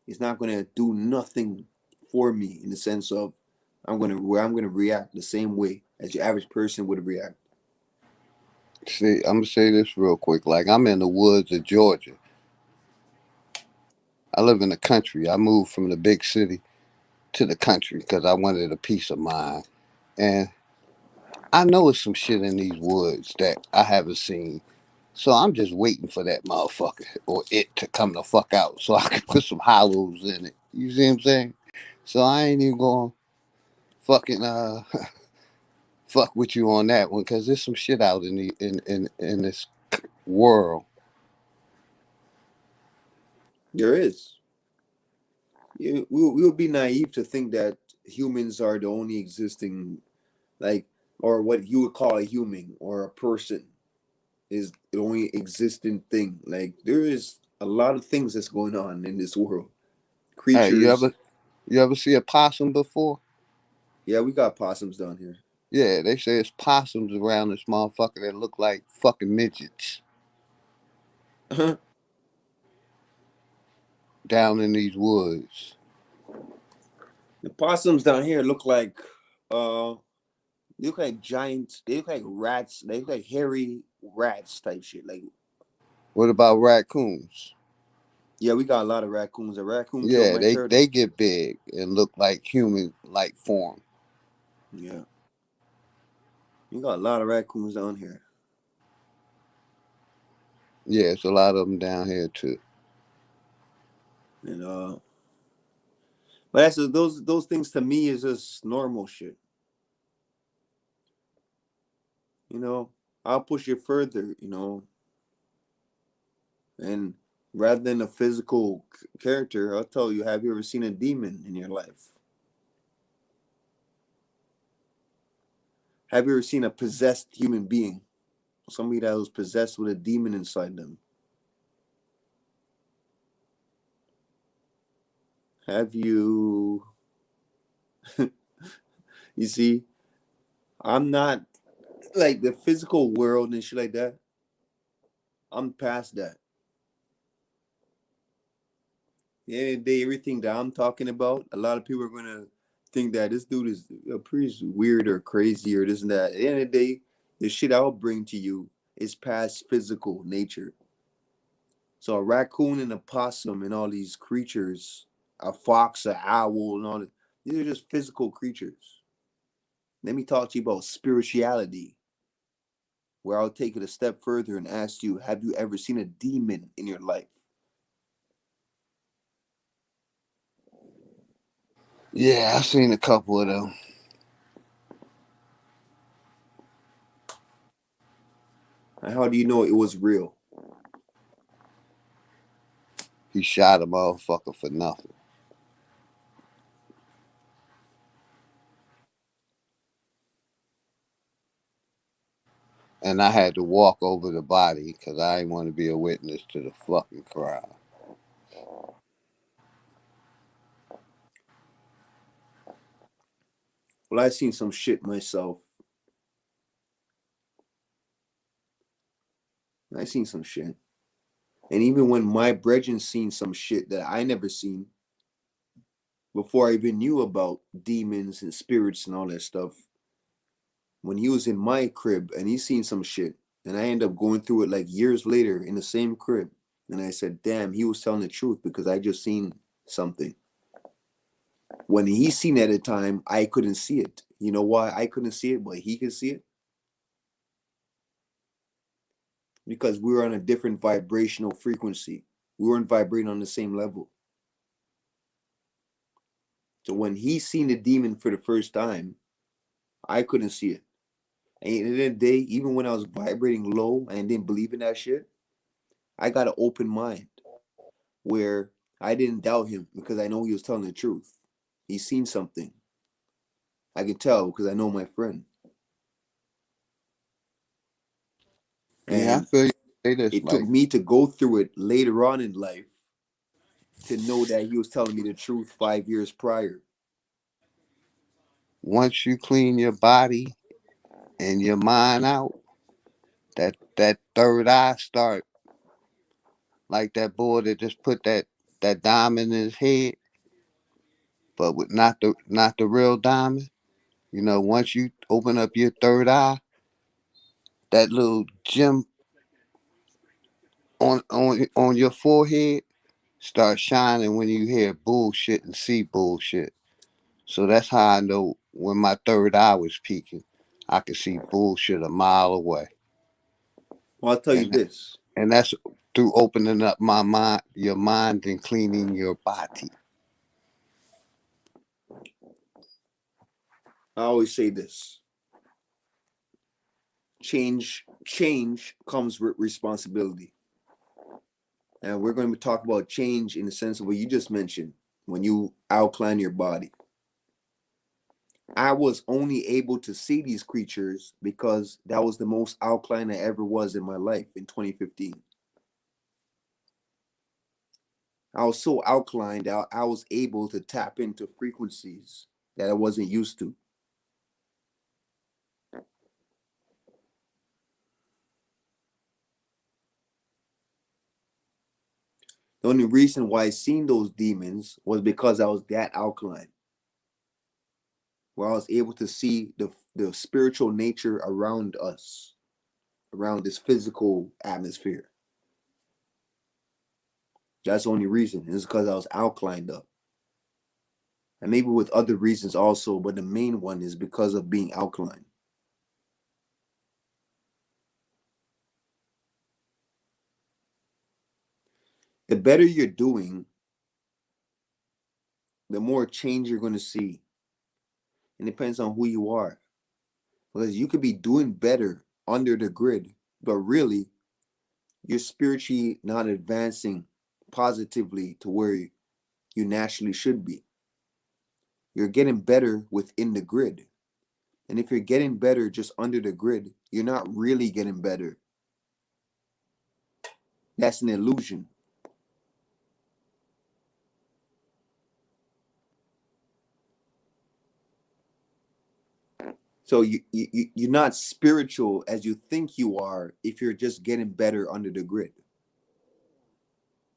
it's not going to do nothing for me in the sense of I'm going to react the same way as your average person would react. See, I'm gonna say this real quick. Like, I'm in the woods of Georgia. I live in the country. I moved from the big city to the country because I wanted a peace of mind. And I know it's some shit in these woods that I haven't seen. So I'm just waiting for that motherfucker or it to come the fuck out so I can put some hollows in it. You see what I'm saying? So I ain't even going to fucking fuck with you on that one because there's some shit out in the in this world. There is. We would be naive to think that humans are the only existing, like, or what you would call a human or a person is the only existing thing. Like, there is a lot of things that's going on in this world. Hey, Creatures. you ever see a possum before? Yeah, we got possums down here. Yeah, they say it's possums around this motherfucker that look like fucking midgets down in these woods. The possums down here they look like giant, they look like rats, they look like hairy rats type shit. Like, What about raccoons? yeah, we got a lot of raccoons. A raccoon killed Yeah, my turtle. they get big and look like human like form. Yeah. We got a lot of raccoons down here. Yeah, it's a lot of them down here too. And but that's just, those things to me is just normal shit. You know, I'll push it further, you know. And rather than a physical character, I'll tell you, have you ever seen a demon in your life? Have you ever seen a possessed human being? Somebody that was possessed with a demon inside them? Have you... You see, I'm not like the physical world and shit like that. I'm past that. At the end of the day, everything that I'm talking about, a lot of people are gonna think that this dude is pretty weird or crazy or this and that. At the end of the day, the shit I'll bring to you is past physical nature. So a raccoon and a possum and all these creatures, a fox, an owl, and all that, these are just physical creatures. Let me talk to you about spirituality, where I'll take it a step further and ask you, have you ever seen a demon in your life? Yeah, I seen a couple of them. And how do you know it was real? He shot a motherfucker for nothing. and I had to walk over the body because I didn't want to be a witness to the fucking crowd. Well, I seen some shit myself. I seen some shit. And even when my brethren seen some shit that I never seen before I even knew about demons and spirits and all that stuff, when he was in my crib and he seen some shit, and I ended up going through it like years later in the same crib. And I said, damn, he was telling the truth because I just seen something. When he seen it at the time, I couldn't see it. You know why I couldn't see it, but he could see it? Because we were on a different vibrational frequency. We weren't vibrating on the same level. So when he seen the demon for the first time, I couldn't see it. And at the end of the day, even when I was vibrating low and didn't believe in that shit, I got an open mind where I didn't doubt him because I know he was telling the truth. He seen something. I can tell because I know my friend. Yeah, I And feel you say this. it took Like, me to go through it later on in life to know that he was telling me the truth 5 years prior. once you clean your body and your mind out, that third eye start like that boy that just put that diamond in his head, but with not the real diamond. You know, once you open up your third eye, that little gem on your forehead starts shining when you hear bullshit and see bullshit. So that's how I know when my third eye was peaking. I could see bullshit a mile away. Well, I'll tell you And this. and that's through opening up my mind, your mind, and cleaning your body. I always say this. Change comes with responsibility. And we're going to talk about change in the sense of what you just mentioned when you outline your body. I was only able to see these creatures because that was the most outline I ever was in my life in 2015. I was so outlined out, I was able to tap into frequencies that I wasn't used to. The only reason why I seen those demons was because I was that alkaline, where I was able to see the spiritual nature around us, around this physical atmosphere. That's the only reason. It's because I was alkalined up. And maybe with other reasons also, but the main one is because of being alkaline. The better you're doing, the more change you're going to see. It depends on who you are. Because you could be doing better under the grid, but really, you're spiritually not advancing positively to where you naturally should be. You're getting better within the grid. And if you're getting better just under the grid, you're not really getting better. That's an illusion. So you're not spiritual as you think you are if you're just getting better under the grid.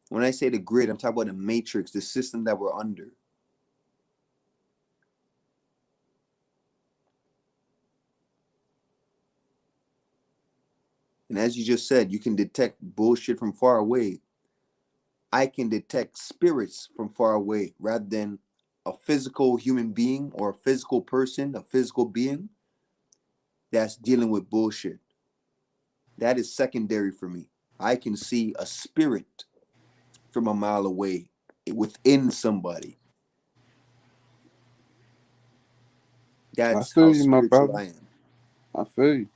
When I say the grid, I'm talking about the matrix, the system that we're under. And as you just said, you can detect bullshit from far away. I can detect spirits from far away rather than a physical human being or a physical person, a physical being that's dealing with bullshit. That is secondary for me. I can see a spirit from a mile away within somebody. I That's feel how you, my spiritual brother. I am. I feel you.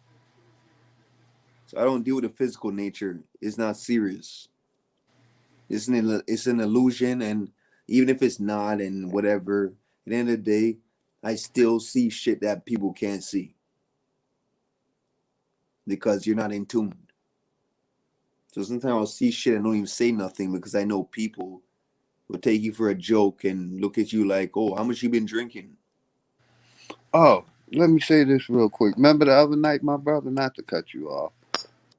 So I don't deal with the physical nature. It's not serious. It's an illusion, and even if it's not, and whatever, at the end of the day, I still see shit that people can't see. because you're not in tune. So sometimes I'll see shit and don't even say nothing because I know people will take you for a joke and look at you like, oh, how much you been drinking? Oh, let me say this real quick. Remember the other night, my brother, not to cut you off.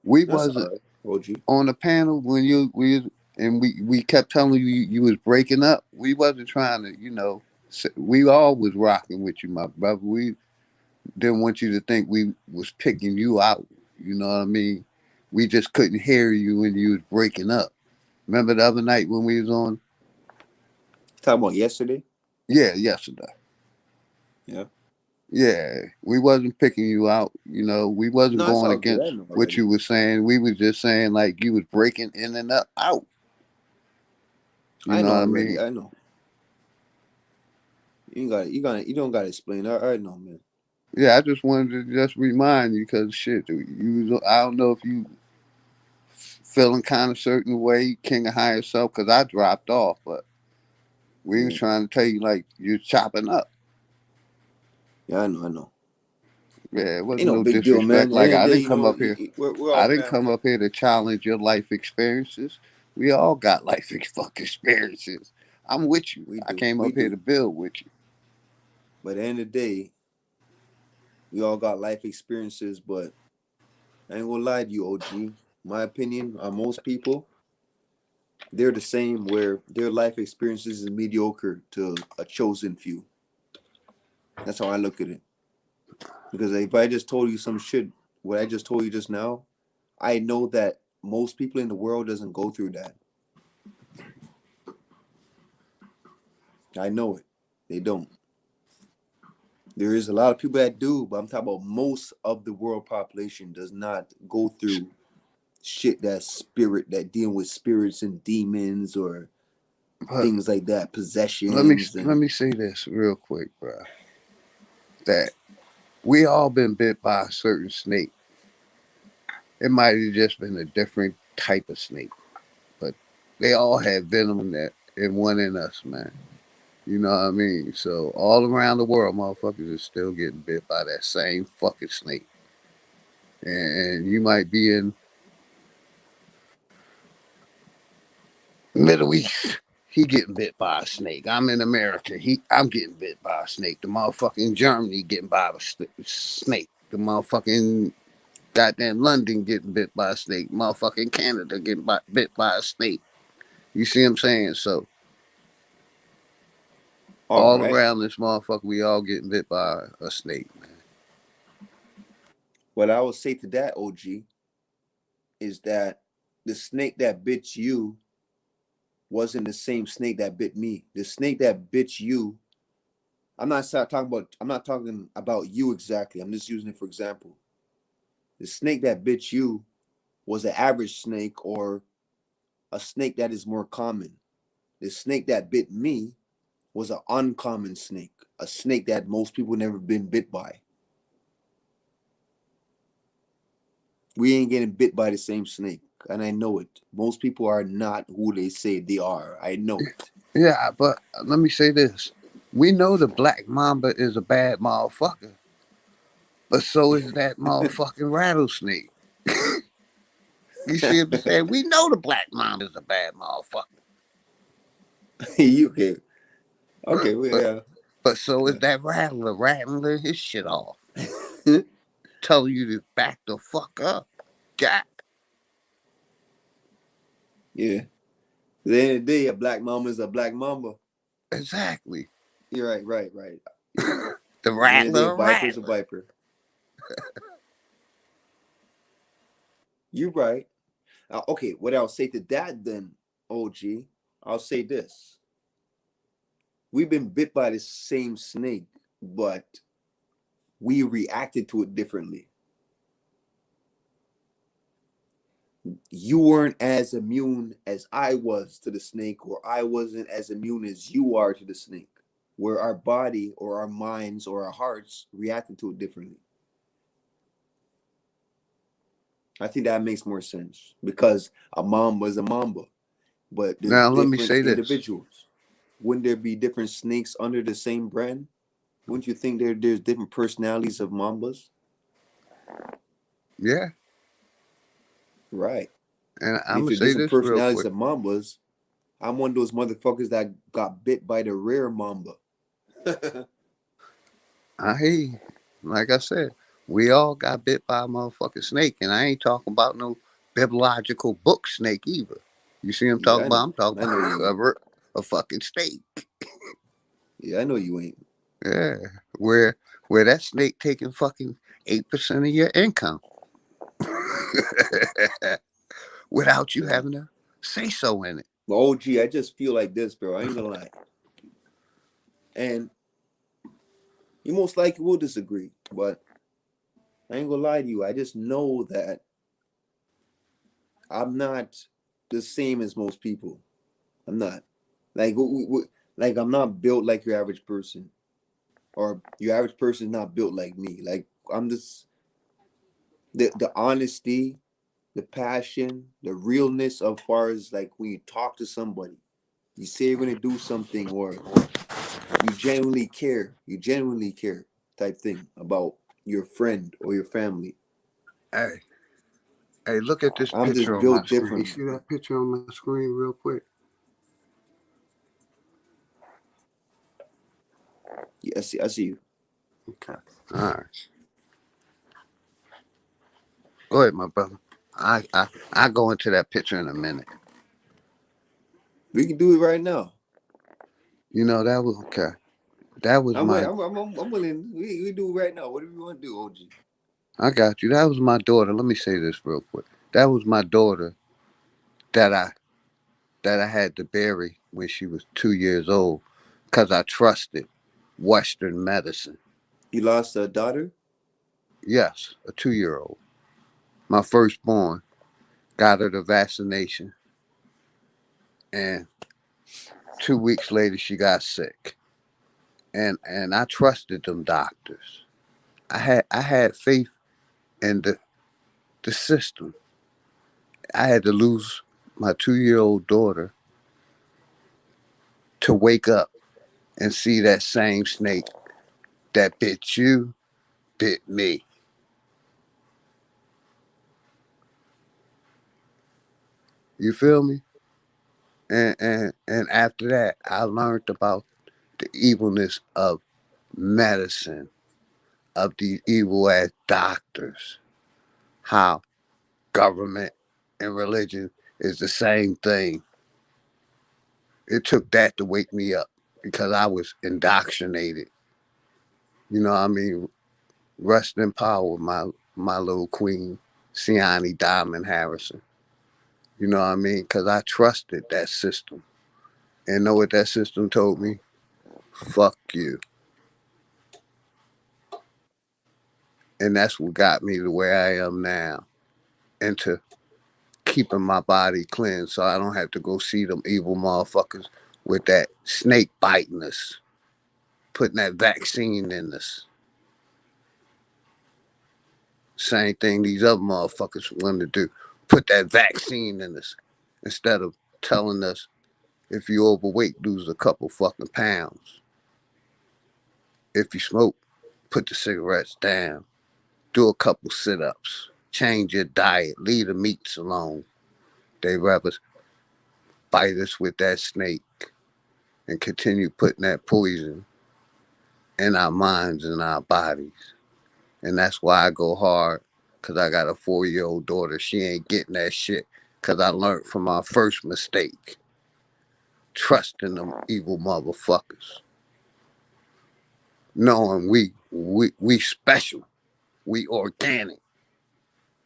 We That's all wasn't right, OG. on the panel when we kept telling you you was breaking up. We wasn't trying to, we all was rocking with you, my brother. We didn't want you to think we was picking you out. You know what I mean? We just couldn't hear you when you was breaking up. Remember the other night when we was on? Talking about yesterday? Yeah, yesterday. Yeah. Yeah, we wasn't picking you out. We wasn't No, that's going all good. I against know what already. you were saying. We was just saying like you was breaking in and out. You I know know what I already. mean? I know. You don't gotta explain. I know, man. Yeah, I just wanted to just remind you because shit, I don't know if you feeling kind of certain way, king of higher self, because I dropped off, but we was Yeah. trying to tell you like you're chopping up. Yeah, I know. I know. Yeah, it Ain't wasn't no no big deal, man. disrespect. At the Like end of I the day, didn't come up here. we're all I didn't come family. up here to challenge your life experiences. We all got life fucking experiences. I'm with you. We I do. came We up here to do. build with you. But at the end of the day, we all got life experiences, but I ain't gonna lie to you, OG. My opinion on most people, they're the same where their life experiences is mediocre to a chosen few. That's how I look at it. Because if I just told you some shit, what I just told you just now, I know that most people in the world doesn't go through that. I know it. They don't. There is a lot of people that do, but I'm talking about most of the world population does not go through shit that dealing with spirits and demons or But things like that, let me possessions let and me say this real quick, bro. That we all been bit by a certain snake. It might have just been a different type of snake, but they all had venom in one in us, man. You know what I mean? So all around the world, motherfuckers are still getting bit by that same fucking snake. And you might be in Middle East. He getting bit by a snake. I'm in America. I'm getting bit by a snake. The motherfucking Germany getting by a snake. The motherfucking goddamn London getting bit by a snake. Motherfucking Canada getting bit by a snake. You see what I'm saying? So all all right. around this motherfucker, we all getting bit by a snake, man. What I would say to that, OG, is that the snake that bit you wasn't the same snake that bit me. The snake that bit you, I'm not talking about you exactly. I'm just using it for example. The snake that bit you was an average snake or a snake that is more common. The snake that bit me was an uncommon snake, a snake that most people never been bit by. We ain't getting bit by the same snake, and I know it. Most people are not who they say they are. I know it. Yeah, but let me say this. We know the black mamba is a bad motherfucker, but so is that motherfucking rattlesnake. You see what I'm saying? We know the black mamba is a bad motherfucker. You okay? But, Okay, but, well, but so is yeah. that rattler rattling his shit off. Telling you to back the fuck up. God. Yeah. At the end of the day, a black mamba is a black mamba. Exactly. You're right. Yeah. The At the end of the day, a rattler, a viper is a rattler. viper. You're right. Okay, what I'll say to that then, OG, I'll say this. We've been bit by the same snake, but we reacted to it differently. You weren't as immune as I was to the snake, or I wasn't as immune as you are to the snake, where our body or our minds or our hearts reacted to it differently. I think that makes more sense because a mamba is a mamba, but there's Now let me different say this. individuals. Wouldn't there be different snakes under the same brand? Wouldn't you think there's different personalities of mambas? Yeah. Right. And And I'm if gonna you're say different this real personalities quick. of mambas, I'm one of those motherfuckers that got bit by the rare mamba. I hear you. Like I said, we all got bit by a motherfucking snake, and I ain't talking about no biblical book snake either. You see what I'm Yeah, talking I about? know. I'm talking I know you ain't. about a fucking snake. Yeah, I know you ain't. Yeah, where that snake taking fucking 8% of your income without you Yeah. having to say so in it. But OG, I just feel like this, bro. I ain't gonna lie. And you most likely will disagree, but I ain't gonna lie to you. I just know that I'm not the same as most people. I'm not. Like, like I'm not built like your average person, or your average person is not built like me. Like I'm just the honesty, the passion, the realness of far as like when you talk to somebody, you say you're gonna do something, or you genuinely care type thing about your friend or your family. Hey, hey, look at this I'm picture just on my built screen. You differently, see bro. that picture on my screen real quick? Yeah, I see you. Okay. All right. Go ahead, my brother. I go into that picture in a minute. We can do it right now. You know that was okay. That was I'm my. willing. I'm willing. We do it right now. Whatever you want to do, OG. I got you. That was my daughter. Let me say this real quick. That was my daughter that I had to bury when she was 2 years old, because I trusted Western medicine. You lost a daughter. Yes, a 2 year old. My firstborn got her the vaccination, and 2 weeks later she got sick. And I trusted them doctors. I had faith in the system. I had to lose my 2 year old daughter to wake up and see that same snake that bit you, bit me. You feel me? And after that, I learned about the evilness of medicine, of these evil ass doctors, how government and religion is the same thing. It took that to wake me up because I was indoctrinated. You know what I mean? Rest in power, my little queen, Siani Diamond Harrison. You know what I mean? Because I trusted that system. And know what that system told me? Fuck you. And that's what got me to where I am now. Into keeping my body cleansed so I don't have to go see them evil motherfuckers with that snake biting us, putting that vaccine in us. Same thing these other motherfuckers want to do. Put that vaccine in us instead of telling us if you overweight, lose a couple fucking pounds. If you smoke, put the cigarettes down. Do a couple sit-ups. Change your diet. Leave the meats alone. They rather bite us with that snake and continue putting that poison in our minds and our bodies. And that's why I go hard, because I got a 4-year-old daughter. She ain't getting that shit, because I learned from our first mistake. Trusting them evil motherfuckers. Knowing we special. We organic.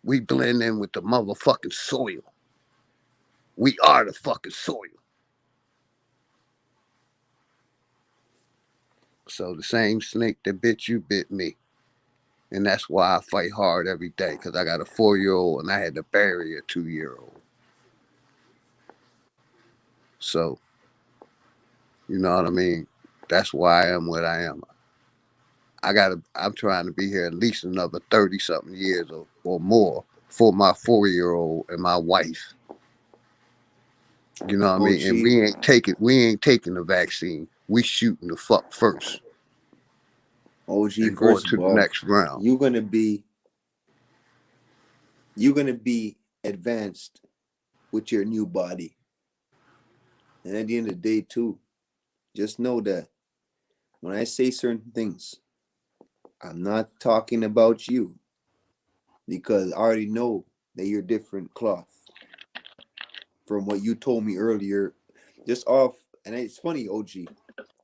We blend in with the motherfucking soil. We are the fucking soil. So the same snake that bit you bit me. And that's why I fight hard every day, because I got a 4-year-old and I had to bury a 2-year-old. So, you know what I mean? That's why I am what I am. I'm trying to be here at least another 30 something years or more for my 4-year-old and my wife. You know what I mean? And OG, we ain't taking the vaccine. We shooting the fuck first OG. and going First to of the all, next round. you're gonna be you're gonna be advanced with your new body. And at the end of the day, too, just know that when I say certain things, I'm not talking about you, because I already know that you're different cloth from what you told me earlier, just off. And it's funny, OG,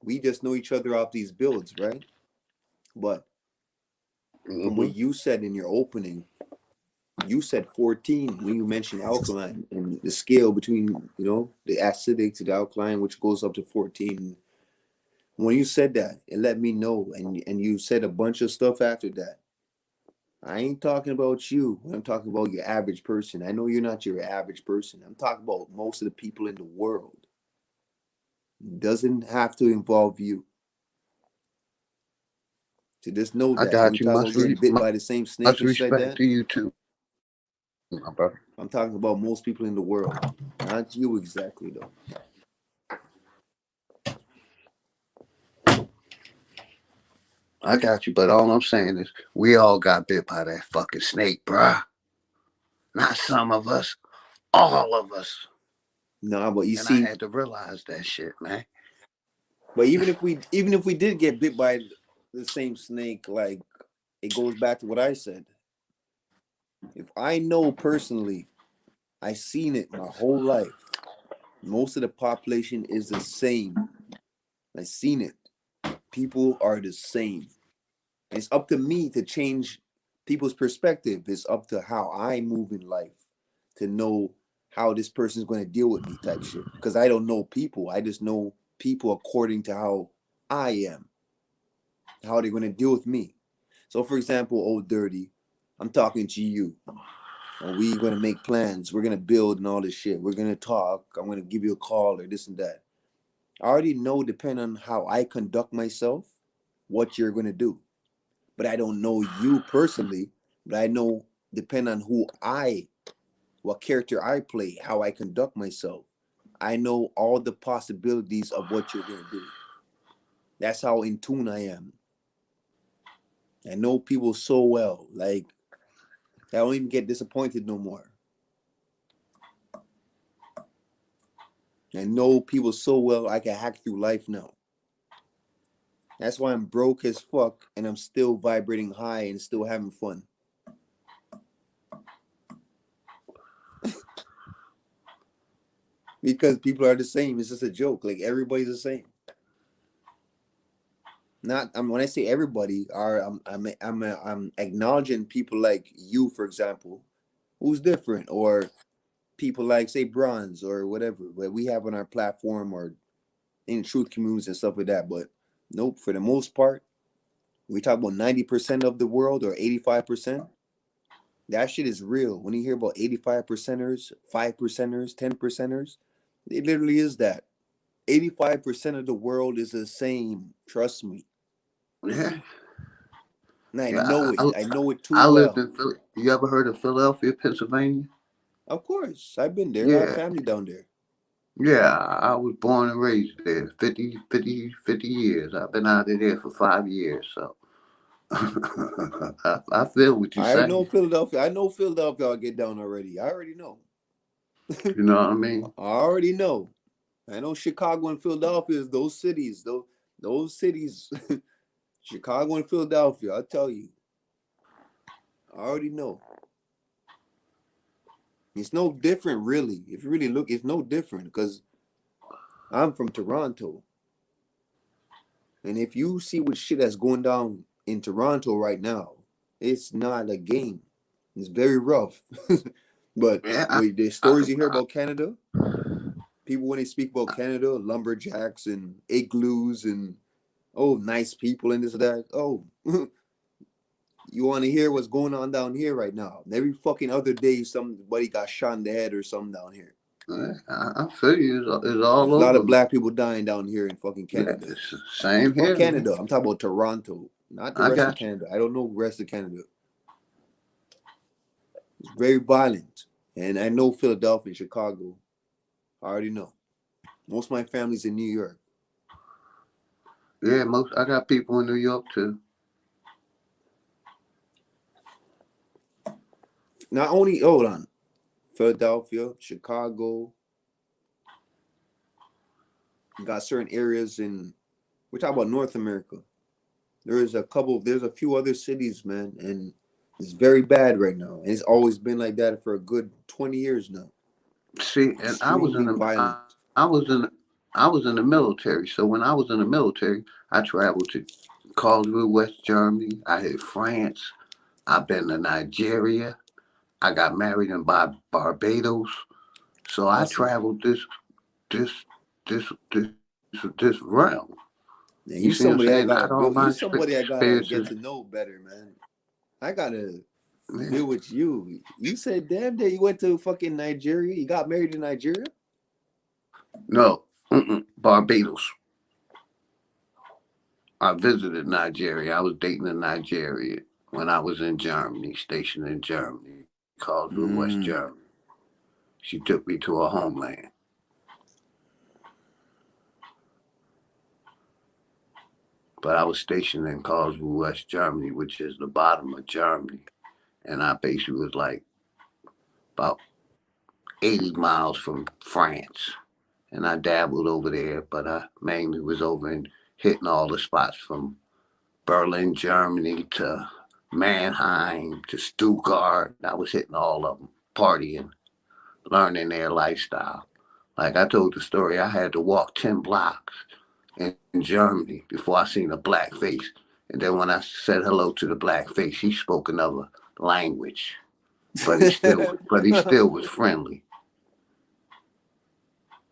we just know each other off these builds, right? But from what you said in your opening, you said 14 when you mentioned alkaline and the scale between, the acidic to the alkaline, which goes up to 14. When you said that, it let me know, and you said a bunch of stuff after that. I ain't talking about you when I'm talking about your average person. I know you're not your average person. I'm talking about most of the people in the world. It doesn't have to involve you. So just know I that when we got you. talk about getting bit by the same snake Much and shit like respect that, to you too, my brother. I'm talking about most people in the world. Not you exactly, though. I got you, but all I'm saying is we all got bit by that fucking snake, bruh. Not some of us, all of us. No, but you And I see, had to realize that shit, man. but even if we did get bit by the same snake, like, it goes back to what I said. If I know personally, I seen it my whole life. Most of the population is the same. I seen it. People are the same. And it's up to me to change people's perspective. It's up to how I move in life to know how this person's going to deal with me, type shit. Because I don't know people. I just know people according to how I am, how they're going to deal with me. So, for example, Old Dirty, I'm talking to you. And we're going to make plans. We're going to build and all this shit. We're going to talk. I'm going to give you a call or this and that. I already know, depending on how I conduct myself, what you're going to do. But I don't know you personally. But I know, depending on what character I play, how I conduct myself, I know all the possibilities of what you're going to do. That's how in tune I am. I know people so well. Like, I don't even get disappointed no more. I know people so well I can hack through life now. That's why I'm broke as fuck and I'm still vibrating high and still having fun. Because people are the same. It's just a joke. Like, everybody's the same. When I say everybody, I'm acknowledging people like you, for example, who's different, or people like, say, Bronze or whatever, that we have on our platform, or in truth communities and stuff like that. But nope, for the most part, we talk about 90% of the world or 85%. That shit is real. When you hear about 85 percenters, 5 percenters, 10 percenters, it literally is that. 85% of the world is the same. Trust me. Yeah. And I Yeah, know it. I know it too I lived well. in Philly. You ever heard of Philadelphia, Pennsylvania? Of course. I've been there. I have Yeah. family down there. Yeah, I was born and raised there. 50 years. I've been out of there for 5 years, so I feel what you're I know saying. Philadelphia. I know Philadelphia. I'll get down already. I already know. You know what I mean? I already know. I know Chicago and Philadelphia is those cities. Those cities. Chicago and Philadelphia. I'll tell you. I already know. It's no different, really. If you really look, it's no different, because I'm from Toronto. And if you see what shit that's going down in Toronto right now, it's not a game. It's very rough. But Yeah, with the stories you hear about Canada, people, when they speak about Canada, lumberjacks and igloos and, oh, nice people and this and that. Oh, you want to hear what's going on down here right now? Every fucking other day, somebody got shot in the head or something down here. I feel you. It's There's all a lot of over. black people dying down here in fucking Yeah, Canada. it's the same Fuck here, man. Canada. I'm talking about Toronto, not the I rest of got you. Canada. I don't know the rest of Canada. It's very violent. And I know Philadelphia and Chicago. I already know. Most of my family's in New York. Yeah, I got people in New York too. Not only, hold on, Philadelphia, Chicago. You got certain areas in. We're talking about North America. There's a few other cities, man, and it's very bad right now. And it's always been like that for a good 20 years now. See, and Extremely violent. I was in the military. So when I was in the military, I traveled to Carlsbad, West Germany. I hit France. I've been to Nigeria. I got married in Barbados. So I Awesome. traveled this this realm. Yeah, You you see what I'm somebody I saying? gotta Not all build. my You somebody I gotta get experiences. to know better, man. I gotta Man, deal with you. You said, damn day you went to fucking Nigeria. You got married in Nigeria? no, Barbados. I visited Nigeria. I was dating in Nigeria when I was in Germany, stationed in Germany, Carlsbad, West Mm. Germany. She took me to her homeland. But I was stationed in Carlsbad, West Germany, which is the bottom of Germany. And I basically was like about 80 miles from France. And I dabbled over there, but I mainly was over and hitting all the spots from Berlin, Germany to Mannheim to Stuttgart. I was hitting all of them, partying, learning their lifestyle. Like I told the story, I had to walk 10 blocks in Germany before I seen a black face. And then when I said hello to the black face, he spoke another language, but he still was friendly.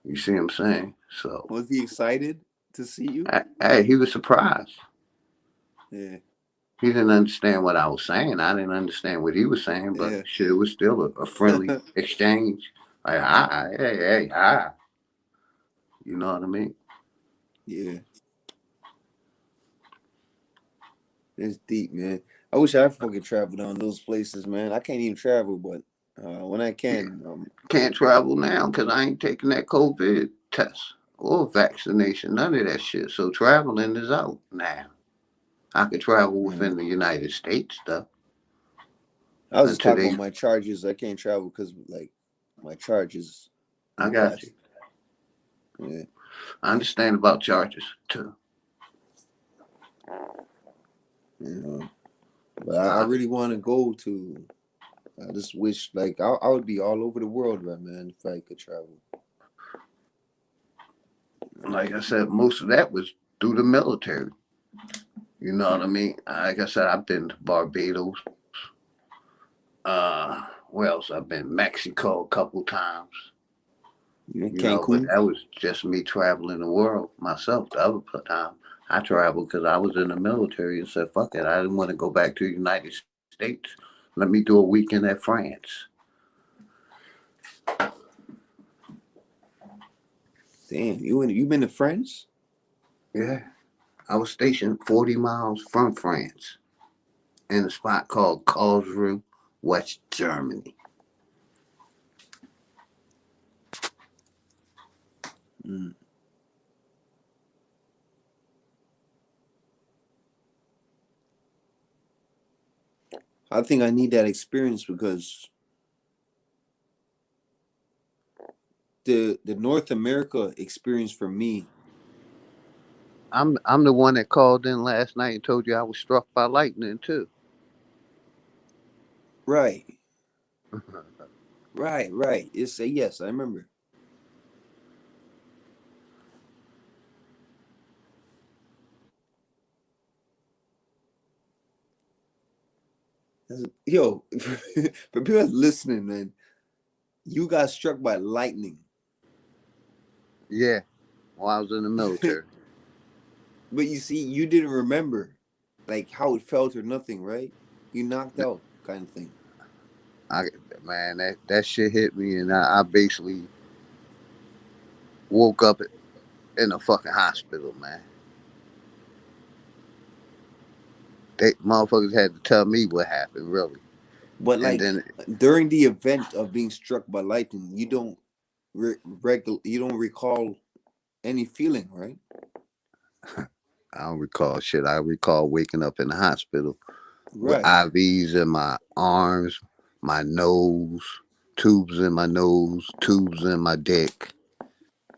You see what I'm saying? So, Was he excited to see you? hey, he was surprised. Yeah, He didn't understand what I was saying. I didn't understand what he was saying, but yeah, shit, it was still a friendly exchange. Like, hi, hey, hi. You know what I mean? yeah. It's deep, man. I wish I fucking traveled on those places, man. I can't even travel, but when I Yeah. can, Can't travel now because I ain't taking that COVID test or vaccination, none of that shit. So traveling is out now. I could travel mm. within the United States, though, I was just until talking about they. my charges. I can't travel because like my charges I is got you. passed. Yeah, I understand about charges too. you know. But I I, really want to go to. I just wish like I would be all over the world, right, man, if I could travel. like I said, most of that was through the military. You know what I mean? Like I said, I've been to Barbados. Where else? I've been Mexico a couple times. You know, You know, but Cancun. that was just me traveling the world myself. The other time I traveled because I was in the military and said, "Fuck it," I didn't want to go back to the United States. Let me do a weekend at France. Damn, you been to France? Yeah, I was stationed 40 miles from France in a spot called Karlsruhe, West Germany. Mm. I think I need that experience because the North America experience for me, I'm the one that called in last night and told you I was struck by lightning too. right, right. It's a yes, I remember. Yo, for people that's listening, man, you got struck by lightning. Yeah, while I was in the military. But you see, you didn't remember like how it felt or nothing, right? You knocked out kind of thing. I man, that shit hit me, and I basically woke up in a fucking hospital, man. They motherfuckers had to tell me what happened, really, But and like then during the event of being struck by lightning, you don't you don't recall any feeling, right? I don't recall shit. I recall waking up in the hospital with Right. IVs in my arms, my nose, tubes in my nose, tubes in my dick,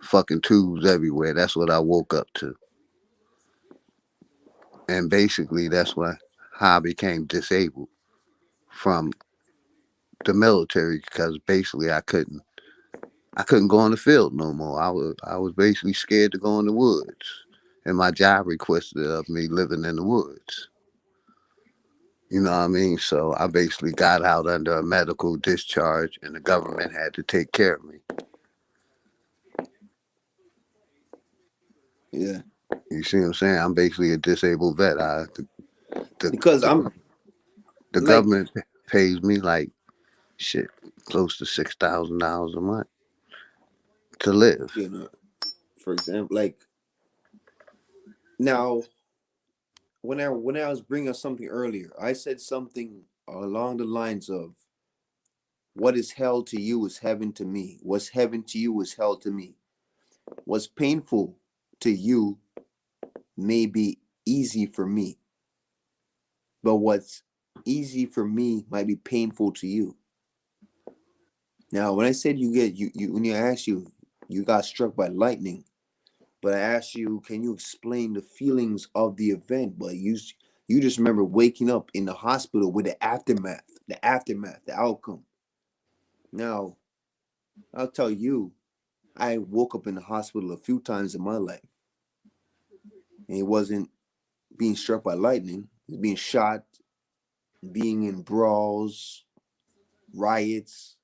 fucking tubes everywhere. That's what I woke up to. And basically, that's how I became disabled from the military because basically I couldn't go in the field no more. I was basically scared to go in the woods, and my job requested of me living in the woods. You know what I mean? So I basically got out under a medical discharge, and the government had to take care of me. Yeah. You see what I'm saying? I'm basically a disabled vet. The, Because I'm the, the like, government pays me like shit, close to $6,000 a month to live. you know, for example, like now when I was bringing up something earlier, I said something along the lines of what is hell to you is heaven to me. What's heaven to you is hell to me. What's painful to you may be easy for me, but what's easy for me might be painful to you. Now, when I said you when I asked you, you got struck by lightning, but I asked you, can you explain the feelings of the event? But you just remember waking up in the hospital with the aftermath, the outcome. Now, I'll tell you, I woke up in the hospital a few times in my life, and it wasn't being struck by lightning. It was being shot, being in brawls, riots,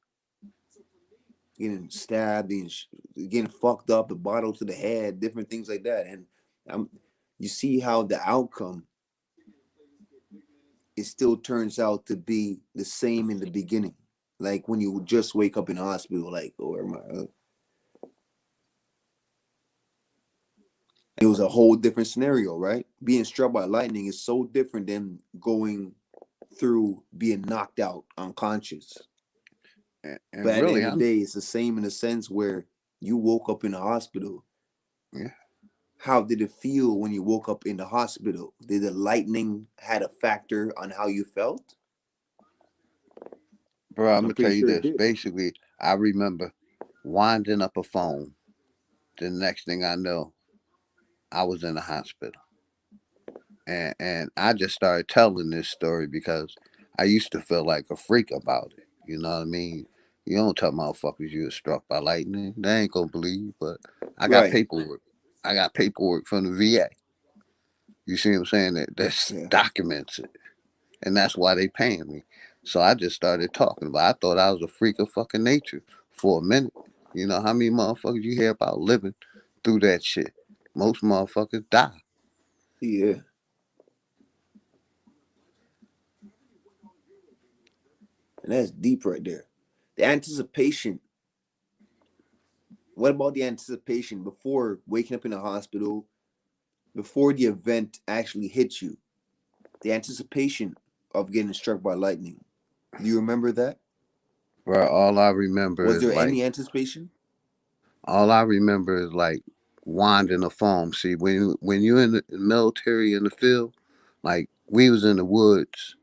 getting stabbed, getting fucked up, a bottle to the head, different things like that. And you see how the outcome, it still turns out to be the same in the beginning. Like when you just wake up in the hospital, like, or it was a whole different scenario, right? Being struck by lightning is so different than going through being knocked out unconscious. And But at the really, end of the day, it's the same in the sense where you woke up in the hospital. yeah, How did it feel when you woke up in the hospital? Did the lightning had a factor on how you felt? bro, I'm I'm gonna tell pretty you sure it this. did. Basically, I remember winding up a phone. The next thing I know, I was in the hospital. And I just started telling this story because I used to feel like a freak about it. You know what I mean? You don't tell motherfuckers you were struck by lightning. They ain't gonna believe, but I got Right. paperwork. I got paperwork from the VA. You see what I'm saying? That Yeah. documents it. And that's why they paying me. So I just started talking about it. I thought I was a freak of fucking nature for a minute. You know how many motherfuckers you hear about living through that shit? Most motherfuckers die. Yeah. And that's deep right there. The anticipation. What about the anticipation before waking up in the hospital, before the event actually hits you? The anticipation of getting struck by lightning. Do you remember that? Bro, Was there any anticipation? all I remember is like wanding the farm. See, when you're in the military in the field, like we was in the woods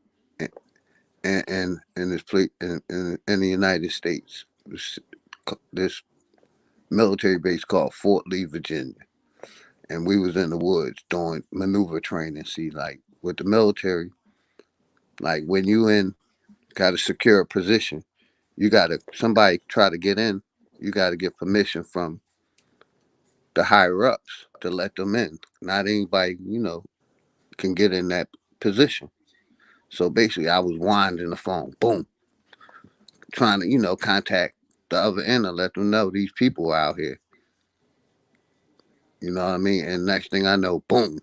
and in this place in the United States. This military base called Fort Lee, Virginia, and we was in the woods doing maneuver training. See, like with the military, like when you in got to secure a position, you got to somebody try to get in, you got to get permission from the higher ups to let them in. Not anybody, can get in that position. So basically, I was winding the phone, boom, trying to, contact the other end and let them know these people are out here. You know what I mean? And next thing I know, boom,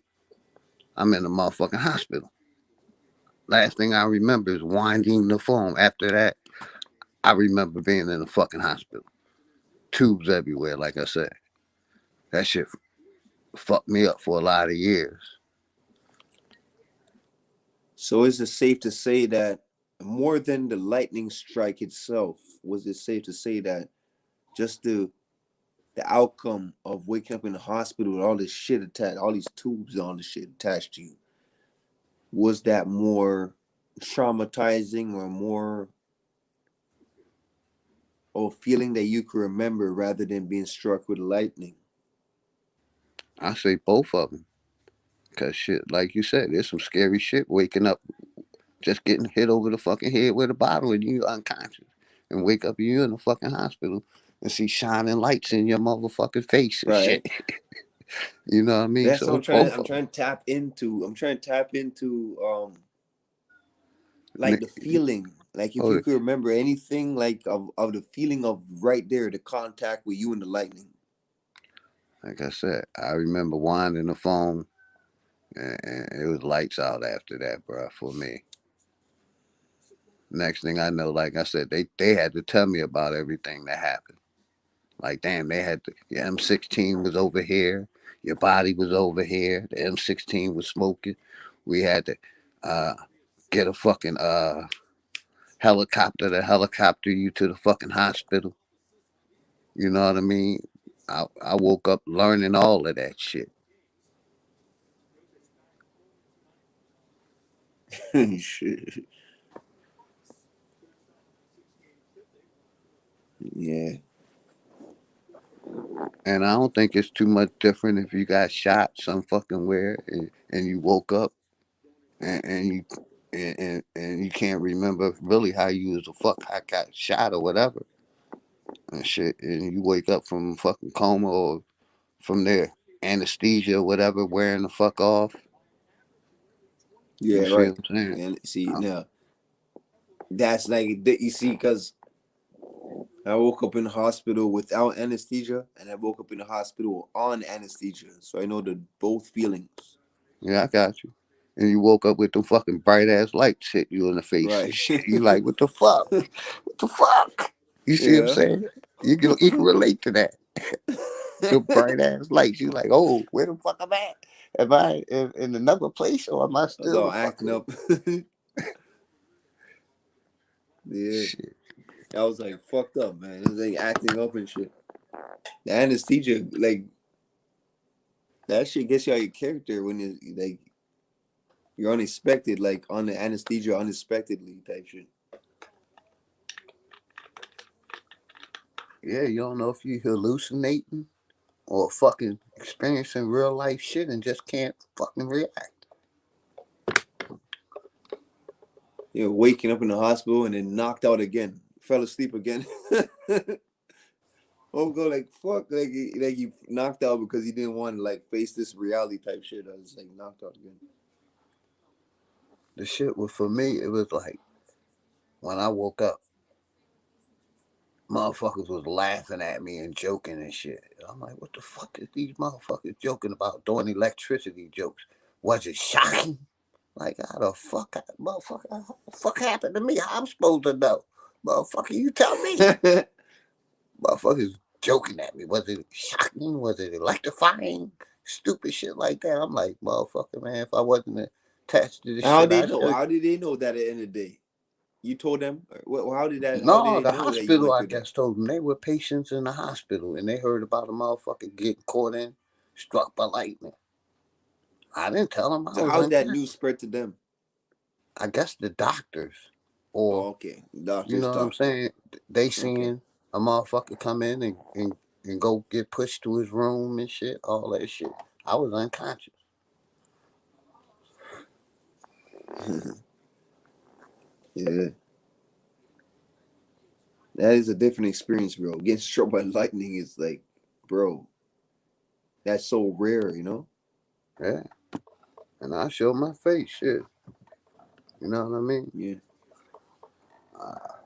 I'm in the motherfucking hospital. Last thing I remember is winding the phone. After that, I remember being in the fucking hospital. Tubes everywhere, like I said. That shit fucked me up for a lot of years. So is it safe to say that more than the lightning strike itself, was it safe to say that just the outcome of waking up in the hospital with all this shit attached, all these tubes and all this shit attached to you, was that more traumatizing or more or feeling that you can remember rather than being struck with lightning? I say both of them. Cause shit, like you said, there's some scary shit waking up, just getting hit over the fucking head with a bottle and you unconscious. And wake up and you in the fucking hospital and see shining lights in your motherfucking face and Right. shit. You know what I mean? That's what So it's both I'm of them. trying to tap into. I'm trying to tap into like the feeling. Like if Oh, you could remember anything like of the feeling of right there, the contact with you and the lightning. like I said, I remember winding the phone and it was lights out after that, bro, for me. Next thing I know, like I said, they had to tell me about everything that happened. Like, damn, they had to, your M16 was over here, your body was over here, the M16 was smoking. We had to uh, get a fucking helicopter to helicopter you to the fucking hospital. You know what I mean? I woke up learning all of that shit. Shit. Yeah. And I don't think it's too much different if you got shot some fucking where and you woke up and you and you can't remember really how you was the fuck I got shot or whatever and shit, and you wake up from fucking coma or from their anesthesia or whatever, wearing the fuck off. Yeah. You see Right. what I'm saying? And see now, that's like you see, because I woke up in the hospital without anesthesia, and I woke up in the hospital on anesthesia, so I know the both feelings. Yeah, I got you. And you woke up with them fucking bright ass lights hit you in the face and Right. shit. You like, what the fuck? What the fuck? You see what I'm Yeah. saying? You can relate to that. The bright ass lights. You like, oh, where the fuck am I at? Am I in another place or am I I was all still acting fucking up. Yeah. shit? I was like fucked up, man. It was like acting up and shit. The anesthesia, like that shit gets you out of your character when you like you're unexpected, like on the anesthesia unexpectedly type shit. Yeah, you don't know if you hallucinating or fucking experiencing real life shit and just can't fucking react. You know, waking up in the hospital and then knocked out again, fell asleep again. Oh, go like fuck, like he knocked out because he didn't want to like face this reality type shit. I was like knocked out again. The shit was for me, it was like when I woke up, motherfuckers was laughing at me and joking and shit. I'm like, what the fuck is these motherfuckers joking about? Doing electricity jokes. Was it shocking? Like, how the fuck, motherfucker, how the fuck happened to me? How I'm supposed to know? Motherfucker, you tell me. Motherfuckers joking at me. Was it shocking? Was it electrifying? Stupid shit like that. I'm like, motherfucker, man, if I wasn't attached to this How shit, they I know? should. How did they know that at the end of the day? You told them? How did that? How did No, they the know that you hospital, went I through that? guess, told them they were patients in the hospital and they heard about a motherfucker getting caught in, struck by lightning. I didn't tell them I So was how'd that news unconscious. spread to them? I guess the doctors, or, Oh, okay. you Doctors know what I'm talk. saying? They Okay. seeing a motherfucker come in and go get pushed to his room and shit, all that shit. I was unconscious. Yeah, that is a different experience, bro. Getting struck by lightning is like, bro, that's so rare, you know? Yeah. And I showed my face, shit. You know what I mean? Yeah.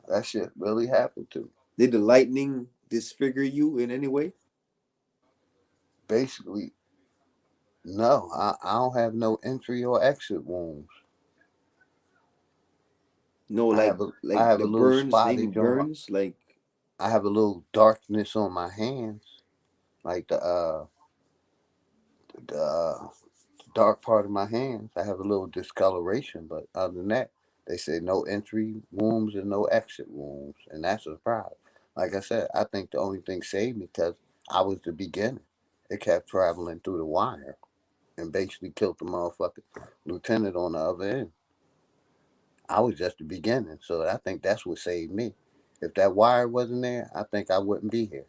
That shit really happened to me. Did the lightning disfigure you in any way? Basically, no, I don't have no entry or exit wounds. No, I have a I like have the a little burns, any spottage on my, burns, like I have a little darkness on my hands, like the dark part of my hands. I have a little discoloration, but other than that, they say no entry wounds and no exit wounds, and that's a surprise. Like I said, I think the only thing saved me because I was the beginner. It kept traveling through the wire and basically killed the motherfucking lieutenant on the other end. I was just the beginning, so I think that's what saved me. If that wire wasn't there, I think I wouldn't be here.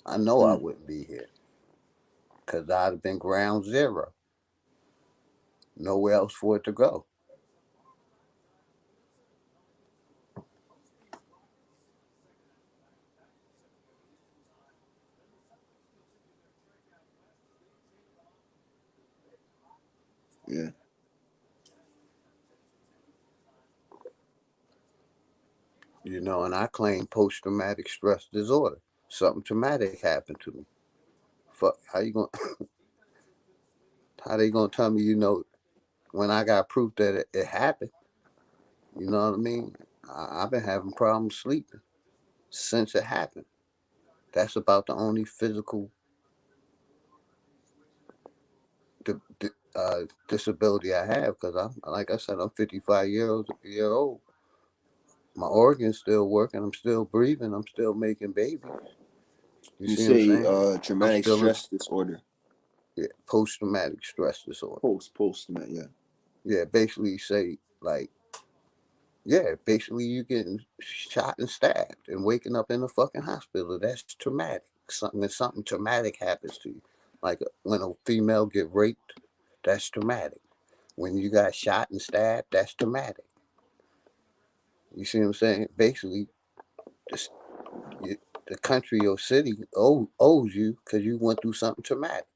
I know I wouldn't be here because I'd have been ground zero. Nowhere else for it to go. Yeah. You know, and I claim post-traumatic stress disorder. Something traumatic happened to me. Fuck, how they gonna tell me, when I got proof that it happened? You know what I mean? I've been having problems sleeping since it happened. That's about the only physical disability I have, because like I said, I'm 55 year old. My organs still working. I'm still breathing. I'm still making babies. You You see what I'm say saying? I'm traumatic still in stress disorder. post-traumatic stress disorder. Post, man. Yeah. Yeah, basically say like, yeah, basically you getting shot and stabbed and waking up in a fucking hospital. That's traumatic. Something traumatic happens to you, like when a female get raped, that's traumatic. When you got shot and stabbed, that's traumatic. You see what I'm saying? Basically, the, the country or city owes you because you went through something traumatic.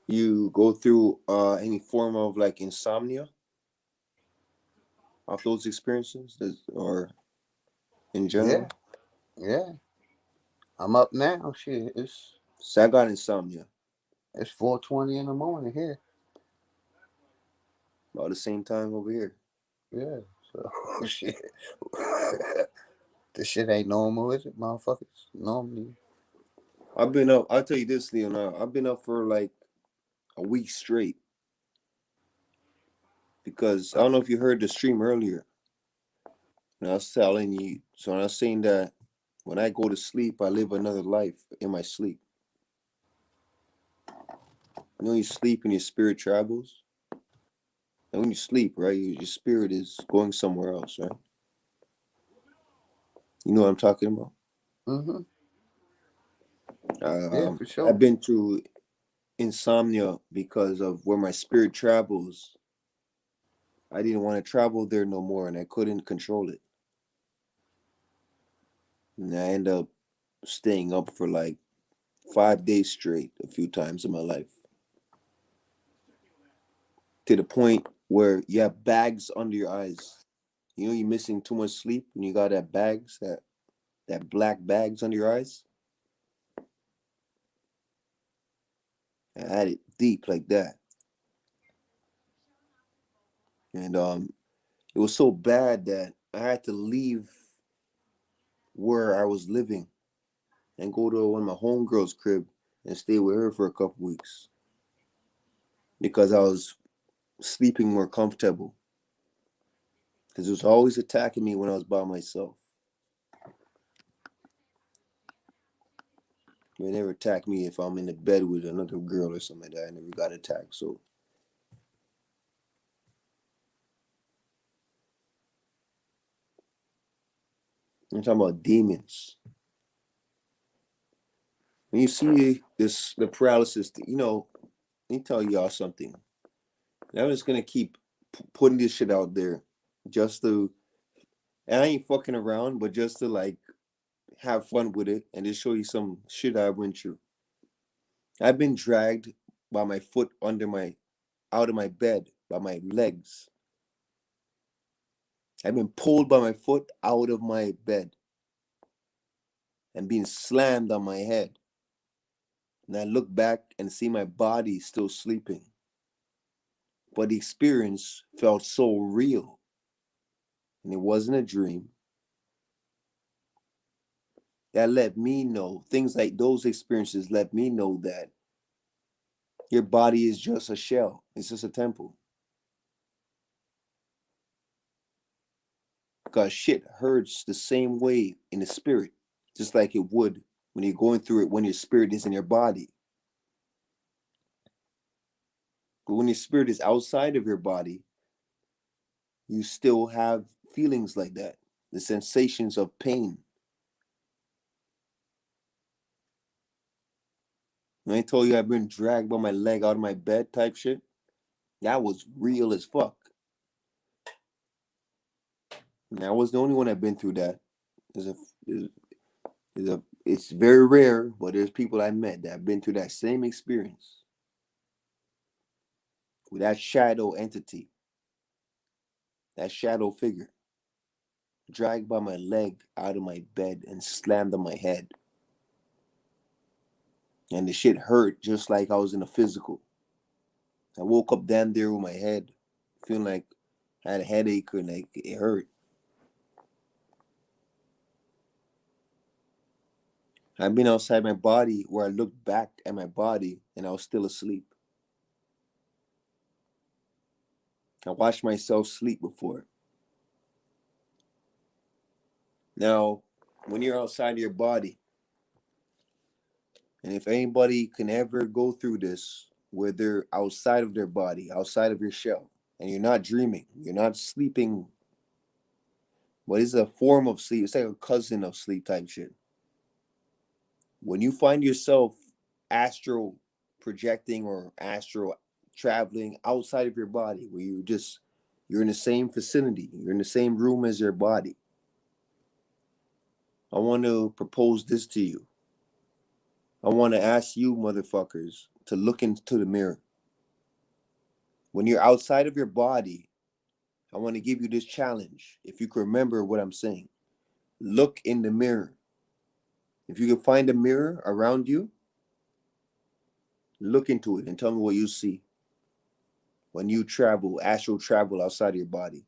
You go through any form of like insomnia of those experiences, or in Yeah, general? yeah. I'm up now. Shit, So I got insomnia it's 4:20 in the morning here. about the same time over here. Yeah. So shit. This shit ain't normal, is it, motherfuckers? Normally. I've been up. I'll tell you this, Leonardo. I've been up for like a week straight because I don't know if you heard the stream earlier. And I was telling you. So I was saying that when I go to sleep, I live another life in my sleep. You know, you sleep and your spirit travels. And when you sleep, right, your spirit is going somewhere else, right? You know what I'm talking about? Mm-hmm. Yeah, Um, for I've sure. been through insomnia because of where my spirit travels. I didn't want to travel there no more, and I couldn't control it. And I end up staying up for like 5 days straight a few times in my life, to the point where you have bags under your eyes. You know, you're missing too much sleep, and you got that black bags under your eyes. I had it deep like that, and it was so bad that I had to leave where I was living and go to one of my homegirls' crib and stay with her for a couple weeks because I was sleeping more comfortable. Because it was always attacking me when I was by myself. They never attack me if I'm in the bed with another girl or something like that. I never got attacked. So I'm talking about demons. When you see the paralysis, let me tell y'all something. I'm just gonna keep putting this shit out there, just to, and I ain't fucking around, but just to like have fun with it and just show you some shit I went through. I've been dragged by my foot out of my bed by my legs. I've been pulled by my foot out of my bed and being slammed on my head. And I look back and see my body still sleeping. But the experience felt so real. And it wasn't a dream. That let me know, things like those experiences let me know that your body is just a shell. It's just a temple. Because shit hurts the same way in the spirit, just like it would when you're going through it when your spirit is in your body. But when your spirit is outside of your body, you still have feelings like that, the sensations of pain. When I told you I've been dragged by my leg out of my bed type shit, that was real as fuck. And I was the only one that been through that. There's a, it's very rare, but there's people I met that have been through that same experience with that shadow entity, that shadow figure, dragged by my leg out of my bed and slammed on my head. And the shit hurt just like I was in a physical. I woke up damn there with my head, feeling like I had a headache or like it hurt. I've been outside my body where I looked back at my body and I was still asleep. I watched myself sleep before. Now, when you're outside your body, and if anybody can ever go through this, where they're outside of their body, outside of your shell, and you're not dreaming, you're not sleeping, but it's a form of sleep. It's like a cousin of sleep type shit. When you find yourself astral projecting or astral traveling outside of your body, where you're in the same vicinity, you're in the same room as your body, I want to propose this to you. I want to ask you motherfuckers to look into the mirror. When you're outside of your body, I want to give you this challenge. If you can remember what I'm saying, look in the mirror. If you can find a mirror around you, look into it and tell me what you see when you travel, astral travel outside of your body.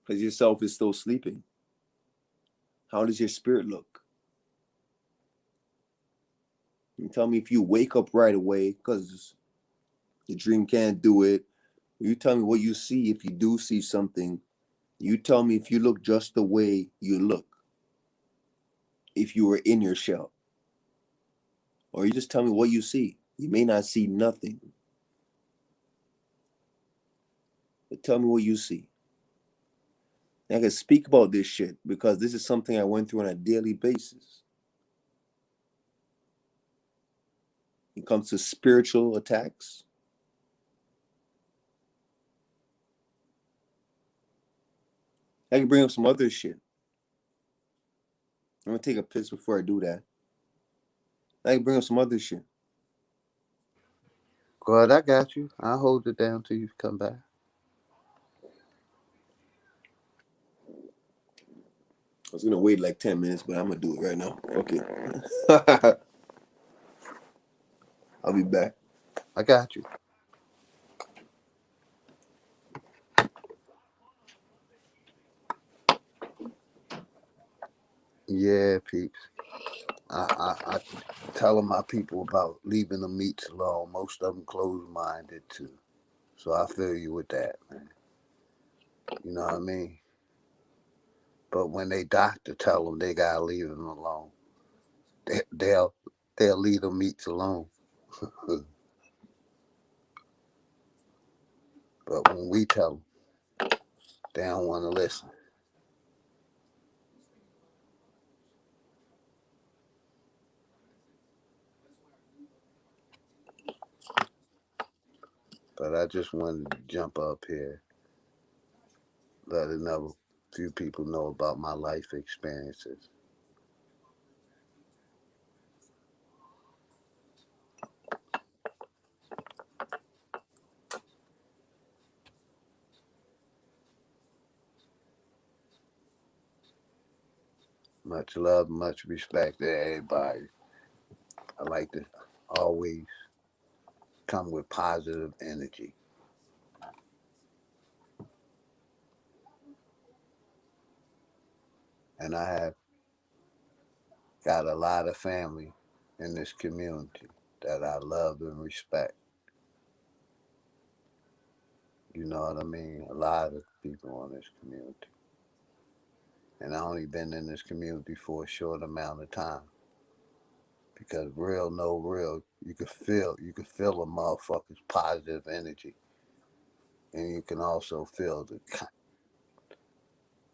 Because yourself is still sleeping. How does your spirit look? You tell me if you wake up right away because the dream can't do it. You tell me what you see if you do see something. You tell me if you look just the way you look if you were in your shell. Or you just tell me what you see. You may not see nothing. But tell me what you see. And I can speak about this shit because this is something I went through on a daily basis. It comes to spiritual attacks. I can bring up some other shit. I'm gonna take a piss before I do that. I can bring up some other shit. Go ahead, I got you. I'll hold it down till you come back. I was gonna wait like 10 minutes, but I'm gonna do it right now. Okay. I'll be back. I got you. Yeah, peeps. I telling my people about leaving the meats alone. Most of them closed-minded too. So I feel you with that, man. You know what I mean? But when they doctor tell them they gotta leave them alone, they'll leave the meats alone. But when we tell them, they don't want to listen. But I just wanted to jump up here, let another few people know about my life experiences. Much love, much respect to everybody. I like to always come with positive energy. And I have got a lot of family in this community that I love and respect. You know what I mean? A lot of people in this community. And I only been in this community for a short amount of time. Because real, no real, you can feel a motherfucker's positive energy, and you can also feel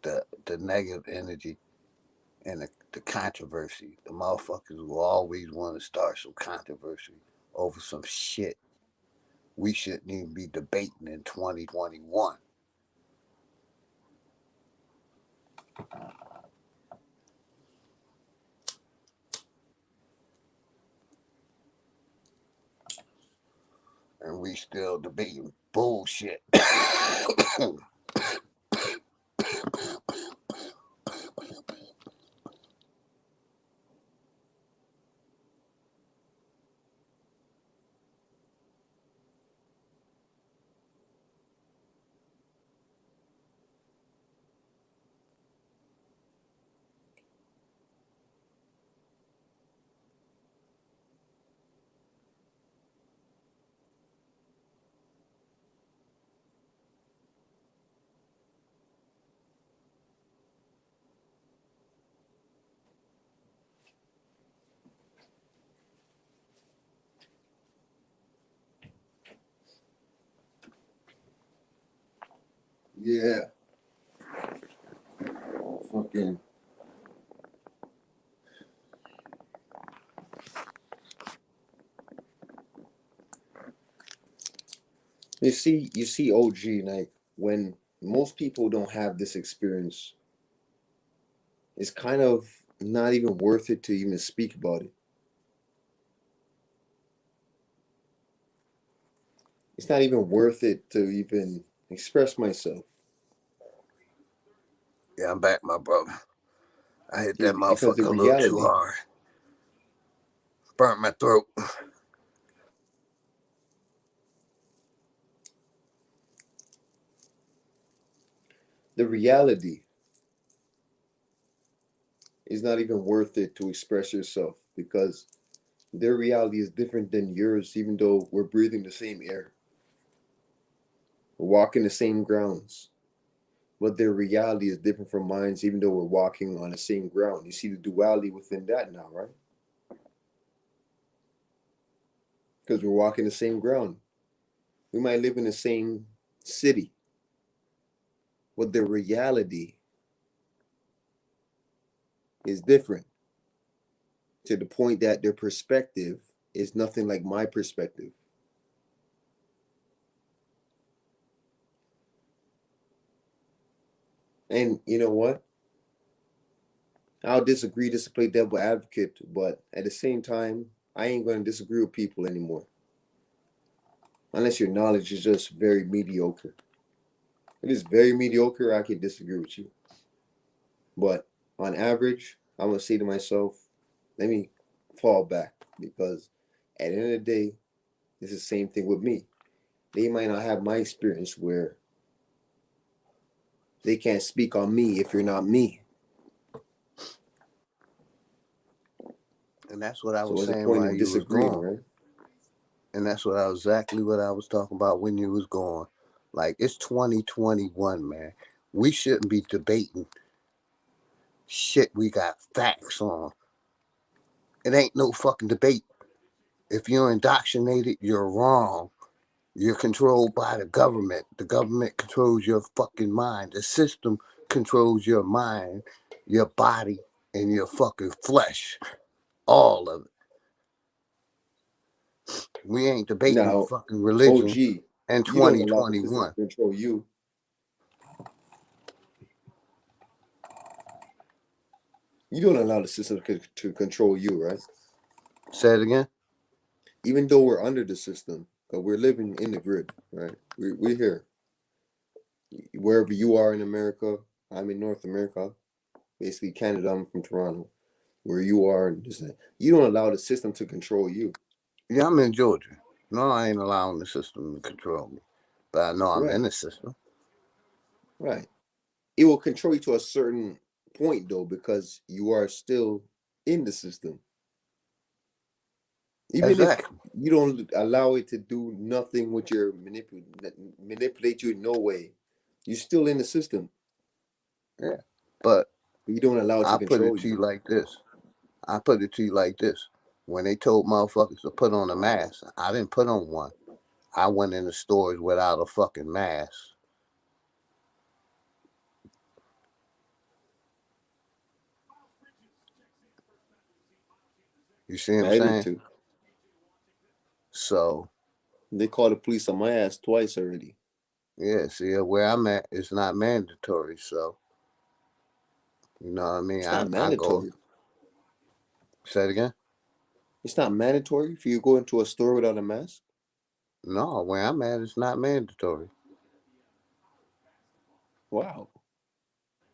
the negative energy and the controversy. The motherfuckers will always want to start some controversy over some shit we shouldn't even be debating in 2021. And we still debating bullshit. Yeah. Fucking. You see, OG, like when most people don't have this experience, it's kind of not even worth it to even speak about it. It's not even worth it to even express myself. Yeah, I'm back, my brother. I hit that Because the motherfucker a little too reality, hard. Burnt my throat. the reality is not even worth it to express yourself, because their reality is different than yours, even though we're breathing the same air. We're walking the same grounds. But their reality is different from mine, even though we're walking on the same ground. You see the duality within that now, right? Because we're walking the same ground. We might live in the same city, but their reality is different, to the point that their perspective is nothing like my perspective. And you know what? I'll disagree just to play devil advocate, but at the same time, I ain't going to disagree with people anymore. Unless your knowledge is just very mediocre. If it is very mediocre, I can disagree with you. But on average, I'm going to say to myself, let me fall back, because at the end of the day, it's the same thing with me. They might not have my experience where they can't speak on me if you're not me. And that's what I So was what's the saying point while in you was disagreeing, gone. right? And that's exactly what I was talking about when you was gone. Like, it's 2021, man. We shouldn't be debating shit we got facts on. It ain't no fucking debate. If you're indoctrinated, you're wrong. You're controlled by the government. The government controls your fucking mind. The system controls your mind, your body, and your fucking flesh. All of it. We ain't debating Now, fucking religion OG, in you don't allow the system 2021. to control you. You don't allow the system to control you, right? Say it again. Even though we're under the system, but we're living in the grid, right? We're here. Wherever you are in America, I'm in North America. Basically, Canada, I'm from Toronto. Where you are, you don't allow the system to control you. Yeah, I'm in Georgia. No, I ain't allowing the system to control me. But I know I'm Right, in the system. right. It will control you to a certain point, though, because you are still in the system. Even if Exactly. you don't allow it to do nothing with your manipulate you in no way, you're still in the system. Yeah. But You don't allow it to I put control it to you. you like this. I put it to you like this. When they told motherfuckers to put on a mask, I didn't put on one. I went in the stores without a fucking mask. You see what I'm I did saying? too. So, They called the police on my ass twice already. yeah, see, where I'm at, it's not mandatory. So, you know what I mean? It's not I go, mandatory. say it again? It's not mandatory for you to go into a store without a mask. No, where I'm at, it's not mandatory. Wow.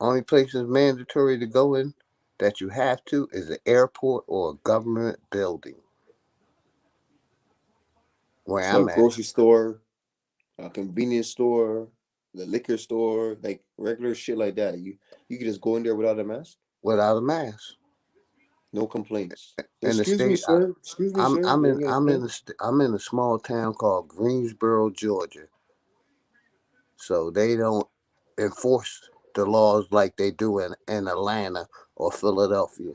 Only places mandatory to go in that you have to is an airport or a government building. Where So a I'm at, grocery store, a convenience store, the liquor store, like regular shit like that. You can just go in there without a mask. without a mask. No complaints. In the Excuse me, state, sir. Excuse me, sir. You ain't gonna complain? I'm in a small town called Greensboro, Georgia. So they don't enforce the laws like they do in Atlanta or Philadelphia.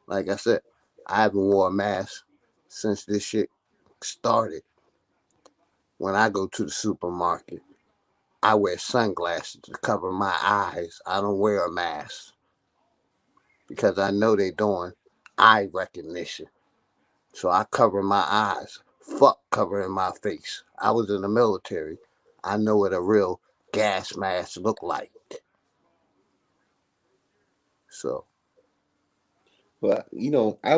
Like I said, I haven't worn a mask since this shit started. When I go to the supermarket, I wear sunglasses to cover my eyes. I don't wear a mask because I know they're doing eye recognition. So I cover my eyes. Fuck covering my face. I was in the military. I know what a real gas mask look like. So But I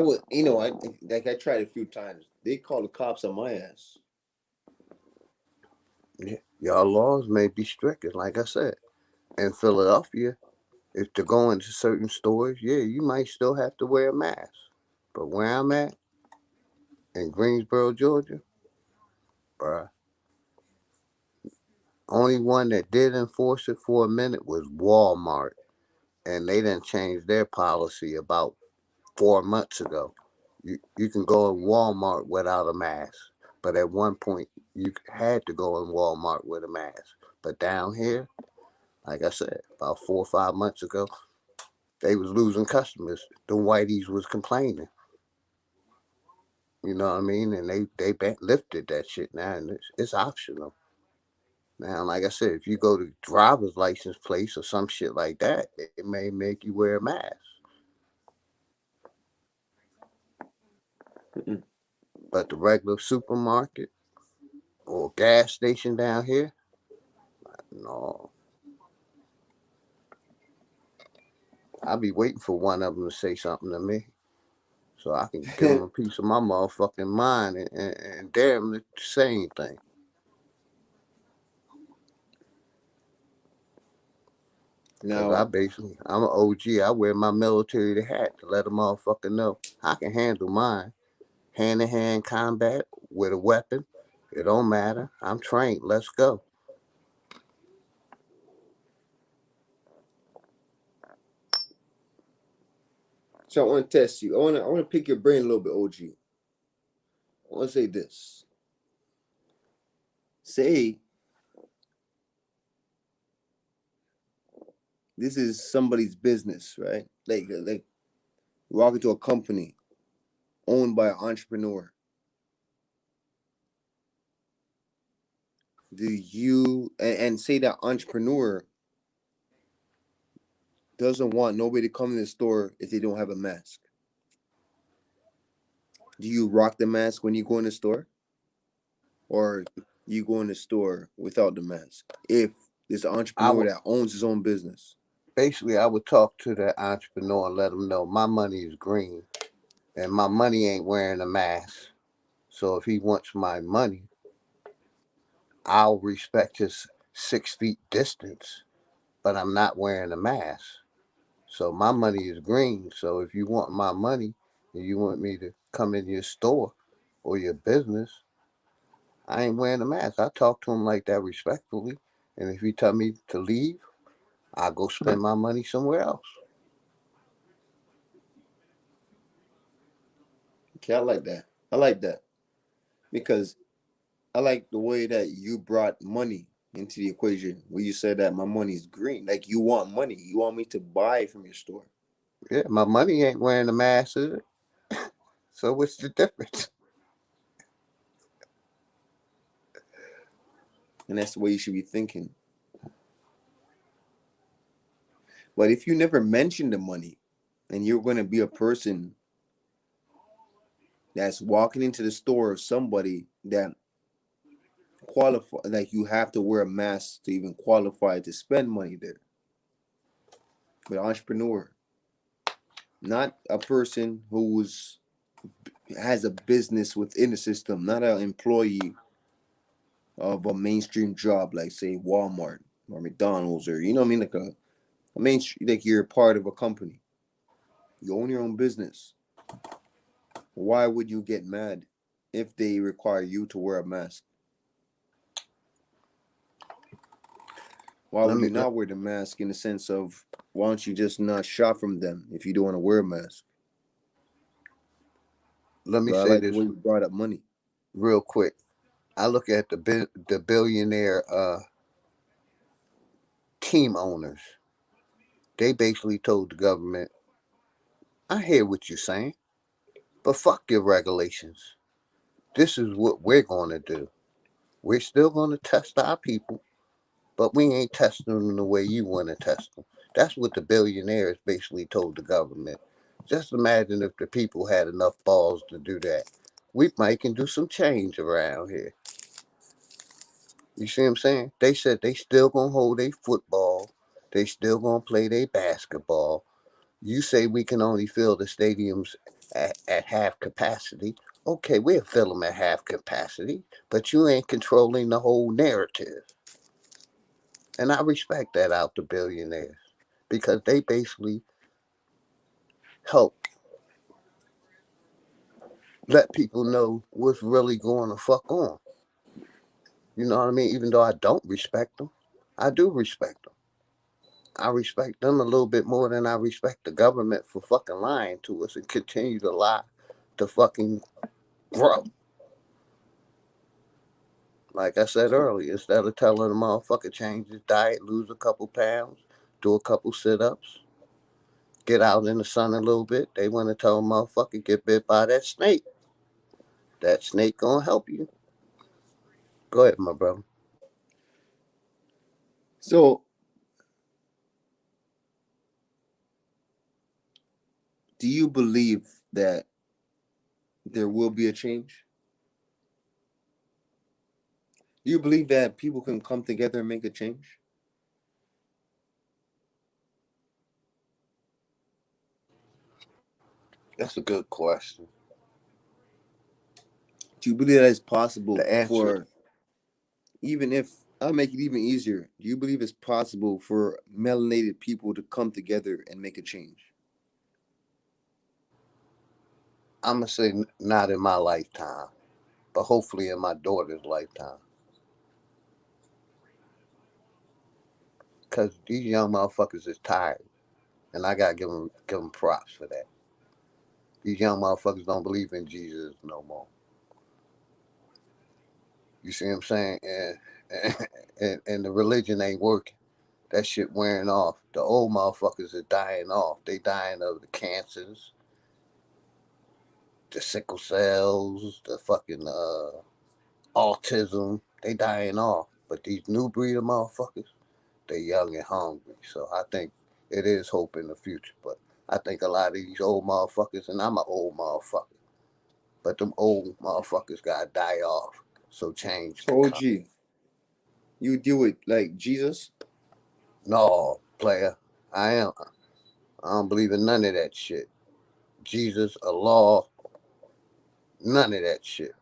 tried a few times. They called the cops on my ass. yeah, y'all laws may be strict, like I said. In Philadelphia, if to go into certain stores, yeah, you might still have to wear a mask. But where I'm at, in Greensboro, Georgia, bruh, only one that did enforce it for a minute was Walmart. And they didn't change their policy about 4 months ago. You can go in Walmart without a mask. But at one point, you had to go in Walmart with a mask. But down here, like I said, about 4 or 5 months ago, they was losing customers. The whiteys was complaining. You know what I mean? And they lifted that shit now, and it's optional. Now, like I said, if you go to driver's license place or some shit like that, it may make you wear a mask. Mm-mm. But the regular supermarket or gas station down here, no. I'll be waiting for one of them to say something to me so I can give them a piece of my motherfucking mind and dare them to say anything. Because Now, I'm an OG. I wear my military hat to let a motherfucker know I can handle mine. Hand to hand combat with a weapon. It don't matter. I'm trained. Let's go. so I want to test you. I want to pick your brain a little bit, OG. I want to say this. Say this is somebody's business, right? Like walk into a company owned by an entrepreneur. Do you and say that entrepreneur doesn't want nobody to come in the store if they don't have a mask? Do you rock the mask when you go in the store, or you go in the store without the mask? If there's an I entrepreneur would that owns his own business, basically I would talk to that entrepreneur and let him know my money is green and my money ain't wearing a mask. So if he wants my money, I'll respect his 6 feet distance, but I'm not wearing a mask. So my money is green. So if you want my money and you want me to come in your store or your business, I ain't wearing a mask. I talk to him like that respectfully. And if he tell me to leave, I'll go huh? spend my money somewhere else. Okay, I like that. I like that because I like the way that you brought money into the equation. Where you said that my money's green, like you want money, you want me to buy from your store. Yeah, my money ain't wearing a mask, is it? So what's the difference? And that's the way you should be thinking. But if you never mention the money, and you're going to be a person that's walking into the store of somebody that qualify, like you have to wear a mask to even qualify to spend money there. But entrepreneur, not a person who's has a business within the system, not an employee of a mainstream job like say Walmart or McDonald's, or you know what I mean, like a mainstream, like you're part of a company. You own your own business. Why would you get mad if they require you to wear a mask? Why Let would me you not wear the mask in the sense of why don't you just not shop from them if you don't want to wear a mask? let me But I say like the this way you brought up money. real quick. I look at the billionaire team owners. They basically told the government, "I hear what you're saying, but fuck your regulations. This is what we're going to do. We're still going to test our people, but we ain't testing them the way you want to test them." That's what the billionaires basically told the government. Just imagine if the people had enough balls to do that. We might can do some change around here. You see what I'm saying? They said they still gonna hold their football. They still gonna play their basketball. You say we can only fill the stadiums at half capacity. Okay, we'll fill them at half capacity, but you ain't controlling the whole narrative. And I respect that out the billionaires because they basically help let people know what's really going to fuck on. You know what I mean? Even though I don't respect them, I do respect them. I respect them a little bit more than I respect the government for fucking lying to us and continue to lie to fucking grow. Like I said earlier, instead of telling the motherfucker change his diet, lose a couple pounds, do a couple sit-ups, get out in the sun a little bit, they want to tell a motherfucker get bit by that snake. That snake gonna help you. Go ahead, my brother. So, do you believe that there will be a change? Do you believe that people can come together and make a change? That's a good question. Do you believe that it's possible The answer, for, even if, I'll make it even easier, do you believe it's possible for melanated people to come together and make a change? I'm gonna say not in my lifetime, but hopefully in my daughter's lifetime. Cause these young motherfuckers is tired, and I gotta give them props for that. These young motherfuckers don't believe in Jesus no more. You see what I'm saying? And the religion ain't working. That shit wearing off. The old motherfuckers are dying off. They dying of the cancers, the sickle cells, the fucking autism. They dying off. But these new breed of motherfuckers, they young and hungry. So I think it is hope in the future. But I think a lot of these old motherfuckers, and I'm an old motherfucker, but them old motherfuckers gotta die off so change So, can come. OG, you deal with like Jesus? No, player, I am. I don't believe in none of that shit. Jesus, a law, none of that shit.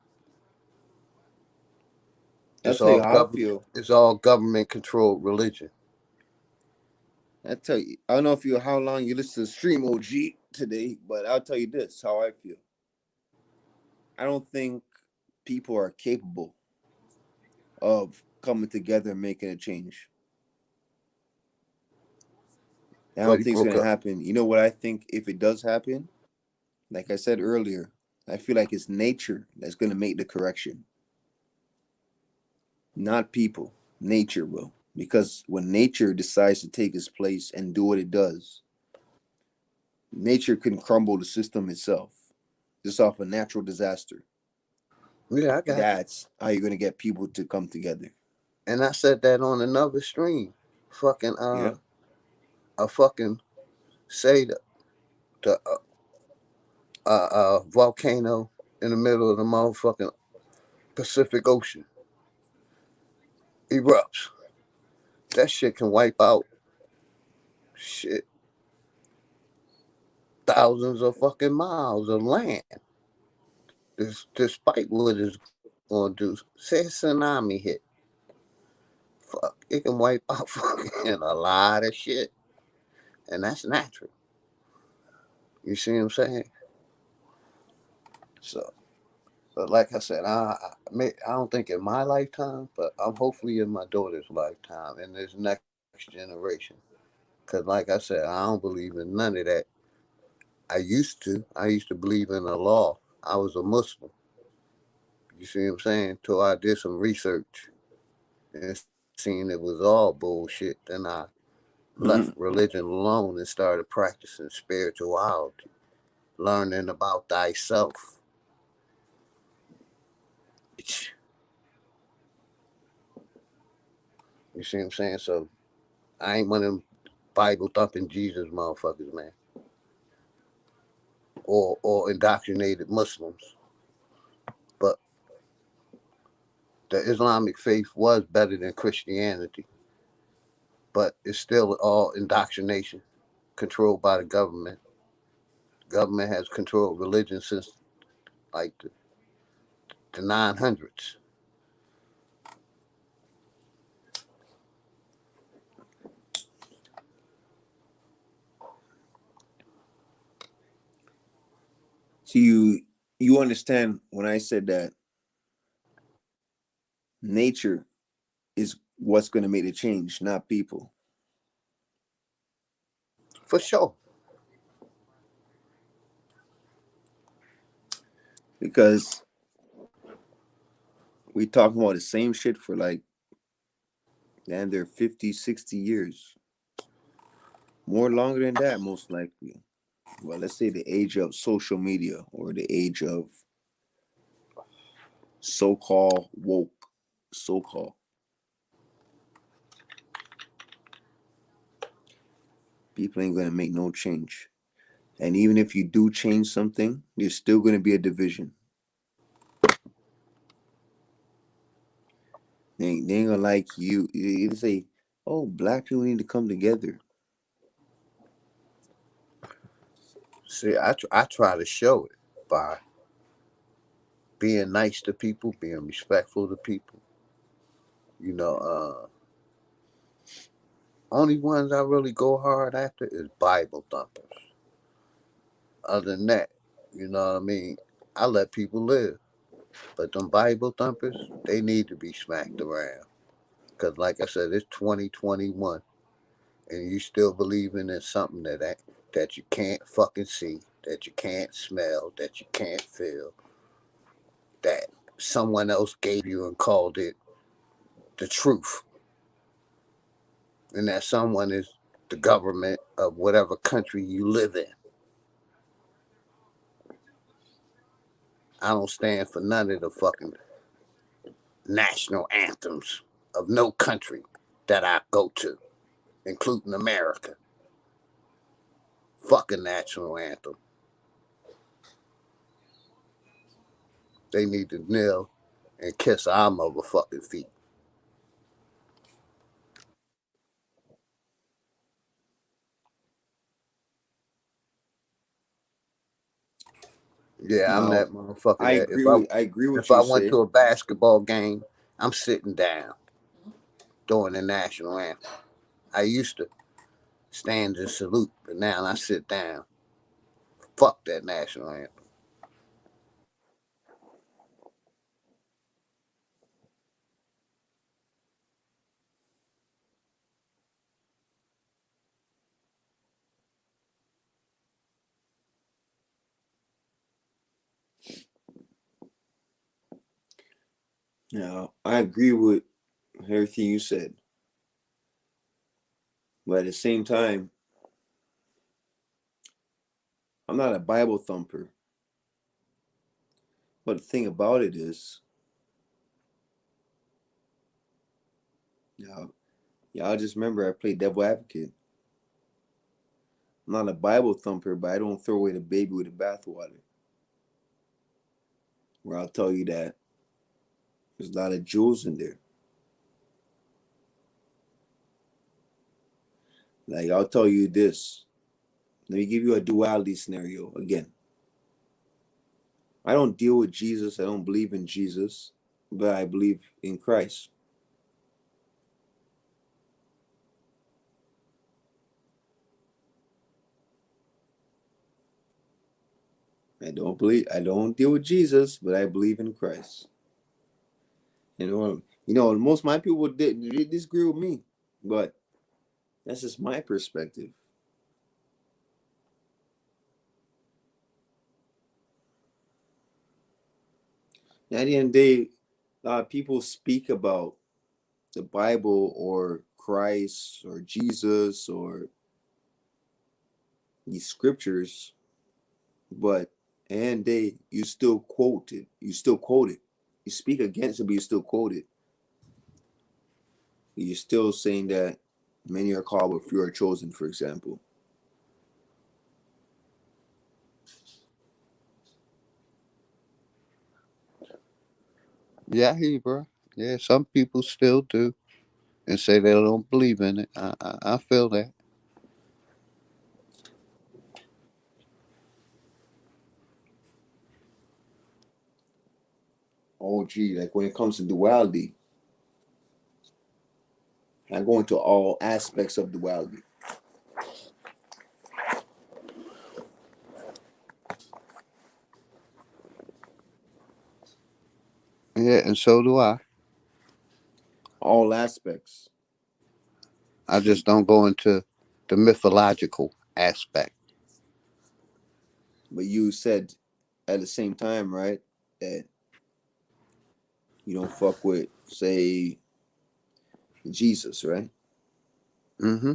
I'll It's tell you all how I government. feel. It's all government controlled religion. I tell you, I don't know if you how long you listen to the stream, OG, today, but I'll tell you this: how I feel. I don't think people are capable of coming together and making a change. I But don't he think it's broke gonna up. happen. You know what I think? If it does happen, like I said earlier, I feel like it's nature that's gonna make the correction, not people. Nature will, because when nature decides to take its place and do what it does, nature can crumble the system itself. just off a natural disaster. Yeah, I got you. That's how you're gonna get people to come together. And I said that on another stream. Fucking Yeah. a fucking say the volcano in the middle of the motherfucking Pacific Ocean erupts. That shit can wipe out shit thousands of fucking miles of land. Despite what it's gonna do. Say a tsunami hit. Fuck, it can wipe out fucking a lot of shit. And that's natural. You see what I'm saying? So, but like I said, I don't think in my lifetime, but I'm hopefully in my daughter's lifetime and this next generation. Because, like I said, I don't believe in none of that. I used to. I used to believe in the law. I was a Muslim. You see what I'm saying? Till I did some research and seen it was all bullshit. Then I left Mm-hmm. religion alone and started practicing spirituality, learning about thyself. You see what I'm saying? So I ain't one of them Bible thumping Jesus motherfuckers, man, or indoctrinated Muslims. But the Islamic faith was better than Christianity, but it's still all indoctrination, controlled by the government. The government has controlled religion since like the 900s. So you understand when I said that nature is what's gonna make the change, not people. For sure. Because we talking about the same shit for like, and they're 50, 60 years. More longer than that, most likely. Well, let's say the age of social media or the age of so-called woke, so-called. People ain't gonna make no change. And even if you do change something, there's still gonna be a division. They ain't gonna like you. You say, oh, black people need to come together. See, I try to show it by being nice to people, being respectful to people. You know, only ones I really go hard after is Bible thumpers. Other than that, you know what I mean? I let people live. But them Bible thumpers, they need to be smacked around. Because, like I said, it's 2021, and you still believing in something that you can't fucking see, that you can't smell, that you can't feel, that someone else gave you and called it the truth. And that someone is the government of whatever country you live in. I don't stand for none of the fucking national anthems of no country that I go to, including America. Fucking national anthem. They need to kneel and kiss our motherfucking feet. Yeah, I'm Now, that motherfucker that I agree with if I you went say. to a basketball game, I'm sitting down during the national anthem. I used to stand and salute, but now I sit down. Fuck that national anthem. Now, I agree with everything you said. But at the same time, I'm not a Bible thumper. But the thing about it is, y'all just remember I play devil advocate. I'm not a Bible thumper, but I don't throw away the baby with the bathwater. Where I'll tell you that there's a lot of jewels in there. Like, I'll tell you this. Let me give you a duality scenario again. I don't deal with Jesus. I don't believe in Jesus, but I believe in Christ. I don't deal with Jesus, but I believe in Christ. Most of my people disagree with me, but that's just my perspective. At the end of the day, a lot of people speak about the Bible or Christ or Jesus or these scriptures, but you still quote it. You still quote it. You speak against it, but you still quote it. You're still saying that many are called, but few are chosen, for example. Yeah, I hear you, bro. Yeah, some people still do and say they don't believe in it. I feel that. Oh, gee, like when it comes to duality, I go into all aspects of duality. Yeah, and so do I. All aspects. I just don't go into the mythological aspect. But you said at the same time, right, that you don't fuck with, say, Jesus, right? Mm-hmm.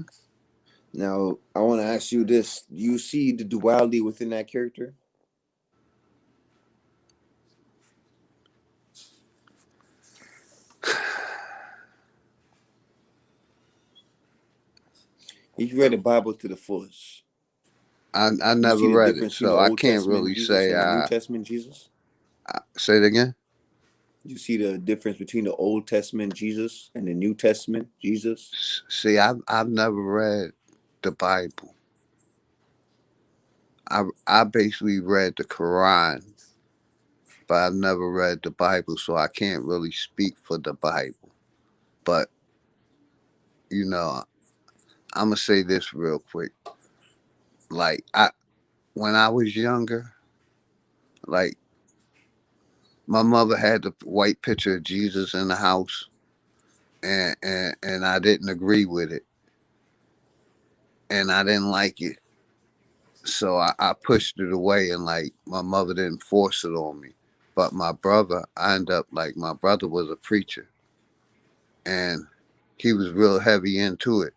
Now, I want to ask you this. Do you see the duality within that character? If you read the Bible to the fullest, I you see never the read it, difference between the so I Old can't Testament really Jesus say and the New I Testament Jesus? say it again. You see the difference between the Old Testament Jesus and the New Testament Jesus? See, I've never read the Bible. I basically read the Quran, but I've never read the Bible, so I can't really speak for the Bible. But you know, I'm gonna say this real quick. Like when I was younger, like my mother had the white picture of Jesus in the house, and I didn't agree with it, and I didn't like it, so I pushed it away, and like my mother didn't force it on me. But my brother, I ended up like my brother was a preacher, and he was real heavy into it.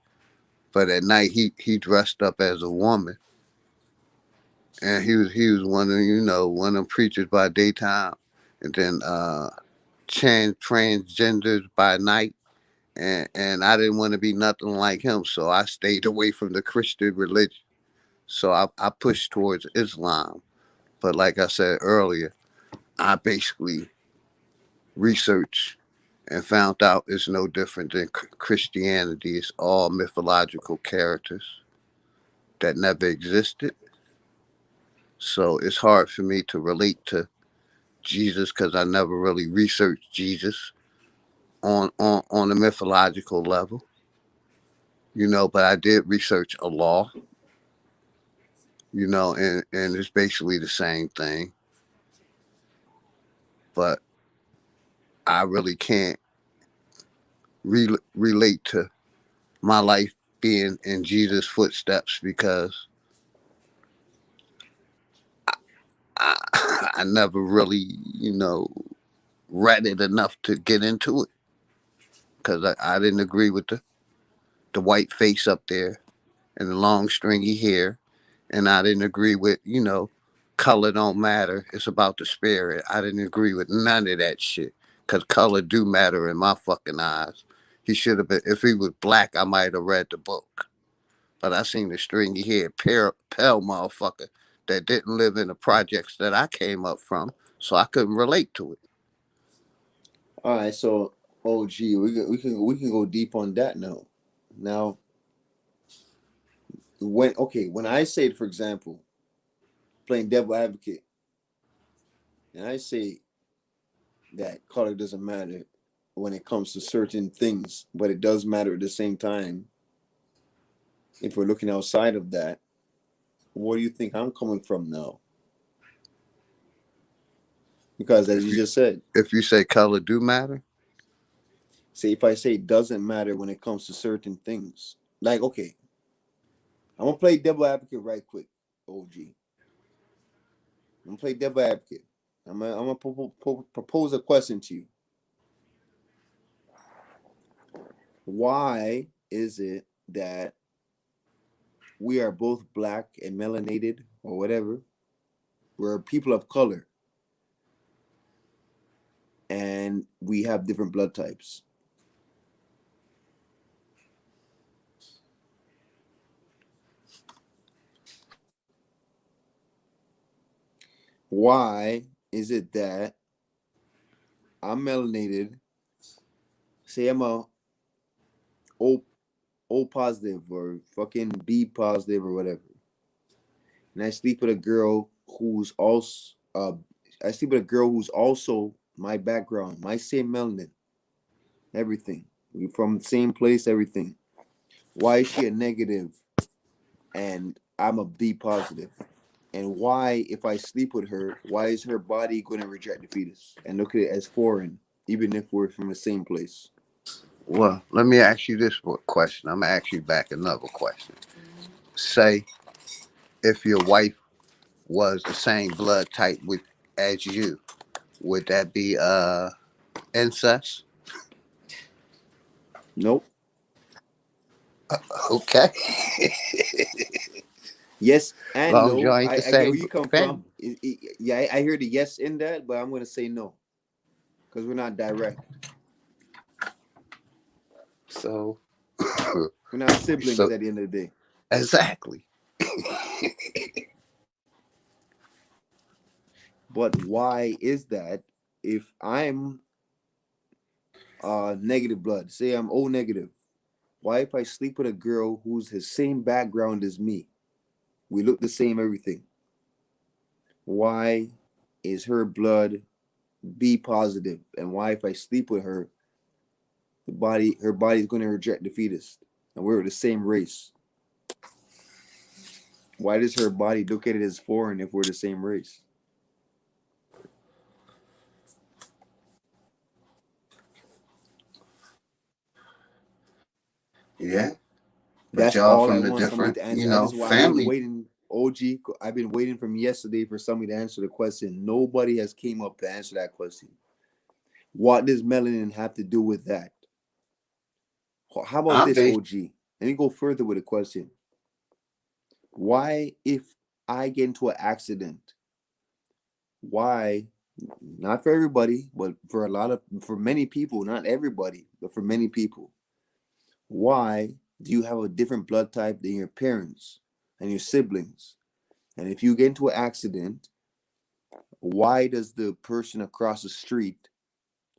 But at night he dressed up as a woman, and he was one of one of them preachers by daytime, and then transgenders by night. And I didn't want to be nothing like him, so I stayed away from the Christian religion. So I pushed towards Islam. But like I said earlier, I basically researched and found out it's no different than Christianity. It's all mythological characters that never existed. So it's hard for me to relate to Jesus because I never really researched Jesus on a mythological level, but I did research a law, and it's basically the same thing. But I really can't relate to my life being in Jesus' footsteps because I never really, read it enough to get into it because I didn't agree with the white face up there and the long stringy hair. And I didn't agree with, color don't matter. It's about the spirit. I didn't agree with none of that shit. Cause color do matter in my fucking eyes. He should have been. If he was black, I might have read the book. But I seen the stringy haired pale motherfucker that didn't live in the projects that I came up from, so I couldn't relate to it. All right, so OG, we can go deep on that now. Now, when I say, for example, playing devil advocate, and I say that color doesn't matter when it comes to certain things, but it does matter at the same time. If we're looking outside of that, where do you think I'm coming from now? Because as you just said, If you say color do matter, say if I say it doesn't matter when it comes to certain things, like okay, I'm gonna play devil advocate right quick, OG. I'm gonna play devil advocate. I'm gonna propose a question to you. Why is it that we are both black and melanated or whatever? We're people of color, and we have different blood types. Why is it that I'm melanated? Say I'm a O positive or fucking B positive or whatever, and I sleep with a girl who's also my background, my same melanin, everything. We're from the same place, everything. Why is she a negative and I'm a B positive? And why, if I sleep with her, why is her body going to reject the fetus and look at it as foreign, even if we're from the same place? well, let me ask you this question. I'm gonna ask you back another question. Say if your wife was the same blood type with as you, would that be incest? Nope. Okay. Yes and Long as no. y'all ain't the I get where same you come family. from. Yeah, I hear the yes in that, but I'm going to say no because we're not direct. So, We're not siblings so at the end of the day. exactly. But why is that? If I'm negative blood, say I'm O negative, why if I sleep with a girl who's the same background as me, we look the same, everything? Why is her blood B positive, and why if I sleep with her, her body's going to reject the fetus, and we're the same race? Why does her body look at it as foreign if we're the same race? Yeah, but That's y'all all I from the want somebody different, to answer. That's why I've been family. waiting. OG, I've been waiting from yesterday for somebody to answer the question. Nobody has came up to answer that question. What does melanin have to do with that? How about I'm this, based. OG? Let me go further with a question. Why, if I get into an accident, why, not for everybody, but for many people, not everybody, but for many people, why do you have a different blood type than your parents and your siblings? And if you get into an accident, why does the person across the street,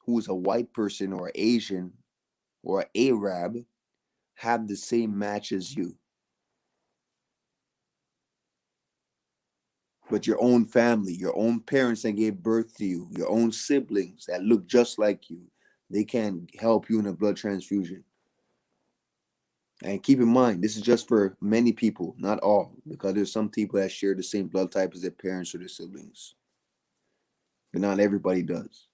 who is a white person or Asian or an Arab, have the same match as you? But your own family, your own parents that gave birth to you, your own siblings that look just like you, they can't help you in a blood transfusion. And keep in mind, this is just for many people, not all, because there's some people that share the same blood type as their parents or their siblings. But not everybody does.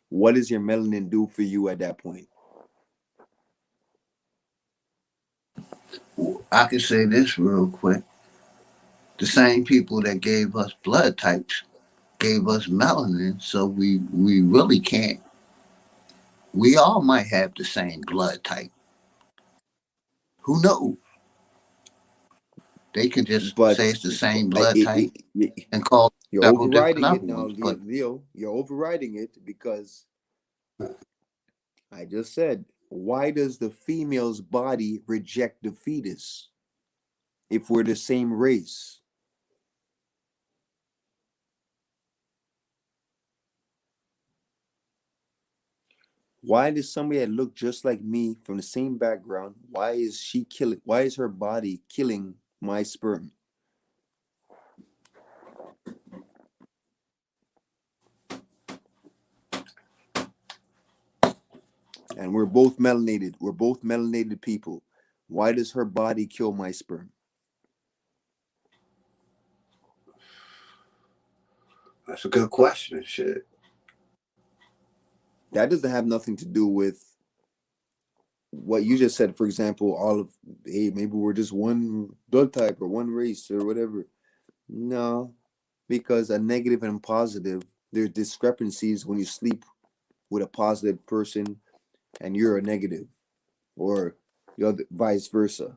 What does your melanin do for you at that point? I can say this real quick. The same people that gave us blood types gave us melanin, so we really can't. We all might have the same blood type. Who knows? They could just say But it's the same like blood type and call you're several different overriding other it now, ones. But Leo. You're overriding it because I just said, why does the female's body reject the fetus if we're the same race? Why does somebody that look just like me from the same background, why is she killing, why is her body killing my sperm? And we're both melanated. We're both melanated people. Why does her body kill my sperm? that's a good question. Shit. That doesn't have nothing to do with what you just said. For example, all of, hey, maybe we're just one blood type or one race or whatever. No, because a negative and positive, there's discrepancies when you sleep with a positive person and you're a negative, or the other, vice versa.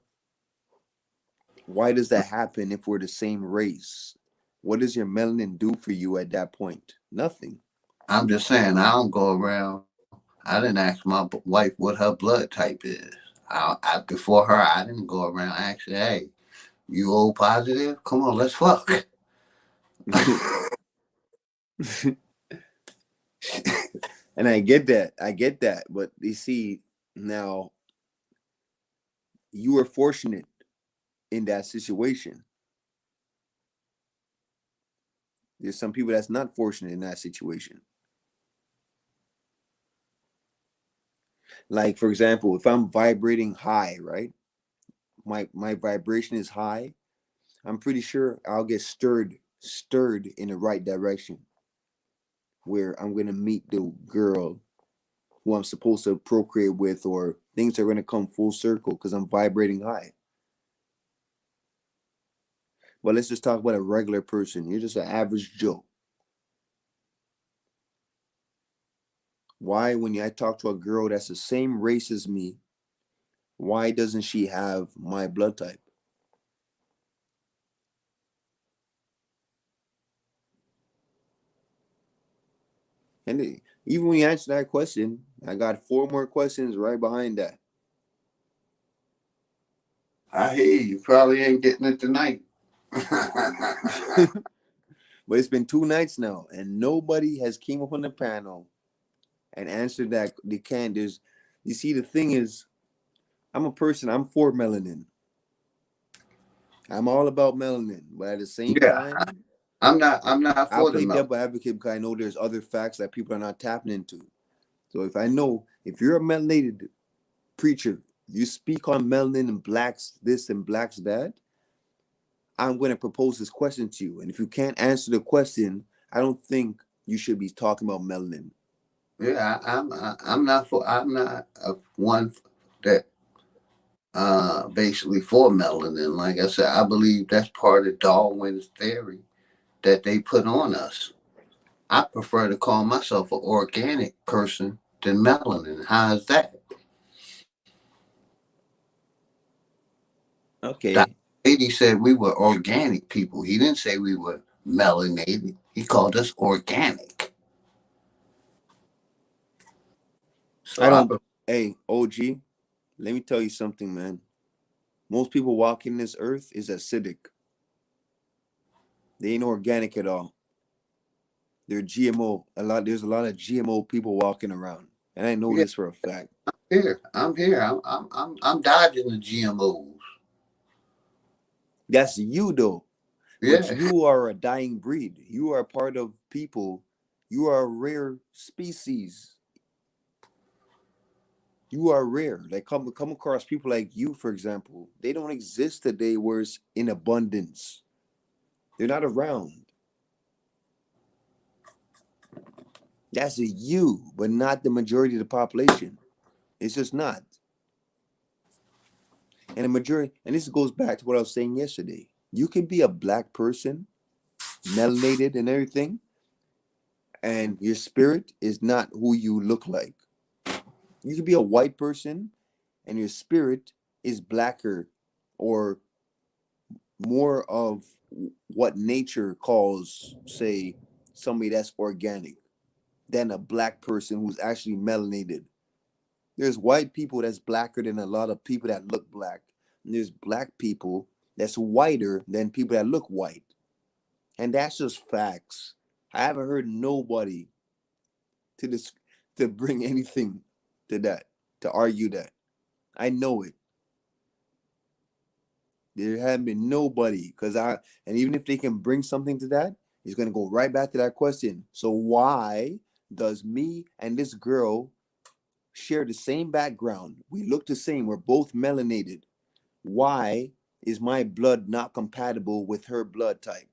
Why does that happen if we're the same race? What does your melanin do for you at that point? Nothing. I'm just saying, I don't go around. I didn't ask my wife what her blood type is. Before her, I didn't go around asking, hey, you O positive? Come on, let's fuck. And I get that. I get that. But you see, now you were fortunate in that situation. There's some people that's not fortunate in that situation. Like, for example, if I'm vibrating high, right? My vibration is high, I'm pretty sure I'll get stirred in the right direction, where I'm gonna meet the girl who I'm supposed to procreate with, or things are gonna come full circle because I'm vibrating high. But let's just talk about a regular person. You're just an average Joe. Why, when I talk to a girl that's the same race as me, why doesn't she have my blood type? And even when you answer that question, I got 4 more questions right behind that. I hear you. Probably ain't getting it tonight. But it's been 2 nights now, and nobody has came up on the panel and answered that. They can't. There's, you see, the thing is, I'm a person. I'm for melanin. I'm all about melanin, but at the same Yeah, time, I'm not. I'm not I'll for the play milk. devil advocate because I know there's other facts that people are not tapping into. So if I know, if you're a melanated preacher, you speak on melanin and blacks this and blacks that, I'm going to propose this question to you. And if you can't answer the question, I don't think you should be talking about melanin. Yeah, I'm not for. I'm not one that basically for melanin. Like I said, I believe that's part of Darwin's theory that they put on us. I prefer to call myself an organic person than melanin. How's that? Dr. Okay. Beatty said we were organic people. He didn't say we were melanated. He called us organic. So I I, don't, hey, OG, let me tell you something, man. Most people walking this earth is acidic. They ain't organic at all. They're GMO. There's a lot of GMO people walking around. And I know yeah, this for a fact. here. I'm here. I'm dodging the GMOs. That's you though. But Yeah. you are a dying breed. You are part of people. You are a rare species. You are rare. Like come across people like you, for example. They don't exist today where it's in abundance. They're not around. That's a you, but not the majority of the population. It's just not. And the majority, and this goes back to what I was saying yesterday. You can be a black person, melanated and everything, and your spirit is not who you look like. You can be a white person and your spirit is blacker or more of what nature calls, say, somebody that's organic than a black person who's actually melanated. There's white people that's blacker than a lot of people that look black. And there's black people that's whiter than people that look white. And that's just facts. I haven't heard nobody to this to bring anything to that, to argue that. I know it. There haven't been nobody, and even if they can bring something to that, it's gonna go right back to that question. So why does me and this girl share the same background? We look the same. We're both melanated. Why is my blood not compatible with her blood type?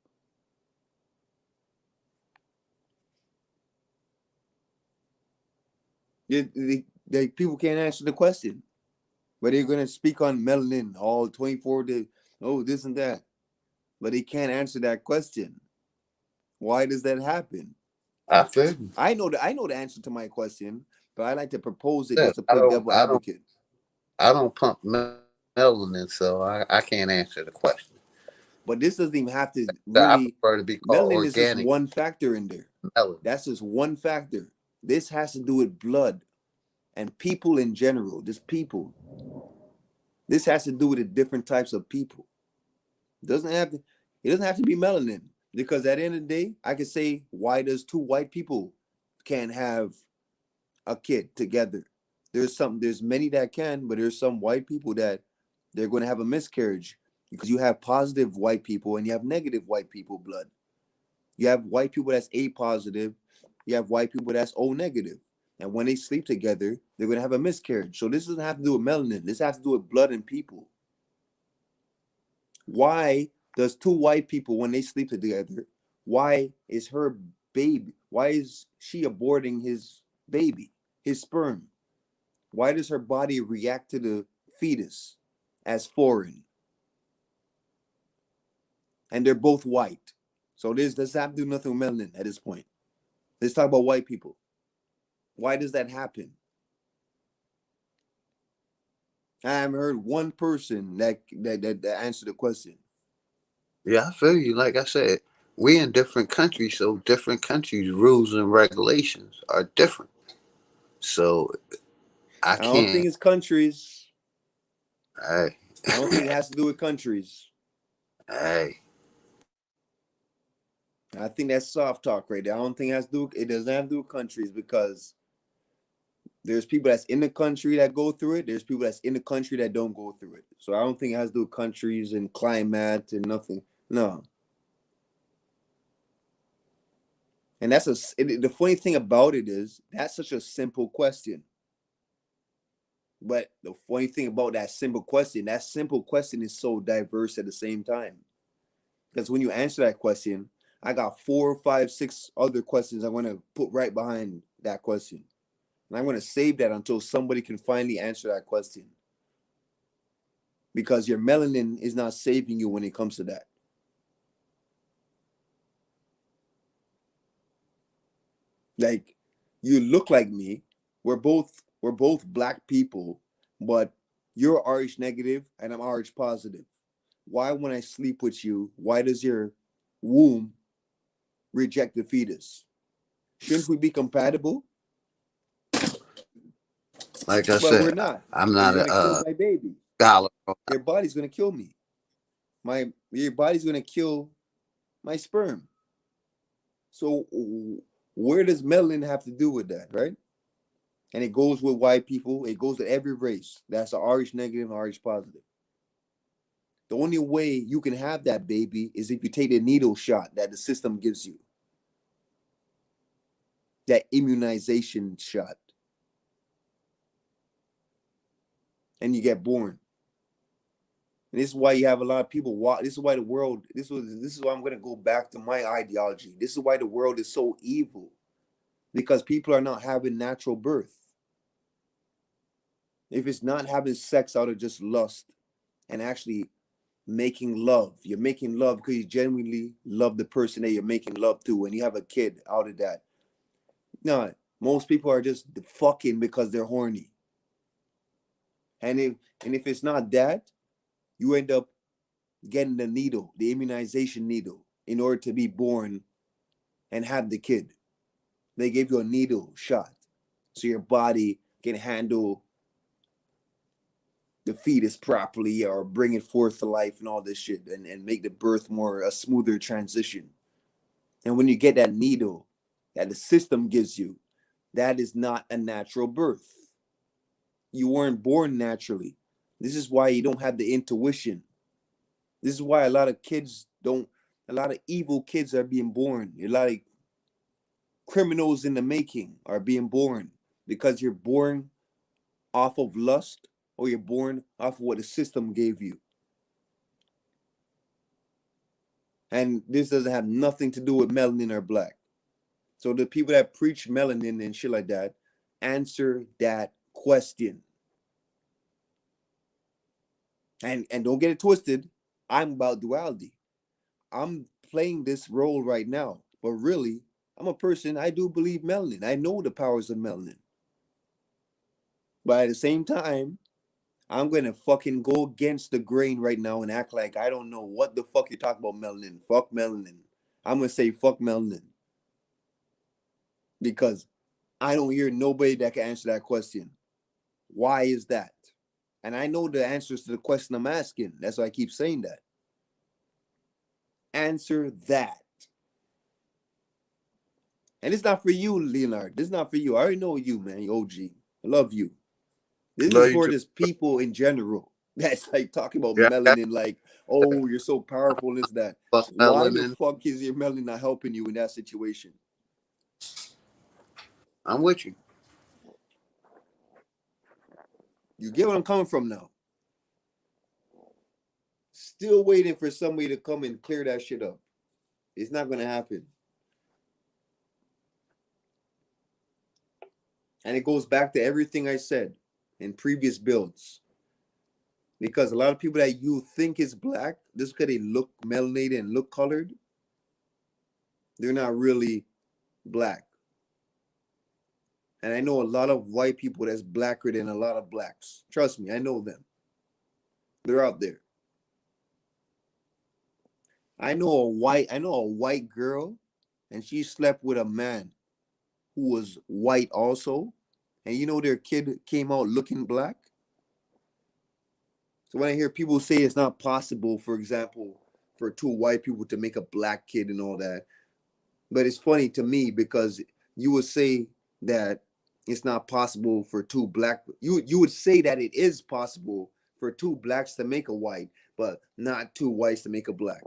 People can't answer the question, but they're gonna speak on melanin all 24 days. Oh, this and that, but they can't answer that question. Why does that happen? I feel you. I know the answer to my question, but I like to propose it Yeah, just to play devil advocate. I don't pump melanin, so I can't answer the question. But this doesn't even have to I really. prefer to be called Melanin is just organic one factor in there. melanin. That's just one factor. This has to do with blood and people in general. This has to do with the different types of people. It doesn't have to be melanin, because at the end of the day, I could say, why does two white people can't have a kid together? There's many that can, but there's some white people that they're going to have a miscarriage, because you have positive white people and you have negative white people blood. You have white people that's A positive, you have white people that's O negative. And when they sleep together, they're going to have a miscarriage. So this doesn't have to do with melanin. This has to do with blood and people. Why does two white people, when they sleep together, why is she aborting his baby, his sperm? Why does her body react to the fetus as foreign? And they're both white. So this does have to do nothing with melanin at this point. Let's talk about white people. Why does that happen? I haven't heard one person that answered the question. Yeah, I feel you. Like I said, we in different countries, so different countries' rules and regulations are different. So I I don't think can't. it's countries. Hey, I don't think it has to do with countries. hey. I think that's soft talk right there. I don't think it doesn't have to do with countries, because there's people that's in the country that go through it. There's people that's in the country that don't go through it. So I don't think it has to do with countries and climate and nothing. No. And the funny thing about it is that's such a simple question. But the funny thing about that simple question is so diverse at the same time. Because when you answer that question, I got 4, 5, 6 other questions I'm going to put right behind that question. And I'm going to save that until somebody can finally answer that question. Because your melanin is not saving you when it comes to that. Like, you look like me. We're both black people, but you're RH negative and I'm RH positive. Why, when I sleep with you, why does your womb reject the fetus? Shouldn't we be compatible? Like I But we're said, not. I'm So not you're gonna kill my baby. scholar. Your body's gonna kill me. Your body's gonna kill my sperm. So where does melanin have to do with that, right? And it goes with white people. It goes with every race. That's a RH negative and RH positive. The only way you can have that baby is if you take the needle shot that the system gives you. That immunization shot. And you get born. And this is why you have a lot of people walk. This is why the world, this is why I'm going to go back to my ideology. This is why the world is so evil. Because people are not having natural birth. If it's not having sex out of just lust and actually making love, you're making love because you genuinely love the person that you're making love to, and you have a kid out of that. No, most people are just fucking because they're horny. And if it's not that, you end up getting the needle, the immunization needle, in order to be born and have the kid. They give you a needle shot so your body can handle the fetus properly or bring it forth to life and all this shit and make the birth more a smoother transition. And when you get that needle that the system gives you, that is not a natural birth. You weren't born naturally. This is why you don't have the intuition. This is why a lot of evil kids are being born. A lot of criminals in the making are being born because you're born off of lust or you're born off of what the system gave you. And this doesn't have nothing to do with melanin or black. So the people that preach melanin and shit like that, answer that question. And don't get it twisted. I'm about duality. I'm playing this role right now. But really, I'm a person, I do believe melanin. I know the powers of melanin. But at the same time, I'm going to fucking go against the grain right now and act like I don't know what the fuck you're talking about melanin. Fuck melanin. I'm going to say fuck melanin. Because I don't hear nobody that can answer that question. Why is that? And I know the answers to the question I'm asking. That's why I keep saying that. Answer that. And it's not for you, Leonard. This is not for you. I already know you, man. OG. I love you. This is for just people in general. That's like talking about melanin, like, oh, you're so powerful, is that. Why the fuck is your melanin not helping you in that situation? I'm with you. You get what I'm coming from now. Still waiting for somebody to come and clear that shit up. It's not going to happen. And it goes back to everything I said in previous builds. Because a lot of people that you think is black, just because they look melanated and look colored, they're not really black. And I know a lot of white people that's blacker than a lot of blacks. Trust me, I know them. They're out there. I know a white girl, and she slept with a man who was white also. And you know their kid came out looking black. So when I hear people say it's not possible, for example, for two white people to make a black kid and all that, but it's funny to me because you would say that it's not possible for two black. You would say that it is possible for two blacks to make a white, but not two whites to make a black.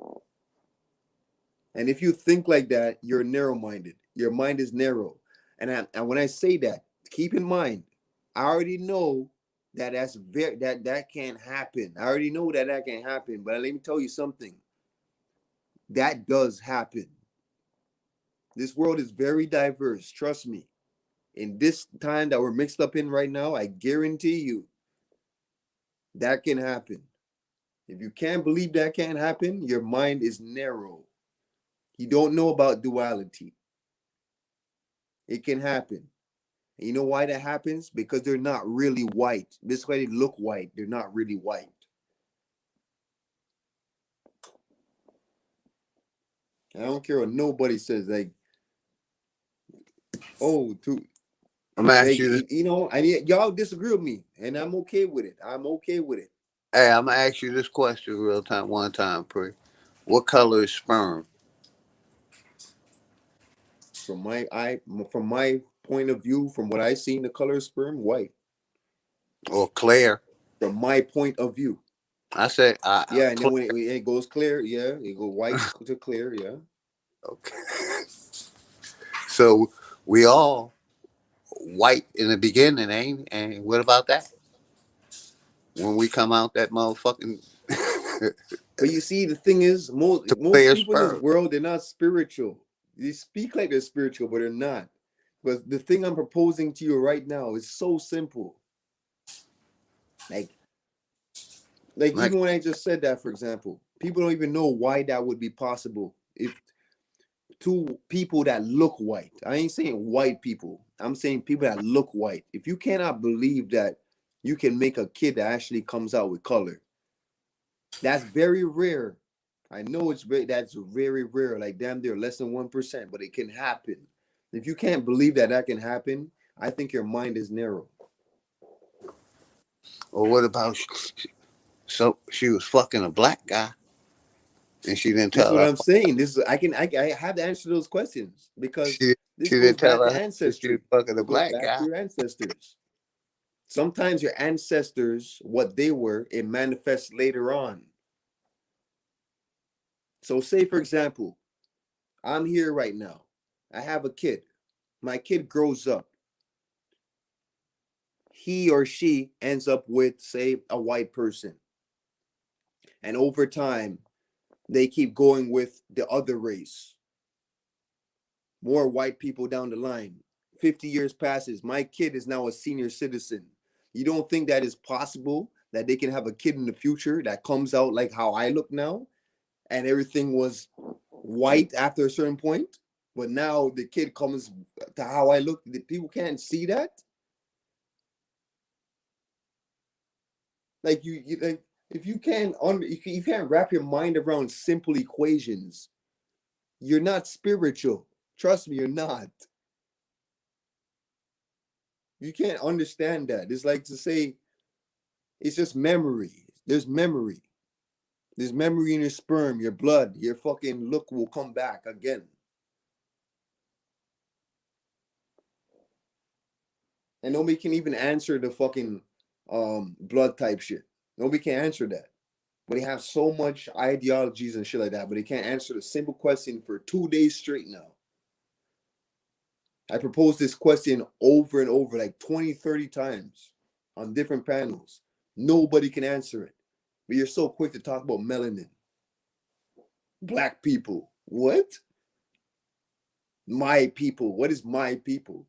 And if you think like that, you're narrow-minded. Your mind is narrow. And when I say that, keep in mind, I already know that that can't happen. I already know that can't happen. But let me tell you something. That does happen. This world is very diverse. Trust me. In this time that we're mixed up in right now, I guarantee you that can happen. If you can't believe that can't happen, your mind is narrow. You don't know about duality. It can happen. And you know why that happens? Because they're not really white. This is why they look white. They're not really white. I don't care what nobody says. Like, oh, I'm asking you this. You know, y'all disagree with me, and I'm okay with it. I'm okay with it. Hey, I'm gonna ask you this question one time, Pre. What color is sperm? From my point of view, from what I seen, the color of sperm, white. Or clear? From my point of view. I said, yeah, and then when it goes clear, yeah, it goes white to clear, yeah. Okay. So we all white in the beginning, ain't? And what about that? When we come out that motherfucking. But you see, the thing is, most people in this world, they're not spiritual. They speak like they're spiritual, but they're not. Because the thing I'm proposing to you right now is so simple. Like even when I just said that, for example, people don't even know why that would be possible. If two people that look white, I ain't saying white people, I'm saying people that look white. If you cannot believe that you can make a kid that actually comes out with color, That's very rare. I know that's very rare, like damn near less than 1%, but it can happen. If you can't believe that that can happen, I think your mind is narrow. Or what about so she was fucking a black guy and she didn't This is tell what her. I'm saying. This is I have to answer those questions because She this she goes didn't tell back to her that she was ancestry. fucking a It goes black back to guy. your ancestors. Sometimes your ancestors, what they were, it manifests later on. So say for example, I'm here right now. I have a kid. My kid grows up. He or she ends up with, say, a white person. And over time, they keep going with the other race. More white people down the line. 50 years passes. My kid is now a senior citizen. You don't think that is possible that they can have a kid in the future that comes out like how I look now and everything was white after a certain point? But now the kid comes to how I look. People can't see that. Like you like if you can't you can't wrap your mind around simple equations, you're not spiritual. Trust me, you're not. You can't understand that. It's like to say it's just memory. There's memory. There's memory in your sperm, your blood, your fucking look will come back again. And nobody can even answer the fucking blood type shit. Nobody can answer that. But they have so much ideologies and shit like that, but they can't answer the simple question for 2 days straight now. I proposed this question over and over, like 20, 30 times on different panels. Nobody can answer it. But you're so quick to talk about melanin. Black people. What? My people. What is my people?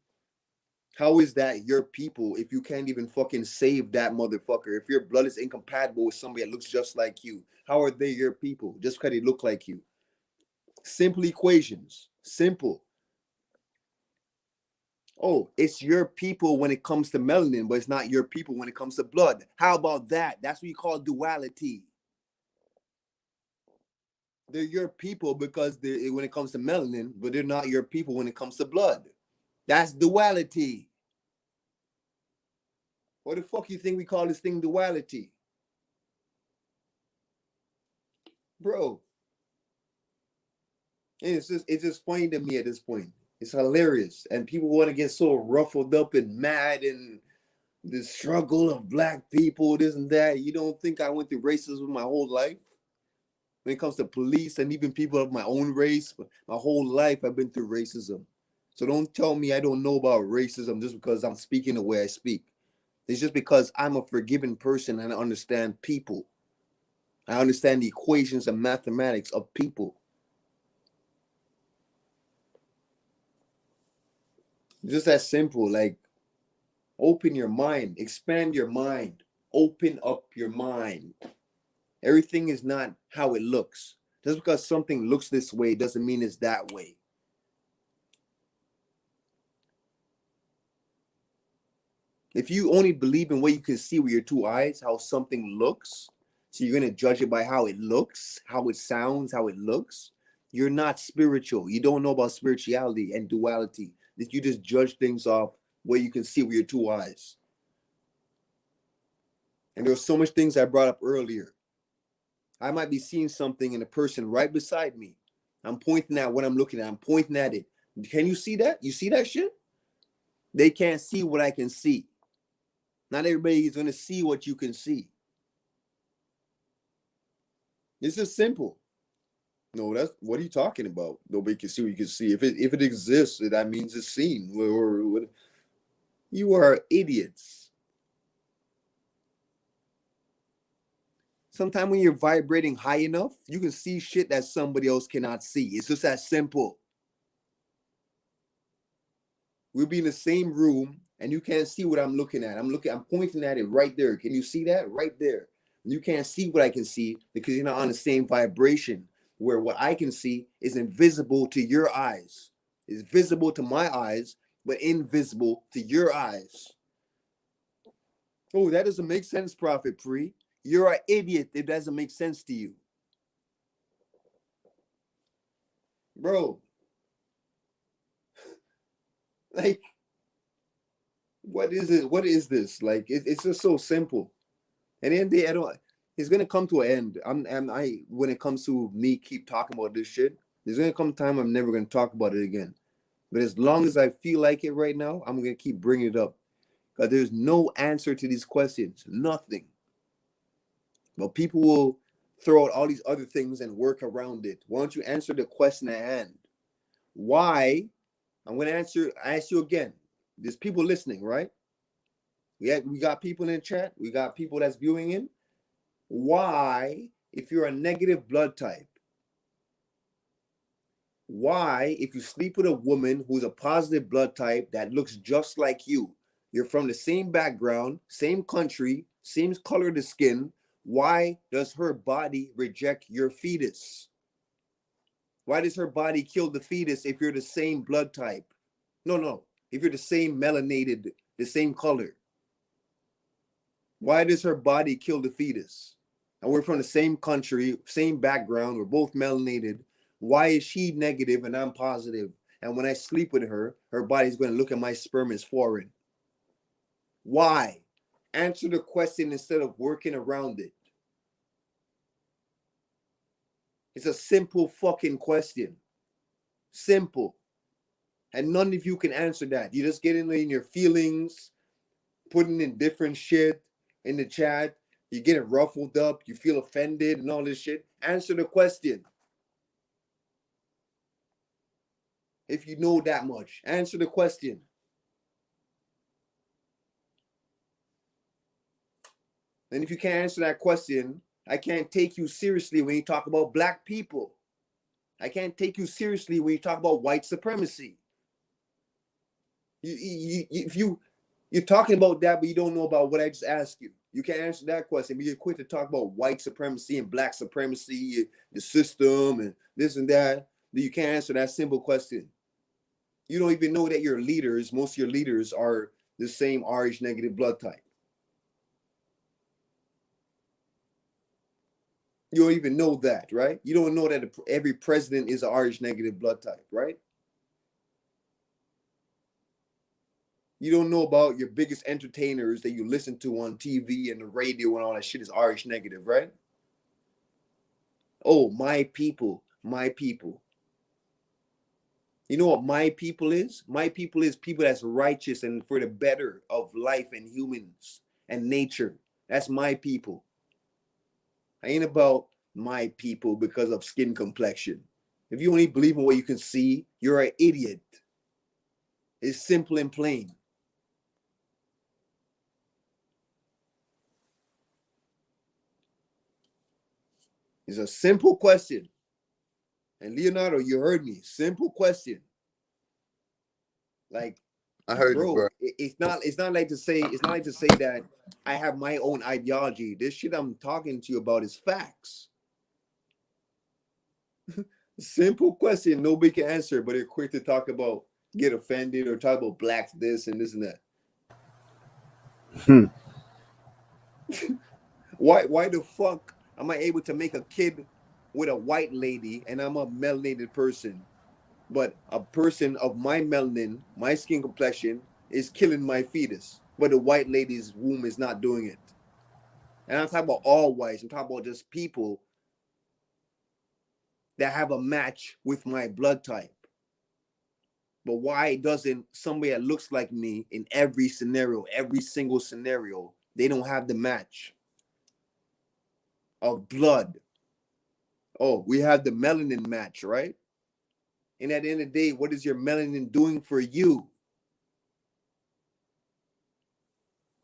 How is that your people if you can't even fucking save that motherfucker? If your blood is incompatible with somebody that looks just like you, how are they your people? Just because they look like you. Simple equations. Simple. Oh, it's your people when it comes to melanin, but it's not your people when it comes to blood. How about that? That's what you call duality. They're your people because when it comes to melanin, but they're not your people when it comes to blood. That's duality. What the fuck you think we call this thing duality? Bro. And it's just funny to me at this point. It's hilarious. And people want to get so ruffled up and mad and the struggle of black people, this and that. You don't think I went through racism my whole life? When it comes to police and even people of my own race, my whole life I've been through racism. So don't tell me I don't know about racism just because I'm speaking the way I speak. It's just because I'm a forgiving person and I understand people. I understand the equations and mathematics of people. Just that simple. Like, open your mind, expand your mind, open up your mind. Everything is not how it looks. Just because something looks this way doesn't mean it's that way. If you only believe in what you can see with your two eyes, how something looks, so you're going to judge it by how it looks, how it sounds, how it looks, you're not spiritual. You don't know about spirituality and duality. That you just judge things off what you can see with your two eyes. And there's so much things I brought up earlier. I might be seeing something in a person right beside me. I'm pointing at what I'm looking at. I'm pointing at it. Can you see that? You see that shit? They can't see what I can see. Not everybody is going to see what you can see. It's just simple. No, that's what are you talking about? Nobody can see what you can see. If it exists, that means it's seen. Or you are idiots. Sometimes when you're vibrating high enough, you can see shit that somebody else cannot see. It's just that simple. We'll be in the same room and you can't see what I'm looking at. I'm pointing at it right there. Can you see that? Right there. You can't see what I can see because you're not on the same vibration, where what I can see is invisible to your eyes. It's visible to my eyes, but invisible to your eyes. Oh, that doesn't make sense, Prophet Pre. You're an idiot. It doesn't make sense to you. Bro. Like, what is it? What is this? Like, it's just so simple. And in the end, it's gonna come to an end. When it comes to me keep talking about this shit, there's gonna come a time I'm never gonna talk about it again. But as long as I feel like it right now, I'm gonna keep bringing it up. Because there's no answer to these questions. Nothing. But people will throw out all these other things and work around it. Why don't you answer the question at hand? Why? I'm gonna ask you again. There's people listening, right? We got people in the chat. We got people that's viewing in. Why, if you're a negative blood type, why, if you sleep with a woman who's a positive blood type that looks just like you're from the same background, same country, same color of the skin, why does her body reject your fetus? Why does her body kill the fetus if you're the same blood type? No. If you're the same melanated, the same color. Why does her body kill the fetus? And we're from the same country, same background, we're both melanated. Why is she negative and I'm positive? And when I sleep with her, her body's going to look at my sperm as foreign. Why? Answer the question instead of working around it. It's a simple fucking question. Simple. And none of you can answer that. You just get in your feelings, putting in different shit in the chat. You get it ruffled up. You feel offended and all this shit. Answer the question. If you know that much, answer the question. And if you can't answer that question, I can't take you seriously when you talk about black people. I can't take you seriously when you talk about white supremacy. You're talking about that, but you don't know about what I just asked you. You can't answer that question, but you're quick to talk about white supremacy and black supremacy, the system, and this and that. But you can't answer that simple question. You don't even know that your leaders, most of your leaders, are the same RH negative blood type. You don't even know that, right? You don't know that every president is a RH negative blood type, right? You don't know about your biggest entertainers that you listen to on TV and the radio and all that shit is RH negative, right? Oh, my people, my people. You know what my people is? My people is people that's righteous and for the better of life and humans and nature. That's my people. I ain't about my people because of skin complexion. If you only believe in what you can see, you're an idiot. It's simple and plain. It's a simple question. And Leonardo, you heard me. Simple question. Like, I heard you, bro, bro. it's not like to say that I have my own ideology. This shit I'm talking to you about is facts. Simple question, nobody can answer, but they're quick to talk about, get offended or talk about blacks this and this and that. Why the fuck am I able to make a kid with a white lady and I'm a melanated person, but a person of my melanin, my skin complexion, is killing my fetus, but the white lady's womb is not doing it? And I'm talking about all whites. I'm talking about just people that have a match with my blood type. But why doesn't somebody that looks like me in every scenario, every single scenario, they don't have the match of blood? Oh, we have the melanin match, right? And at the end of the day, what is your melanin doing for you?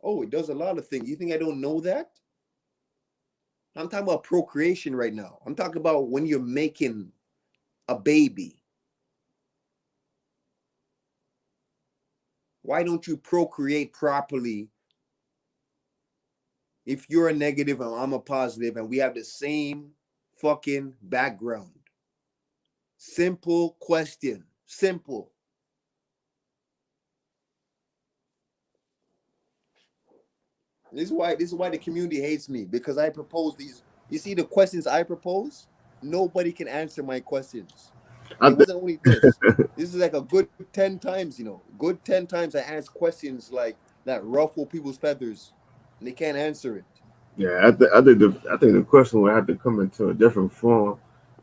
Oh, it does a lot of things. You think I don't know that? I'm talking about procreation right now. I'm talking about when you're making a baby. Why don't you procreate properly if you're a negative and I'm a positive and we have the same fucking background? Simple question. Simple. This is why the community hates me, because I propose these. You see the questions I propose, nobody can answer my questions. And I it think wasn't only this. This is like a good 10 times, good 10 times I ask questions like that ruffle people's feathers and they can't answer it. yeah, I think the question would have to come into a different form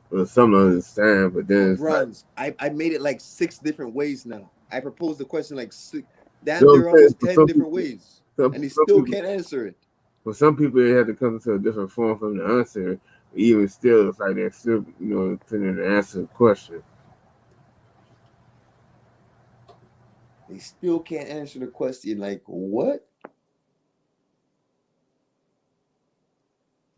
for some to understand. But then But it's like, bronze, I made it like 6 different ways now. I proposed the question like six, you damn know what I'm near saying? almost 10 different ways. And they Some still people, can't answer it. for some people, it had to come into a different form from the answer. Even still, it's like they're still, trying to answer the question. They still can't answer the question. Like, what?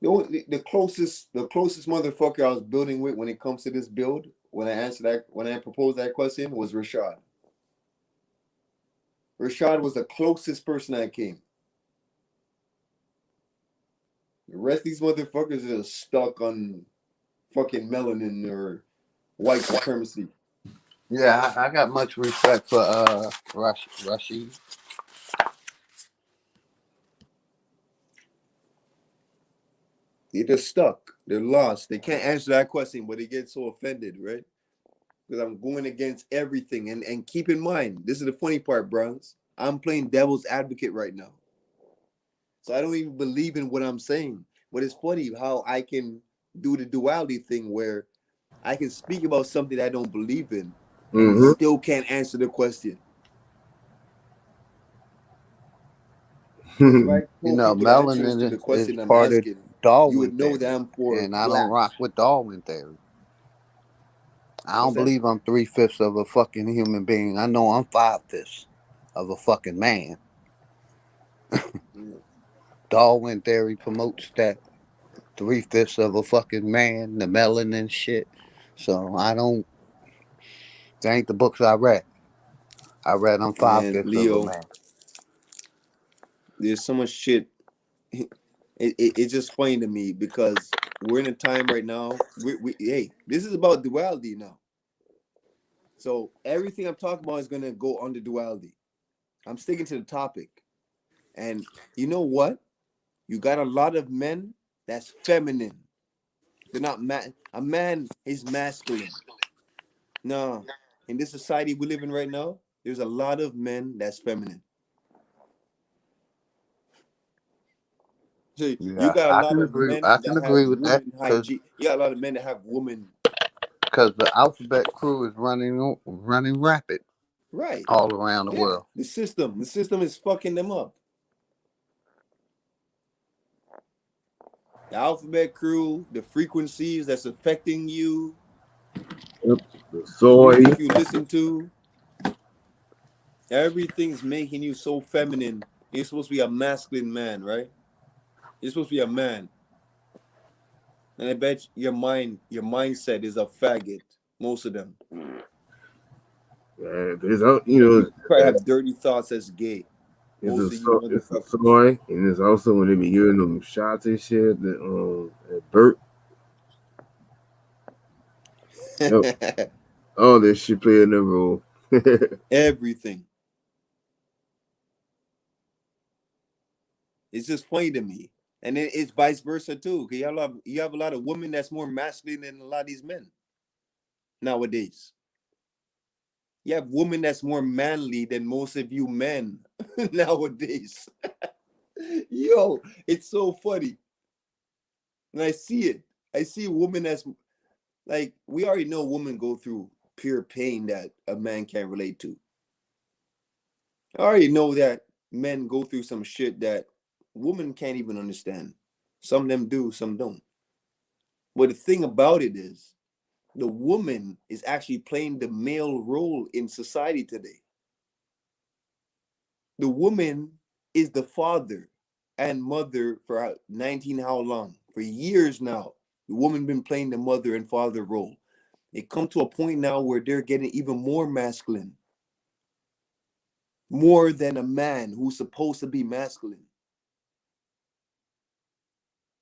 The closest motherfucker I was building with when it comes to this build, when I proposed that question, was Rashad. Rashad was the closest person I came. The rest of these motherfuckers are stuck on fucking melanin or white supremacy. Yeah, I got much respect for Rashid. They're just stuck. They're lost. They can't answer that question, but they get so offended, right? Because I'm going against everything. And keep in mind, this is the funny part, Browns. I'm playing devil's advocate right now. So I don't even believe in what I'm saying. But it's funny how I can do the duality thing where I can speak about something that I don't believe in, and they Mm-hmm. still can't answer the question. Because if I You told know, people the answers to melanin the is question I'm part of asking, you Darwin would know that theory, I'm for and I don't black. rock with Darwin theory. I What's don't that? believe I'm 3/5 of a fucking human being. I know I'm 5/5 of a fucking man. Yeah. Darwin theory promotes that 3/5 of a fucking man, the melanin shit. So I don't. That ain't the books I read. I read I'm five Man, fifths of a Leo, man. there's so much shit. It's just funny to me because we're in a time right now. Hey, this is about duality now. So everything I'm talking about is gonna go under duality. I'm sticking to the topic. And you know what? You got a lot of men that's feminine. They're not man. A man is masculine. No, in this society we live in right now, there's a lot of men that's feminine. So you Yeah, got a I lot can of agree. men I can that have agree with that woman hygiene. You got a lot of men that have woman. because the alphabet crew is running rapid Right. all around the Yeah. world. The system is fucking them up. The alphabet crew, the frequencies that's affecting you, Yep. The the soy. music you listen to, everything's making you so feminine. You're supposed to be a masculine man, right? You're supposed to be a man. And I bet your mindset is a faggot. Most of them. There's You probably have dirty thoughts as gay. Most of you it's a motherfuckers. soy, and it's also when they be hearing them shots and shit. That Bert, yep, all this shit playing a role. Everything. It's just funny to me. And it's vice versa too. Cause you have a lot of women that's more masculine than a lot of these men nowadays. You have women that's more manly than most of you men nowadays. Yo, it's so funny. And I see it. I see a woman that's like, we already know women go through pure pain that a man can't relate to. I already know that men go through some shit that women can't even understand. Some of them do, some don't. But the thing about it is, the woman is actually playing the male role in society today. The woman is the father and mother for 19 how long? For years now. The woman been playing the mother and father role. It come to a point now where they're getting even more masculine, more than a man who's supposed to be masculine.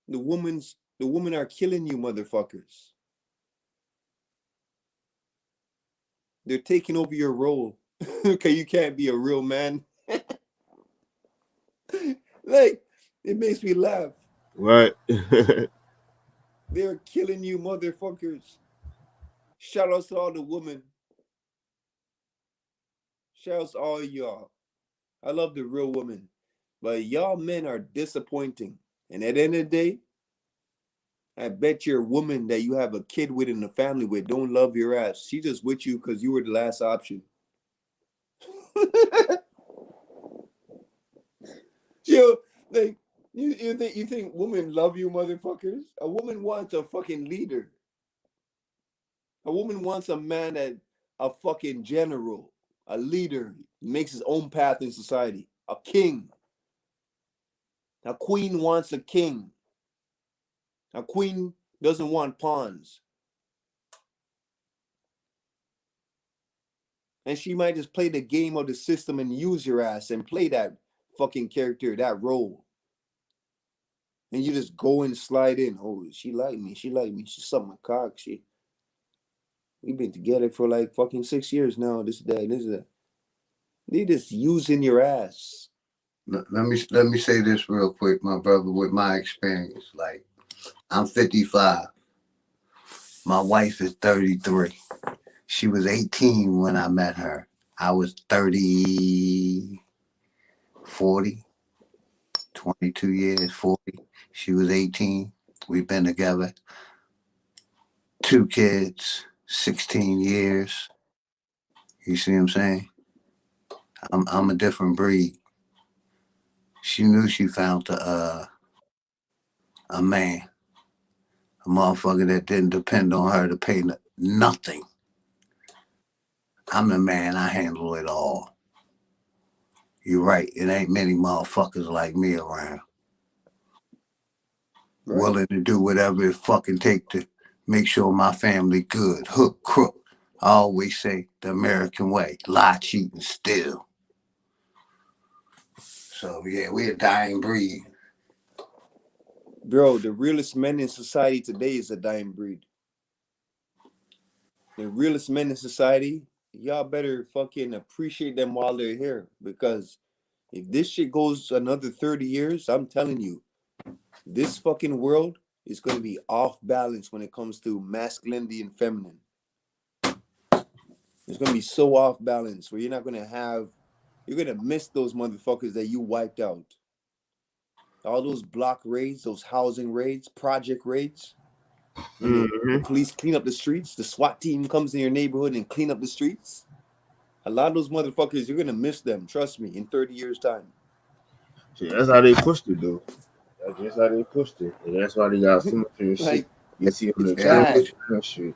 The women are killing you, motherfuckers. They're taking over your role. Okay, you can't be a real man. Like, It makes me laugh. Right. They're killing you, motherfuckers. Shout outs to all the women. Shout outs to all y'all. I love the real women. But y'all men are disappointing. And at the end of the day, I bet your woman that you have a kid with in the family with don't love your ass. She just with you because you were the last option. Yo, like you think women love you, motherfuckers? A woman wants a fucking leader. A woman wants a man that a fucking general, a leader, makes his own path in society. A king. A queen wants a king. A queen doesn't want pawns. And she might just play the game of the system and use your ass and play that fucking character, that role. And you just go and slide in. Oh, she like me. She like me. She sucked my cock. We've been together for like fucking 6 years now. This is that. They just using your ass. Let me say this real quick, my brother, with my experience. Like, I'm 55. My wife is 33. She was 18 when I met her. I was 30, 40, 22 years, 40. She was 18. We've been together. 2 kids, 16 years. You see what I'm saying? I'm a different breed. She knew she found a man, a motherfucker that didn't depend on her to pay nothing. I'm the man. I handle it all. You're right. It ain't many motherfuckers like me around. Right. Willing to do whatever it fucking take to make sure my family good. Hook, crook. I always say the American way. Lie, cheat, and steal. So yeah, we're a dying breed. Bro, the realest men in society today is a dying breed. The realest men in society, y'all better fucking appreciate them while they're here. Because if this shit goes another 30 years, I'm telling you, this fucking world is going to be off balance when it comes to masculinity and feminine. It's going to be so off balance where you're not going to have, you're going to miss those motherfuckers that you wiped out. All those block raids, those housing raids, project raids. When the police clean up the streets, the SWAT team comes in your neighborhood and clean up the streets. A lot of those motherfuckers, you're gonna miss them. Trust me, in 30 years' time. See, that's how they pushed it, though. That's just how they pushed it. And that's why they got so much of the shit Like, you see on the it's bad. country.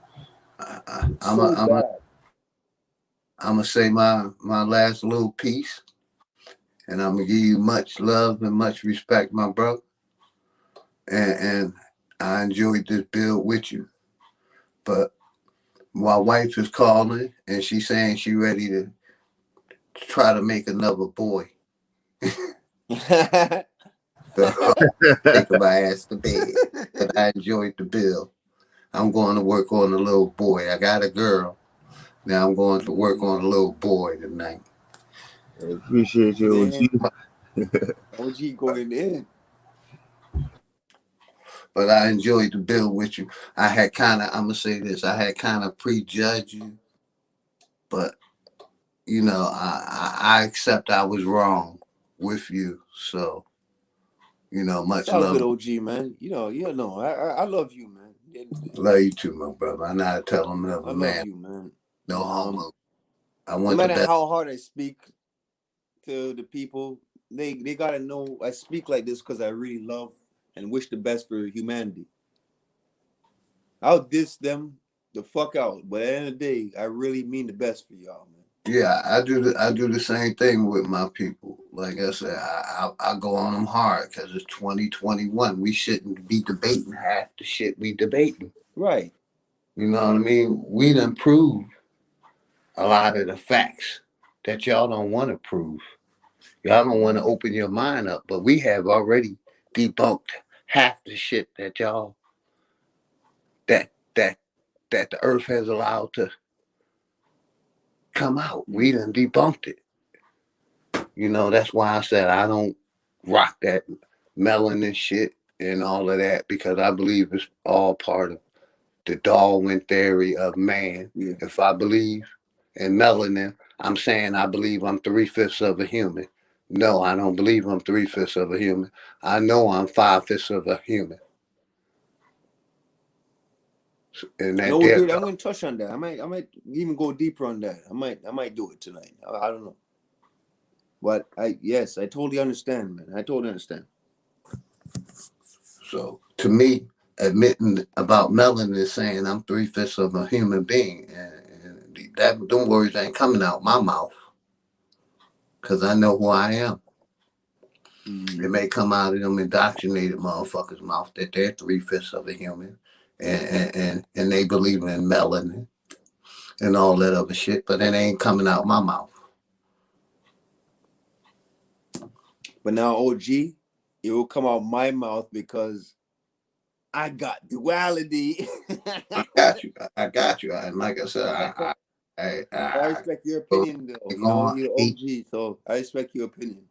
It's so bad. I'm gonna say my last little piece, and I'm gonna give you much love and much respect, my brother. And I enjoyed this build with you. But my wife is calling, and she's saying she ready to try to make another boy. So take my ass to bed. But I enjoyed the build. I'm going to work on the little boy. I got a girl. Now I'm going to work on a little boy tonight. I appreciate you, OG. OG going in. But I enjoyed the build with you. I had kind of, I'm going to say this, I had kind of prejudged you. But, you know, I accept I was wrong with you. So, you know, much It's all love. good, OG, man. I love you, man. Love you too, my brother. I know how to tell him another I man. love you, man. No homo. I No want the matter best. how hard I speak to the people, they gotta know I speak like this because I really love and wish the best for humanity. I'll diss them the fuck out, but at the end of the day, I really mean the best for y'all, man. Yeah, I do the same thing with my people. Like I said, I go on them hard because it's 2021. We shouldn't be debating half the shit we debating. Right. You know what I mean? We done proved a lot of the facts that y'all don't want to prove. Y'all don't want to open your mind up, but we have already debunked half the shit that y'all that the earth has allowed to come out. We done debunked it. You know, that's why I said I don't rock that melanin shit and all of that because I believe it's all part of the Darwin theory of man. Yeah. If I believe in melanin, I'm saying I believe I'm 3/5 of a human. No, I don't believe I'm 3/5 of a human. I know I'm 5/5 of a human. And that No, there, dude, I'm gonna touch on that. I might even go deeper on that. I might do it tonight. I don't know. But I totally understand, man. I totally understand. so to me, admitting about melanin is saying I'm 3/5 of a human being, and that them words ain't coming out my mouth because I know who I am. It may come out of them indoctrinated motherfuckers' mouth that they're 3/5 of a human, and they believe in melanin and all that other shit, but it ain't coming out my mouth. But now, OG, it will come out my mouth because I got duality. I got you. I got you. And like I said, I respect your opinion, though. You know, you're OG, so I respect your opinion.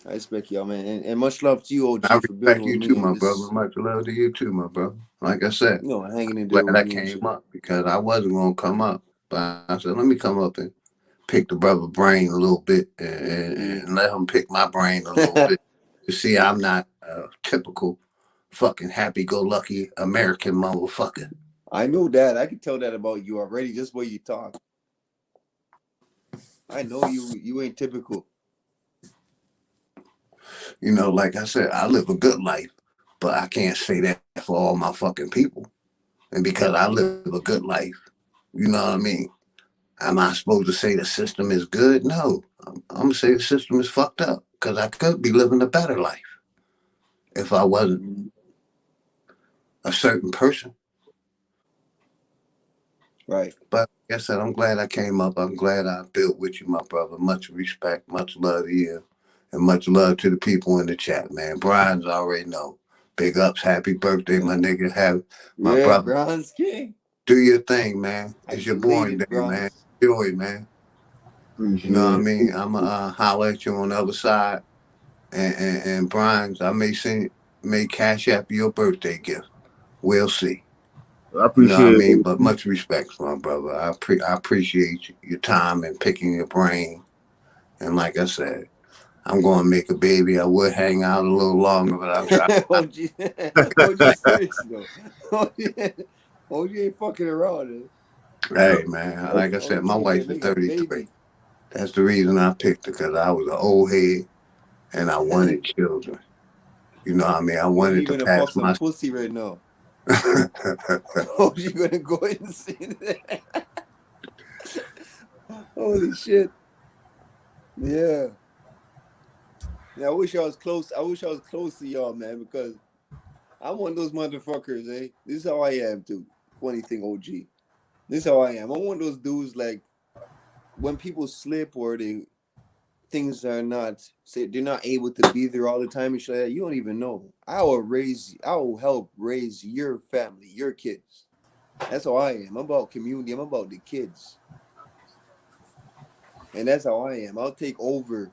I respect y'all, man, and much love to you, OG, I for building respect with you me too, and my this, brother. Much love to you too, my brother. Like I said, you know, hanging in there glad with I me and came shit. up because I wasn't gonna come up, but I said let me come up and pick the brother brain a little bit and let him pick my brain a little bit to see I'm not a typical fucking happy-go-lucky American motherfucker. I know that. I can tell that about you already, just the way you talk. I know you ain't typical. You know, like I said, I live a good life, but I can't say that for all my fucking people. And because I live a good life, you know what I mean? Am I supposed to say the system is good? No. I'm going to say the system is fucked up because I could be living a better life if I wasn't a certain person. Right. But like I said, I'm glad I came up. I'm glad I built with you, my brother. Much respect, much love to you, and much love to the people in the chat, man. Brian's already know. Big ups, happy birthday, my nigga. Have my Yeah, brother. Bronze King. Do your thing, man. I It's your born belated day, man. Bronze. Enjoy, man. You know what I Appreciate it. mean? I'm holler at you on the other side. And Brian's, I may cash app your birthday gift. We'll see. I You know what I appreciate mean? it. But much respect, my brother. I appreciate your time and picking your brain. And like I said, I'm going to make a baby. I would hang out a little longer, but I'm trying. OG, OG serious though. OG ain't fucking around. Hey, man. Like I said, OG my gonna wife is make a 33. baby. That's the reason I picked her, because I was an old head and I wanted children. You know what I mean? I OG wanted to gonna fuck pass some my. pussy right now. OG gonna go insane. Holy shit. Yeah. Yeah, I wish I was close. I wish I was close to y'all, man, because I'm one of those motherfuckers, eh? This is how I am too. Funny thing, OG. This is how I am. I'm one of those dudes like when people slip or things are not say they're not able to be there all the time and shit like that, you don't even know. I will help raise your family, your kids. That's how I am. I'm about community, I'm about the kids. And that's how I am. I'll take over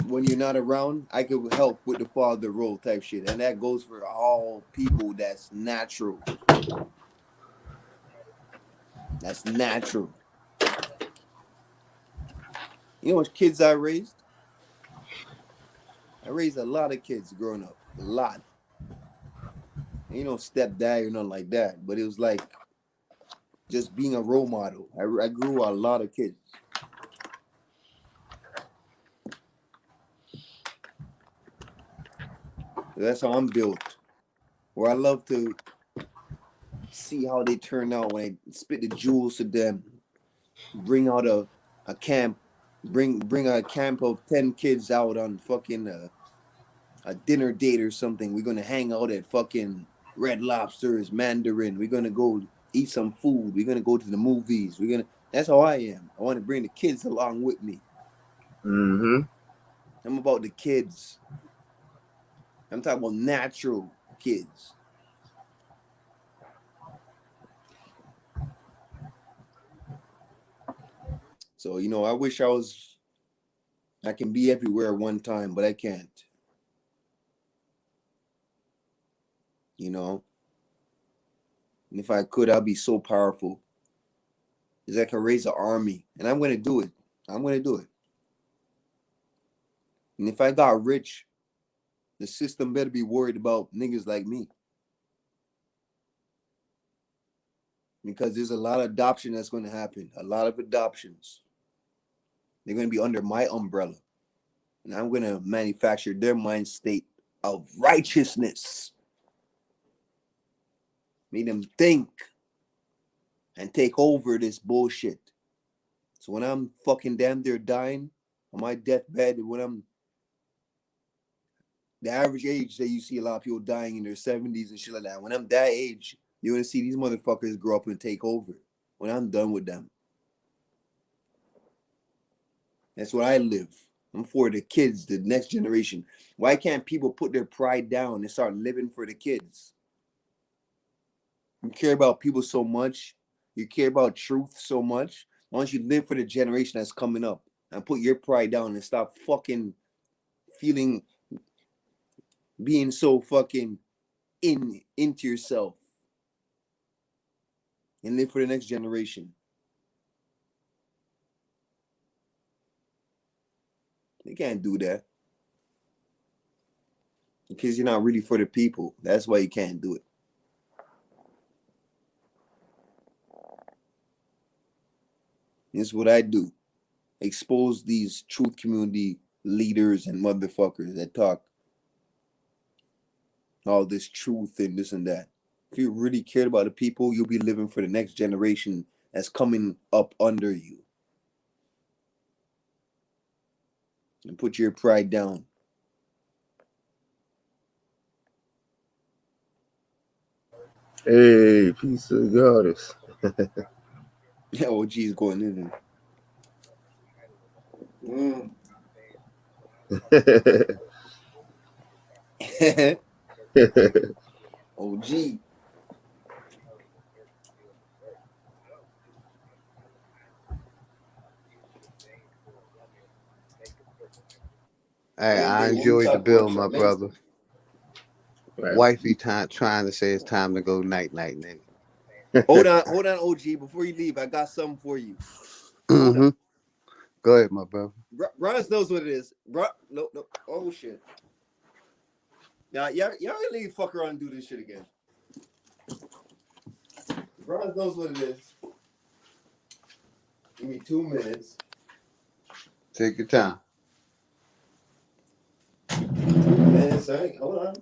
when you're not around. I could help with the father role type shit. And that goes for all people. That's natural. That's natural. You know what kids I raised? I raised a lot of kids growing up. A lot. Ain't no stepdad or nothing like that. But it was like just being a role model. I grew a lot of kids. That's how I'm built. Where I love to see how they turn out when I spit the jewels to them. Bring out a camp. Bring a camp of 10 kids out on fucking a dinner date or something. We're gonna hang out at fucking Red Lobster's, Mandarin. We're gonna go eat some food. We're gonna go to the movies. That's how I am. I want to bring the kids along with me. Mm-hmm. I'm about the kids. I'm talking about natural kids. So, I wish I can be everywhere at one time, but I can't. And if I could, I'd be so powerful. Because I can raise an army, and I'm going to do it. I'm going to do it. And if I got rich, the system better be worried about niggas like me. Because there's a lot of adoption that's going to happen. A lot of adoptions. They're going to be under my umbrella. And I'm going to manufacture their mind state of righteousness. Make them think and take over this bullshit. So when I'm fucking damn near dying on my deathbed, when I'm the average age that you see a lot of people dying in their 70s and shit like that, when I'm that age, you're going to see these motherfuckers grow up and take over when I'm done with them. That's what I live. I'm for the kids, the next generation. Why can't people put their pride down and start living for the kids? You care about people so much. You care about truth so much. Why don't you live for the generation that's coming up and put your pride down and stop fucking being so fucking into yourself and live for the next generation. They can't do that. Because you're not really for the people. That's why you can't do it. This is what I do. Expose these truth community leaders and motherfuckers that talk all this truth and this and that. If you really cared about the people, you'll be living for the next generation that's coming up under you. And put your pride down. Hey, peace of goddess. Yeah, OG's going in there. OG. Hey, I enjoyed the bill, my brother. Right. Wifey trying to say it's time to go night, nigga. Hold on, OG. Before you leave, I got something for you. Mm-hmm. Go ahead, my brother. Ron knows what it is. No. Oh shit. Now, y'all really fuck around and do this shit again. Ron knows what it is. Give me 2 minutes. Take your time. 2 minutes, all right? Hold on.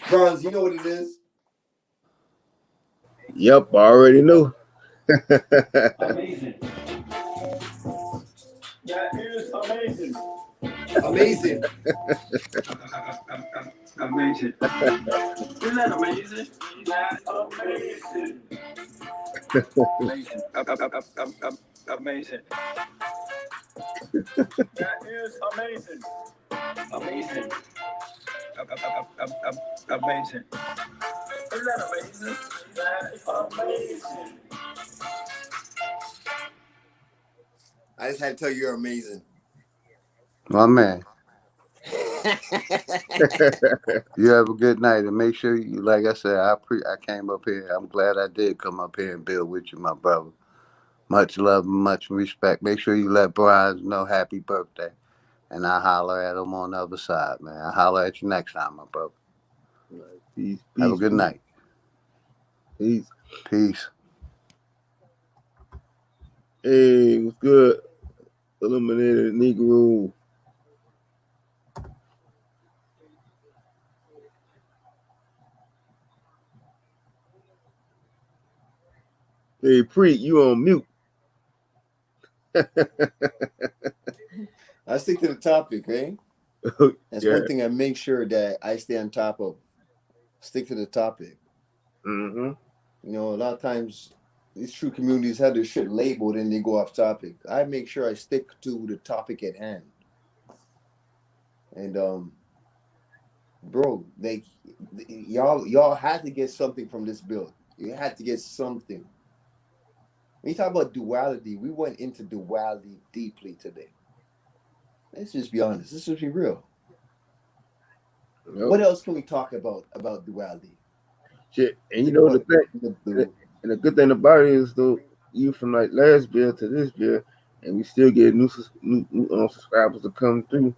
Bronze, you know what it is? Yep, I already know. Amazing. That is amazing. Amazing. Amazing. Isn't that amazing? That's amazing. Amazing. Amazing. That is amazing. Amazing. Amazing. Isn't that amazing? That's amazing. I just had to tell you you're amazing. My man. You have a good night, and make sure you, like I said, I came up here. I'm glad I did come up here and build with you, my brother. Much love and much respect. Make sure you let Brian know happy birthday, and I holler at him on the other side, man. I holler at you next time, my brother. Peace, Have a good night. Peace. Peace. Hey, what's good? Illuminated Negro. Hey, Preet, you on mute. I stick to the topic, right? That's Yeah. one thing I make sure that I stay on top of. Stick to the topic. Mm-hmm. A lot of times these true communities have their shit labeled and they go off topic. I make sure I stick to the topic at hand. And bro, y'all had to get something from this build. You had to get something. When you talk about duality, we went into duality deeply today. Let's just be honest. Let's just be real. Yep. What else can we talk about duality? Shit. And you Think know the about thing, and the good thing about it is though, even from like last bill to this bill, and we still get new subscribers to come through.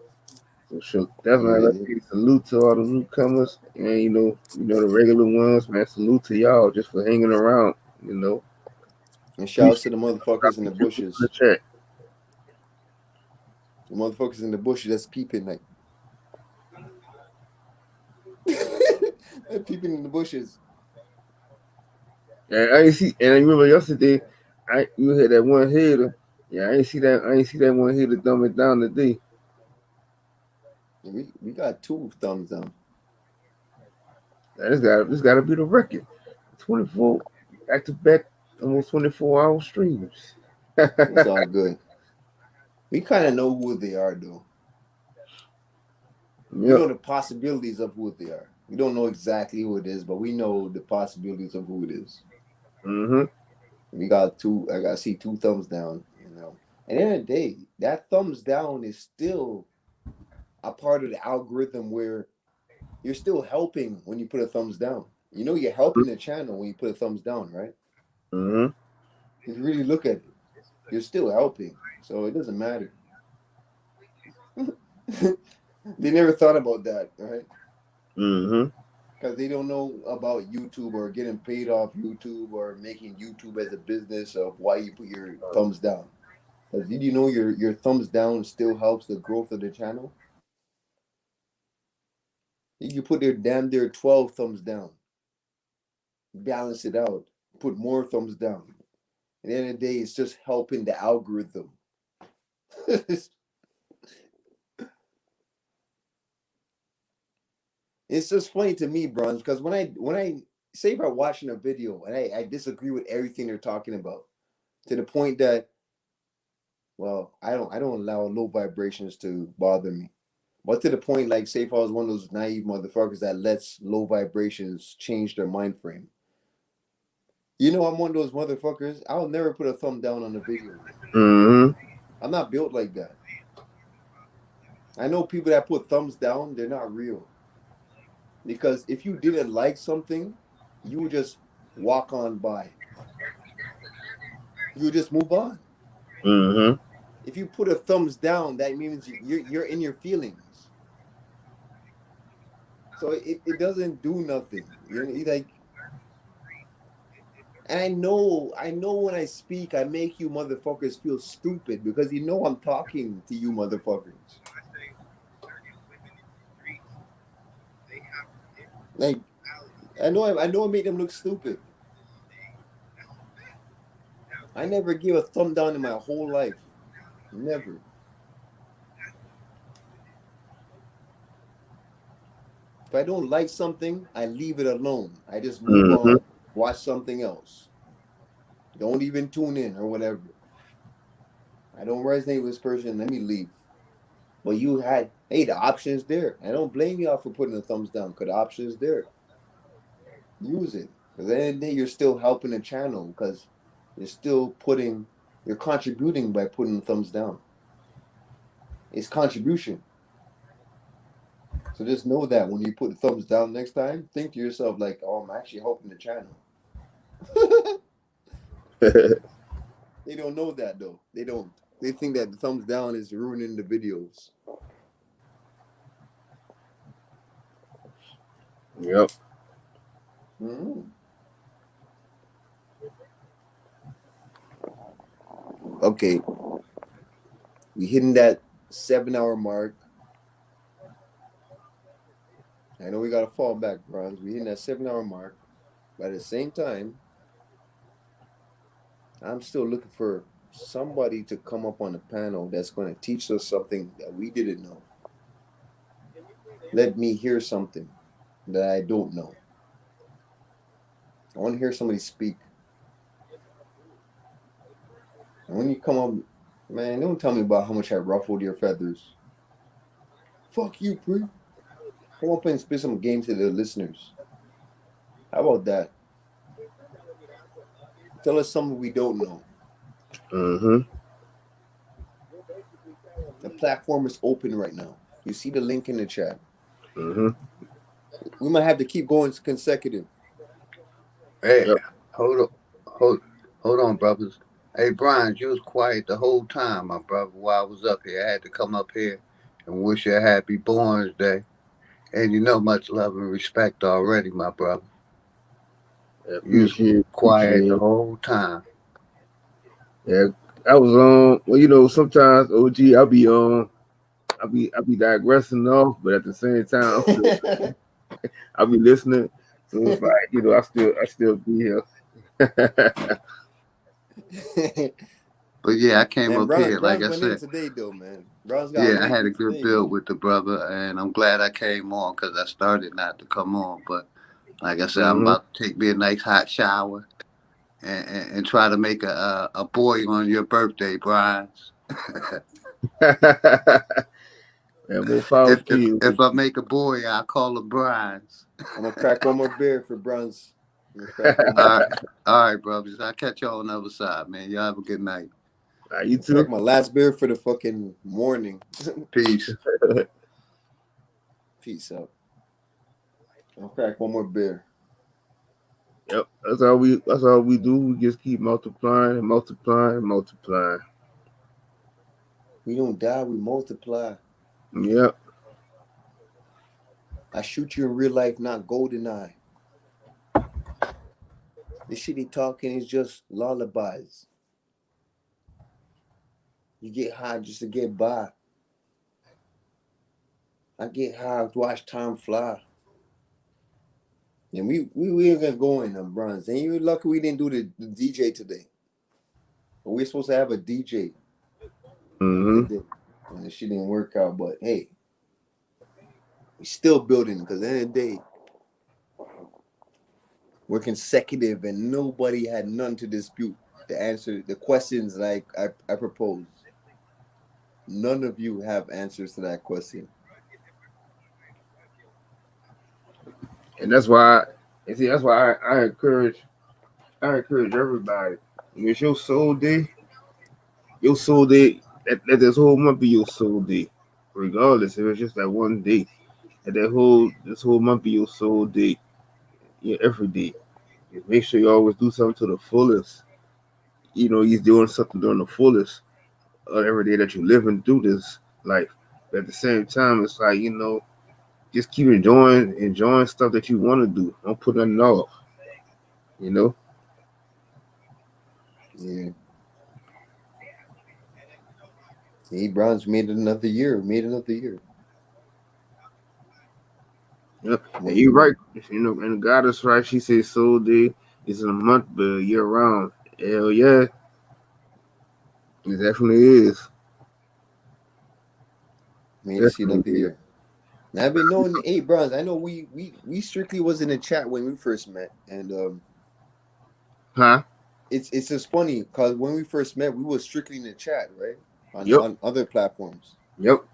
So sure, definitely yeah, let's give a salute to all the newcomers, and the regular ones, man. Salute to y'all just for hanging around. and shouts to Appreciate the I motherfuckers in the put you in the bushes. chat. The motherfuckers in the bushes that's peeping like they're peeping in the bushes. And I ain't see, and I remember yesterday, you had that one header. Yeah, I ain't see that one header dumb it down today. We got 2 thumbs down. Man, this got to be the record. 24 back to back, almost 24-hour streams. It's all good. We kind of know who they are, though. We Yep. know the possibilities of who they are. We don't know exactly who it is, but we know the possibilities of who it is. Mhm. We got 2. I got to see 2 thumbs down. At the end of the day, that thumbs down is still a part of the algorithm where you're still helping when you put a thumbs down. You're helping the channel when you put a thumbs down, right? Mhm. If you really look at it, you're still helping. So it doesn't matter. They never thought about that, right? Mhm. Because they don't know about YouTube or getting paid off YouTube or making YouTube as a business of why you put your thumbs down. Because did you know your thumbs down still helps the growth of the channel? You can put their damn near 12 thumbs down, balance it out, put more thumbs down. At the end of the day, it's just helping the algorithm. It's just funny to me, Bronze, because when I say if I'm watching a video and I disagree with everything they're talking about, to the point that, well, I don't allow low vibrations to bother me. But to the point, like, say if I was one of those naive motherfuckers that lets low vibrations change their mind frame. I'm one of those motherfuckers. I'll never put a thumb down on a video. Mhm. I'm not built like that. I know people that put thumbs down, they're not real. Because if you didn't like something, you would just walk on by. You would just move on. Mhm. If you put a thumbs down, that means you're in your feelings. So it doesn't do nothing. You like, and I know when I speak, I make you motherfuckers feel stupid because I'm talking to you motherfuckers. Like I know I made them look stupid. I never gave a thumb down in my whole life. Never. If I don't like something, I leave it alone. I just move Mhm. on, watch something else. Don't even tune in or whatever. I don't resonate with this person. Let me leave. But hey, the option is there. I don't blame y'all for putting the thumbs down because the option is there. Use it. Because at the end of the day, you're still helping the channel because you're contributing by putting the thumbs down. It's contribution. So just know that when you put the thumbs down next time, think to yourself like, oh, I'm actually helping the channel. They don't know that though. They don't. They think that the thumbs down is ruining the videos. Yep. Mm-hmm. Okay, we hitting that 7 hour mark. I know we got to fall back, Bronze. We hitting that 7 hour mark. But at the same time, I'm still looking for somebody to come up on the panel that's going to teach us something that we didn't know. Let me hear something that I don't know. I want to hear somebody speak. And when you come up, man, don't tell me about how much I ruffled your feathers. Fuck you, Pre. Come up and spit some game to the listeners. How about that? Tell us something we don't know. Mm-hmm. The platform is open right now. You see the link in the chat. Mm-hmm. We might have to keep going consecutive. Hey, Yep. hold on, hold, hold on, brothers. Hey, Brian, you was quiet the whole time, my brother. While I was up here, I had to come up here and wish you a happy Borns Day. And you know, much love and respect already, my brother. Yeah, You was quiet the appreciate. whole time. Yeah, I was on. Well, sometimes OG, I'll be digressing off, but at the same time, I'll be listening. So it's like I still be here. But yeah, I came Man, up here, like Brown's I went in said. today though, man. Brown's got Yeah, I work had a in good today, build man. with the brother, and I'm glad I came on because I started not to come on. But like I said, I'm Hmm. about to take me a nice hot shower and try to make a boy on your birthday, Brian. And more power if to if you. if I make a boy, I'll call him Brian's. I'm gonna crack one more beer for Brown's. I'm gonna crack one more. All right, all right, brothers. I'll catch y'all on the other side, man. Y'all have a good night. You I'll crack too. my last beer for the fucking morning. Peace. Peace out. I'll crack one more beer. Yep. That's all we do. We just keep multiplying and multiplying and multiplying. We don't die, we multiply. Yep. I shoot you in real life, not golden eye. The shit he talking is just lullabies. You get high just to get by. I get high to watch time fly. And we ain't gonna go in them runs. And you lucky we didn't do the DJ today. But we're supposed to have a DJ Hmm. today. And the shit didn't work out. But hey, we still building because at the end of the day, we're consecutive and nobody had none to dispute the answer, the questions that I proposed. None of you have answers to that question. And that's why. And see, that's why I encourage everybody. When it's your soul day. Let this whole month be your soul day, regardless if it's just that one day. This whole month be your soul day. Yeah, every day. Just make sure you always do something to the fullest. He's doing something during the fullest every day that you live and do this life. But at the same time, it's like just keep enjoying stuff that you want to do. Don't put nothing off. You know. Yeah. See, Browns made it another year. Made another year. Yeah, and Well, you're right. And the goddess right. She says soul day is in a month, but year round. Hell yeah, it definitely is. made to see Definitely another is. year. Now, I've been knowing the eight Browns. I know we strictly was in the chat when we first met, and Huh? it's just funny because when we first met, we was strictly in the chat, right? On Yep. on other platforms. Yep.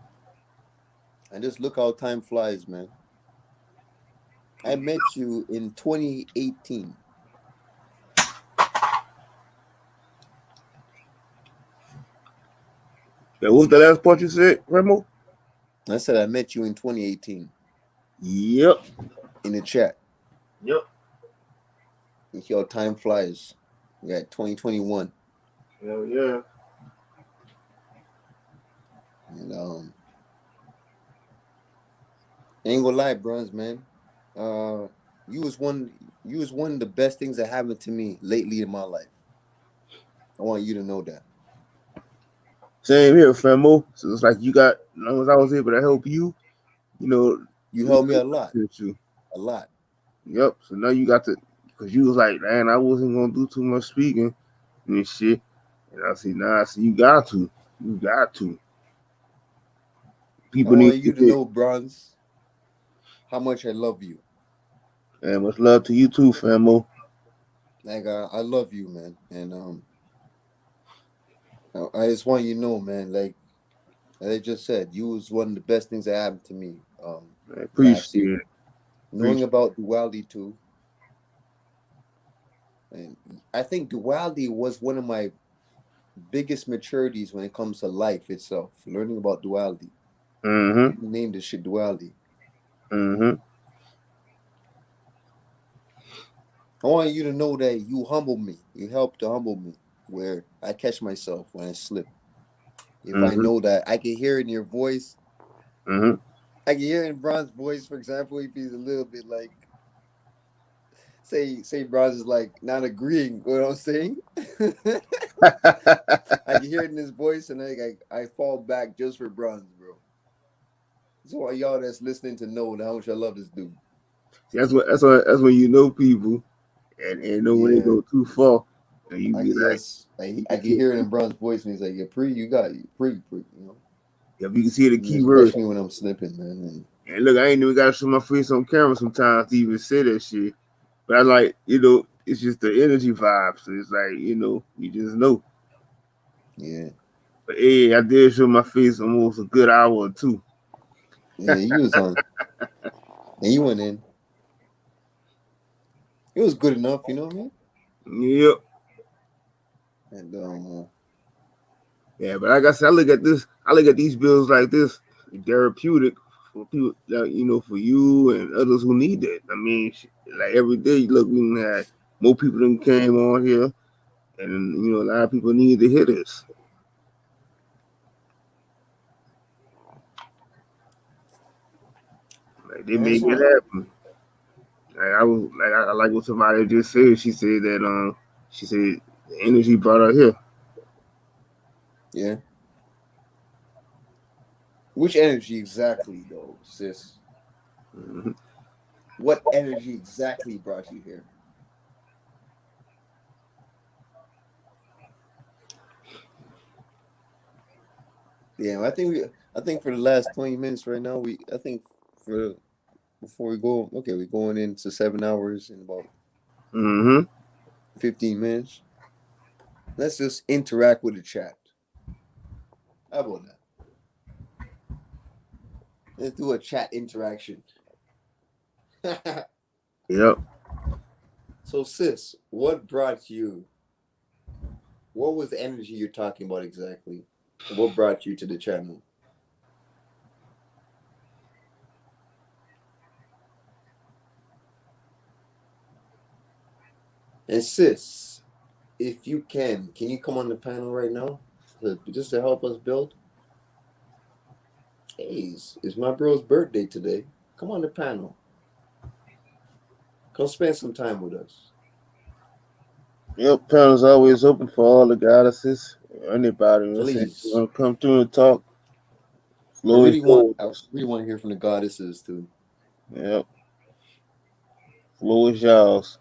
And just look how time flies, man. I met you in 2018. Yeah, what was the last part you said, Remo? I said I met you in 2018 Yep. in the chat. Yep. You see how time flies. We got 2021, Hell yeah. and ain't gonna lie, Bruns, man. Uh, you was one. You was one of the best things that happened to me lately in my life. I want you to know that. Same here, Femo. So it's like as long as I was able to help you, you know, You we helped me could a lot, you. a lot. Yep. So now you got to, because you was like, man, I wasn't gonna do too much speaking and shit. And I said, nah. So you got to. I People need want to you to hear. know, Bruns, how much I love you. And much love to you too, Femo. Like I love you, man, and I just want you to know, man. Like as I just said, you was one of the best things that happened to me I last appreciate year. it. Knowing Appreciate about Duality too, and I think Duality was one of my biggest maturities when it comes to life itself, learning about duality. Mm-hmm. You named this shit duality. Mm-hmm. I want you to know that you humble me. You help to humble me where I catch myself when I slip. If I Mm-hmm. know that I can hear it in your voice, Mm-hmm. I can hear it in Bron's voice, for example, if he's a little bit like say Bron's is like not agreeing with what I'm saying. I can hear it in his voice and I fall back just for Bronze, bro. So all y'all that's listening to know how much I love this dude. That's when you know people and know when they Yeah. go too far. And you be like, I can hear it in Bron's voice and he's like, yeah, pre, you got you, pre, you know. if you can see the You key just word. catch me when I'm slipping, man. And look, I ain't even gotta show my face on camera sometimes to even say that shit. But I like, it's just the energy vibe. So it's like, you just know. Yeah. But hey, I did show my face almost a good hour or two. Yeah, you was on and you went in. It was good enough, you know what I mean? Yep. And Yeah, but like I said, I look at these bills like this, therapeutic for people that, for you and others who need it. I mean, like every day, look, we done had more people than came on here, and a lot of people need to hear this. Like they that's make it what happen. Like I like what somebody just said. She said the energy brought her here. yeah. Which energy exactly though, sis? Mhm. What energy exactly brought you here? Yeah, I think for the last 20 minutes right now, I think for before we go, okay, we're going into 7 hours in about Mhm. 15 minutes. Let's just interact with the chat. How about that? Let's do a chat interaction. Yep. So, sis, what brought you? What was the energy you're talking about exactly? What brought you to the channel? And sis, if you can you come on the panel right now, just to help us build? Hey, it's my bro's birthday today. Come on the panel. Come spend some time with us. Yep. Panel's always open for all the goddesses. Anybody, Please. want to come through and talk? I Floor is really want I yours. really want to hear from the goddesses too. Yep. Floor is yours.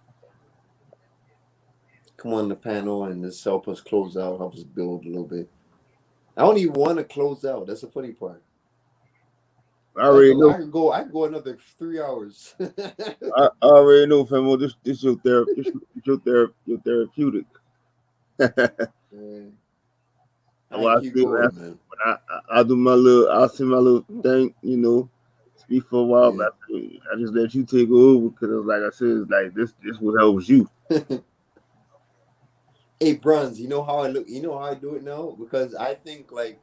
Come on the panel and just help us close out, help us build a little bit. I don't even want to close out. That's the funny part. I already know. I could go another 3 hours. I already know, famo. This your therapy. Your therapeutic. Man, I Well, can I keep see, man. going, man. I'll do my little. I'll see my little thing. Speak for a while, Yeah. but I just let you take over because, like I said, it's like this. This what helps you. Hey, Bruns, you know how I look? You know how I do it now? Because I think like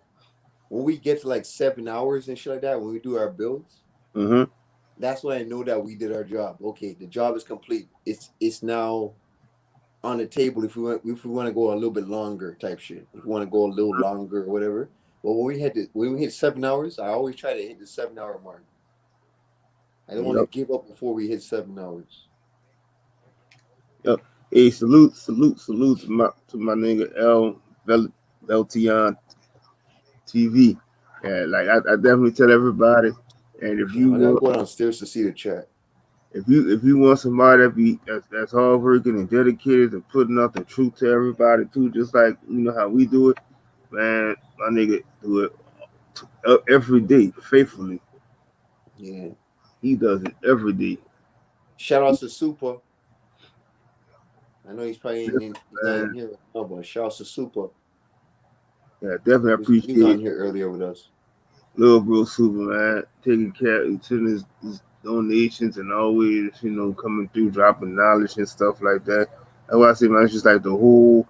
when we get to like 7 hours and shit like that, when we do our builds, Mm-hmm. that's when I know that we did our job. Okay, the job is complete. It's now on the table if we want to go a little bit longer type shit. If we want to go a little longer or whatever. But when we hit 7 hours, I always try to hit the 7 hour mark. I don't want to Yep. give up before we hit 7 hours. Yep. Hey, salute to my nigga LTN TV. Yeah, like I definitely tell everybody. And if you I gotta want go downstairs to see the chat. if you want somebody that's hardworking and dedicated and putting out the truth to everybody too, just like how we do it, man, my nigga do it every day faithfully. Yeah. He does it every day. Shout out to Super. I know he's probably he's not in Man, here right now, but shout out to Super. yeah, definitely He was appreciate on here earlier with us. little bro Superman taking care of his donations and always coming through dropping knowledge and stuff like that. That's why I say, man, it's just like the whole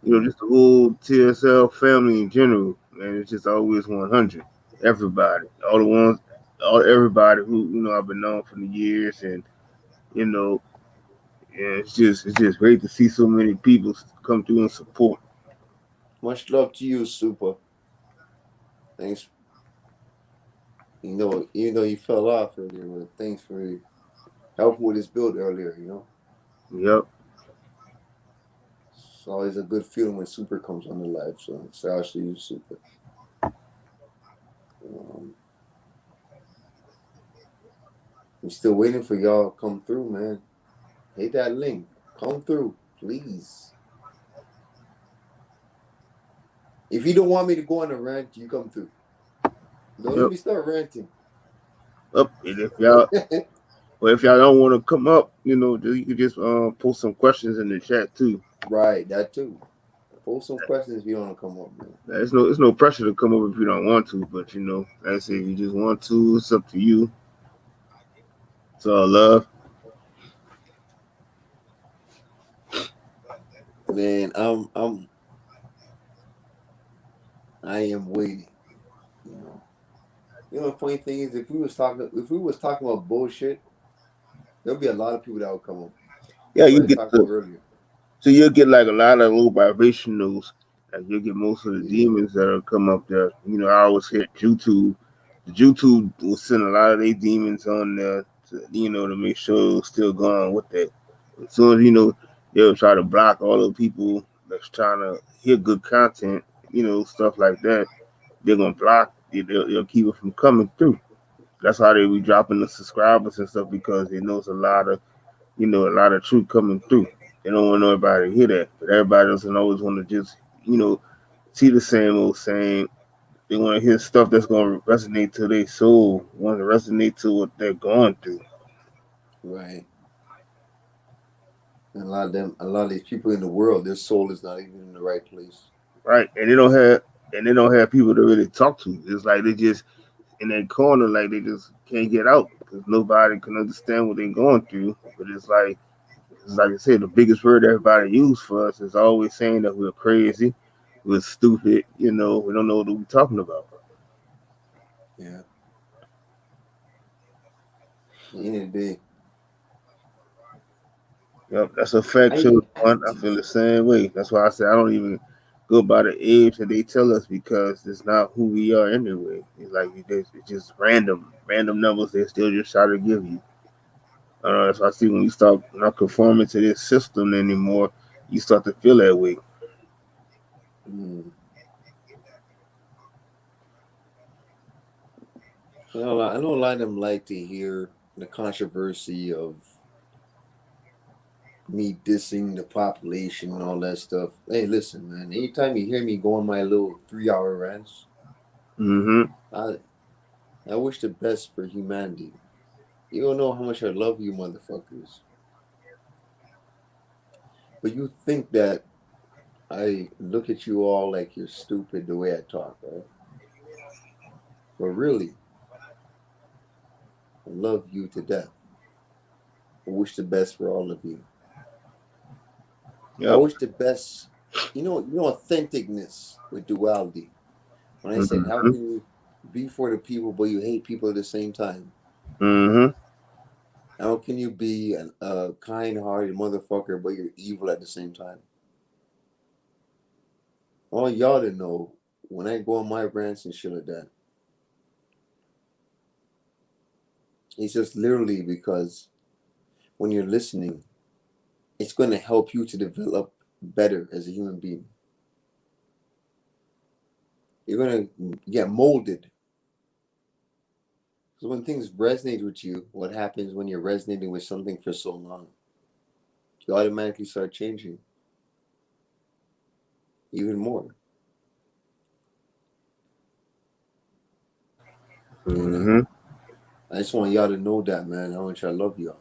Just the whole TSL family in general, man. It's just always 100. Everybody, all the ones, all everybody who I've been known for the years, and you know, yeah, it's just great to see so many people come through and support. Much love to you, Super. Thanks. Even though you fell off earlier, but thanks for helping with this build earlier. Yep. It's always a good feeling when Super comes on the live. So shout out to you, Super. Um, I'm still waiting for y'all to come through, man. Hit that link. Come through, please. If you don't want me to go on a rant, you come through. Don't let Yep. me start ranting. Up. And if y'all don't want to come up, you can just post some questions in the chat too. Right, that too. Post some questions if you want to come up, man. It's no pressure to come up if you don't want to, but like I said, if you just want to, it's up to you. It's all love. Man, I am waiting. You know. The funny thing is, if we was talking about bullshit, there'll be a lot of people that will come up. Yeah, What you I get talked about earlier. so you'll get like a lot of low vibrationals. Like you'll get most of the Yeah. demons that'll come up there. I always hit YouTube. The YouTube will send a lot of their demons on there to make sure it's still going with that. As soon as they'll try to block all the people that's trying to hear good content, stuff like that. They're gonna block it. They'll keep it from coming through. That's how they be dropping the subscribers and stuff because they know it's a lot of truth coming through. They don't want nobody to hear that, but everybody doesn't always want to just see the same old same. They want to hear stuff that's going to resonate to their soul, want to resonate to what they're going through. Right. And a lot of these people in the world, their soul is not even in the right place. Right, and they don't have people to really talk to. It's like they just in that corner, like they just can't get out because nobody can understand what they're going through. But it's like I said, the biggest word everybody use for us is always saying that we're crazy, we're stupid. We don't know what we're talking about. Yeah. At the end of the day, Yep, that's a fact, I Chosen One. I feel the same way. That's why I say I don't even go by the age that they tell us because it's not who we are anyway. It's like it's just random numbers they still just try to give you. That's why I see when you start not conforming to this system anymore, you start to feel that way. mm, I know a lot of them like to hear the controversy of me dissing the population and all that stuff. Hey, listen, man. Anytime you hear me go on my little 3-hour rants, Mm-hmm. I I wish the best for humanity. You don't know how much I love you, motherfuckers. But you think that I look at you all like you're stupid the way I talk, right? But really, I love you to death. I wish the best for all of you. I Yep. wish the best. Authenticness with duality. When I said, how Mm-hmm. can you be for the people but you hate people at the same time? Mm-hmm. How can you be a kind-hearted motherfucker but you're evil at the same time? I want y'all to know when I go on my rants and shit like that, it's just literally because when you're listening, it's going to help you to develop better as a human being. You're going to get molded. Because when things resonate with you, what happens when you're resonating with something for so long? You automatically start changing even more. And Mm-hmm. I just want y'all to know that, man. How much I love y'all.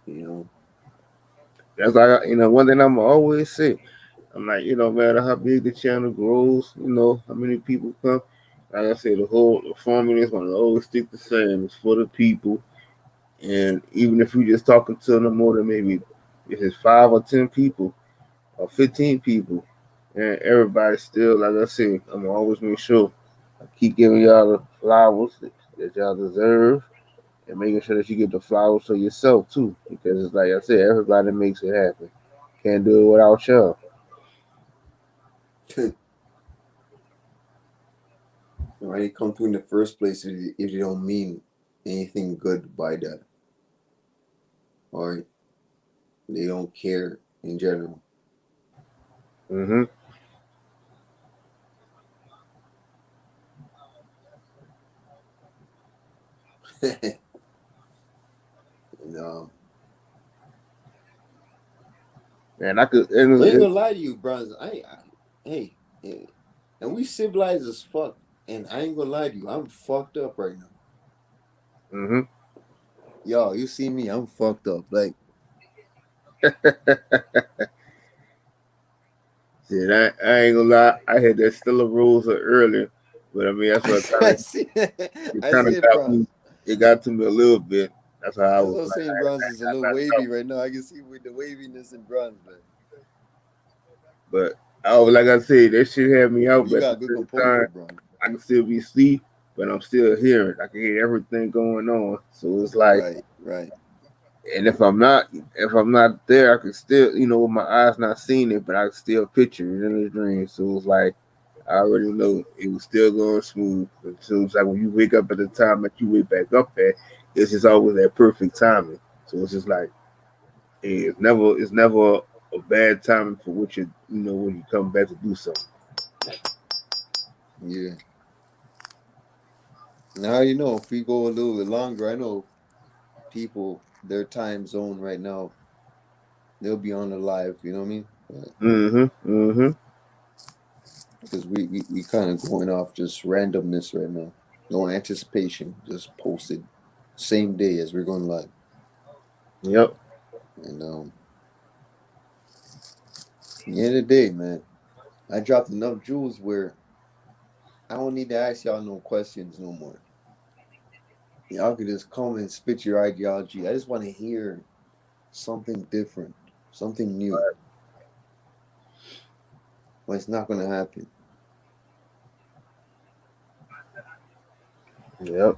You know? That's like one thing I'm always say. I'm like, no matter how big the channel grows, how many people come. Like I say, the formula is gonna always stick the same. It's for the people. And even if you're just talking to no more than maybe if it's 5 or 10 people or 15 people, and everybody still, like I said, I'm gonna always make sure I keep giving y'all the flowers that y'all deserve, and making sure that you get the flowers for yourself too, because it's like I said, everybody makes it happen. Can't do it without y'all. Why you come through in the first place if you don't mean anything good by that, or they don't care in general? Mm-hmm. And And I could, I ain't gonna lie to you, bros. Hey, and we civilized as fuck. And I ain't gonna lie to you, I'm fucked up right now. mm-hmm. Yo, you see me? I'm fucked up. Like, Shit, I ain't gonna lie. I had that Stella Rosa earlier, but I mean that's what kind I of see, it I kind see of it, got bros. me. It got to me a little bit. That's how I That's was what I'm like. saying. Bronze is a little I wavy stopped. right now. I can see with the waviness in bronze, man. But I was like I said, that shit had me out. You But at got the good same time, composure, bronze. I can still be asleep, but I'm still hearing. I can hear everything going on. So it's like, Right, right. and if I'm not there, I can still, with my eyes not seeing it, but I can still picture it in the dream. So it's like I already know it was still going smooth. So it's like when you wake up at the time that you wake back up at, it's just always that perfect timing. So it's just like it's never a bad timing for what when you come back to do something. Yeah. Now you know if we go a little bit longer, I know people their time zone right now, they'll be on the live, you know what I mean? Mm-hmm. Mm-hmm. Because we kind of going off just randomness right now. No anticipation, just posted same day as we're going live. Yep. And at the end of the day, man, I dropped enough jewels where I don't need to ask y'all no questions no more. Y'all could just come and spit your ideology. I just want to hear something different, something new. But it's not gonna happen. Yep.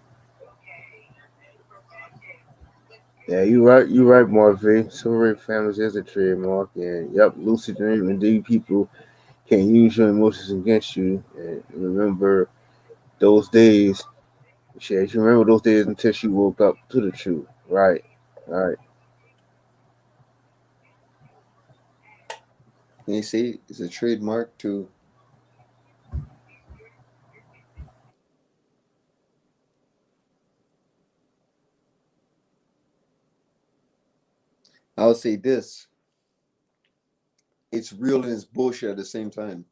Yeah, you right. You right, Marvin. Separate families is a trademark, and yep, lucid dream. Indeed, people can use your emotions against you. And remember those days. Shit, you remember those days until she woke up to the truth. Right. Right. They say it's a trademark to. I would say this. It's real and it's bullshit at the same time.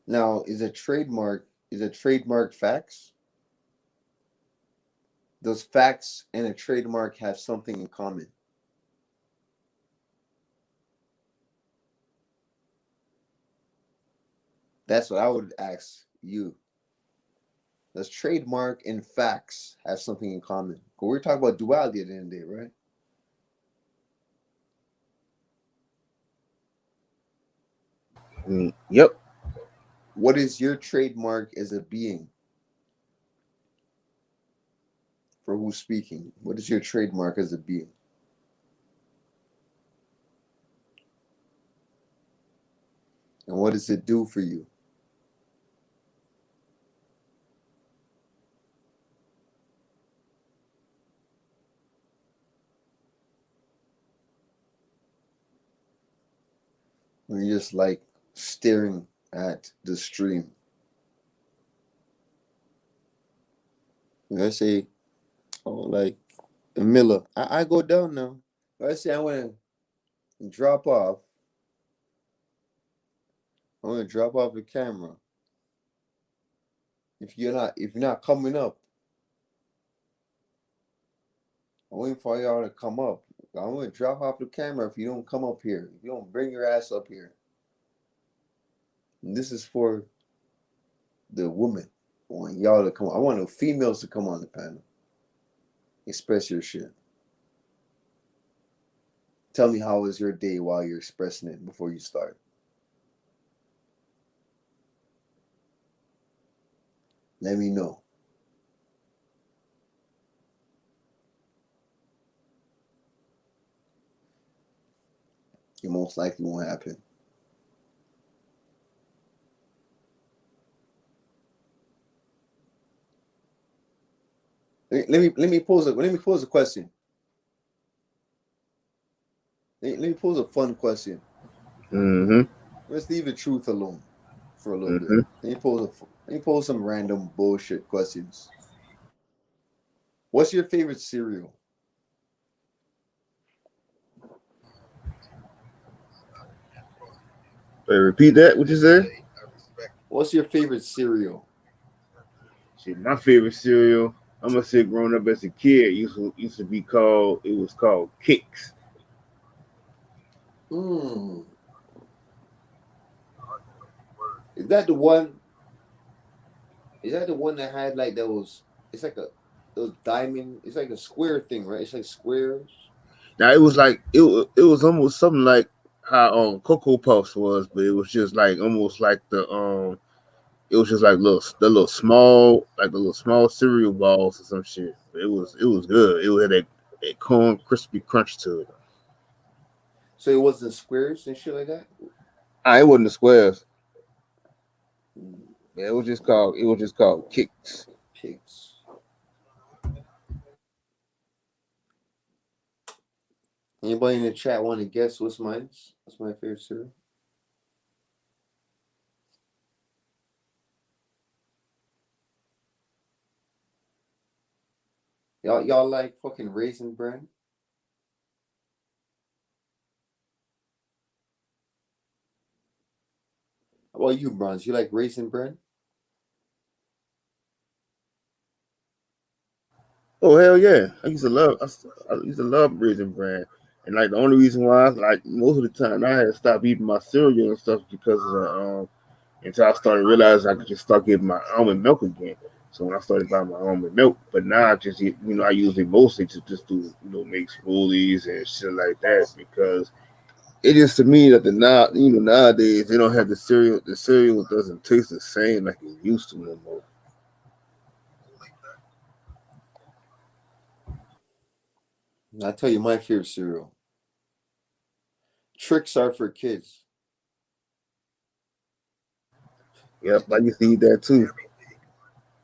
Now, is a trademark facts? Does facts and a trademark have something in common? That's what I would ask you. Does trademark and facts have something in common? Because we're talking about duality at the end of the day, right? Yep. What is your trademark as a being for who's speaking? What is your trademark as a being? And what does it do for you? When you're just like staring at the stream. When I say, oh, like, Miller, I go down now. When I say I want to drop off, I want to drop off the camera. If you're not coming up, I'm waiting for y'all to come up. I'm gonna drop off the camera if you don't come up here. If you don't bring your ass up here. And this is for the woman. I want y'all to come on. I want the females to come on the panel. Express your shit. Tell me how was your day while you're expressing it before you start. Let me know. It most likely won't happen. Let me pose a question. Let me pose a fun question. Mm-hmm. Let's leave the truth alone for a little bit. Mm-hmm. Let me pose some random bullshit questions. What's your favorite cereal? Hey, repeat that. What you said? What's your favorite cereal? Shit, my favorite cereal. I'm gonna say, growing up as a kid, used to be called. It was called Kicks. Hmm. Is that the one? Is that the one that had like those? It's like a those diamond. It's like a square thing, right? It's like squares. Now it was like it was almost something like how Cocoa Puffs was, but it was just like almost like the. It was just like the little small cereal balls or some shit. But it was good. It had that corn crispy crunch to it. So it wasn't squares and shit like that. It wasn't the squares. Hmm. Yeah, it was just called Kicks. Pigs. Anybody in the chat want to guess what's mine? What's my favorite cereal? Y'all like fucking Raisin Bran? How about you, Bronze? You like Raisin Bran? Oh hell yeah! I used to love Raisin Bran, and like the only reason why, like most of the time, I had to stop eating my cereal and stuff because of until I started realizing I could just start getting my almond milk again. So when I started buying my almond milk, but now I just I use it mostly to just do make smoothies and shit like that because it is to me that nowadays they don't have the cereal. The cereal doesn't taste the same like it used to no more. I'll tell you my favorite cereal. Tricks are for kids. Yep, I used to eat that too.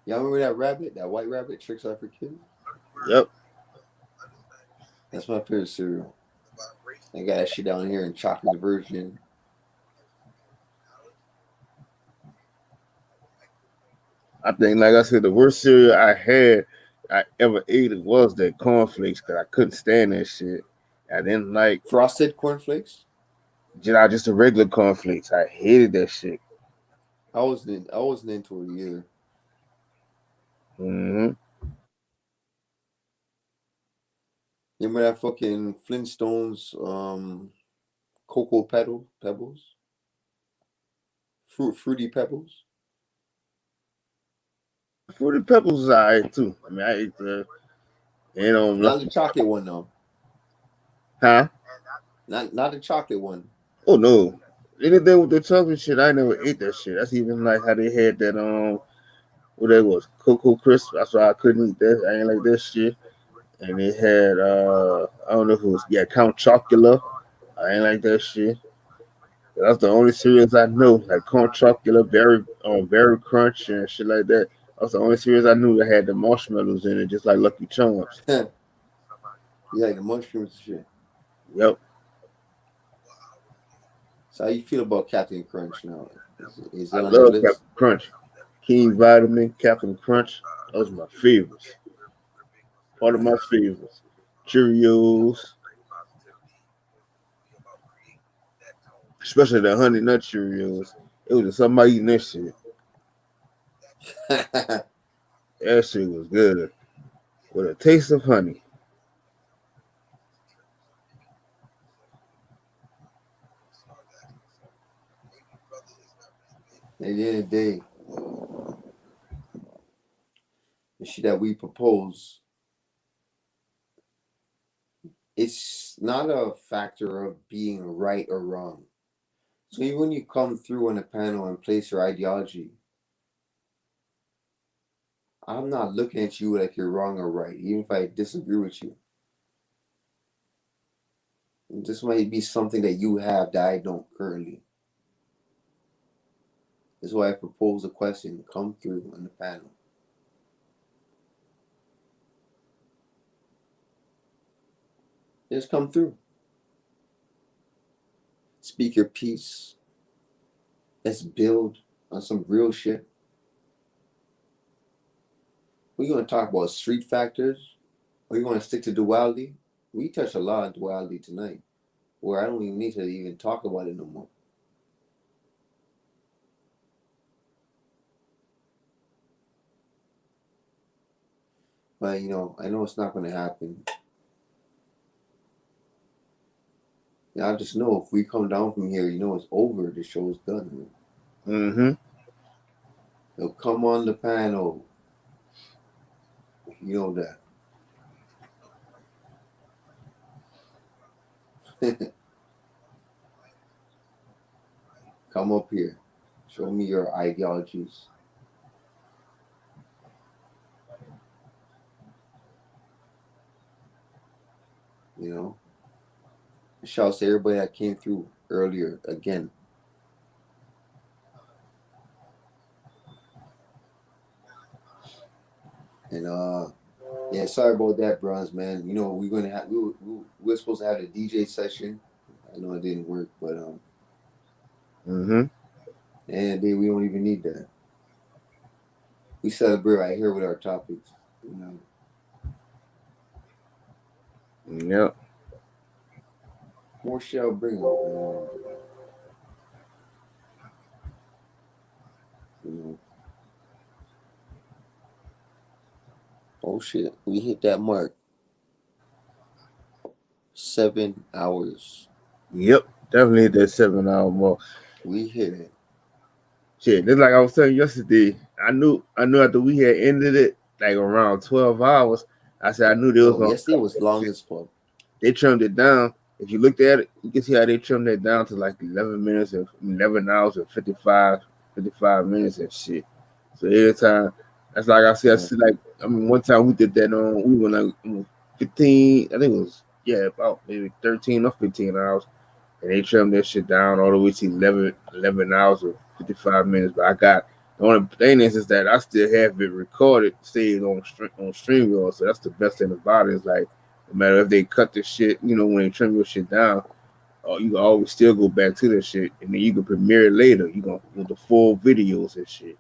Y'all remember that rabbit? That white rabbit? Tricks are for kids? Yep. That's my favorite cereal. I got that shit down here in chocolate version. I think, like I said, the worst cereal I ever ate was that cornflakes because I couldn't stand that shit. I didn't like Frosted cornflakes? just the regular cornflakes. I hated that shit. I wasn't into it either. Hmm. You remember that fucking Flintstones cocoa pebbles? Fruity pebbles? Fruity Pebbles was alright too. I mean, I ate the Not the chocolate one though. huh? Not the chocolate one. Oh no, anything with the chocolate shit, I never ate that shit. That's even like how they had that what that was Cocoa Crisp. That's why I couldn't eat that. I ain't like that shit. And they had I don't know if it was Count Chocula. I ain't like that shit. That's the only cereals I know, like corn chocolate, berry crunch, and shit like that. That's the only cereals I knew that had the marshmallows in it, just like Lucky Charms. You like the mushrooms and shit. Yep, So how you feel about Captain Crunch now? Is I it on your love list? Captain Crunch, King Vitamin, Captain Crunch. Those are my favorites. Part of my favorites. Cheerios, especially the Honey Nut Cheerios. It was just somebody eating that shit. That shit was good with a taste of honey. At the end of the day, shit that we propose, it's not a factor of being right or wrong. So even when you come through on a panel and place your ideology, I'm not looking at you like you're wrong or right, even if I disagree with you. This might be something that you have that I don't currently. That's why I propose a question. Come through on the panel. Just come through. Speak your piece. Let's build on some real shit. We're going to talk about street factors, or you want to stick to duality? We touched a lot on duality tonight, where I don't even need to even talk about it no more. But, you know, I know it's not going to happen. Yeah, I just know if we come down from here, you know it's over. The show's done. Mm-hmm. They'll come on the panel. You know that. Come up here. Show me your ideologies. You know? Shout out to everybody that came through earlier again. And yeah, sorry about that, bronze man. You know, we're gonna have we're supposed to have a DJ session. I know it didn't work, but Mm-hmm. and we don't even need that. We celebrate right here with our topics. You know. Yep. More shit I'll bring up, man. You know. Oh shit, we hit that mark. 7 hours. Yep. Definitely hit that 7 hour mark. We hit it. Shit, just like I was telling you yesterday, I knew after we had ended it like around 12 hours. I said I knew they was Yo, gonna yesterday was long as fuck. they trimmed it down. If you looked at it, you can see how they trimmed it down to like 11 hours and 55 minutes and shit. So every time, that's like I said, one time we did that on, we went like 15, I think it was, yeah, about maybe 13 or 15 hours. And they trimmed that shit down all the way to 11 hours or 55 minutes. But the only thing is that I still have it recorded, saved on StreamYard. So that's the best thing about it. Is like, no matter if they cut the shit, you know, when they trim your shit down, you can always still go back to the shit, and then you can premiere it later. You gonna with the full videos and shit.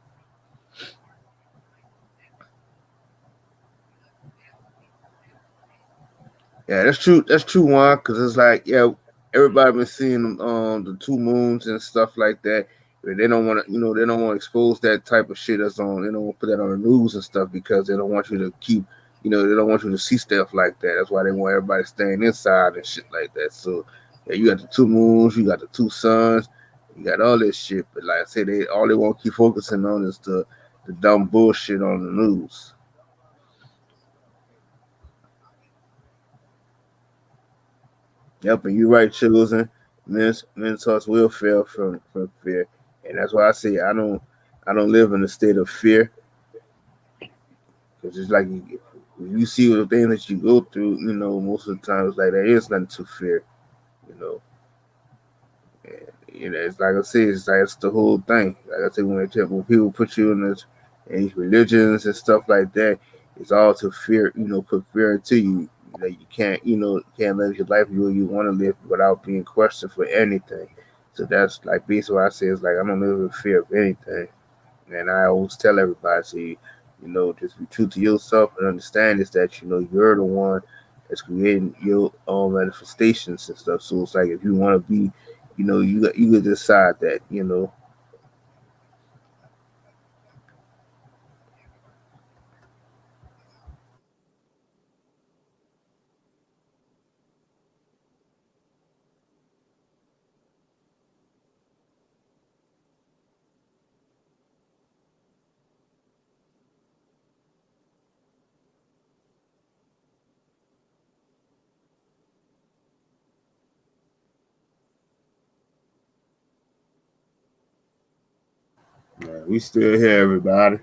Yeah, that's true. That's true, Juan. Because it's like, yeah, everybody been seeing the two moons and stuff like that. But they don't want to, they don't want to expose that type of shit that's on. They don't want to put that on the news and stuff because they don't want you to keep, they don't want you to see stuff like that. That's why they want everybody staying inside and shit like that. So, yeah, you got the two moons, you got the two suns, you got all this shit. But like I said, all they want to keep focusing on is the dumb bullshit on the news. Yep, and you're right, chosen. Men's thoughts will fail from fear, and that's why I say I don't live in a state of fear because it's like you see the things that you go through. Most of the times like there is nothing to fear. You know, it's like I say, it's the whole thing. Like I say, when people put you in these religions and stuff like that, it's all to fear. Put fear into you. You can't live your life the way you want to live without being questioned for anything. So that's like basically what I say is like I don't live in fear of anything. And I always tell everybody, see, just be true to yourself and understand is that you're the one that's creating your own manifestations and stuff. So it's like if you want to be, you could decide that. Yeah, we still here, everybody.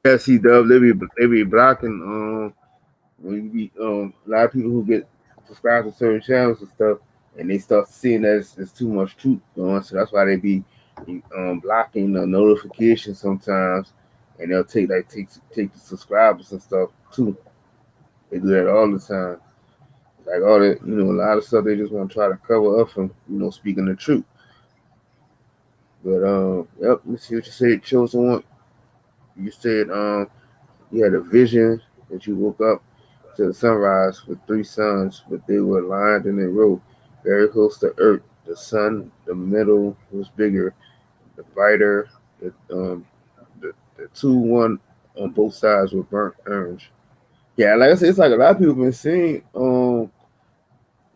Yeah, see, Dub, they be blocking. When you be a lot of people who get subscribed to certain channels and stuff, and they start seeing that it's too much truth going, so that's why they be blocking the notifications sometimes, and they'll take the subscribers and stuff too. They do that all the time. Like all that, a lot of stuff they just want to try to cover up from, speaking the truth. But yep, let's see what you said, chosen one. You said you had a vision that you woke up to the sunrise with three suns, but they were aligned in a row, very close to Earth. The sun, the middle was bigger, the brighter. The two one on both sides were burnt orange. Yeah, like I said, it's like a lot of people been seeing.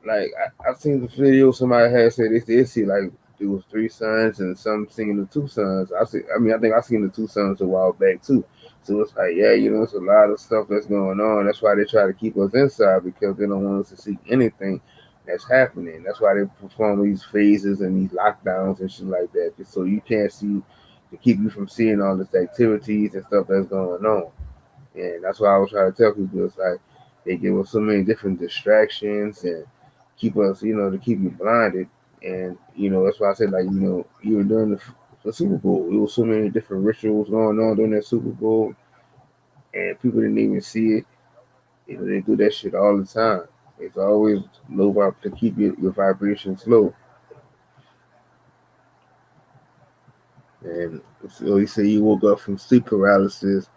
Like I've seen the video somebody had said they see like it was three sons and some seen the two sons. I think I seen the two sons a while back too. So it's like, yeah, it's a lot of stuff that's going on. That's why they try to keep us inside because they don't want us to see anything that's happening. That's why they perform these phases and these lockdowns and shit like that, just so you can't see to keep you from seeing all this activities and stuff that's going on. And that's why I was trying to tell people it's like they give us so many different distractions and keep us, to keep you blinded. And that's why I said like, even during the Super Bowl, there was so many different rituals going on during that Super Bowl, and people didn't even see it. They do that shit all the time. It's always low to keep your vibrations low. And so you say you woke up from sleep paralysis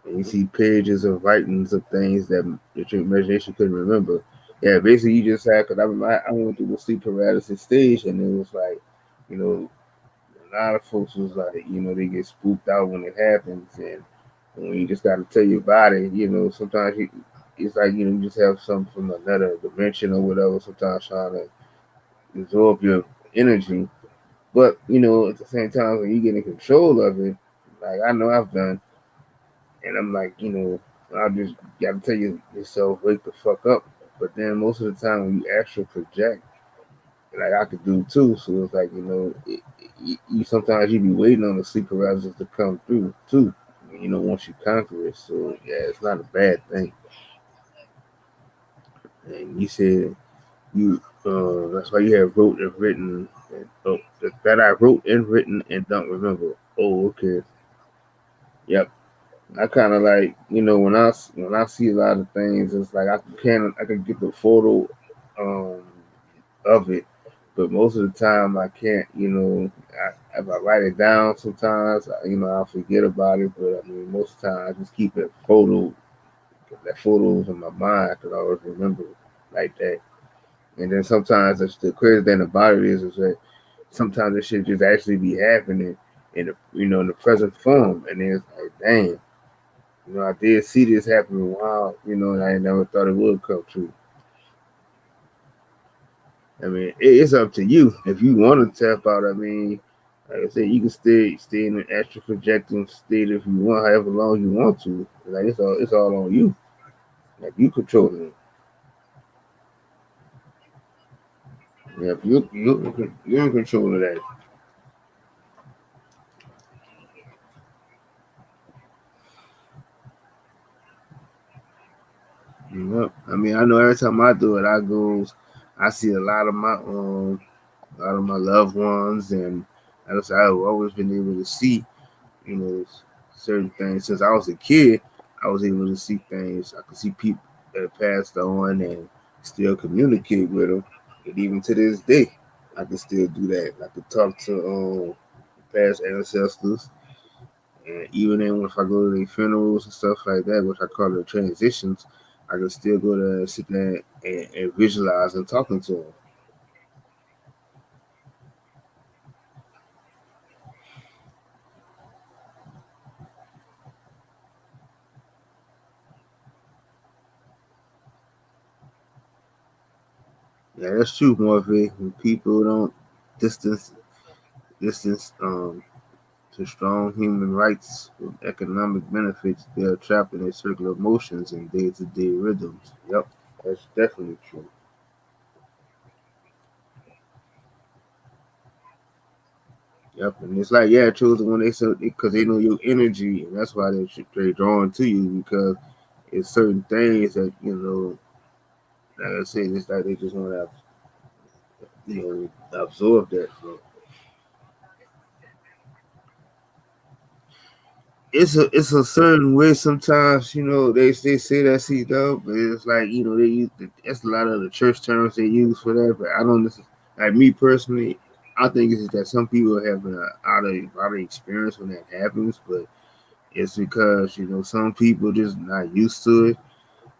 and you see pages of writings of things that your imagination couldn't remember. Yeah, basically you just had because I went through the sleep paralysis stage, and it was like, you know, a lot of folks was like, they get spooked out when it happens, and when you just got to tell your body, sometimes it's like you just have something from another dimension or whatever. Sometimes trying to absorb your energy, but at the same time when you get in control of it, like I know I've done. And I'm like, I just gotta tell yourself, wake the fuck up. But then most of the time when you actually project, like I could do too. So it's like, you sometimes you be waiting on the sleep paralysis to come through too. Once you conquer it. So yeah, it's not a bad thing. And you said that's why you have wrote and written. And, that I wrote and written and don't remember. Oh, okay. Yep. I kind of like when I see a lot of things, it's like I can get the photo um, of it, but most of the time I can't. If I write it down, sometimes I'll forget about it. But I mean, most of the time I just keep it photo. That photos in my mind because I always remember it like that. And then sometimes the crazy thing about it is that sometimes it should just actually be happening in the present form, and then it's like, dang. I did see this happen. Wow, and I never thought it would come true. I mean, it's up to you if you want to tap out. I mean, like I said, you can stay in an astral projecting state if you want, however long you want to. Like it's all on you. Like you controlling it. Yeah, you're in control of that. I mean, I know every time I do it, I see a lot of my loved ones, and I've always been able to see you know, certain things. Since I was a kid, I was able to see things. I could see people that passed on, and still communicate with them, and even to this day, I can still do that. I can talk to past ancestors, and even then, if I go to their funerals and stuff like that, which I call the transitions, I can still go there and sit there and visualize and talking to them. Yeah, that's true, Morphe. When people don't distance distance to strong human rights with economic benefits, they are trapped in a circle of emotions and day-to-day rhythms. Yep, that's definitely true. Yep, and it's like yeah, choosing when they so because they know your energy, and that's why they're drawn to you because it's certain things that like I said, it's like they just want to absorb that. So it's a certain way sometimes they say that but it's like they use that's a lot of the church terms they use for that, but I don't like me personally. I think it's just that some people have an out of experience when that happens, but it's because some people just not used to it.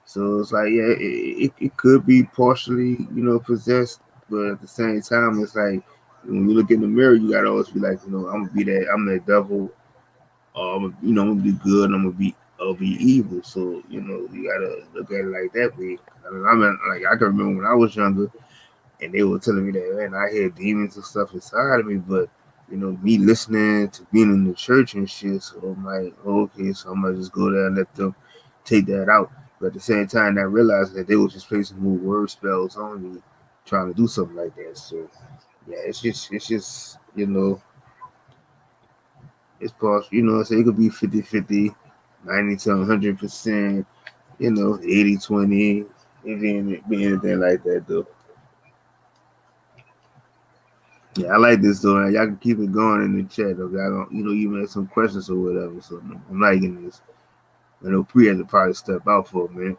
So it's like yeah, it could be partially possessed, but at the same time it's like when you look in the mirror, you gotta always be like I'm that devil. I'm gonna be good. I'll be evil. So you gotta look at it like that way. Like I can remember when I was younger, and they were telling me that man, I had demons and stuff inside of me, but me listening to being in the church and shit. So I'm like, okay, so I'm gonna just go there and let them take that out. But at the same time, I realized that they were just placing more word spells on me, trying to do something like that. So yeah, it's just it's possible, so it could be 50-50, 90 to 100%, 80-20, be anything like that, though. Yeah, I like this, though. Y'all can keep it going in the chat, though. Y'all don't, even have some questions or whatever, so I'm liking this. I know Pre had to probably step out for a minute.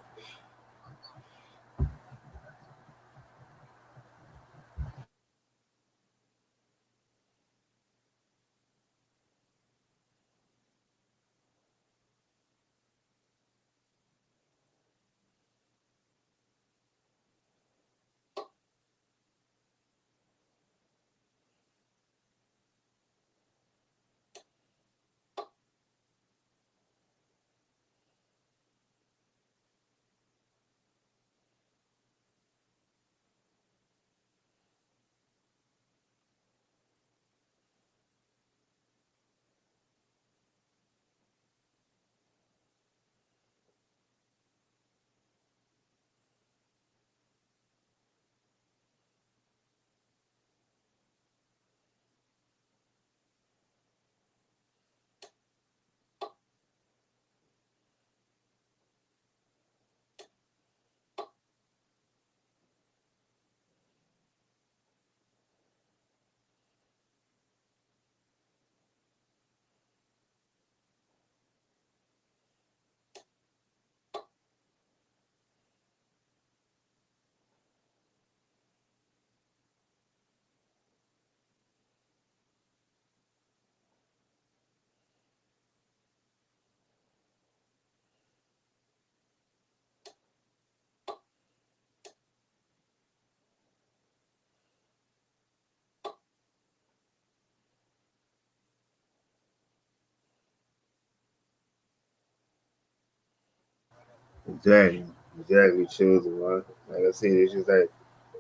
Exactly. Exactly, children, man. Like I said, it's just like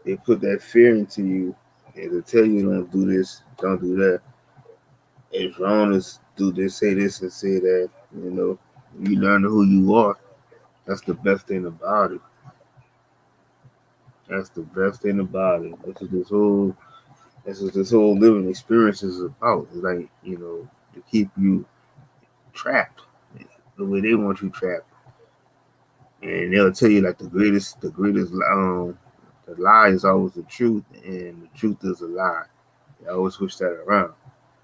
they put that fear into you and to tell you don't do this, don't do that. It's wrong to do this, say this, and say that. You learn who you are. That's the best thing about it. That's the best thing about it. This is this whole living experience is about. It's like to keep you trapped the way they want you trapped, and they'll tell you like the lie is always the truth, and the truth is a lie. They always switch that around.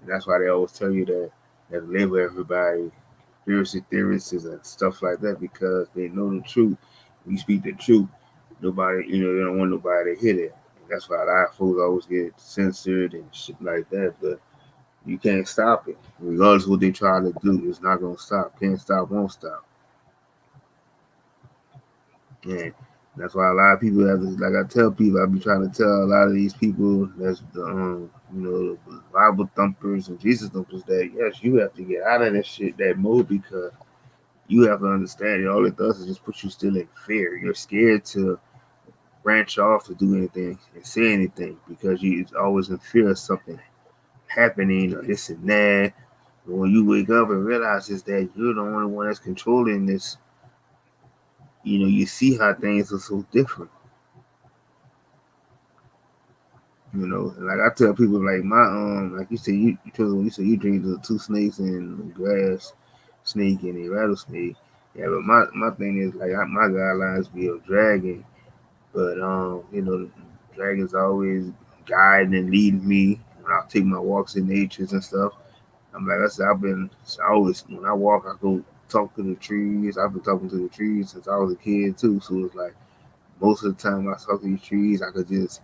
And that's why they always tell you that label everybody conspiracy theorists and stuff like that because they know the truth. We speak the truth. nobody, they don't want nobody to hit it. That's why a lot of folks always get censored and shit like that. But you can't stop it, regardless of what they try to do. It's not gonna stop. Can't stop, won't stop. And that's why a lot of people have to, like I tell people, I be trying to tell a lot of these people that's the the Bible thumpers and Jesus thumpers that yes, you have to get out of that shit, that mode, because you have to understand it. All it does is just put you still in fear. You're scared to branch off to do anything and say anything because it's always in fear of something happening or this and that. But when you wake up and realize is that you're the only one that's controlling this, you see how things are so different. And like I tell people, like my like you said, you drink the two snakes and the grass snake and a rattlesnake. Yeah, but my thing is like my guidelines be a dragon, but dragons always guide and lead me when I take my walks in natures and stuff. I'm like I said, I always when I walk, I go talk to the trees. I've been talking to the trees since I was a kid too. So it's like most of the time I talk to these trees, I could just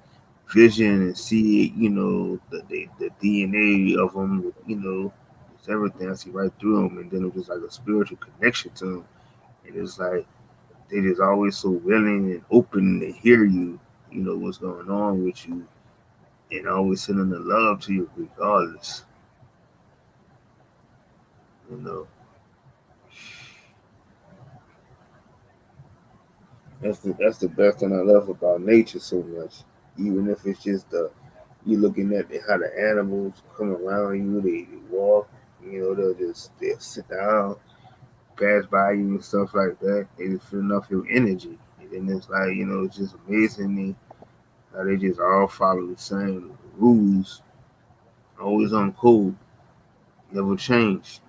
vision and see, the DNA of them, it's everything. I see right through them, and then it's just like a spiritual connection to them. And it's like they just always so willing and open to hear you, what's going on with you, and always sending the love to you regardless. You know, that's the best thing I love about nature so much. Even if it's just you looking at how the animals come around you, they walk, they'll sit down, pass by you and stuff like that. They just feeding off your energy, and then it's like it's just amazing me how they just all follow the same rules, always on code, never change.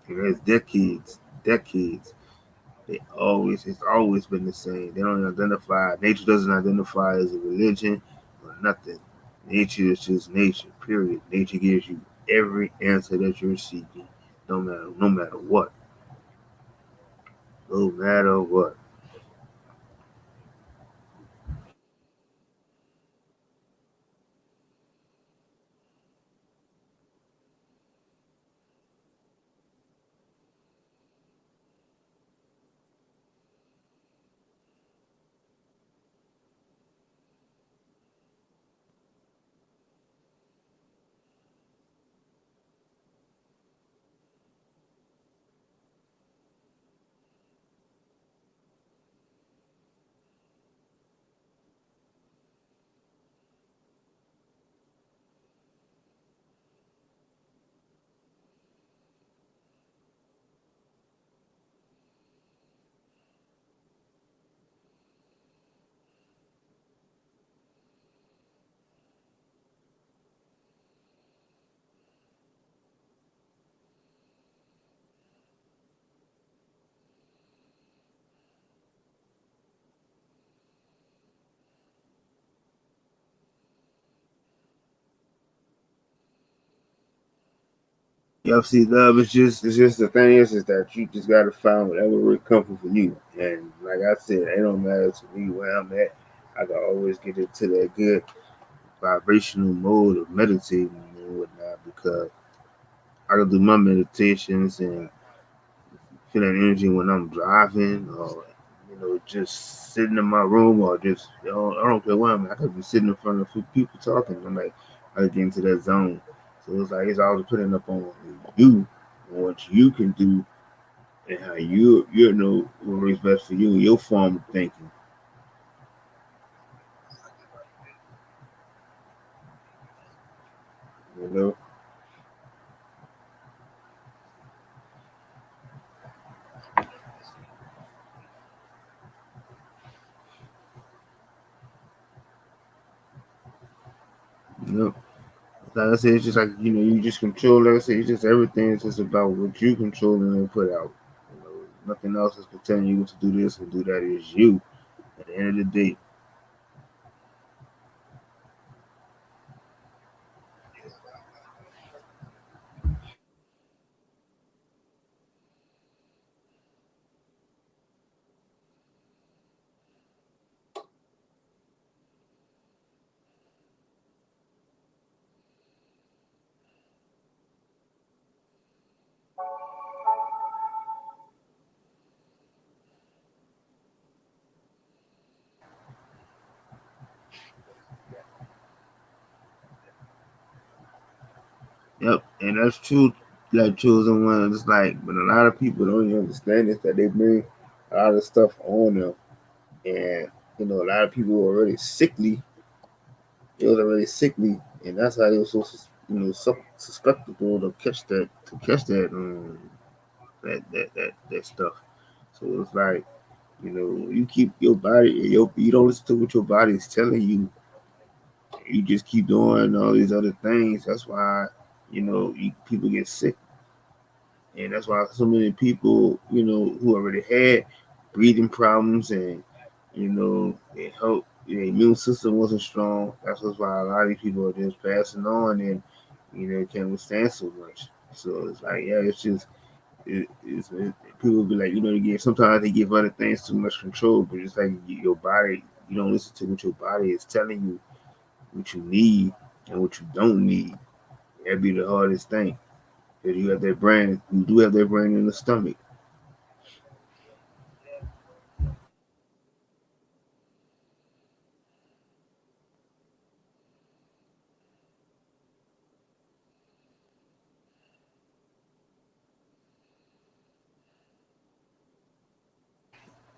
That's decades. It's always been the same. They don't identify. Nature doesn't identify as a religion or nothing. Nature is just nature. Period. Nature gives you every answer that you're seeking, no matter what, no matter what. See, love is just the thing is that you just gotta find whatever will comfort for you. And like I said, it don't matter to me where I'm at. I can always get into that good vibrational mode of meditating and whatnot because I can do my meditations and feel that energy when I'm driving or just sitting in my room or just I don't care where I'm at. I could be sitting in front of a few people talking. I'm like I get into that zone. So it's like it's always putting up on you and what you can do and how you know what works best for you and your form of thinking. You know, you know. Like I said, it's just like you just control. Like I said, it's just everything is just about what you control and put out. Nothing else is telling you to do this and do that. Is you at the end of the day. Yep, and that's true. Like chosen one, it's like, but a lot of people don't even understand this that they bring a lot of stuff on them, and a lot of people were already sickly. It was already sickly, and that's how they were so so susceptible to catch that stuff. So it's like you keep your body, you don't listen to what your body is telling you. You just keep doing all these other things. That's why people get sick. And that's why so many people, who already had breathing problems and, their immune system wasn't strong. That's why a lot of these people are just passing on and, can't withstand so much. So it's like, yeah, it's just, people be like, sometimes they give other things too much control, but it's like your body, you don't listen to what your body is telling you, what you need and what you don't need. That'd be the hardest thing. Because you do have that brain in the stomach.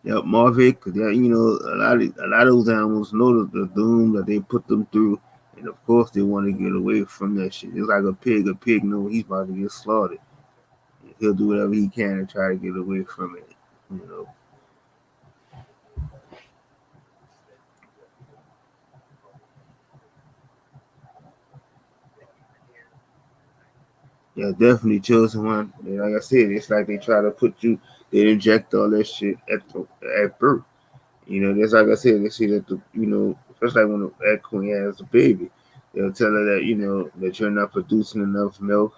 Yep, Marvick, because a lot of those animals know the doom that they put them through, and of course they want to get away from that shit. It's like a pig. A pig knows he's about to get slaughtered. He'll do whatever he can to try to get away from it. You know. Yeah, definitely chosen one. And like I said, it's like they try to put you. They inject all that shit at birth. Just like I said, they see that especially when that queen has a baby, they'll tell her that that you're not producing enough milk,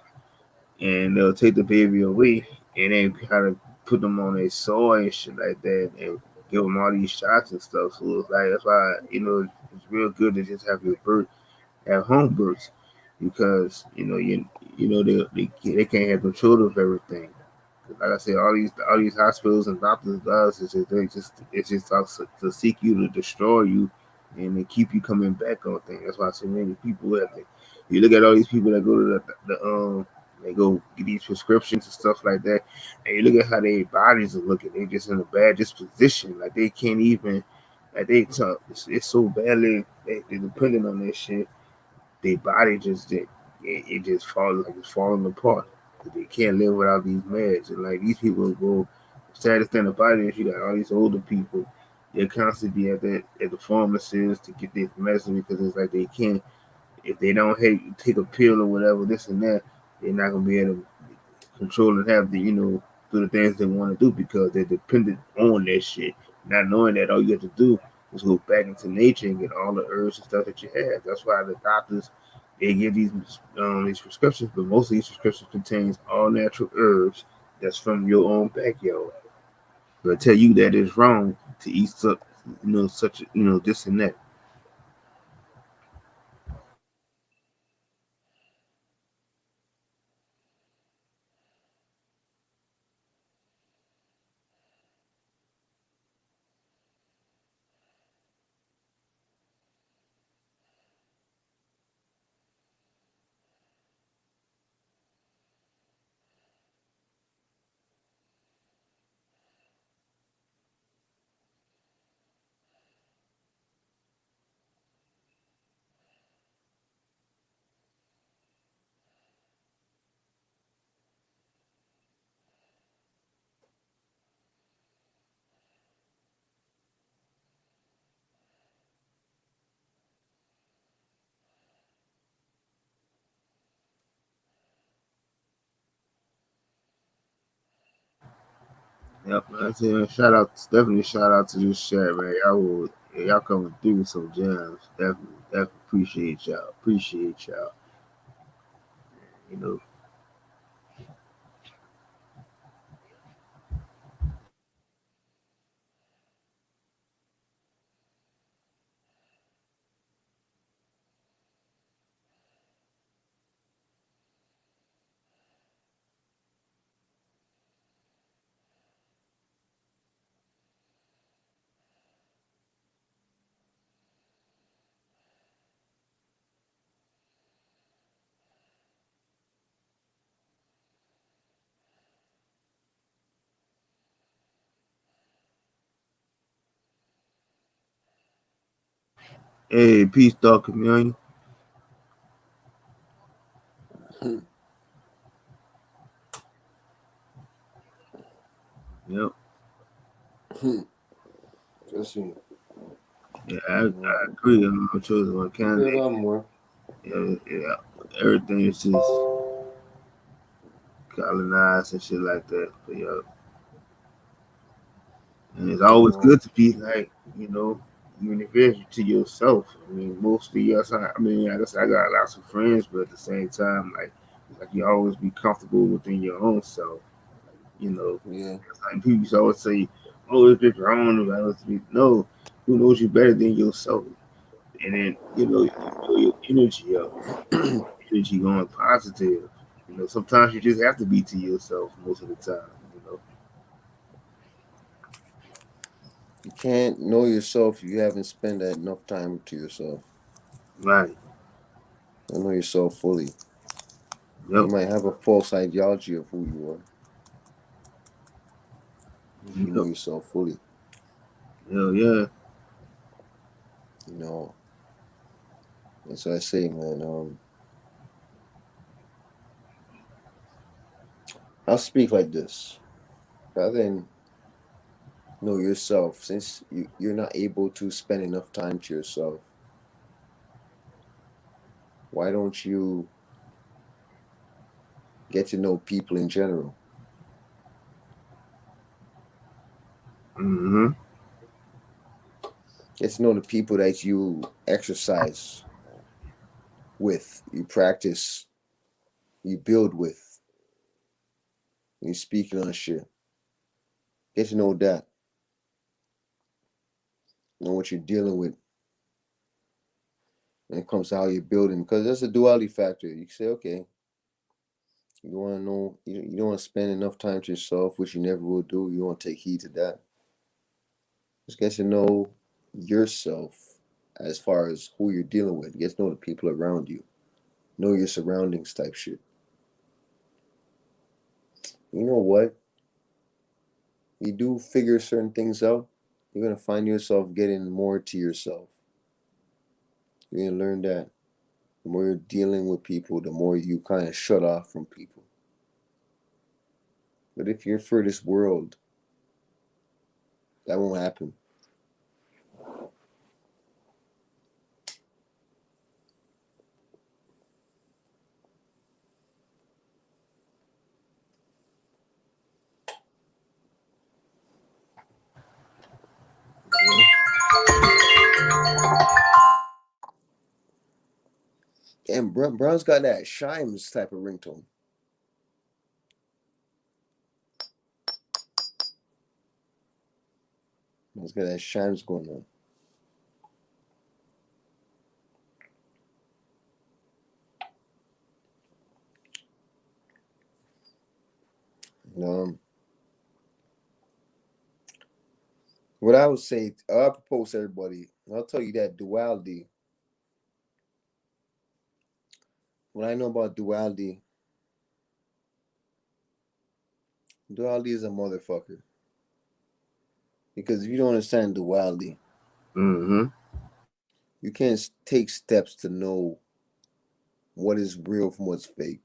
and they'll take the baby away and then kind of put them on a soy and shit like that, and give them all these shots and stuff. So it's like that's why it's real good to just have your birth have home births because they can't have control of everything. Like I said, all these hospitals and doctors does is just it's just out to seek you to destroy you and to keep you coming back on things. That's why so many people have to. You look at all these people that go to they go get these prescriptions and stuff like that, and you look at how their bodies are looking. They just in a bad disposition. Like they can't even. Like they talk, it's so badly they're dependent on this shit their body it just falls like it's falling apart. They can't live without these meds. And like these people go saddest thing about it is you got all these older people. They're constantly at the pharmacist to get this medicine because it's like they can't if they don't take a pill or whatever, this and that, they're not gonna be able to control and have do the things they want to do because they're dependent on that shit. Not knowing that all you have to do is go back into nature and get all the herbs and stuff that you have. That's why the doctors they give these prescriptions, but most of these prescriptions contains all natural herbs that's from your own backyard. They'll tell you that it's wrong to eat such this and that. Yep, that's it. Shout out to this chat, man. Y'all coming through with some gems. Definitely appreciate y'all. Appreciate y'all. You know, Hey, peace, dog community. Yep. Just you. Yeah, I agree. I'm not choosing one Feel candidate. that more. Yeah. Everything is just colonized and shit like that. But yeah, and it's always No. good to be like, you know, universal to yourself. I mean, mostly yes. I mean, I guess I got lots of friends, but at the same time, like you always be comfortable within your own self. You know, Yeah. like people used to always say, "Oh, it's just wrong about us." No, who knows you better than yourself? And then you know your energy up, energy going positive. You know, sometimes you just have to be to yourself most of the time. You know, You can't know yourself if you haven't spent that enough time to yourself. right? Don't know yourself fully. You Yep, might have a false ideology of who you are if you know yep, yourself fully. hell yeah. You know, that's what I say, man. I'll speak like this. Rather than know yourself, since you're not able to spend enough time to yourself, why don't you get to know people in general? Mm-hmm. Get to know the people that you exercise with, you practice, you build with, you speaking on shit. Get to know that. Know what you're dealing with when it comes to how you're building. Because there's a duality factor. You can say, okay, you want to know, you don't want to spend enough time to yourself, which you never will do. You don't want to take heed to that. Just get to know yourself as far as who you're dealing with. Get to know the people around you. Know your surroundings type shit. You know what? You do figure certain things out, you're gonna find yourself getting more to yourself. You're gonna learn that the more you're dealing with people, the more you kind of shut off from people. But if you're for this world, that won't happen. And Brown's got that Shimes type of ringtone. He's got that Shimes going on. Um, what I would say, I propose to everybody, I'll tell you that duality. What I know about duality, duality is a motherfucker. Because if you don't understand duality, Mm-hmm. you can't take steps to know what is real from what's fake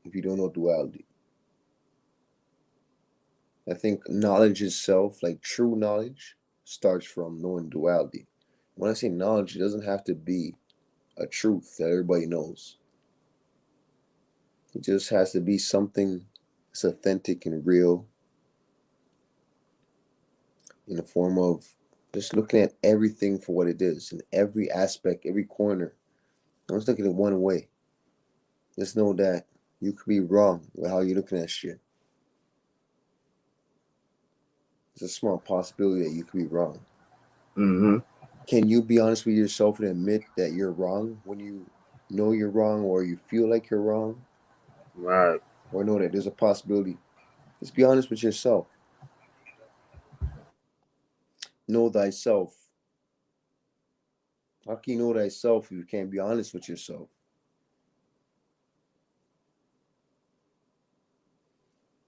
if you don't know duality. I think knowledge itself, like true knowledge, starts from knowing duality. When I say knowledge, it doesn't have to be a truth that everybody knows. It just has to be something that's authentic and real in the form of just looking at everything for what it is in every aspect, every corner. Don't just look at it one way. Just know that you could be wrong with how you're looking at shit. There's a small possibility that you could be wrong. Mm-hmm. Can you be honest with yourself and admit that you're wrong when you know you're wrong or you feel like you're wrong? Right. Or know that there's a possibility? Just be honest with yourself. Know thyself. How can you know thyself if you can't be honest with yourself?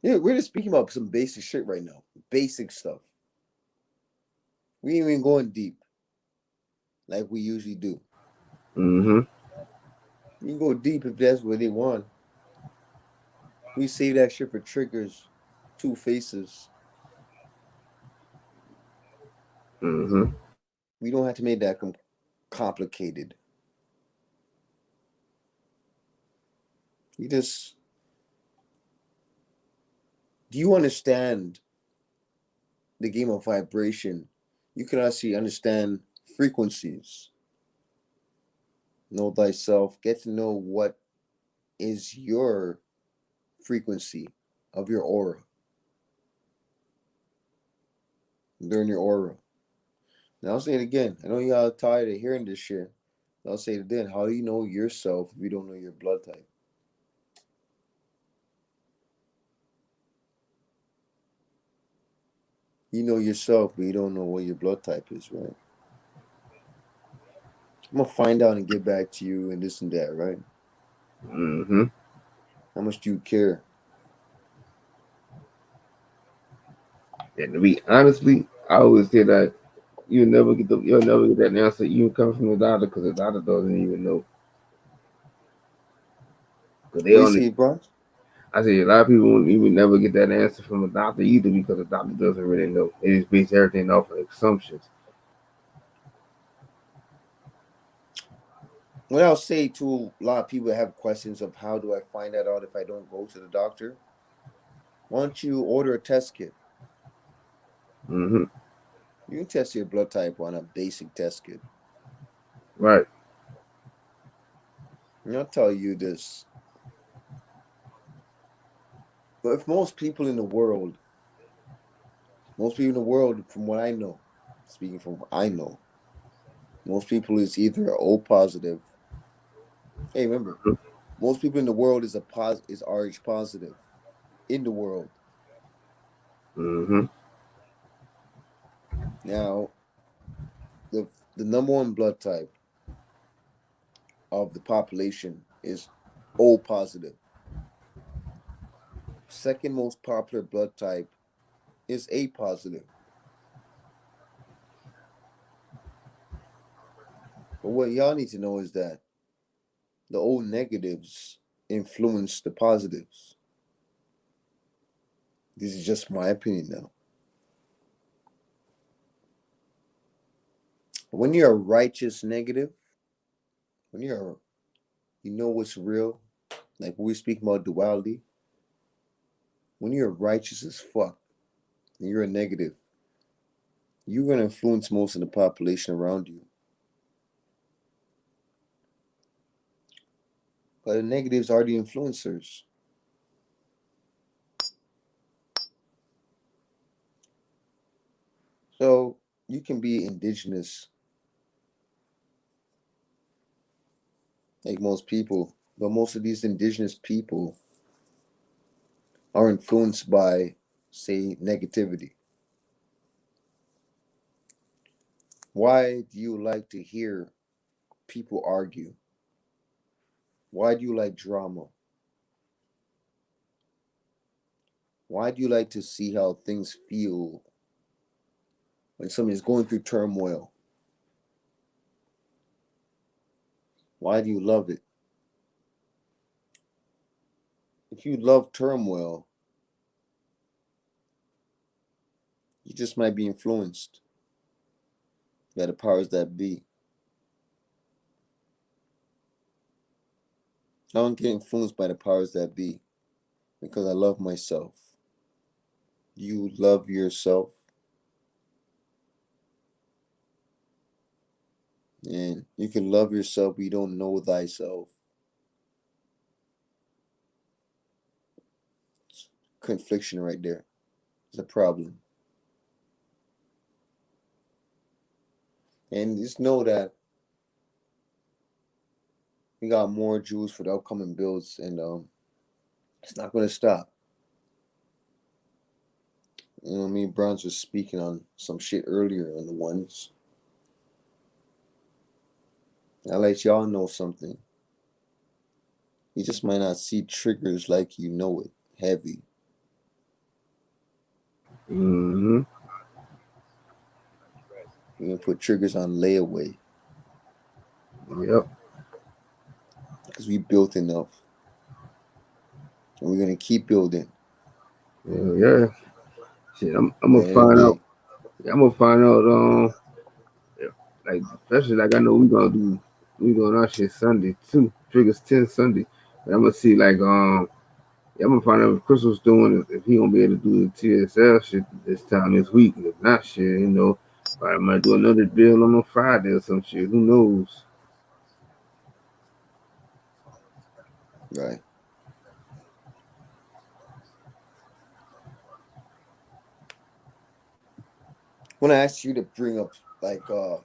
Yeah, we're just speaking about some basic shit right now. Basic stuff. We ain't even going deep. like we usually do. Mm-hmm. You can go deep if that's what they want. We save that shit for triggers, two faces. Mm-hmm. We don't have to make that complicated. You just, do you understand the game of vibration? You can actually understand frequencies. Know thyself. Get to know what is your frequency of your aura. Learn your aura. Now I'll say it again. I know y'all tired of hearing this shit. I'll say it again. How do you know yourself if you don't know your blood type? You know yourself, but you don't know what your blood type is, right? I'm gonna find out and get back to you and this and that, right? Mm-hmm. How much do you care? And to be honestly, I always say that you'll never get that answer even coming from the doctor because the doctor doesn't even know. Because they What you only, say, Bronx? I say a lot of people won't even never get that answer from a doctor either because the doctor doesn't really know. They just base everything off of assumptions. What I'll say to a lot of people that have questions of how do I find that out if I don't go to the doctor? Why don't you order a test kit? Mm-hmm. You can test your blood type on a basic test kit. Right. And I'll tell you this. But if most people in the world, from what I know, speaking from what I know, most people is either O positive. Hey, remember, most people in the world is RH positive in the world. Mm-hmm. Now, the the number one blood type of the population is O positive. Second most popular blood type is A positive. But what y'all need to know is that the O negatives influence the positives. This is just my opinion now. When you're a righteous negative, when you know what's real, like when we speak about duality, when you're righteous as fuck and you're a negative, you're gonna influence most of the population around you. But the negatives are the influencers. So you can be indigenous like most people, but most of these indigenous people are influenced by, say, negativity. Why do you like to hear people argue? Why do you like drama? Why do you like to see how things feel when somebody's going through turmoil? Why do you love it? If you love turmoil, you just might be influenced by the powers that be. I don't get influenced by the powers that be because I love myself. You love yourself, and you can love yourself, but you don't know thyself. It's confliction right there. It's a problem. And just know that we got more Jews for the upcoming builds, and it's not going to stop. You know, me and Browns was speaking on some shit earlier on the ones. I'll let y'all know something. You just might not see triggers like you know it, heavy. Mm-hmm. You're gonna put triggers on layaway. Yep. Because we built enough. And we're gonna keep building. Yeah. Shit, I'm At the gonna end of find the out. day. I'm gonna find out. Yeah, like especially like I know we doing our shit Sunday too. Triggers 10 Sunday. And I'm gonna see like yeah, I'm gonna find out if Crystal's doing it, if he gonna be able to do the TSL shit this time this week. And if not, shit, I might do another deal on a Friday or some shit. Who knows? Right. When I asked you to bring up like the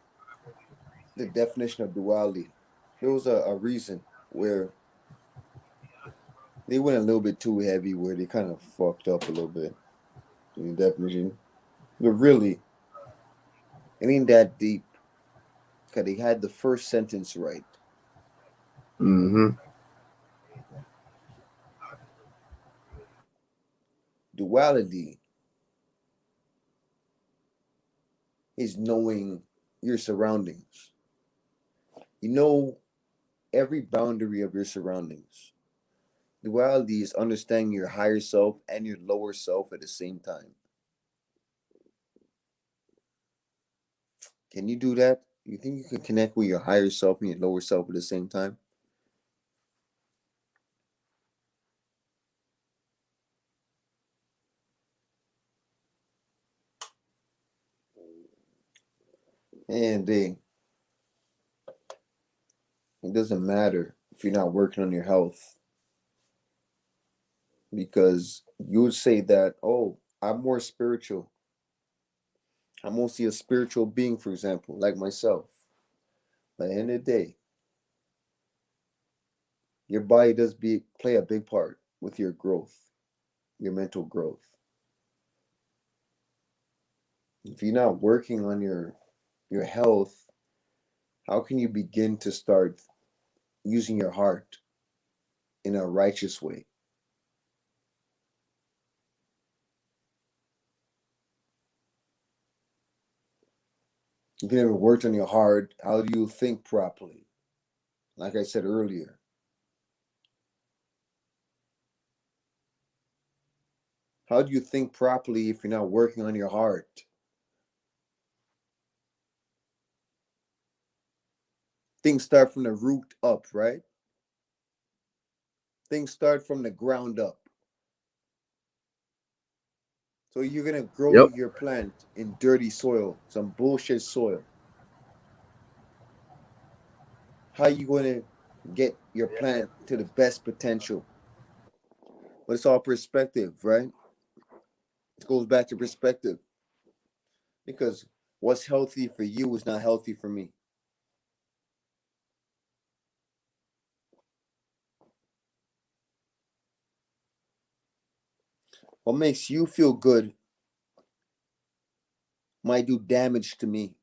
definition of duality, there was a reason where they went a little bit too heavy, where they kind of fucked up a little bit in the definition. But really, it ain't that deep. Cause they had the first sentence right. Mm-hmm. Duality is knowing your surroundings. You know every boundary of your surroundings. Duality is understanding your higher self and your lower self at the same time. Can you do that? You think you can connect with your higher self and your lower self at the same time? And it doesn't matter if you're not working on your health, because you would say that, oh, I'm more spiritual. I'm mostly a spiritual being, for example, like myself. But at the end of the day, your body does play a big part with your growth, your mental growth. If you're not working on your health, how can you begin to start using your heart in a righteous way? If you never worked on your heart, how do you think properly? Like I said earlier, how do you think properly if you're not working on your heart? Things start from the root up, right? Things start from the ground up. So you're gonna grow Yep. your plant in dirty soil, some bullshit soil. How you gonna get your plant to the best potential? But it's all perspective, right? It goes back to perspective. Because what's healthy for you is not healthy for me. What makes you feel good might do damage to me.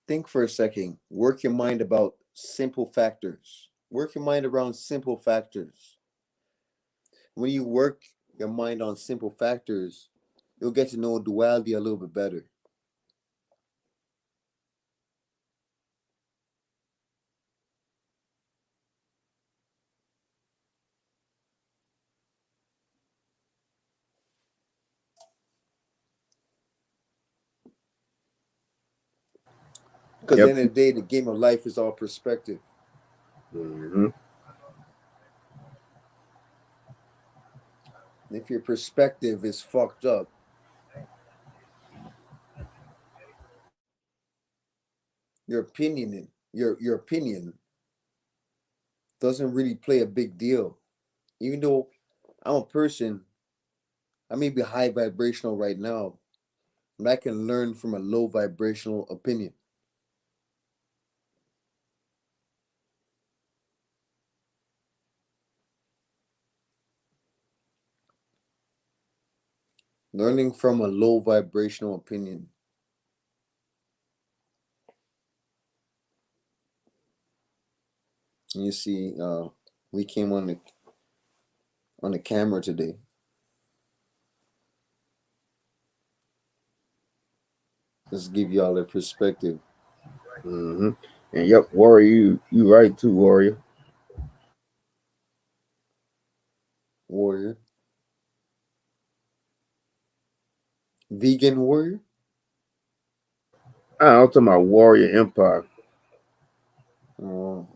Think for a second. Work your mind about simple factors. Work your mind around simple factors. When you work your mind on simple factors, you'll get to know duality a little bit better. Because at the Yep. end of the day, the game of life is all perspective. Mm-hmm. And if your perspective is fucked up, your opinion doesn't really play a big deal. Even though I'm a person, I may be high vibrational right now, but I can learn from a low vibrational opinion. Learning from a low vibrational opinion. And you see, we came on the camera today. Let's give y'all a perspective. Mm-hmm. And yep, warrior, you right too, warrior. Warrior. Vegan warrior? I'm talking about warrior empire. Oh,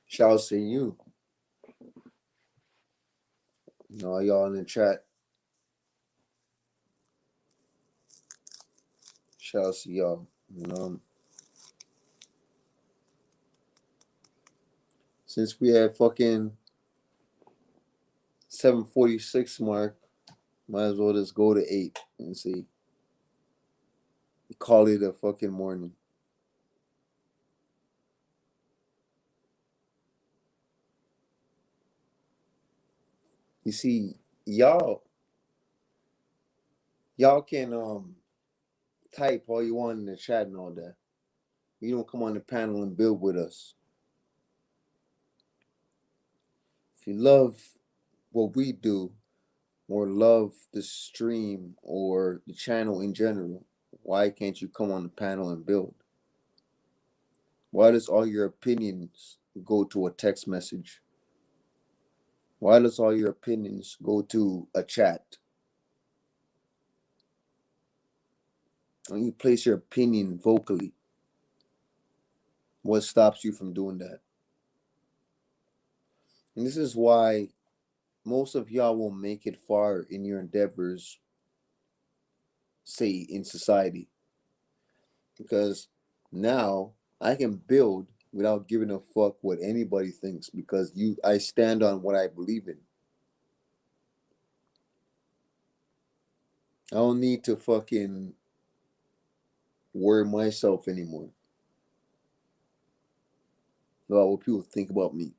shall say you. All y'all in the chat. Shall see y'all. Since we had fucking 7:46 mark, might as well just go to 8 and see. Call it a fucking morning. You see, y'all can type all you want in the chat and all that. You don't come on the panel and build with us. If you love what we do or love the stream or the channel in general, why can't you come on the panel and build? Why does all your opinions go to a text message? Why does all your opinions go to a chat? When you place your opinion vocally, what stops you from doing that? And this is why most of y'all will make it far in your endeavors, say in society. Because now I can build without giving a fuck what anybody thinks because I stand on what I believe in. I don't need to fucking worry myself anymore about what people think about me.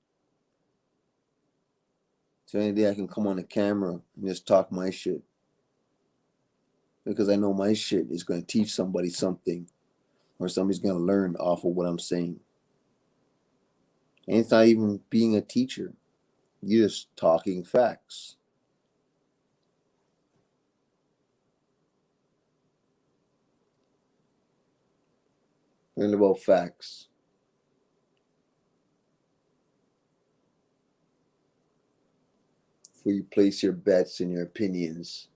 So any day I can come on the camera and just talk my shit. Because I know my shit is going to teach somebody something or somebody's going to learn off of what I'm saying. And it's not even being a teacher. You're just talking facts. Learn about facts. Before you place your bets and your opinions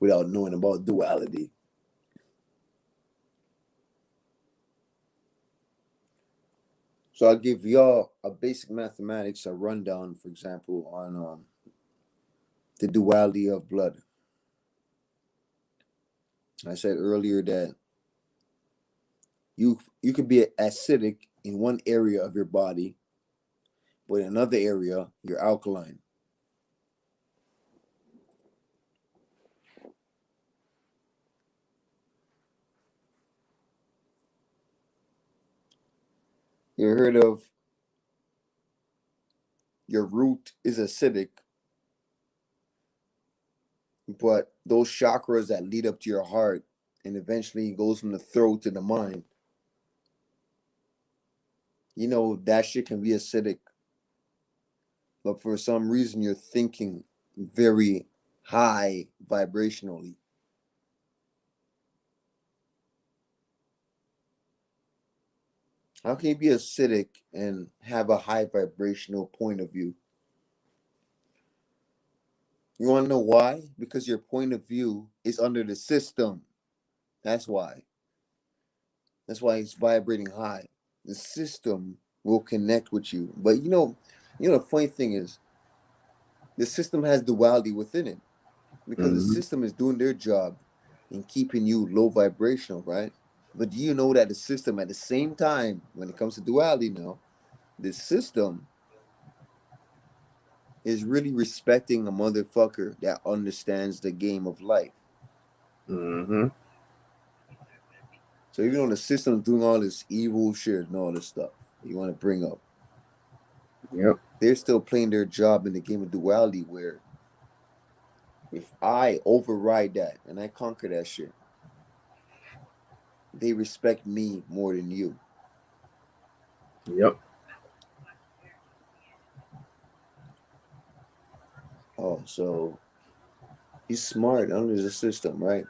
without knowing about duality. So I'll give y'all a basic mathematics, a rundown, for example, on the duality of blood. I said earlier that you could be acidic in one area of your body, but in another area, you're alkaline. You heard of your root is acidic, but those chakras that lead up to your heart and eventually goes from the throat to the mind, that shit can be acidic. But for some reason, you're thinking very high vibrationally. How can you be acidic and have a high vibrational point of view? You want to know why? Because your point of view is under the system. That's why. That's why it's vibrating high. The system will connect with you. But the funny thing is, the system has duality within it because the Mm-hmm. system is doing their job in keeping you low vibrational, right? But do you know that the system, at the same time, when it comes to duality now, the system is really respecting a motherfucker that understands the game of life. Mm-hmm. So even though the system's doing all this evil shit and all this stuff you want to bring up, Yep. they're still playing their job in the game of duality where if I override that and I conquer that shit, they respect me more than you. Yep. Oh, so He's smart under the system, right?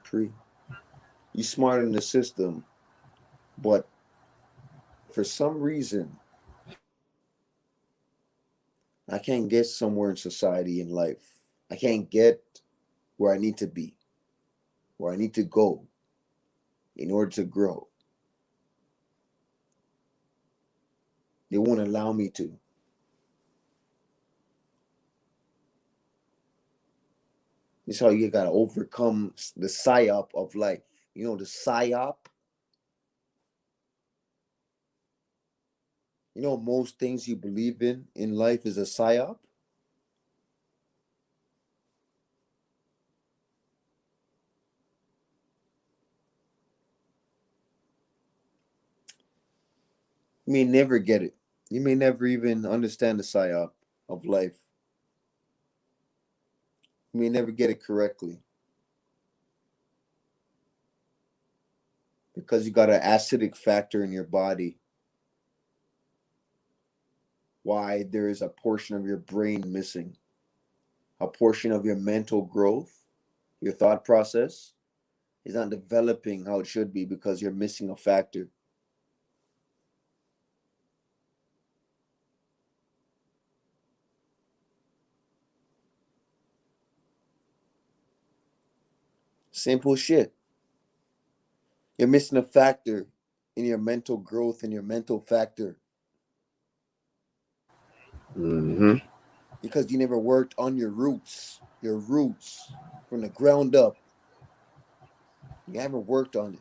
He's smart in the system, but for some reason, I can't get somewhere in society in life. I can't get where I need to be, where I need to go in order to grow. They won't allow me to. This is how you gotta overcome the psyop of life. You know the psyop? You know most things you believe in life is a psyop? You may never get it. You may never even understand the psyop of life. You may never get it correctly. Because you got an acidic factor in your body. Why there is a portion of your brain missing. A portion of your mental growth, your thought process, is not developing how it should be because you're missing a factor. Simple shit. You're missing a factor in your mental growth and your mental factor. Mm-hmm. Because you never worked on your roots from the ground up. You haven't worked on it.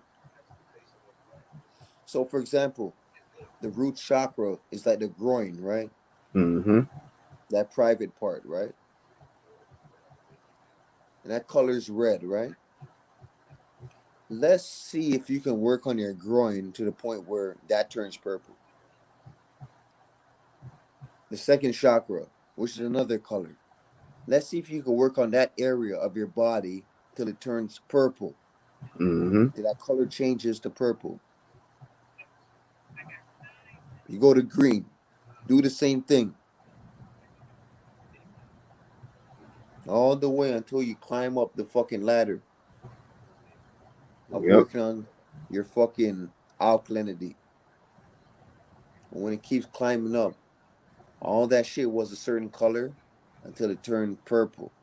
So, for example, the root chakra is like the groin, right? Mm-hmm. That private part, right? And that color is red, right? Let's see if you can work on your groin to the point where that turns purple. The second chakra, which is another color. Let's see if you can work on that area of your body till it turns purple. Mm-hmm. Till that color changes to purple. You go to green. Do the same thing. All the way until you climb up the fucking ladder of Yep. working on your fucking alkalinity. And when it keeps climbing up, all that shit was a certain color until it turned purple.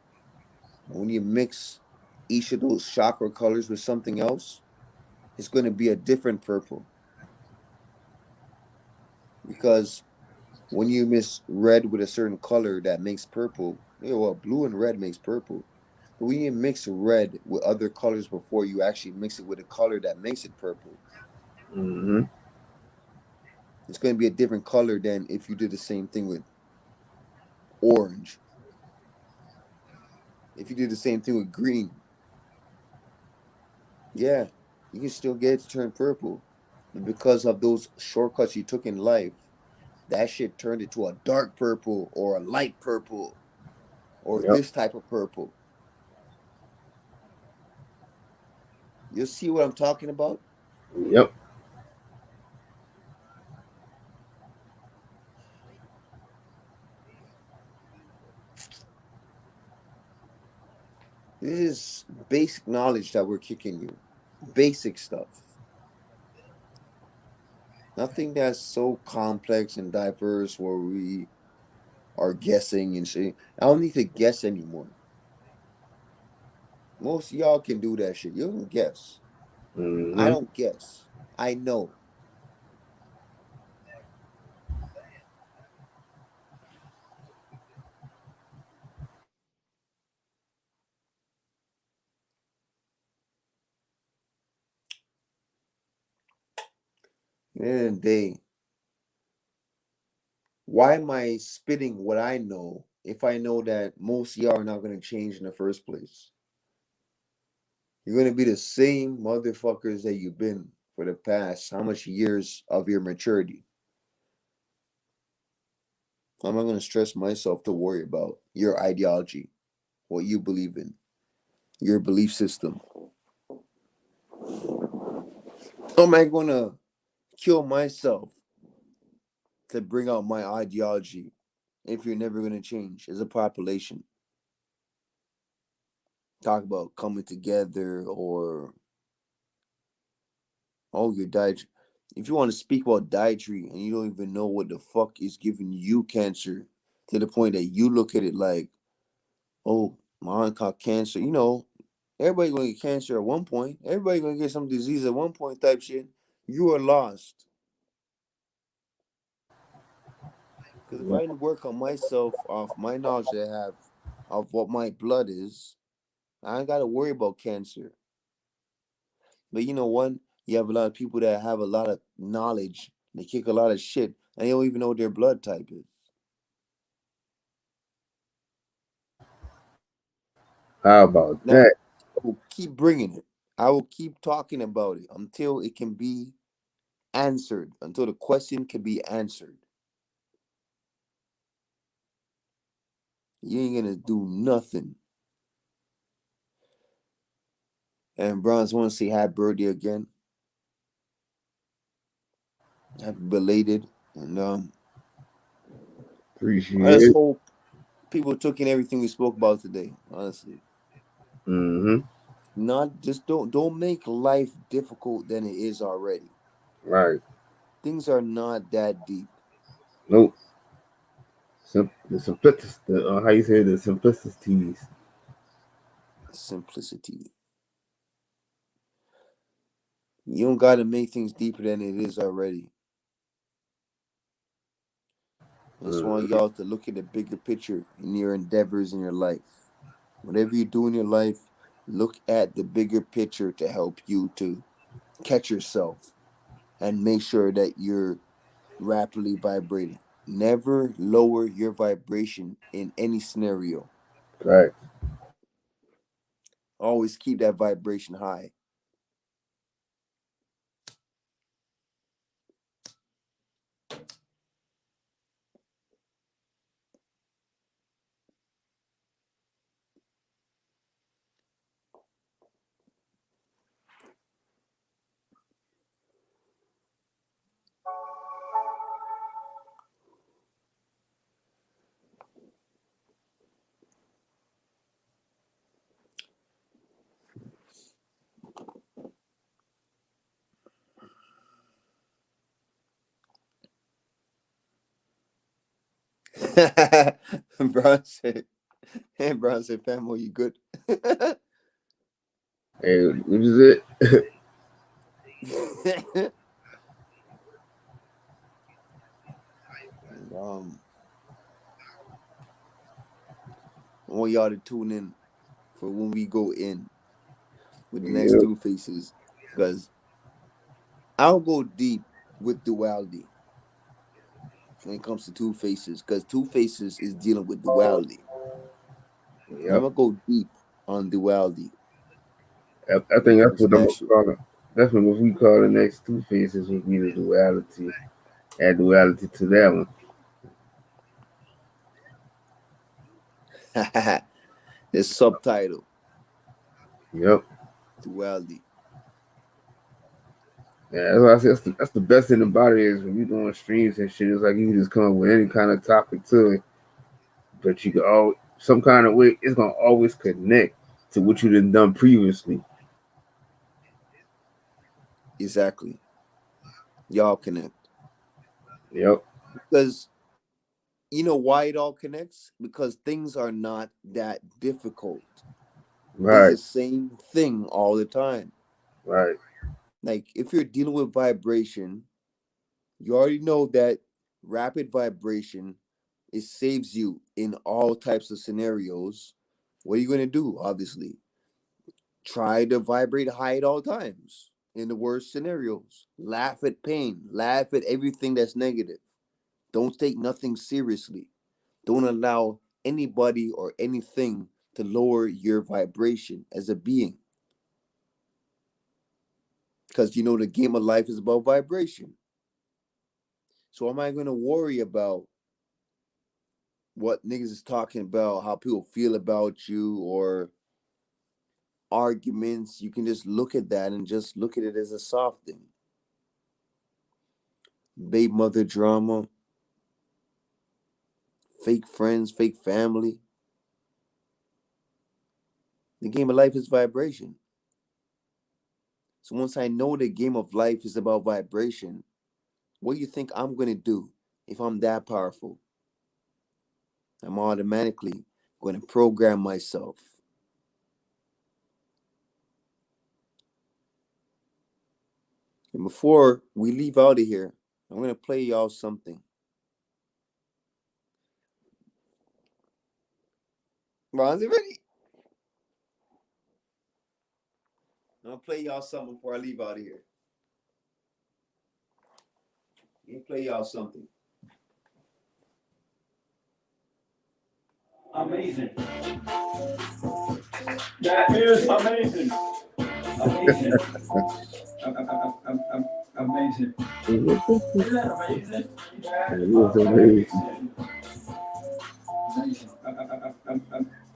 And when you mix each of those chakra colors with something else, it's going to be a different purple. Because when you mix red with a certain color that makes purple, well, blue and red makes purple. But when you mix red with other colors before you actually mix it with a color that makes it purple, Mm-hmm. it's going to be a different color than if you did the same thing with orange. If you did the same thing with green, yeah, you can still get it to turn purple. But because of those shortcuts you took in life, that shit turned it to a dark purple or a light purple or Yep. this type of purple. You see what I'm talking about? Yep. This is basic knowledge that we're kicking you. Basic stuff. Nothing that's so complex and diverse where we are guessing and shit. I don't need to guess anymore. Most of y'all can do that shit. You can guess. I Mm-hmm. don't guess. I know. At the end of the day, why am I spitting what I know if I know that most of y'all are not going to change in the first place? You're going to be the same motherfuckers that you've been for the past how much years of your maturity? I'm not going to stress myself to worry about your ideology, what you believe in, your belief system. Am I going to kill myself to bring out my ideology if you're never going to change as a population? talk about coming together or your dietary. If you want to speak about dietary and you don't even know what the fuck is giving you cancer, to the point that you look at it like, oh, my aunt caught cancer. Everybody gonna get cancer at one point. Everybody gonna get some disease at one point type shit. You are lost. Because if I didn't work on myself off my knowledge that I have of what my blood is, I ain't gotta worry about cancer. But you know what? You have a lot of people that have a lot of knowledge. They kick a lot of shit, and they don't even know what their blood type is. How about Now, that? I will keep bringing it. I will keep talking about it until it can be answered, until the question can be answered. You ain't gonna do nothing. And Bronze want to say happy birthday again. Happy belated. And I Appreciate just it. hope people took in everything we spoke about today. Honestly, Mm-hmm. not just don't make life difficult than it is already. Right. Things are not that deep. Nope. The simplicity. How you say the simplicities. Simplicity. You don't gotta make things deeper than it is already. I just want Mm-hmm. y'all to look at the bigger picture in your endeavors in your life. Whatever you do in your life, look at the bigger picture to help you to catch yourself and make sure that you're rapidly vibrating. Never lower your vibration in any scenario. Right. Always keep that vibration high. Bron said, hey, Bron said, family, you good? Hey, what is it? um, I want y'all to tune in for when we go in with the next Yep. two faces because I'll go deep with duality when it comes to two faces because two faces is dealing with duality. And I'm Yep. gonna go deep on duality I when it think that's comes to what I'm that gonna shit. call it. That's what we call the next two phases would be the duality. Add duality to that one. The subtitle Yep. duality. Yeah, that's why I say that's the best thing about it is when you doing streams and shit. It's like you can just come up with any kind of topic to it, but you can all some kind of way. It's gonna always connect to what you done previously. Exactly. Y'all connect. Yep. Because you know why it all connects? Because things are not that difficult. It's Right. the same thing all the time. Right. Like if you're dealing with vibration, you already know that rapid vibration it saves you in all types of scenarios. What are you going to do? Obviously, try to vibrate high at all times in the worst scenarios. Laugh at pain, laugh at everything that's negative. Don't take nothing seriously. Don't allow anybody or anything to lower your vibration as a being. Because you know the game of life is about vibration. So am I going to worry about what niggas is talking about, how people feel about you, or arguments? You can just look at that and just look at it as a soft thing. Babe mother drama, fake friends, fake family. The game of life is vibration. So once I know the game of life is about vibration, what do you think I'm going to do if I'm that powerful? I'm automatically going to program myself. And before we leave out of here, I'm going to play y'all something. Ron's ready? I'm going to play y'all something before I leave out of here. Let me play y'all something. Amazing. That is amazing. Amazing. Amazing. Isn't that amazing? That is amazing.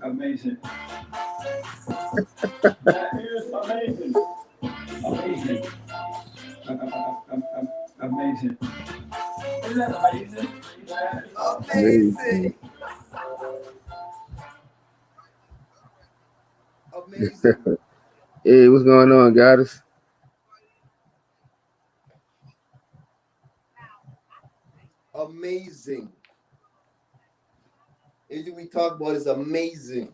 Amazing. That is amazing. Amazing. Amazing. Isn't that amazing? Amazing. Amazing. Hey, what's going on, goddess? Amazing. Everything we talk about is amazing.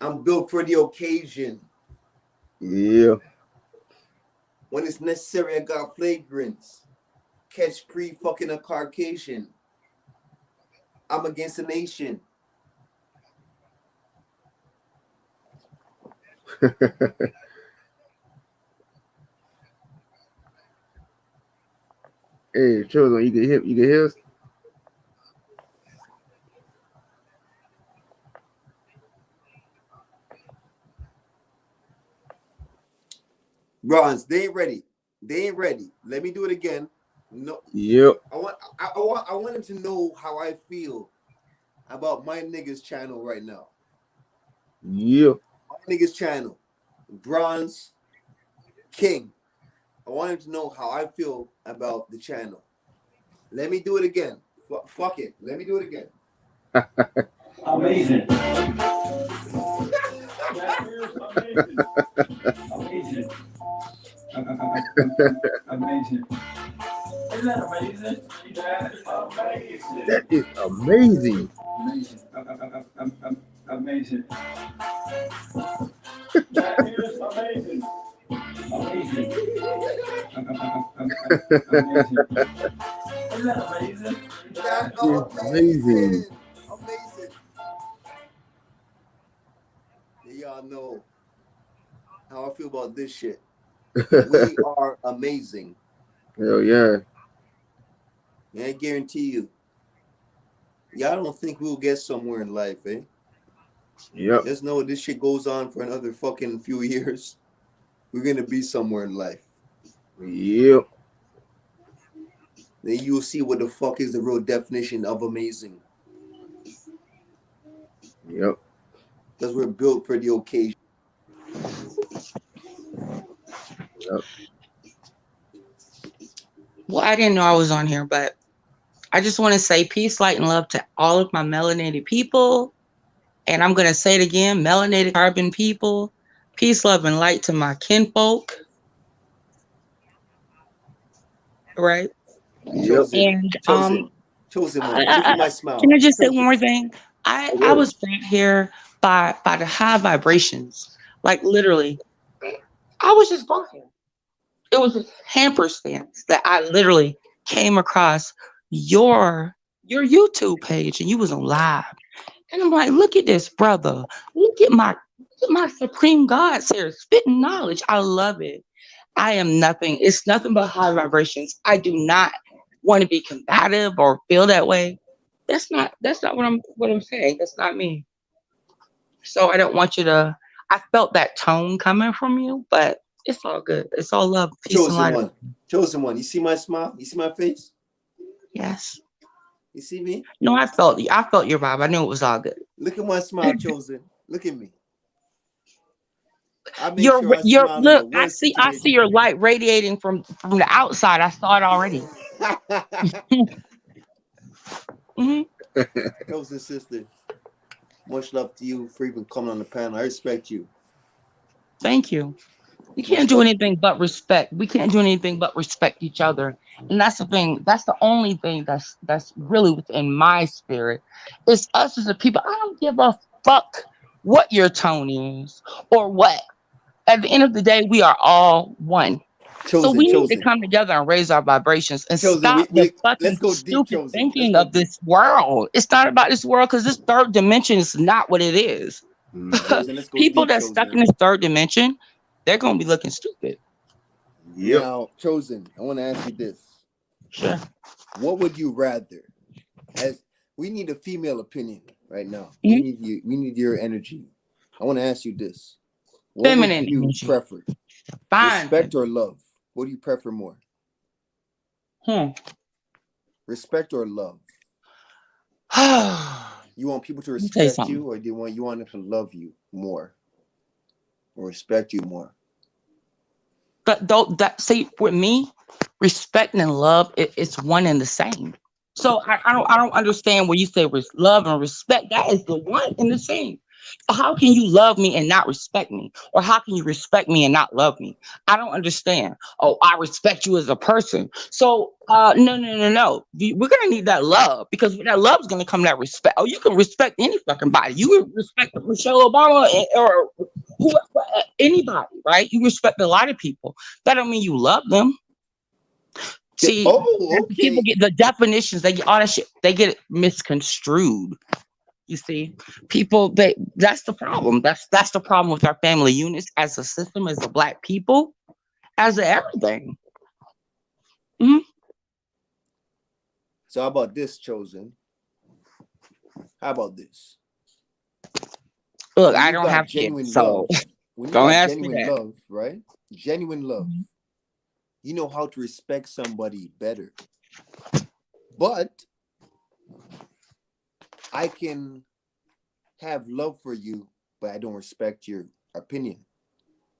I'm built for the occasion. Yeah. When it's necessary, I got flagrants. Catch pre-fucking a Caucasian. I'm against the nation. Hey, children, you can hear us? Bronze, they ain't ready. They ain't ready. Let me do it again. No. Yep. I want them to know how I feel about my niggas channel right now. Yep. My niggas channel. Bronze King. I want him to know how I feel about the channel. Let me do it again. Fuck it. Let me do it again. Amazing. That is amazing. Amazing. Amazing. Isn't that amazing? That is amazing. That is amazing. Amazing. Amazing. That is amazing. Amazing. Amazing. Isn't that amazing? That is amazing. Amazing. Y'all know how I feel about this shit. We are amazing. Hell yeah. And I guarantee you, y'all don't think we'll get somewhere in life, eh? Yep. Just know this shit goes on for another fucking few years. We're gonna be somewhere in life. Yep. Then you'll see what the fuck is the real definition of amazing. Yep. Because we're built for the occasion. Yep. Well, I didn't know I was on here, but I just want to say peace, light, and love to all of my melanated people. And I'm going to say it again, melanated carbon people. Peace, love, and light to my kinfolk. Right? Yep. And chosen one. Look at my smile. Can I just say one more thing? I was brought here by the high vibrations. Like literally, I was just brought here. It was a hamper stance that I literally came across your YouTube page, and you was on live. And I'm like, look at this, brother. Look at my supreme God here, spitting knowledge. I love it. I am nothing. It's nothing but high vibrations. I do not want to be combative or feel that way. That's not what I'm saying. That's not me. So I don't want you to. I felt that tone coming from you, but it's all good. It's all love, peace, and light. Chosen one. You see my smile? You see my face? Yes. You see me? No, I felt your vibe. I knew it was all good. Look at my smile, Chosen. Look at me. Look. I see your light radiating from the outside. I saw it already. Chosen sister, Much love to you for even coming on the panel. I respect you. Thank you. We Much can't do love. anything but respect. We can't do anything but respect each other. And that's the thing. That's the only thing that's really within my spirit. It's us as a people. I don't give a fuck what your tone is or what. At the end of the day, we are all one. So Chosen, we need to chosen, come together and raise our vibrations and chosen. stop the Let's fucking go deep, stupid chosen. Let's thinking go of deep. this world. It's not about this world because this third dimension is not what it is. Chosen, let's go People deep, that's stuck in chosen. this third dimension, they're gonna be looking stupid. Yep. Now, chosen, I want to ask you this. Sure. What would you rather? As we need a female opinion right now. Mhm. We need you. We need your energy. I want to ask you this. What Feminine would you energy. prefer? Fine. Respect or love? What do you prefer more? Respect or love? You want people to Let me tell you respect something. you, or do you want them to love you more or respect you more? That see with me, respect and love, it's one and the same. So I don't understand when you say love and respect. That is the one and the same. How can you love me and not respect me? Or how can you respect me and not love me? I don't understand. Oh, I respect you as a person. So no. We're gonna need that love because with that love is gonna come that respect. Oh, you can respect any fucking body. You can respect Michelle Obama or anybody, right? You respect a lot of people. That don't mean you love them. See, people Okay. get the definitions. They get all that shit. They get it misconstrued. You see, people. That's the problem. That's the problem with our family units as a system, as a black people, as a everything. Hmm. So how about this, chosen? How about this? Look, When I you don't have got kids, genuine so love, when you don't got ask me genuine that. love, right? Genuine love, Mhm. you know how to respect somebody better. But I can have love for you, but I don't respect your opinion.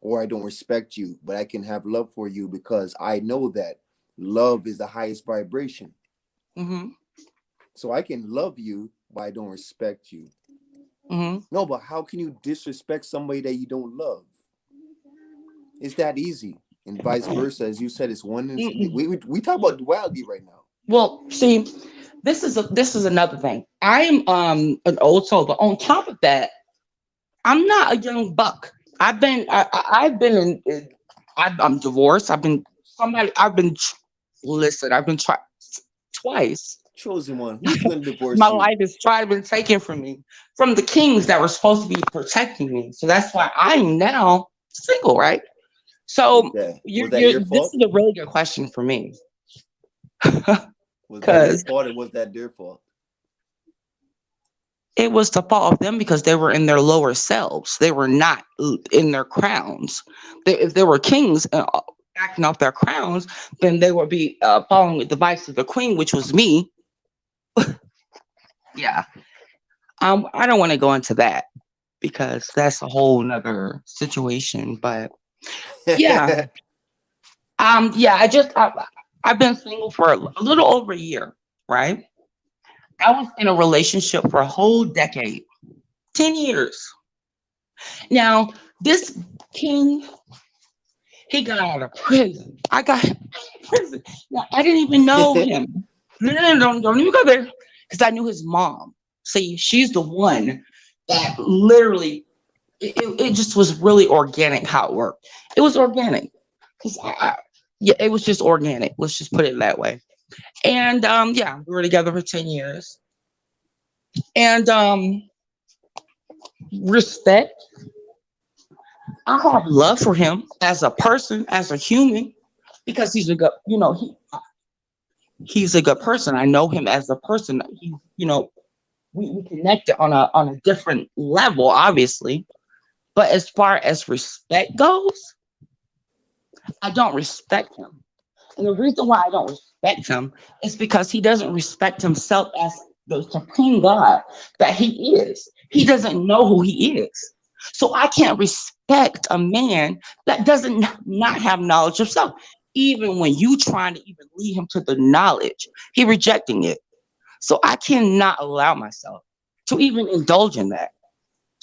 Or I don't respect you, but I can have love for you because I know that love is the highest vibration. Hmm. So I can love you, but I don't respect you. Hmm. No, but how can you disrespect somebody that you don't love? It's that easy. And vice versa. As you said, it's one. We talk about duality right now. Well, see, this is another thing. I'm an old soul, but on top of that, I'm not a young buck. I've been I'm divorced. I've been listen. I've been tried twice. Chosen one. Who's going to My divorce you? life is tried been taken from me from the kings that were supposed to be protecting me. So that's why I'm now single, right? Was So that was that you're your this fault? is a really good question for me Was that your because fault or was that their fault? it was the fault of them because they were in their lower selves. They were not in their crowns. If they were kings acting off their crowns, then they would be following the advice of the queen, which was me. Yeah. I don't want to go into that because that's a whole nother situation. But yeah, yeah. I've been single for a little over a year, right? I was in a relationship for a whole decade, 10 years. Now this king, he got out of prison. I got him out of prison. Now I didn't even know him. No, don't even go there because I knew his mom. See, she's the one that literally it just was really organic how it worked. It was organic because yeah, it was just organic. Let's just put it that way. And yeah, we were together for 10 years. And respect. I have love for him as a person, as a human, because he's a good, he's a good person. I know him as a person. We connected on a different level, obviously. But as far as respect goes, I don't respect him. And the reason why I don't respect him is because he doesn't respect himself as the supreme God that he is. He doesn't know who he is. So I can't respect a man that doesn't not have knowledge of self. Even when you trying to even lead him to the knowledge, he rejecting it. So I cannot allow myself to even indulge in that.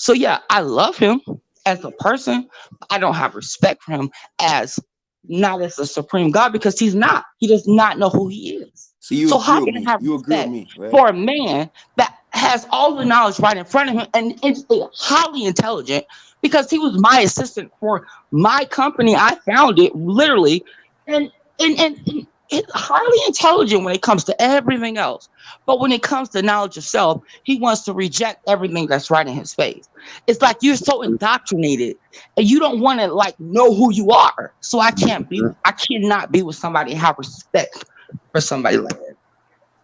So yeah, I love him as a person. I don't have respect for him as not as a supreme God because he's not. He does not know who he is. So you So agree how with can I me? have You agree with respect me, right? for a man that has all the knowledge right in front of him and is highly intelligent because he was my assistant for my company. I founded literally, and and highly intelligent when it comes to everything else. But when it comes to knowledge of self, he wants to reject everything that's right in his face. It's like you're so indoctrinated and you don't want to like know who you are. So I cannot be with somebody and have respect for somebody like that.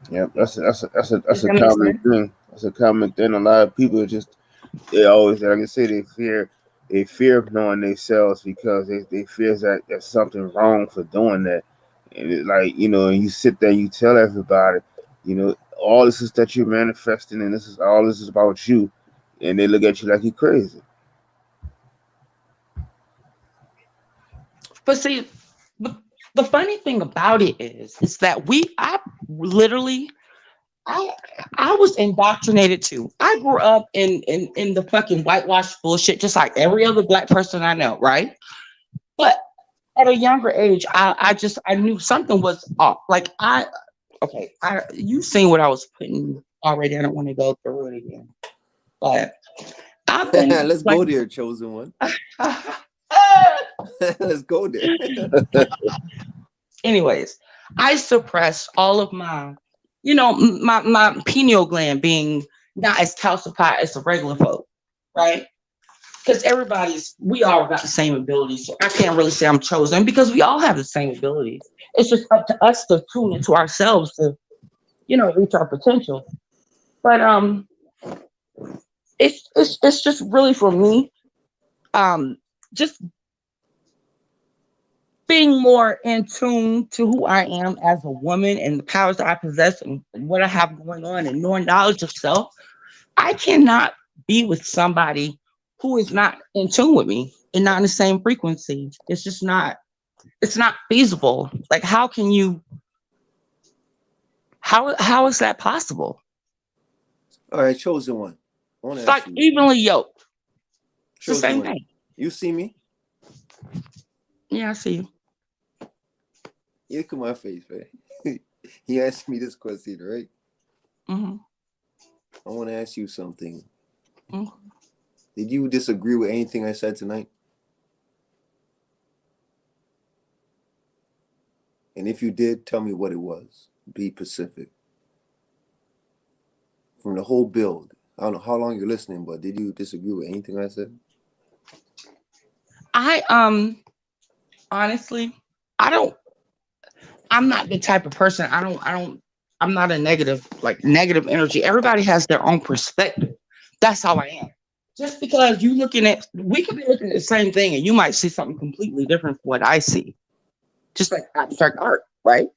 Yeah, that's Does a that make common sense? thing. That's a common thing. A lot of people just they always, like I say, they fear of knowing themselves because they fear that there's something wrong for doing that. And it, like, and you sit there, and you tell everybody, all this is that you're manifesting, and this is about you, and they look at you like you're crazy. But see, the funny thing about it is that I literally I I was indoctrinated too. I grew up in the fucking whitewashed bullshit, just like every other black person I know, right? But at a younger age, I knew something was off. Like you seen what I was putting already. I don't want to go through it again. But I've been Let's like go there, chosen one. Let's go there. anyways, I suppressed all of my, my pineal gland being not as calcified as the regular folk, right? Because we all got the same abilities. So I can't really say I'm chosen because we all have the same abilities. It's just up to us to tune into ourselves to, reach our potential. But it's just really for me, just being more in tune to who I am as a woman and the powers that I possess and what I have going on and more knowledge of self. I cannot be with somebody who is not in tune with me and not in the same frequency. It's not feasible. Like how is that possible? All right, chosen one. I want to It's ask like you, evenly yoked. It's the chosen same one. thing. You see me? Yeah, I see you. You look at my face, right? You asked me this question, right? Mm-hmm. I want to ask you something. Mm-hmm. Did you disagree with anything I said tonight? And if you did, tell me what it was. Be specific. From the whole build. I don't know how long you're listening, but did you disagree with anything I said? I honestly, I'm not the type of person. I'm not a negative energy. Everybody has their own perspective. That's how I am. Just because we could be looking at the same thing and you might see something completely different from what I see. Just like abstract art, right?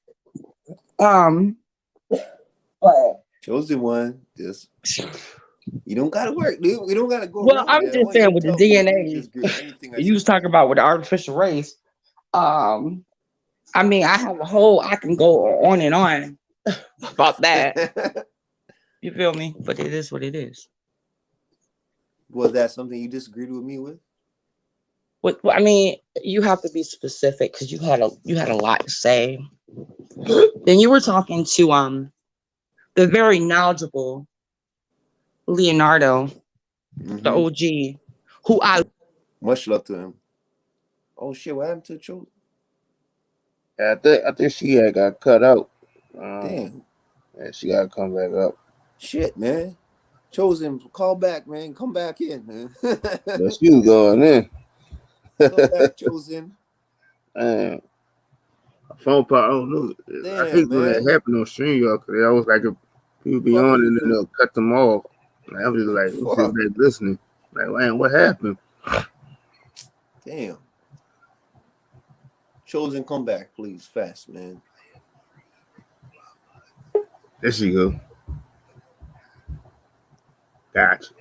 Um, but Chosen one. Just you don't gotta work, dude. We don't gotta go well, around I'm that. I just want you saying to with the tell me if you DNA, disagree with anything I you said was talking tonight. about with the artificial race. Um, I mean, I can go on and on about that. You feel me? But it is what it is. Was that something you disagreed with me with? I mean, you have to be specific because you had a lot to say. Then you were talking to the very knowledgeable Leonardo, the Mm-hmm. OG, who I Much love to him. Oh shit, what happened to the chosen? I think she had got cut out. Damn. And she got to come back up. Shit, man. Chosen, call back, man. Come back in, man. But she was going in. Come back, chosen. Man, phone call. I don't know. I Damn, hate when that man. happen on StreamYard because they always like if people be Fuck on you and then do. they'll cut them off. Like, I'm just like, I'm sitting Fuck. back listening. Like, man, what happened? Damn. Chosen, come back, please. Fast, man. There she go. Gotcha.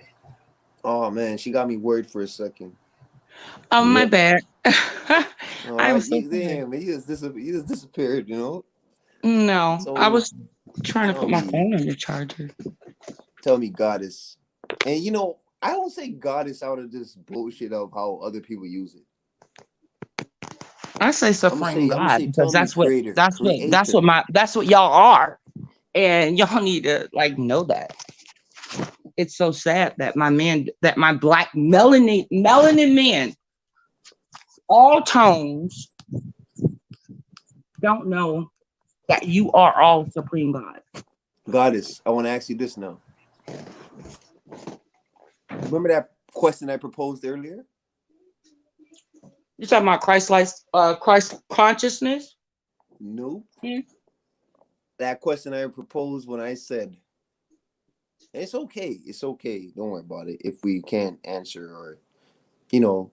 Oh man, she got me worried for a second. my Yep. bad. Oh, I'm so sorry. damn, man, you just disappeared, you know. No, I So was trying to tell put my me, phone on the charger. goddess, and you know, I don't say goddess out of this bullshit of how other people use it. I say suffering I'm gonna God say because tell me creator, creator. that's what y'all are. And y'all need to like know that. It's so sad that my black melanin men, all tones, don't know that you are all supreme God. Goddess, I want to ask you this now. Remember that question I proposed earlier? You talking about Christ consciousness? No. Hmm? That question I proposed when I said, it's okay. Don't worry about it. If we can't answer, or you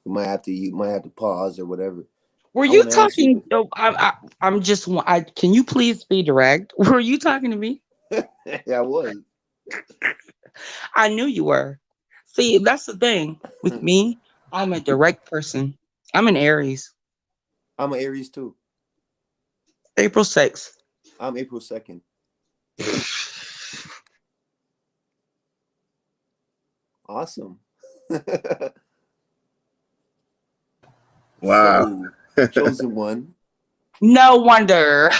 might have to pause or whatever. Were I you want to ask you talking? Oh, I'm just. Can you please be direct? Were you talking to me? this. Yeah, I was. I knew you were. See, that's the thing with me. I'm a direct person. I'm an Aries. I'm an Aries too. April 6th. I'm April 2nd. Awesome. Wow. So, chosen one. No wonder.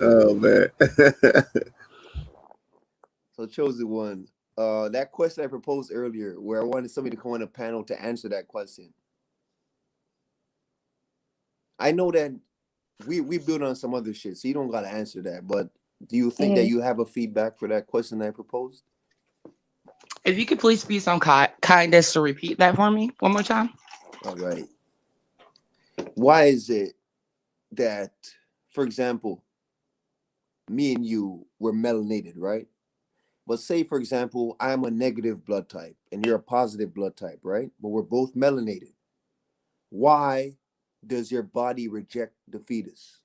Oh man. So, chosen one. That question I proposed earlier, where I wanted somebody to come on a panel to answer that question. I know that we build on some other shit, so you don't gotta answer that. But do you think that you have a feedback for that question I proposed? If you could please be so kindness to repeat that for me one more time. All right. Why is it that, for example, me and you were melanated, right? But say, for example, I'm a negative blood type and you're a positive blood type, right? But we're both melanated. Why does your body reject the fetus?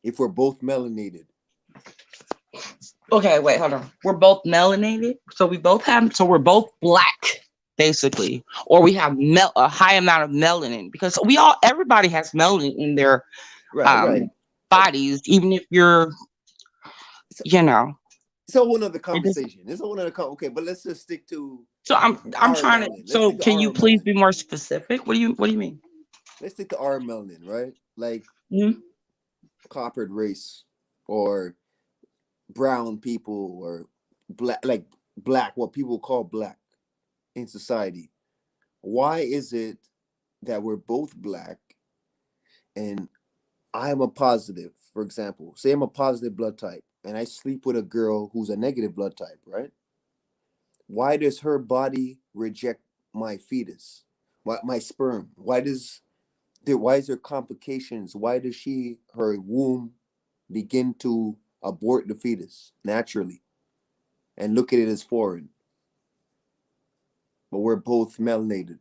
If we're both melanated. Okay, wait, hold on. We're both melanated, so we're both black, basically, or we have a high amount of melanin because everybody has melanin in their Right. bodies, even if you're, It's, you know. it's a whole nother It is, conversation. Okay, but let's just stick to so I'm our trying to. melanin. Let's So stick to can our you please melanin. be more specific? What do you mean? Let's stick to our melanin, right? Like Mm-hmm. coppered race or brown people or black, what people call black in society. Why is it that we're both black and I'm a positive, for example, say I'm a positive blood type and I sleep with a girl who's a negative blood type, right? Why does her body reject my fetus, my sperm? Why is there complications? Why does her womb begin to abort the fetus naturally and look at it as foreign? But we're both melanated.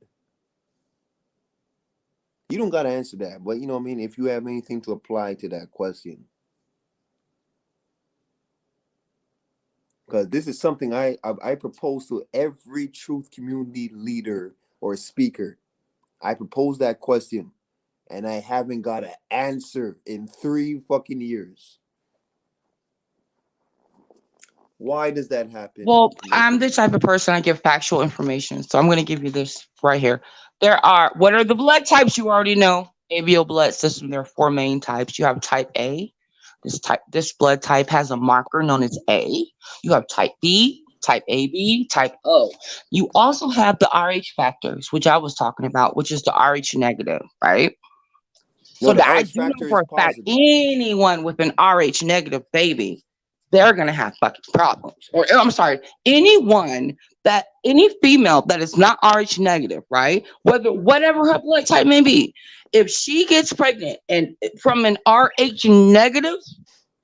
You don't got to answer that, but you know what I mean? If you have anything to apply to that question. Because this is something I propose to every truth community leader or speaker. I propose that question and I haven't got an answer in 3 fucking years. Why does that happen? Well, I'm the type of person I give factual information, so I'm going to give you this right here. What are the blood types? You already know. ABO blood system. There are 4 main types. You have type A. This blood type has a marker known as A. You have type B, type AB, type O. You also have the RH factors, which I was talking about, which is the RH negative, right? No, So the that I RH do know factor for is a fact, positive. anyone with an RH negative baby, they're gonna have fucking problems. Or I'm sorry, any female that is not RH negative, right? Whatever her blood type may be, if she gets pregnant and from an RH negative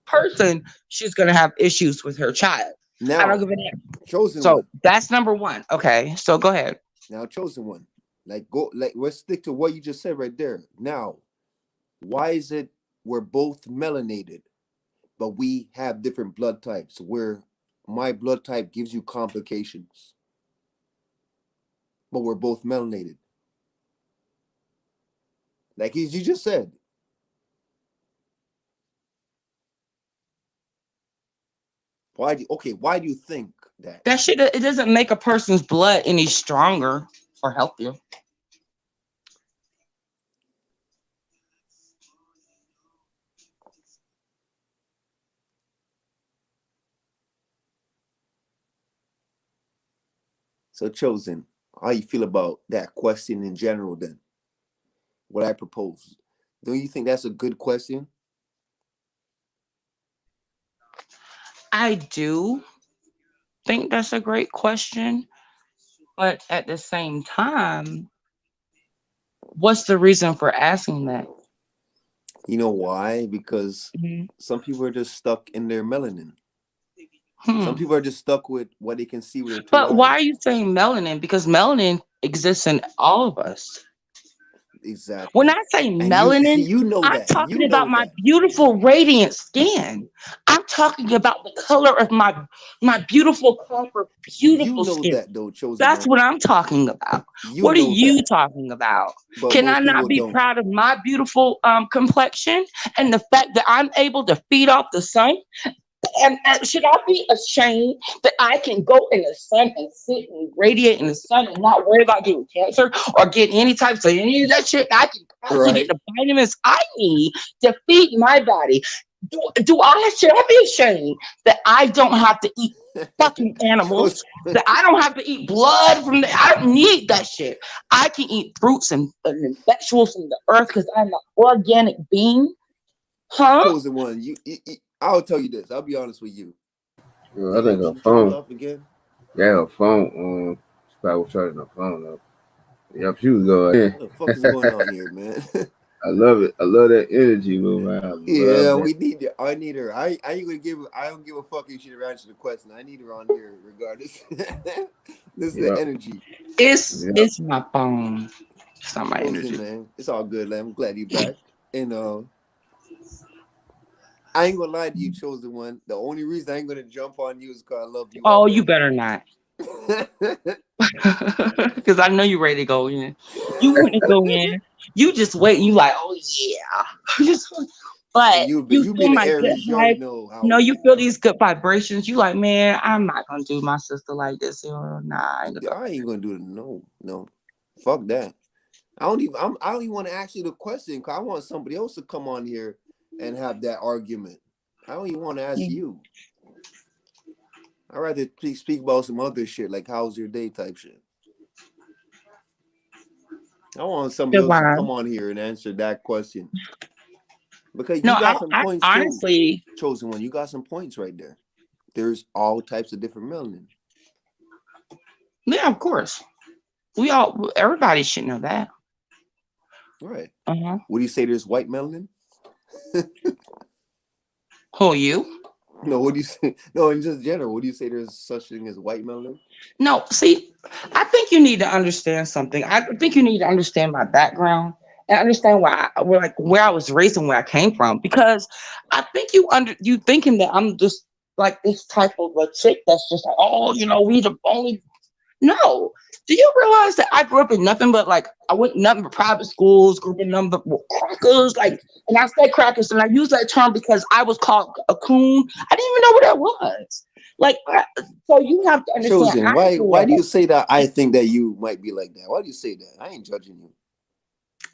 person, she's gonna have issues with her child. I don't Now, give a damn. chosen So one. that's number one. Okay, so go ahead. Now, chosen one. Let's stick to what you just said right there. Now, why is it we're both melanated, but we have different blood types where my blood type gives you complications, but we're both melanated? Like you just said, Why do you think that? That shit, it doesn't make a person's blood any stronger or healthier. So Chosen, how you feel about that question in general then? What I proposed. Don't you think that's a good question? I do think that's a great question, but at the same time, what's the reason for asking that? You know why? Because Mhm. some people are just stuck in their melanin. Hmm. Some people are just stuck with what they can see with their two But why are eyes. you saying melanin? Because melanin exists in all of us. When Exactly. I say And you see, melanin, you know I'm that. You talking know about my that. beautiful radiant skin. I'm talking about the color of my beautiful copper, You beautiful know skin. that though, Chosen That's One. what I'm talking about. You What are know you that. talking about? But Can I most not people be don't. proud of my beautiful complexion and the fact that I'm able to feed off the sun? And should I be ashamed that I can go in the sun and sit and radiate in the sun and not worry about getting cancer or getting any types of any of that shit? I can actually get Right. the vitamins I need to feed my body. Should I be ashamed that I don't have to eat fucking animals? Chosen, That I don't have to eat blood from I don't need that shit. I can eat fruits and vegetables from the earth because I'm an organic being. Huh? Chosen One. I'll tell you this. I'll be honest with you. Well, I Did think your her shit turned phone. off again? Yeah, her phone. She probably was charging her phone up. Yep, she was going. What the fuck is going on here, man? I love it. I love that energy, man. I love Yeah, that. we need it. I need her. I ain't gonna give. I don't give a fuck if she answer the question. I need her on here regardless. This is the Yep. energy. Yep. It's my phone. It's not my Chosen, energy. man. It's all good, man. I'm glad you back. And I ain't gonna lie to you, Chosen One. The only reason I ain't gonna jump on you is because I love you Oh, you already. better not. Because I know you're ready to go in. You want to go in. You just wait. You like, oh yeah. But you you feel being an my good Aries, you already vibe. know You how know, it you is, feel bro. these good vibrations. You like, man, I'm not gonna do my sister like this. Nah, I ain't gonna. I ain't gonna do it. No. Fuck that. I don't even want to ask you the question because I want somebody else to come on here and have that argument. I don't even want to ask Mm. you. I'd rather please speak about some other shit like how's your day type shit. I want somebody The else to vibe. come on here and answer that question. Because No, you got some I points too, honestly, Chosen One. You got some points right there. There's all types of different melanin. yeah, of course. Everybody should know that. Right. Uh-huh. What do you say there's white melanin? Who you? No, what do you say? No, in just general, what do you say there's such thing as white melanin? No, see, I think you need to understand something. I think you need to understand my background and understand where I was raised and where I came from. Because I think you thinking that I'm just like this type of a chick that's just like, oh, we the only. No. Do you realize that I grew up in nothing but like I went nothing but private schools, grew up in nothing but crackers, and I say crackers, and I use that term because I was called a coon. I didn't even know what that was. Like, so you have to understand. Chosen, I grew why up. do you say that? I think that you might be like that. Why do you say that? I ain't judging you.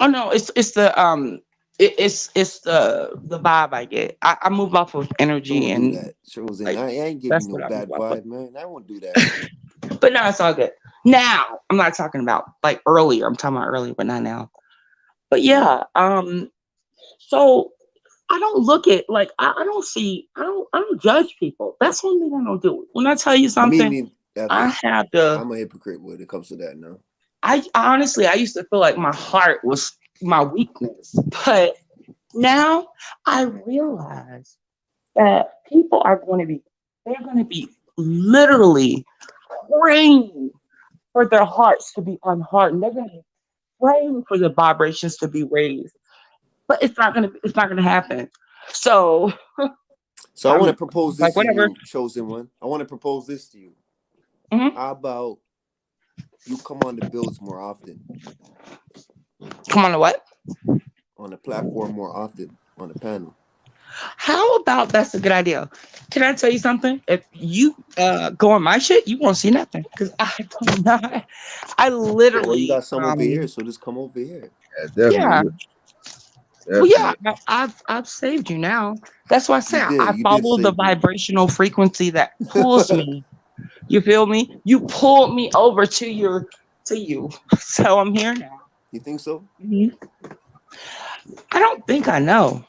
Oh no, it's the it's the vibe I get. I move off of energy Don't do and that, Chosen. like I ain't giving that's you no what I move bad off of. vibe, man. I won't do that. But no, it's all good. Now I'm not talking about like earlier. I'm talking about earlier, but not now. But Right. yeah, so I don't look at like I don't judge people. That's one thing I don't do. When I tell you Me, something, me. I Okay. have to. I'm a hypocrite when it comes to that now. I honestly I used to feel like my heart was my weakness, but now I realize that people are going to be they're going to be literally praying for their hearts to be unhardened. They're going to be praying for the vibrations to be raised, but it's not gonna happen. So So I want to I'm propose like, this to whatever. you, Chosen One. I want to propose this to you. Hmm. How about you come on the builds more often, Come on, to what? on the platform more often, on the panel? How about that's a good idea? Can I tell you something? If you go on my shit, you won't see nothing because I do not. I Well, you literally, got some over here, so just come over here. Yeah, yeah. definitely, Well, yeah, definitely. I've saved you now. That's why I say You did. I You did follow the save me. vibrational frequency that pulls me. You feel me? You pulled me over to you. So I'm here now. You think so? Mhm. I don't think I know.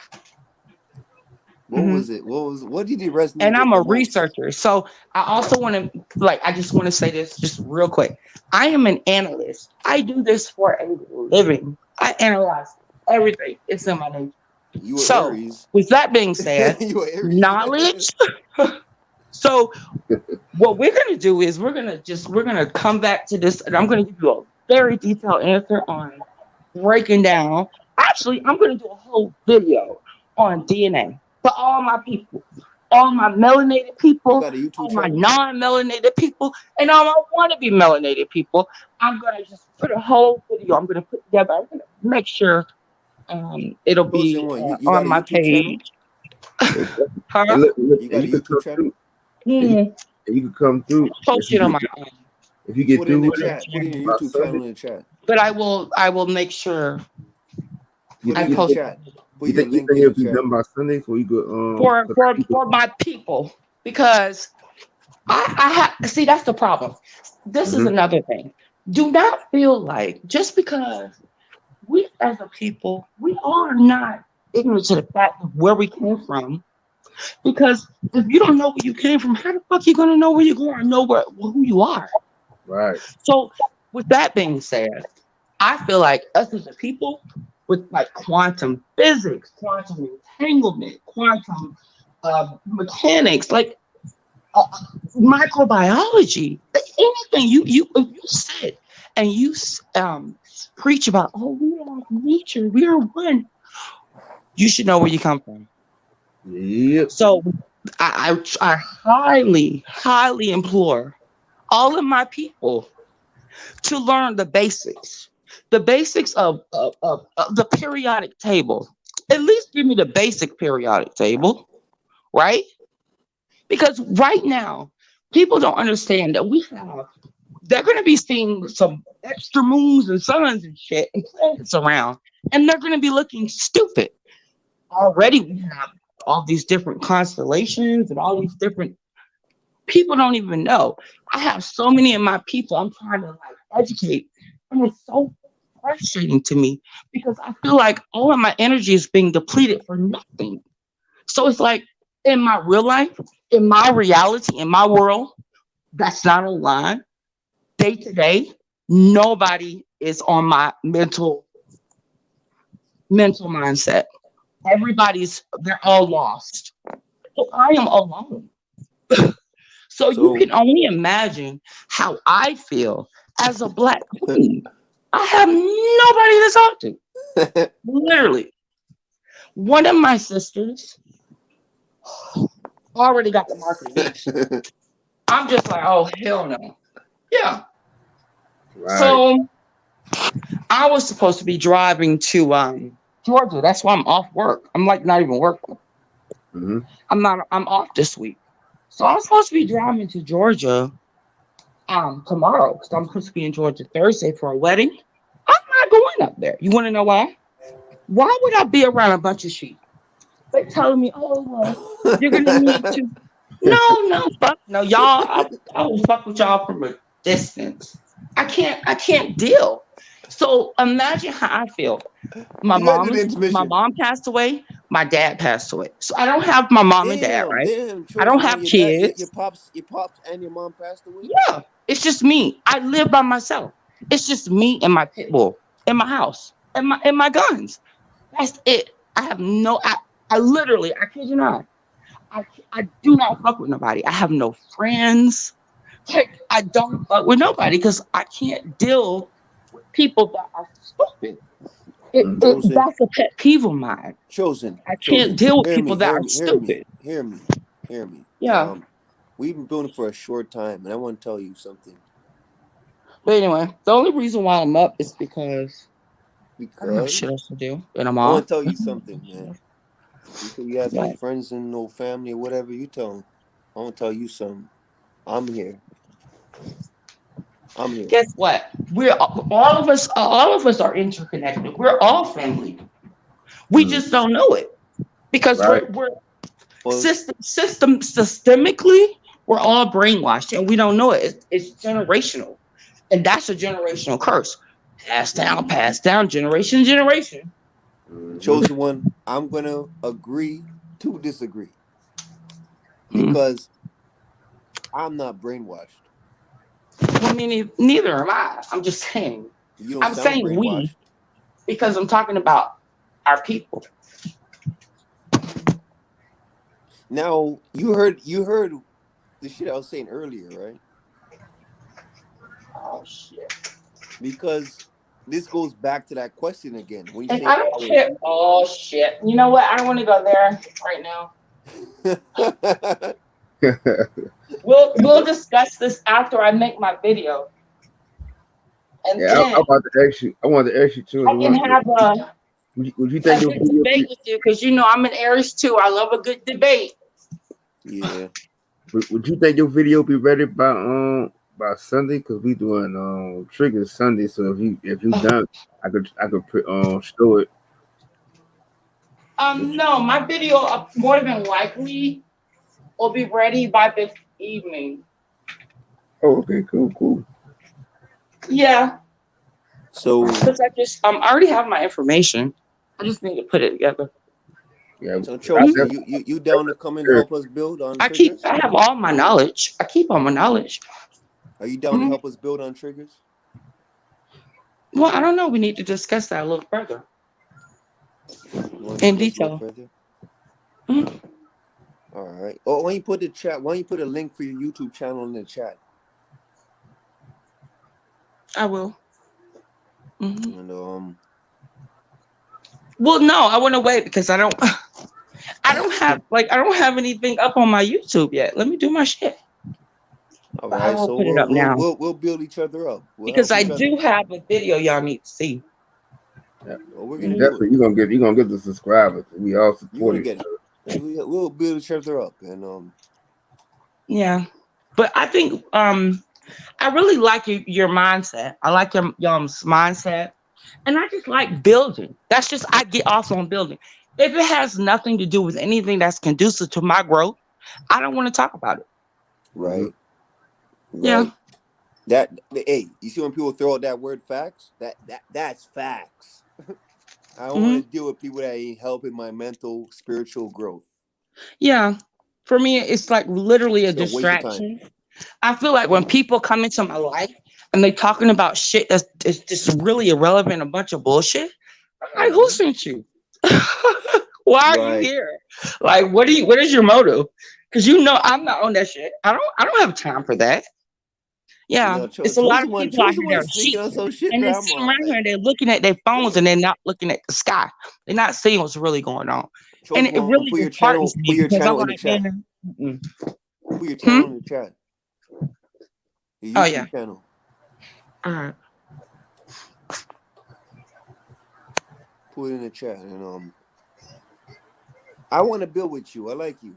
What hmm was it? What did you resonate And with I'm the a most? researcher. So I also want to I just want to say this just real quick. I am an analyst. I do this for a living. I analyze everything. It's in my nature. You were So Aries. with that being said, You were Aries. knowledge. So what we're gonna do is we're gonna come back to this, and I'm gonna give you a very detailed answer on breaking down. Actually, I'm gonna do a whole video on DNA for all my people, all my melanated You people, got a YouTube all my channel? non-melanated people, and all my wannabe melanated people. I'm gonna just put a whole video. I'm gonna put together. I'm gonna make sure it'll Chosen be one. You got on a my YouTube channel? page. And Huh? look, You and got a you could YouTube come channel? through, and Hmm. you could come through Post it on my own. if you get Put it in through the with it chat. Put in your by YouTube Sunday. channel in the chat. But I will make sure You, Put I it in you the post think chat. Put you your think you link think in it'll the be chat. done by Sunday so you could for so that for people for my people because I have see that's the problem. This is hmm another thing. Do not feel like just because we as a people we are not ignorant to the fact of where we came from. Because if you don't know where you came from, how the fuck you gonna know where you're going or know who you are? right. So with that being said, I feel like us as a people with like quantum physics, quantum entanglement, quantum mechanics, like uh, microbiology, anything you if you sit and you preach about, oh, we are nature, we are one, you should know where you come from. Yep. So I highly, highly implore all of my people to learn the basics of the periodic table. At least give me the basic periodic table, right? Because right now, people don't understand that they're going to be seeing some extra moons and suns and shit and planets around, and they're going to be looking stupid. Already, we have all these different constellations and all these different people don't even know. I have so many of my people I'm trying to like educate, and it's so frustrating to me because I feel like all of my energy is being depleted for nothing. So it's like in my real life, in my reality, in my world, that's not a lie. Day to day, nobody is on my mental mindset. They're all lost. So I am alone. So you So can only imagine how I feel as a black queen. I have nobody to talk to. Literally. One of my sisters already got the mark of the beast. I'm just like, oh hell no. Yeah. Right. So I was supposed to be driving to Georgia. That's why I'm off work. I'm like not even working. hmm I'm off this week. So I'm supposed to be driving to Georgia tomorrow because I'm supposed to be in Georgia Thursday for a wedding. I'm not going up there. You want to know why? Why would I be around a bunch of sheep? They telling me, oh well, you're gonna need to. No, fuck no, y'all. I will fuck with y'all from a distance. I can't deal. So imagine how I feel. you gotta do the My intermission. mom passed away. My dad passed away. So I don't have my mom and dad, right? Damn, I don't chosen one. have Your dad, kids. your pops, and your mom passed away. Yeah, it's just me. I live by myself. It's just me and my pit bull in my house and my guns. That's it. I have no. I literally. I kid you not. I do not fuck with nobody. I have no friends. Like I don't fuck with nobody because I can't deal with people that are stupid. Chosen, That's a pet peeve of mine. chosen, I can't chosen. deal with Hear people me, that hear are me, hear me, stupid. hear me, hear me. Yeah. We've been building for a short time, and I want to tell you something. But anyway, the only reason why I'm up is because I don't have shit Because else to do, and I'm I want off. to tell you something, man. You say you have no What? friends and no family or whatever. You tell them. I'm gonna tell you something. I'm here. I'm here. Guess what? We're all of us are interconnected. We're all family. We Mm, just don't know it because right. we're Well, systemically we're all brainwashed and we don't know it. It's generational, and that's a generational curse. Passed down, generation to generation. Mm-hmm. chosen one. I'm gonna agree to disagree Mm. because I'm not brainwashed. Well, I mean, neither am I. I'm just saying. You don't I'm sound saying we brainwashed. because I'm talking about our people. Now you heard the shit I was saying earlier, right? Oh shit! Because this goes back to that question again. When you And say I don't our care. people, Oh shit! You know what? I don't want to go there right now. We'll discuss this after I make my video, and Yeah, then I'm about to ask you. I wanted to ask you too. I can have Would you a think your good video debate be, with you because you know I'm an Aries too. I love a good debate. yeah. would you think your video be ready by Sunday? Because we doing triggers Sunday. So if you done, I could show it. No, my video more than likely will be ready by this evening. Oh, okay, cool. Yeah, So because I already have my information. I just need to put it together. Yeah, so I chosen, definitely. you down to come and help us build on triggers? I have all my knowledge. I keep all my knowledge. Are you down to Mhm. help us build on triggers? Well, I don't know. We need to discuss that a little further You want to in discuss a little detail. further? Mhm. All right. Oh, why don't you put the chat? Why don't you put a link for your YouTube channel in the chat? I will. Mhm. And Well, no, I want to wait because I don't. I don't have anything up on my YouTube yet. Let me do my shit. all But I right. will So put it we'll up we'll now we'll we'll build each other up. We'll because help I each other. do have a video y'all need to see. Yeah, Well, we're gonna do Mhm. it. definitely you gonna get the subscribers. We all You're support gonna each get it. We'll build each other up, and Yeah, but I think I really like your mindset. I like your mindset, and I just like building. That's just I get off on building. If it has nothing to do with anything that's conducive to my growth, I don't want to talk about it. other. right, Yeah. right. That hey, you see when people throw out that word facts? That's facts. I don't want Hmm. to deal with people that ain't helping my mental, spiritual growth. Yeah. For me, it's like literally a It's a waste of time. distraction. I feel like when people come into my life and they talking about shit that's is just really irrelevant, a bunch of bullshit. I'm like, who Mhm. sent you? Why are you Right. here? Like, what is your motive? Because you know I'm not on that shit. I don't have time for that. You Yeah. know, It's a lot of people out chosen here that one are speaking sheep. on some shit And they're that I'm sitting around here like, and they're looking at their phones and damn. they're not looking at the sky. They're not seeing what's really going on. And Chosen it one, really disheartens put me your because I'm channel in the like, chat. man, mm-mm. Put your Hmm? channel in the chat. Oh Your yeah. YouTube channel. All right. Put it in the chat, and I want to build with you. I like you.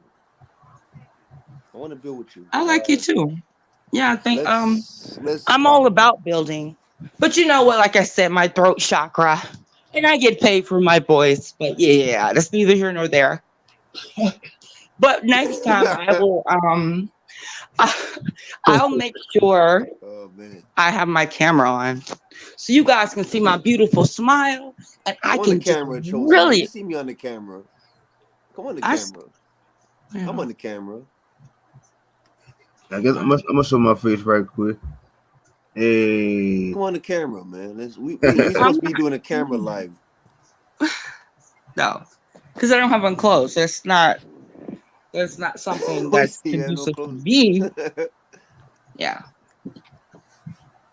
I want to build with you. I like you too. Yeah, I think Let's I'm all talk. about building. But you know what? Like I said, my throat chakra. And I get paid for my voice. But yeah, that's neither here nor there. But next time I will I'll make sure Oh man, I have my camera on. So you guys can see my beautiful smile and I come on the can just camera, chosen. Let me really see me on the camera. Come on the I camera. I'm yeah. on the camera. I guess I'm gonna show my face right quick. Hey. Come on the camera, man. We supposed to be doing a camera live. No. Because I don't have on clothes. That's not something We that's see no conducive to clothes. me. Yeah.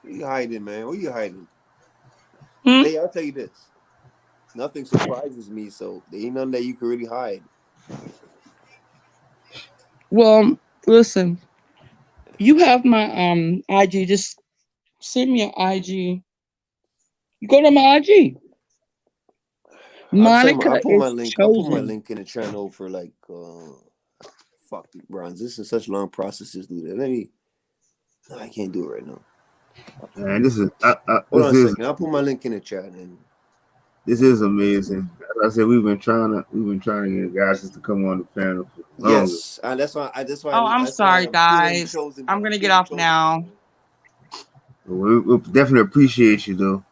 What you hiding, man? What you hiding? Hmm? Hey, I'll tell you this. Nothing surprises me, so there ain't nothing that you can really hide. Well, listen. You have my IG. Just send me an IG. You go to my IG. Monica I put my is link. I put my chosen. link in the channel for like fuck it, bronze. This is such long processes. Do that. Let me. No, I can't do it right now. Man, this is Hold on a second. I'll put my link in the chat and. This is amazing. As I said, we've been trying to get guys just to come on the panel for longer. Yes, that's why. Oh, I'm sorry, guys. I'm gonna get off now. We'll definitely appreciate you, though.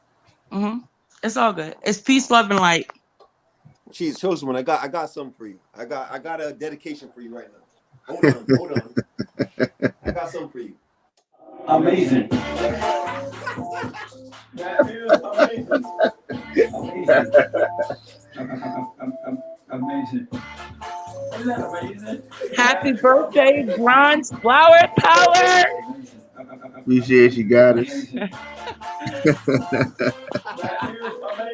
Mm-hmm. It's all good. It's peace, love, and light. She's chosen one. I got something for you. I got a dedication for you right now. Hold on. I got something for you. Amazing. Amazing. Isn't that amazing? Happy birthday, Bronze Flower Power. Appreciate you, goddess.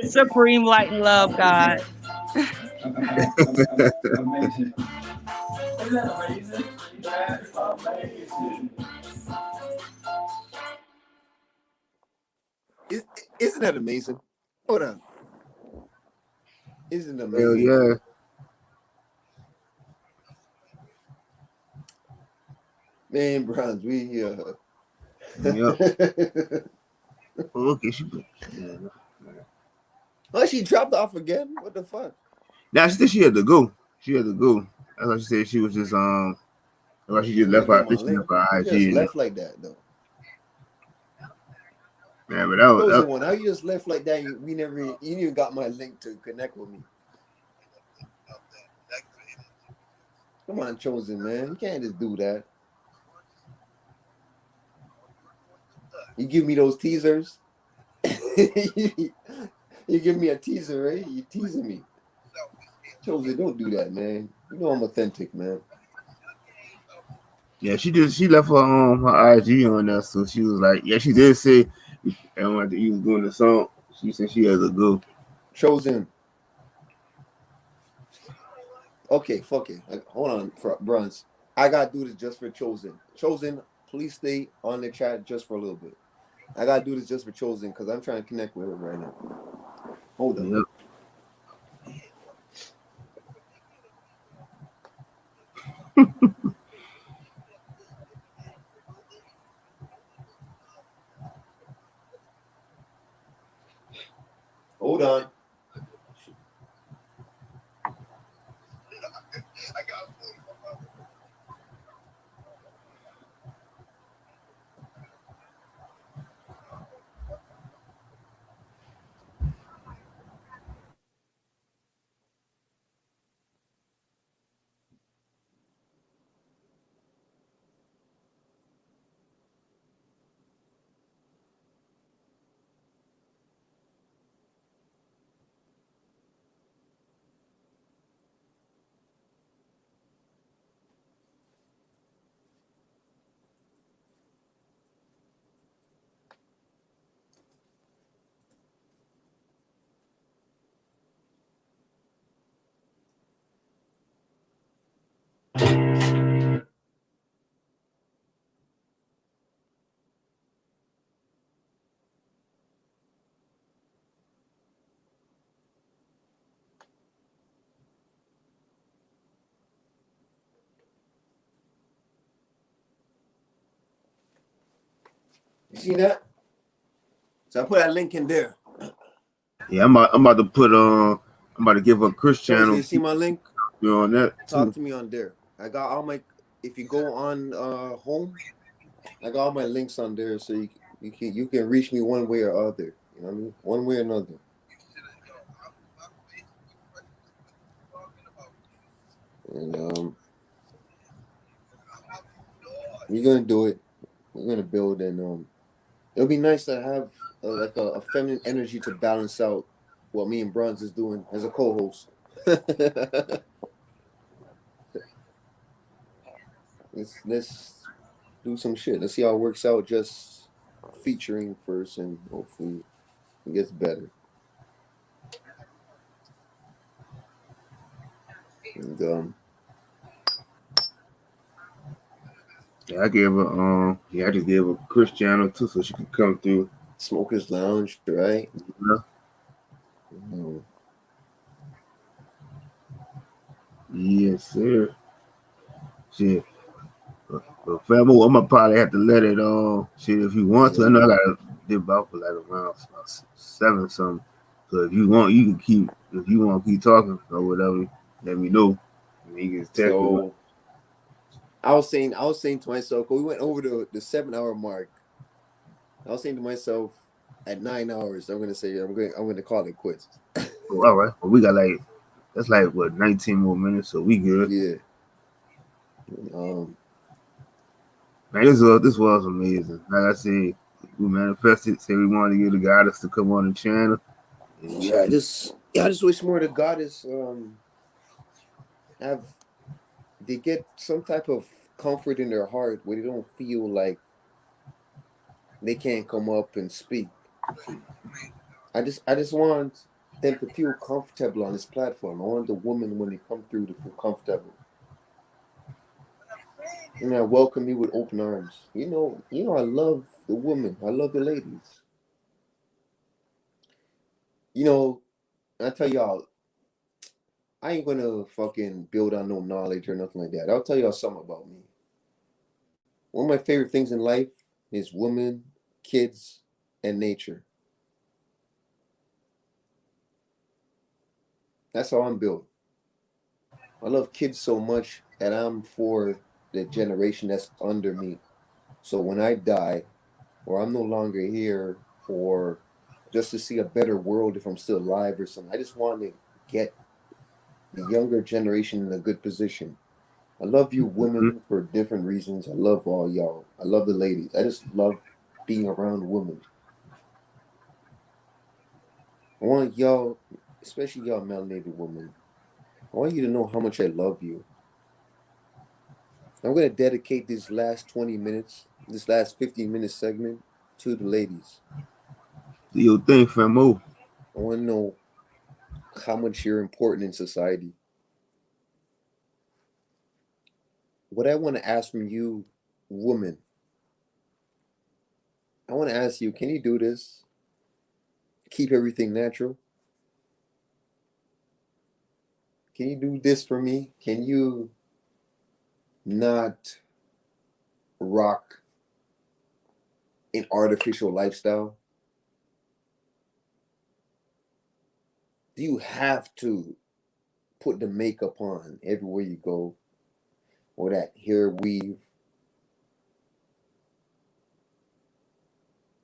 Supreme light and love, God. Amazing. Isn't that amazing? That's amazing. Isn't that amazing? Hold on. Isn't it amazing? Hell yeah. Man, bronze, we Yep. Okay, oh, she dropped off again? What the fuck? Now she said she had to go. That's why she said she was just that's why she just left out. She left her IG. Just left like that though. Yeah, but that was one. How you just left like that? You didn't even got my link to connect with me. Come on, chosen man. You can't just do that. You give me those teasers. You give me a teaser, right? You teasing me. Chosen, don't do that, man. You know I'm authentic, man. Yeah, she left her IG on there, so she was like, yeah, she did say, and when you was doing the song, she said she had to go. Chosen. Okay, fuck it. Hold on, Bronze. I gotta do this just for Chosen. Chosen, please stay on the chat just for a little bit. I gotta do this just for Chosen because I'm trying to connect with her right now. Hold on. Yep. Hold on. You see that? So I put that link in there. Yeah, I'm about to put I'm about to give a Chris channel. You see my link? You on that? Talk to me on there. I got all my. If you go on home, I got all my links on there, so you can reach me one way or other. You know what I mean? One way or another. And we're gonna do it. We're gonna build, and it'll be nice to have like a feminine energy to balance out what me and Bronze is doing as a co-host. Let's do some shit. Let's see how it works out. Just featuring first, and hopefully it gets better. And Yeah, I just gave a Chris channel too, so she can come through. Smokers Lounge, right? Yeah. Mm-hmm. Yes, sir. Shit. But Famo, I'm gonna probably have to let it shit if you want to. I Yeah. know I gotta dip out for like around 7 something. So if you want, you can keep. If you want to keep talking or whatever, let me know. And you can text me. So I was saying to myself, 'cause we went over the 7 hour mark. I was saying to myself, at 9 hours, I'm gonna call it quits. Oh, all right. Well, we got like that's like what 19 more minutes, so we good. Yeah. Um. Man, this was amazing. Like I said, we manifested. Said we wanted to get the goddess to come on the channel. And Yeah. I just wish more of the goddess have they get some type of comfort in their heart where they don't feel like they can't come up and speak. I just want them to feel comfortable on this platform. I want the woman when they come through to feel comfortable. And I welcome you with open arms. I love the women. I love the ladies. You know, I tell y'all, I ain't gonna fucking build on no knowledge or nothing like that. I'll tell y'all something about me. One of my favorite things in life is women, kids, and nature. That's how I'm built. I love kids so much that I'm for the generation that's under me. So when I die, or I'm no longer here, or just to see a better world if I'm still alive or something, I just want to get the younger generation in a good position. I love you women for different reasons. I love all y'all. I love the ladies. I just love being around women. I want y'all, especially y'all melanated women, I want you to know how much I love you. I'm going to dedicate this last 20 minutes, this last 15-minute segment to the ladies. do your thing, Famo. I want to know how much you're important in society. What I want to ask from you, woman, I want to ask you, can you do this? Keep everything natural? Can you do this for me? Can you not rock an artificial lifestyle? Do you have to put the makeup on everywhere you go? Or that hair weave?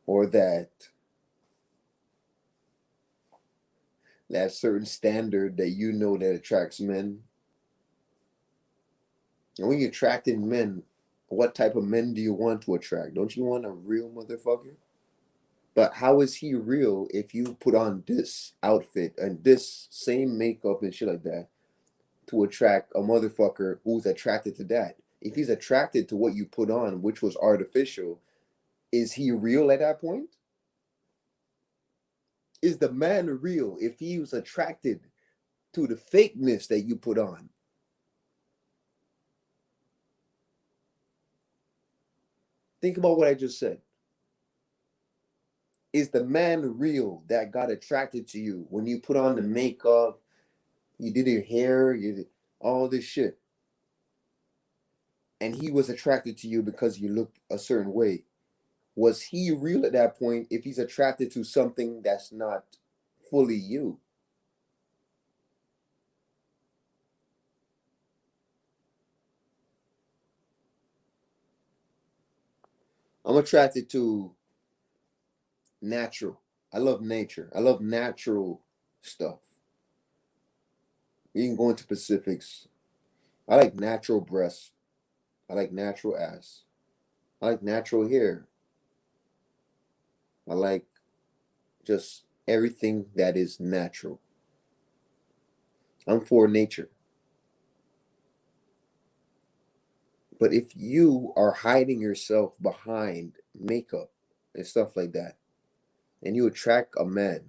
Or that certain standard that you know that attracts men? And when you're attracting men, what type of men do you want to attract? Don't you want a real motherfucker? But how is he real if you put on this outfit and this same makeup and shit like that to attract a motherfucker who's attracted to that? If he's attracted to what you put on, which was artificial, is he real at that point? Is the man real if he was attracted to the fakeness that you put on? Think about what I just said. Is the man real that got attracted to you when you put on the makeup, you did your hair, you did all this shit, and he was attracted to you because you looked a certain way? Was he real at that point if he's attracted to something that's not fully you? I'm attracted to natural. I love nature. I love natural stuff. We can go into specifics. I like natural breasts. I like natural ass. I like natural hair. I like just everything that is natural. I'm for nature. But if you are hiding yourself behind makeup and stuff like that, and you attract a man,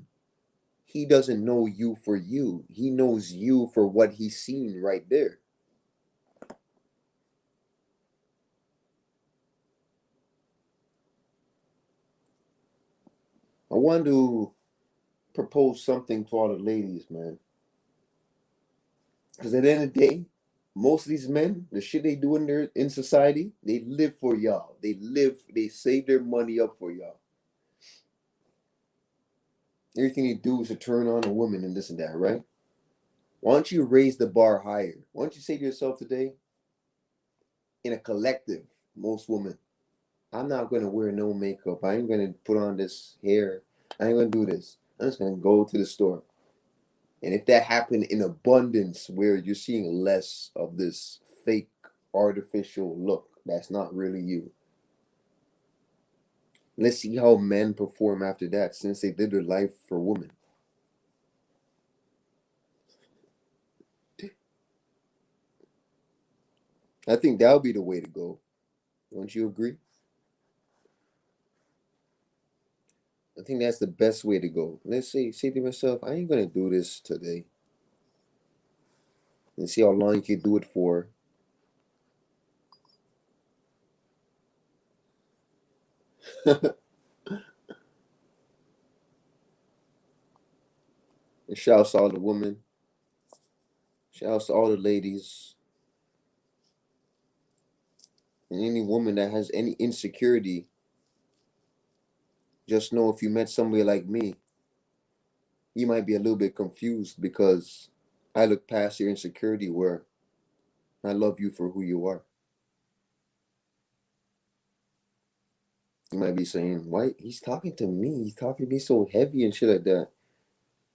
he doesn't know you for you. He knows you for what he's seen right there. I want to propose something to all the ladies, man. Because at the end of the day, most of these men, the shit they do in society, they live for y'all. They save their money up for y'all. Everything they do is to turn on a woman and this and that, right? Why don't you raise the bar higher? Why don't you say to yourself today, in a collective, most women, I'm not going to wear no makeup. I ain't going to put on this hair. I ain't going to do this. I'm just going to go to the store. And if that happened in abundance where you're seeing less of this fake artificial look, that's not really you. Let's see how men perform after that since they did their life for women. I think that would be the way to go. Don't you agree? I think that's the best way to go. Let's say to myself, I ain't gonna do this today. And see how long you can do it for. And shouts to all the women. Shouts to all the ladies. And any woman that has any insecurity, just know if you met somebody like me, you might be a little bit confused because I look past your insecurity where I love you for who you are. You might be saying, why? He's talking to me. He's talking to me so heavy and shit like that.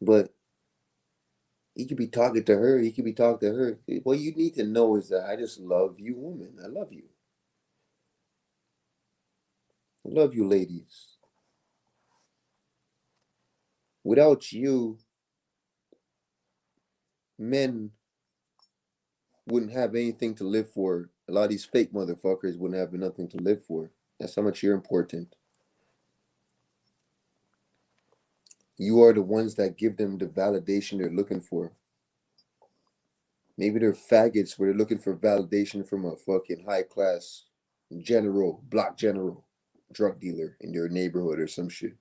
But he could be talking to her. He could be talking to her. What you need to know is that I just love you, woman. I love you. I love you, ladies. Without you, men wouldn't have anything to live for. A lot of these fake motherfuckers wouldn't have nothing to live for. That's how much you're important. You are the ones that give them the validation they're looking for. Maybe they're faggots where they're looking for validation from a fucking high class general, block general, drug dealer in their neighborhood or some shit.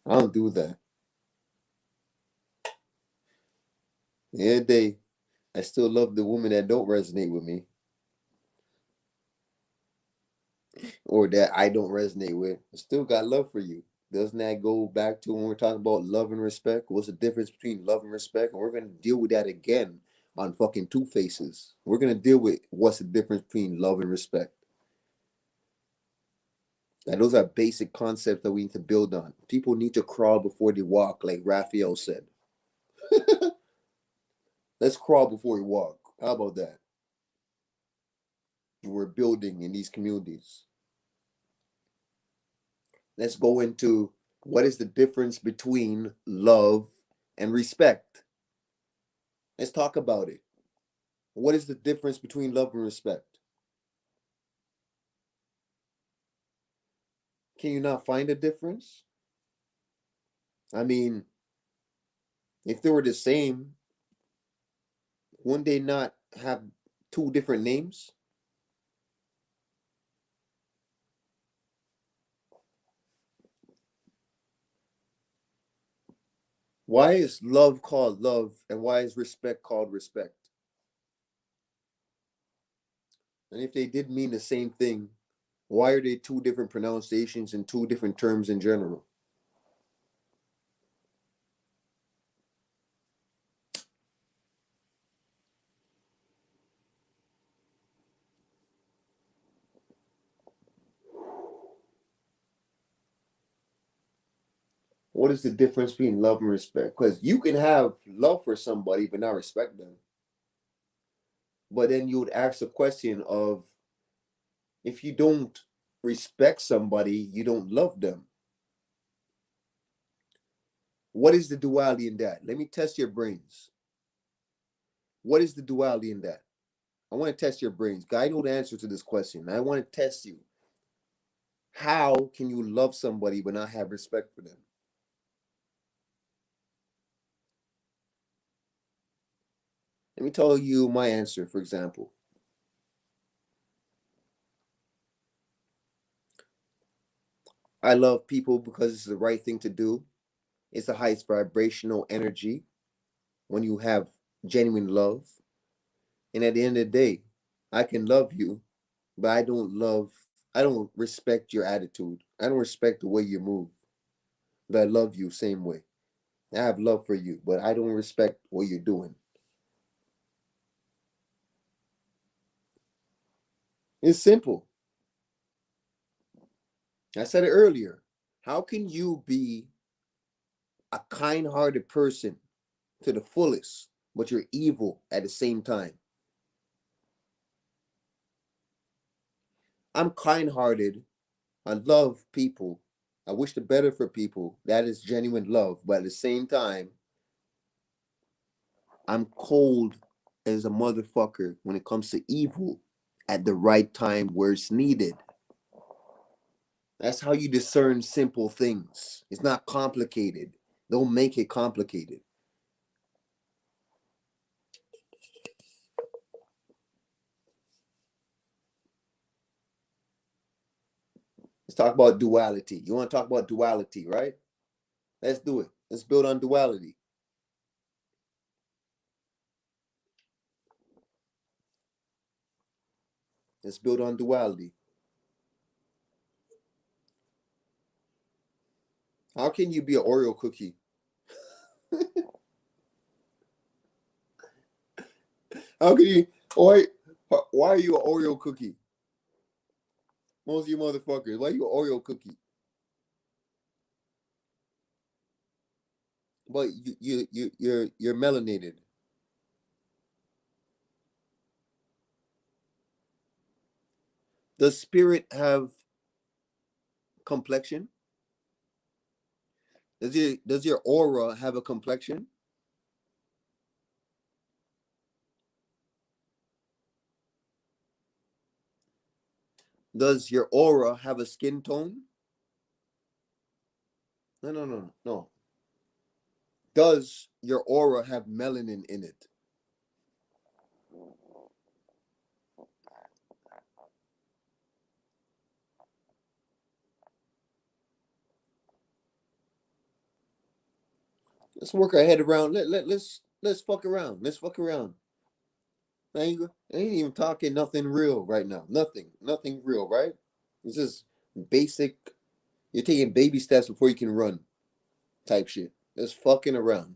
I don't do that. Yeah, I still love the women that don't resonate with me or that I don't resonate with. I still got love for you. Doesn't that go back to when we're talking about love and respect? What's the difference between love and respect? And we're going to deal with that again on fucking Two Faces. We're going to deal with what's the difference between love and respect. And those are basic concepts that we need to build on. People need to crawl before they walk, like Raphael said. Let's crawl before we walk. How about that? We're building in these communities. Let's go into what is the difference between love and respect. Let's talk about it. What is the difference between love and respect? Can you not find a difference? I mean, if they were the same, wouldn't they not have two different names? Why is love called love and why is respect called respect? And if they did mean the same thing, why are they two different pronunciations and two different terms in general? What is the difference between love and respect? Because you can have love for somebody but not respect them. But then you would ask the question of, if you don't respect somebody, you don't love them. What is the duality in that? Let me test your brains. What is the duality in that? I want to test your brains. I know the answer to this question. I want to test you. How can you love somebody but not have respect for them? Let me tell you my answer, for example. I love people because it's the right thing to do. It's the highest vibrational energy when you have genuine love. And at the end of the day, I can love you, but I don't respect your attitude. I don't respect the way you move. But I love you same way. I have love for you, but I don't respect what you're doing. It's simple. I said it earlier. How can you be a kind hearted person to the fullest, but you're evil at the same time? I'm kind hearted. I love people. I wish the better for people. That is genuine love. But at the same time, I'm cold as a motherfucker when it comes to evil at the right time where it's needed. That's how you discern simple things. It's not complicated. Don't make it complicated. Let's talk about duality. You want to talk about duality, right? Let's do it. Let's build on duality. Let's build on duality. How can you be an Oreo cookie? How can you? Why are you an Oreo cookie? Most of you motherfuckers, why are you an Oreo cookie? But you're melanated. Does spirit have complexion? Does your aura have a complexion? Does your aura have a skin tone? No. Does your aura have melanin in it? Let's work our head around. Let's fuck around. Let's fuck around. I ain't even talking nothing real right now. Nothing real, right? It's just basic. You're taking baby steps before you can run, type shit. Just fucking around,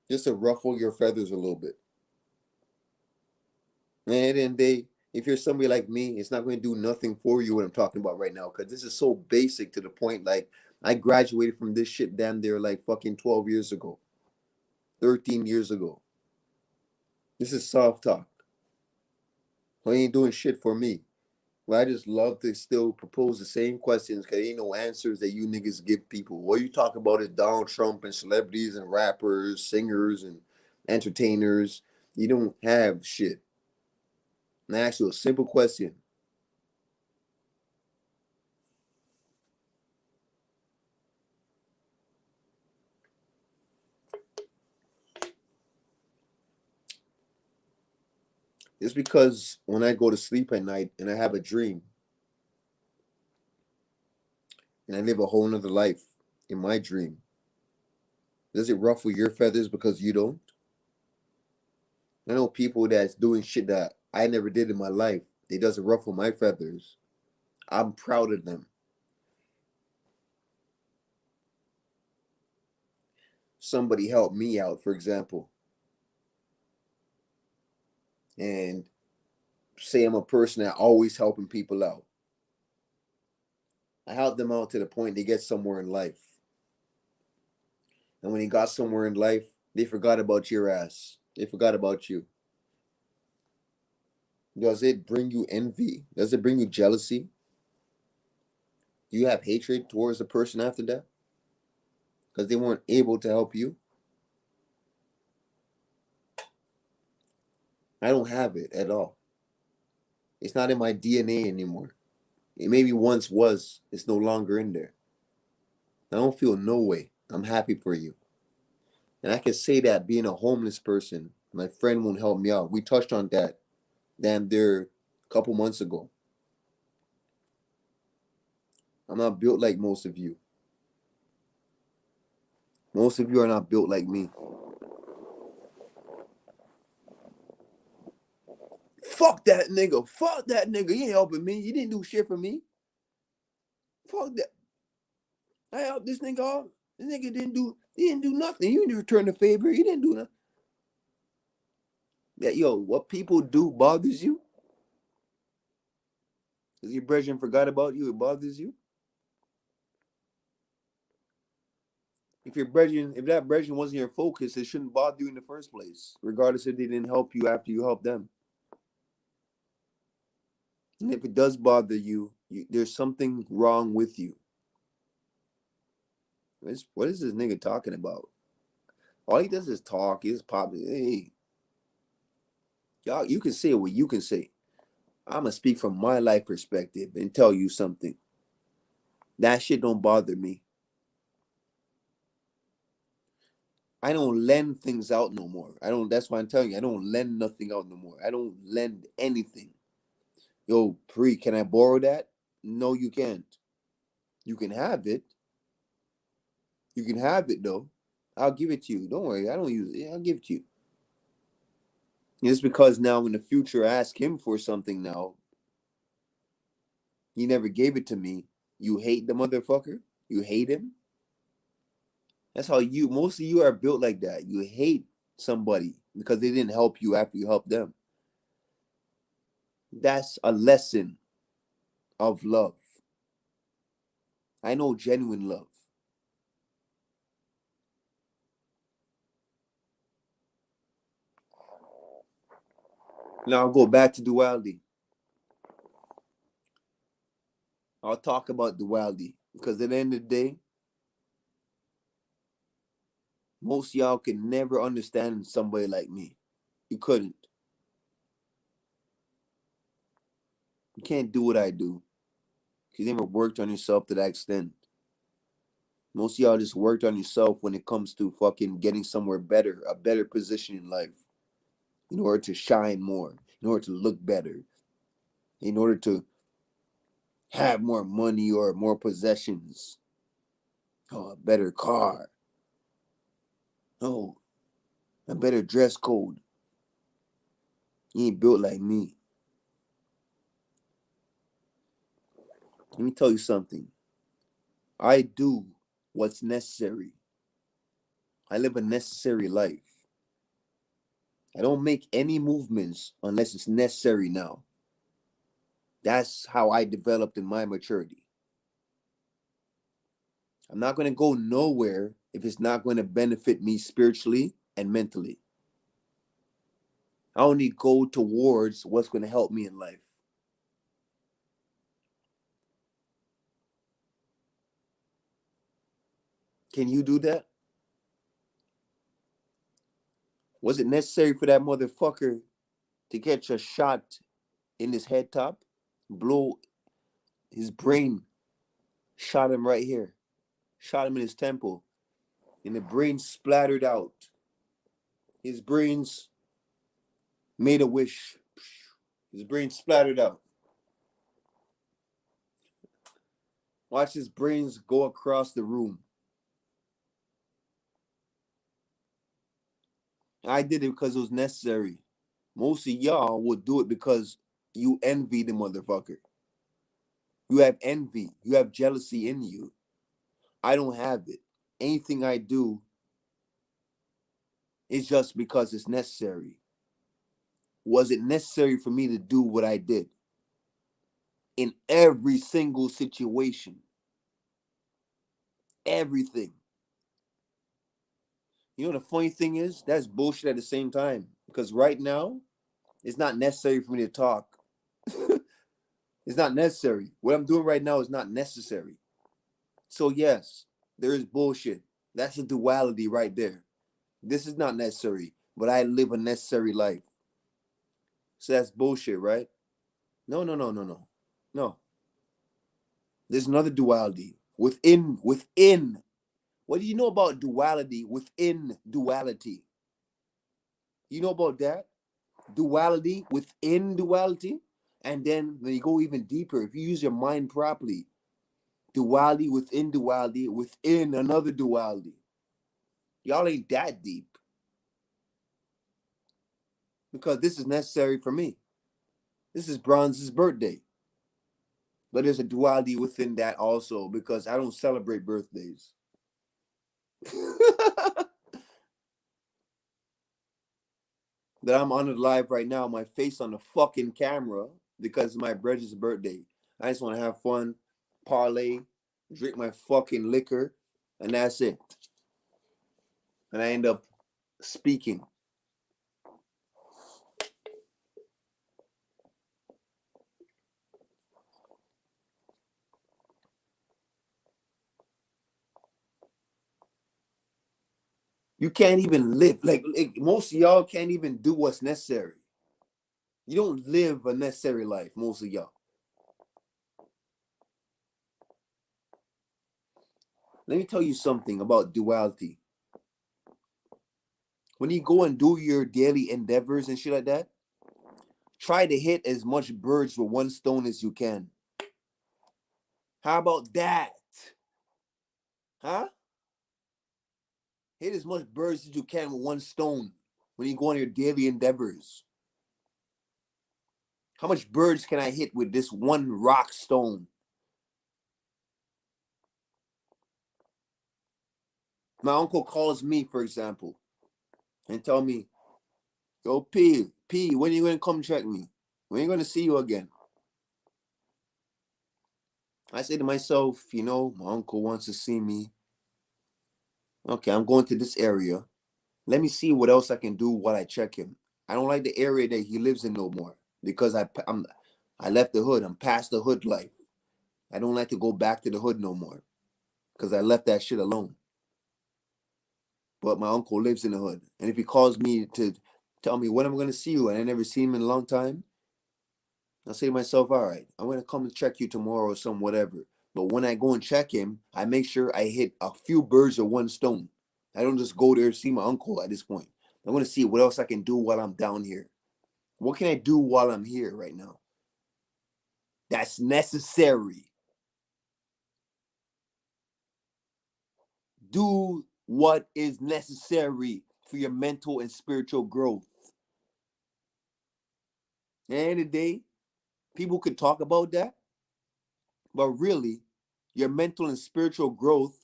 just to ruffle your feathers a little bit. And then if you're somebody like me, it's not going to do nothing for you what I'm talking about right now, because this is so basic to the point. Like, I graduated from this shit damn near like fucking 12 years ago, 13 years ago. This is soft talk. I ain't doing shit for me. Well, I just love to still propose the same questions because ain't no answers that you niggas give people. What you talk about is Donald Trump and celebrities and rappers, singers and entertainers. You don't have shit. And I ask you a simple question. It's because when I go to sleep at night and I have a dream and I live a whole nother life in my dream, does it ruffle your feathers because you don't? I know people that's doing shit that I never did in my life. It doesn't ruffle my feathers. I'm proud of them. Somebody helped me out, for example, and say I'm a person that always helping people out. I help them out to the point they get somewhere in life. And when they got somewhere in life, they forgot about your ass. They forgot about you. Does it bring you envy? Does it bring you jealousy? Do you have hatred towards the person after that? Because they weren't able to help you? I don't have it at all. It's not in my DNA anymore. It maybe once was. It's no longer in there. I don't feel no way. I'm happy for you. And I can say that being a homeless person, my friend won't help me out. We touched on that damn there a couple months ago. I'm not built like most of you. Most of you are not built like me. Fuck that nigga. Fuck that nigga. You ain't helping me. You didn't do shit for me. Fuck that. I helped this nigga off. This nigga didn't do nothing. You didn't return the favor. He didn't do nothing. Yeah, yo, what people do bothers you? Because your brethren forgot about you, it bothers you? If that brethren wasn't your focus, it shouldn't bother you in the first place, regardless if they didn't help you after you helped them. And if it does bother you, there's something wrong with you. What is this nigga talking about? All he does is talk. He's popping. Hey, y'all, you can say what you can say. I'm gonna speak from my life perspective and tell you something. That shit don't bother me. I don't lend things out no more. That's why I'm telling you, I don't lend nothing out no more. I don't lend anything. Yo, Pri, can I borrow that? No, you can't. You can have it. You can have it though. I'll give it to you. Don't worry, I don't use it. I'll give it to you. Just because now in the future I ask him for something now, he never gave it to me. You hate the motherfucker? You hate him? That's how most of you are built like that. You hate somebody because they didn't help you after you helped them. That's a lesson of love. I know genuine love. Now I'll go back to duality. I'll talk about duality because at the end of the day, most of y'all can never understand somebody like me. You couldn't. You can't do what I do. You never worked on yourself to that extent. Most of y'all just worked on yourself when it comes to fucking getting somewhere better, a better position in life, in order to shine more, in order to look better, in order to have more money or more possessions. Oh, a better car. Oh, a better dress code. You ain't built like me. Let me tell you something. I do what's necessary. I live a necessary life. I don't make any movements unless it's necessary now. That's how I developed in my maturity. I'm not going to go nowhere if it's not going to benefit me spiritually and mentally. I only go towards what's going to help me in life. Can you do that? Was it necessary for that motherfucker to catch a shot in his head top? Blow his brain, shot him right here. Shot him in his temple. And the brain splattered out. His brains made a wish. His brain splattered out. Watch his brains go across the room. I did it because it was necessary. Most of y'all would do it because you envy the motherfucker. You have envy. You have jealousy in you. I don't have it. Anything I do is just because it's necessary. Was it necessary for me to do what I did? In every single situation. Everything. You know the funny thing is? That's bullshit at the same time. Because right now, it's not necessary for me to talk. It's not necessary. What I'm doing right now is not necessary. So yes, there is bullshit. That's a duality right there. This is not necessary, but I live a necessary life. So that's bullshit, right? No. No. There's another duality. Within. What do you know about duality within duality? You know about that? Duality within duality? And then when you go even deeper, if you use your mind properly, duality within another duality. Y'all ain't that deep. Because this is necessary for me. This is Bronze's birthday. But there's a duality within that also, because I don't celebrate birthdays. That I'm on it live right now, my face on the fucking camera, because it's my brother's birthday. I just want to have fun, parlay, drink my fucking liquor, and that's it. And I end up speaking. You can't even live. Like most of y'all can't even do what's necessary. You don't live a necessary life, most of y'all. Let me tell you something about duality. When you go and do your daily endeavors and shit like that, try to hit as much birds with one stone as you can. How about that? Huh? Hit as much birds as you can with one stone when you go on your daily endeavors. How much birds can I hit with this one rock stone? My uncle calls me, for example, and tell me, yo, P, when are you going to come check me? When are you going to see you again? I say to myself, my uncle wants to see me. Okay, I'm going to this area. Let me see what else I can do while I check him. I don't like the area that he lives in no more because I left the hood. I'm past the hood life. I don't like to go back to the hood no more because I left that shit alone. But my uncle lives in the hood. And if he calls me to tell me when I'm going to see you and I never seen him in a long time, I'll say to myself, all right, I'm going to come and check you tomorrow or some whatever. But when I go and check him, I make sure I hit a few birds with one stone. I don't just go there to see my uncle at this point. I want to see what else I can do while I'm down here. What can I do while I'm here right now? That's necessary. Do what is necessary for your mental and spiritual growth. At the end of the day, people could talk about that, but really, your mental and spiritual growth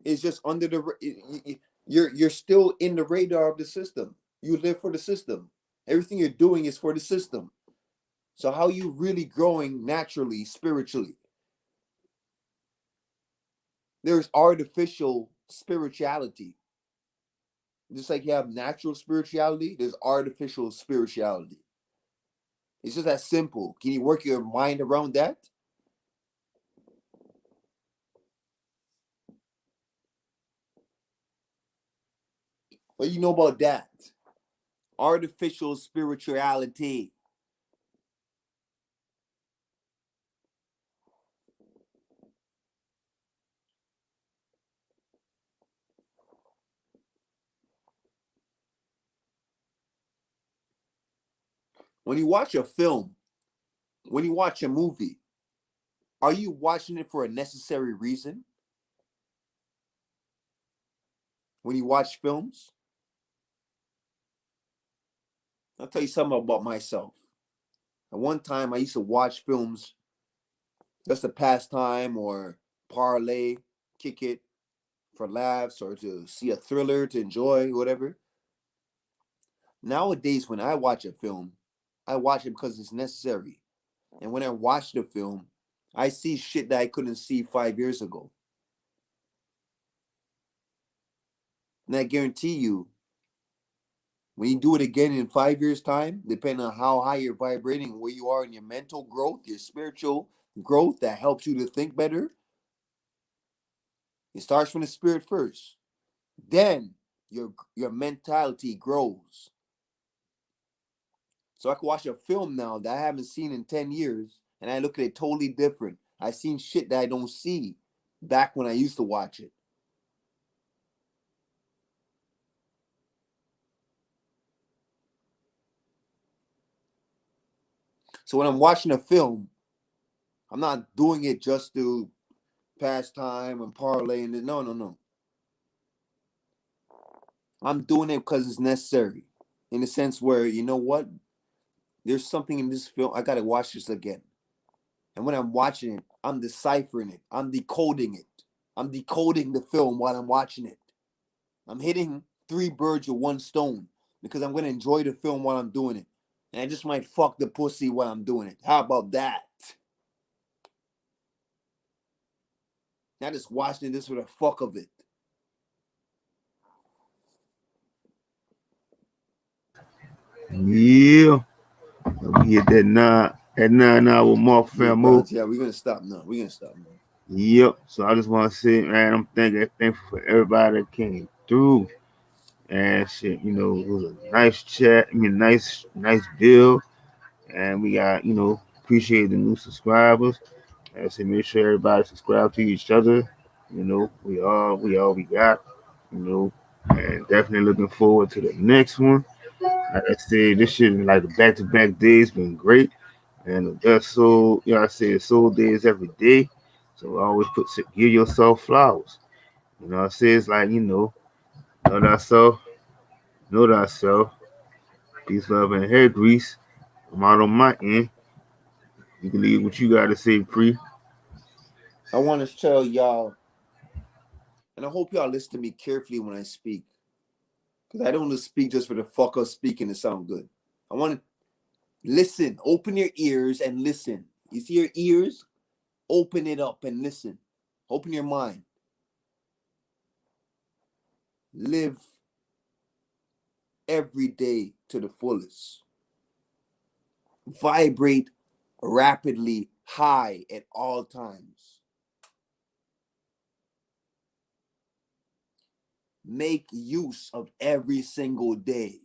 is just under the. You're still in the radar of the system. You live for the system. Everything you're doing is for the system. So how are you really growing naturally, spiritually? There's artificial spirituality. Just like you have natural spirituality, there's artificial spirituality. It's just that simple. Can you work your mind around that? What do you know about that? Artificial spirituality. When you watch a film, when you watch a movie, are you watching it for a necessary reason? When you watch films, I'll tell you something about myself. At one time, I used to watch films just to pass time or parlay, kick it for laughs or to see a thriller to enjoy, whatever. Nowadays, when I watch a film, I watch it because it's necessary. And when I watch the film, I see shit that I couldn't see 5 years ago. And I guarantee you, when you do it again in 5 years' time, depending on how high you're vibrating, where you are in your mental growth, your spiritual growth that helps you to think better, it starts from the spirit first. Then your mentality grows. So I can watch a film now that I haven't seen in 10 years, and I look at it totally different. I've seen shit that I don't see back when I used to watch it. So when I'm watching a film, I'm not doing it just to pass time and parlay and no. I'm doing it because it's necessary. In the sense where, you know what? There's something in this film. I gotta watch this again. And when I'm watching it, I'm deciphering it. I'm decoding it. I'm decoding the film while I'm watching it. I'm hitting 3 birds with 1 stone because I'm gonna enjoy the film while I'm doing it. And I just might fuck the pussy while I'm doing it. How about that? Not just watching this for the fuck of it. Yeah. We hit that 9 hour mark, Yeah, famo. brothers, yeah, we're gonna stop now. Yep. So I just want to say, man, I'm thankful for everybody that came through. And shit, you know, it was a nice chat. I mean, nice deal. And we got, you know, appreciate the new subscribers. And so make sure everybody subscribe to each other. You know, we all we got. You know, and definitely looking forward to the next one. Like I said, this shit like the back-to-back days been great. And that's so, you know, I say soul days every day. So I always give yourself flowers. You know, I say it's like, know thyself, know thyself. Peace, love, and hair grease. I'm out on my end. You can leave what you got to say, Pre. I want to tell y'all, and I hope y'all listen to me carefully when I speak. Because I don't want to speak just for the fuck of speaking to sound good. I want to listen. Open your ears and listen. You see your ears? Open it up and listen. Open your mind. Live every day to the fullest. Vibrate rapidly high at all times. Make use of every single day.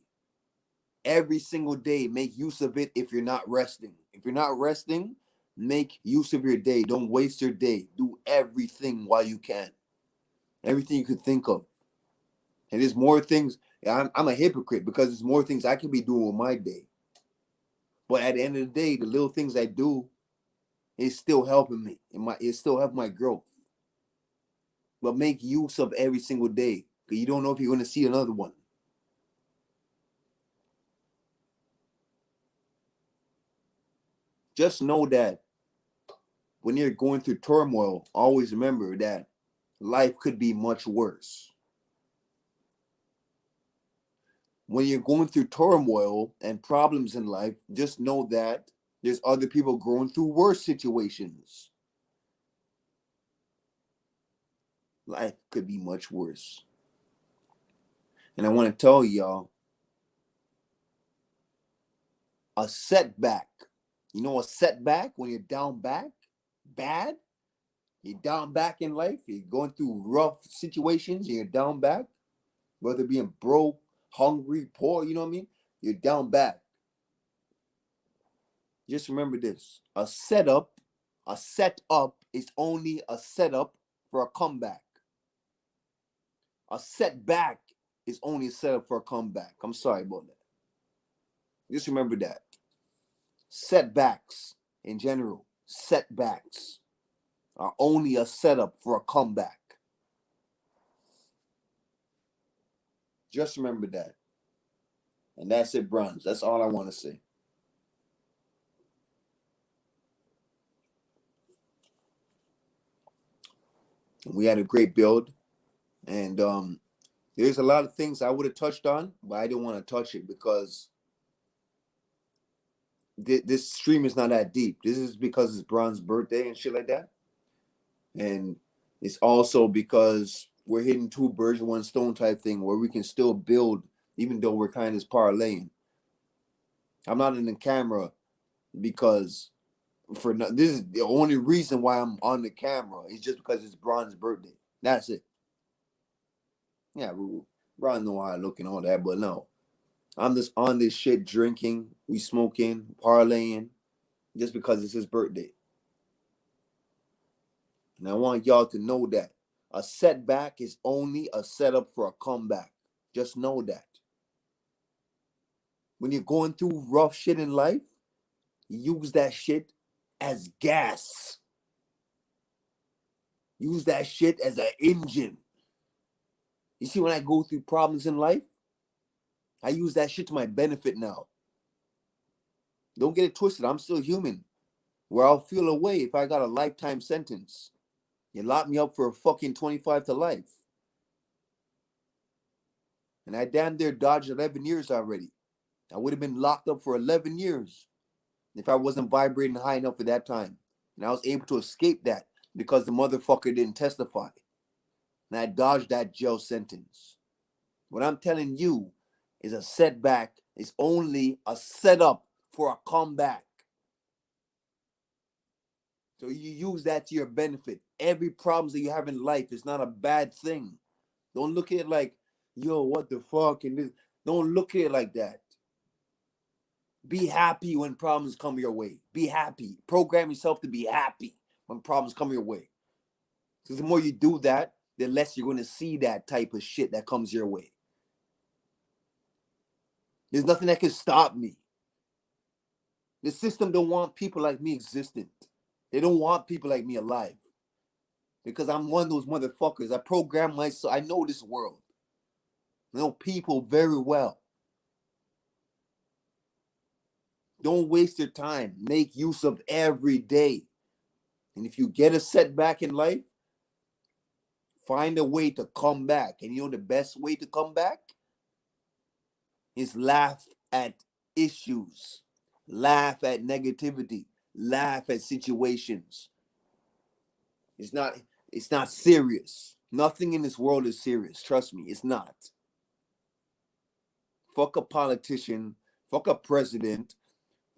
Every single day, make use of it if you're not resting. If you're not resting, make use of your day. Don't waste your day. Do everything while you can. Everything you could think of. And there's more things. I'm a hypocrite because there's more things I can be doing with my day. But at the end of the day, the little things I do is still helping me. It's still helping my growth. But make use of every single day because you don't know if you're going to see another one. Just know that when you're going through turmoil, always remember that life could be much worse. When you're going through turmoil and problems in life, just know that there's other people going through worse situations. Life could be much worse. And I want to tell y'all, a setback. You know, a setback when you're down bad. You're down back in life. You're going through rough situations. You're down back, whether being broke, hungry, poor. You know what I mean? You're down back. Just remember this: a setup is only a setup for a comeback. A setback is only a setup for a comeback. I'm sorry about that. Just remember that. Setbacks in general, setbacks are only a setup for a comeback. Just remember that. And that's it, Bruns. That's all I want to say. We had a great build. And there's a lot of things I would have touched on, but I didn't want to touch it because this stream is not that deep. This is because it's Bron's birthday and shit like that. And it's also because we're hitting 2 birds with 1 stone type thing where we can still build even though we're kind of parlaying. I'm not in the camera because this is the only reason why I'm on the camera is just because it's Bron's birthday. That's it. Yeah, Bron know how I look and all that, but no. I'm just on this shit drinking, we smoking, parlaying, just because it's his birthday. And I want y'all to know that a setback is only a setup for a comeback. Just know that. When you're going through rough shit in life, use that shit as gas. Use that shit as an engine. You see, when I go through problems in life, I use that shit to my benefit now. Don't get it twisted. I'm still human. Where I'll feel away if I got a lifetime sentence. You lock me up for a fucking 25 to life. And I damn near dodged 11 years already. I would have been locked up for 11 years if I wasn't vibrating high enough at that time. And I was able to escape that because the motherfucker didn't testify. And I dodged that jail sentence. What I'm telling you is a setback. It's only a setup for a comeback. So you use that to your benefit. Every problem that you have in life is not a bad thing. Don't look at it like, yo, what the fuck? And this. Don't look at it like that. Be happy when problems come your way. Be happy. Program yourself to be happy when problems come your way. Because the more you do that, the less you're going to see that type of shit that comes your way. There's nothing that can stop me. The system don't want people like me existent. They don't want people like me alive. Because I'm one of those motherfuckers. I program myself. I know this world. I know people very well. Don't waste your time. Make use of every day. And if you get a setback in life, find a way to come back. And you know the best way to come back? Is laugh at issues. Laugh at negativity. Laugh at situations. It's not serious. Nothing in this world is serious. Trust me, it's not. Fuck a politician. Fuck a president.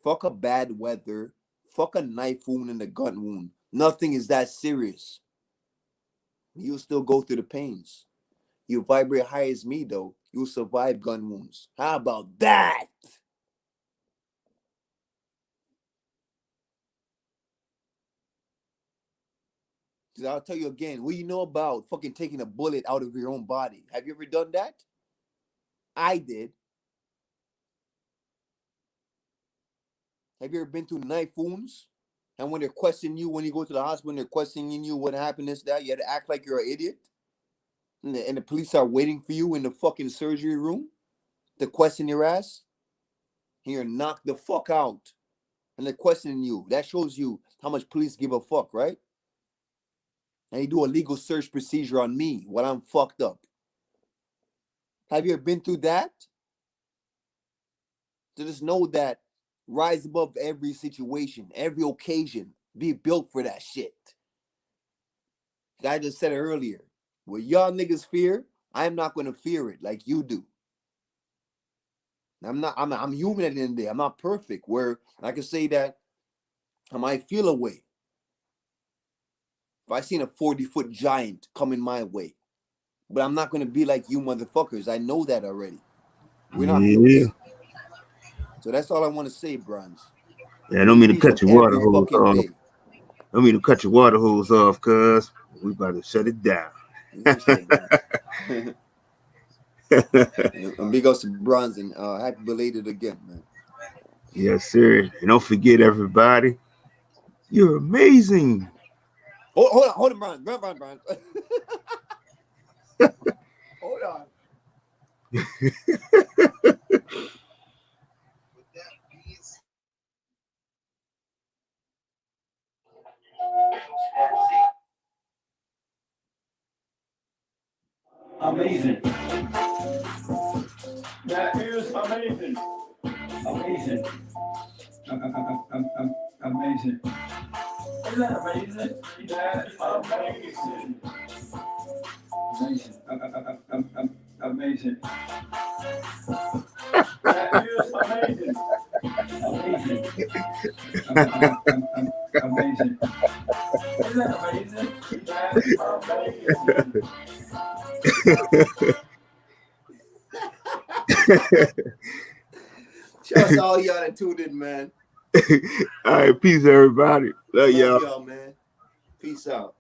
Fuck a bad weather. Fuck a knife wound and a gun wound. Nothing is that serious. You'll still go through the pains. You vibrate high as me, though. You'll survive gun wounds. How about that? I'll tell you again, what do you know about fucking taking a bullet out of your own body? Have you ever done that? I did. Have you ever been through knife wounds? And when they're questioning you, when you go to the hospital, they're questioning you, what happened, this, that, you had to act like you're an idiot? And the police are waiting for you in the fucking surgery room to question your ass? And you're knocked the fuck out. And they're questioning you. That shows you how much police give a fuck, right? And you do a legal search procedure on me while I'm fucked up. Have you ever been through that? So just know that rise above every situation, every occasion. Be built for that shit. I just said it earlier. What y'all niggas fear, I'm not going to fear it like you do. I'm human at the end of the day. I'm not perfect. Where I can say that I might feel a way. If I seen a 40-foot giant coming my way. But I'm not going to be like you motherfuckers. I know that already. We're not close. So that's all I want to say, Bronze. Yeah, I don't mean to cut your water hose off. Don't mean to cut your water hose off, cuz we about to shut it down. And big ups to Bronze and happy belated again, man. Yes, sir. And don't forget, everybody, you're amazing. Hold on, Bronze. Hold on. Amazing. That is amazing. Amazing. Amazing. Isn't that amazing? That's amazing. Amazing. Amazing. That is amazing. Amazing. Amazing. Isn't that amazing? That's amazing. Shouts to all y'all that tuned in, man. All right, peace, everybody. Love y'all. Love y'all, man. Peace out.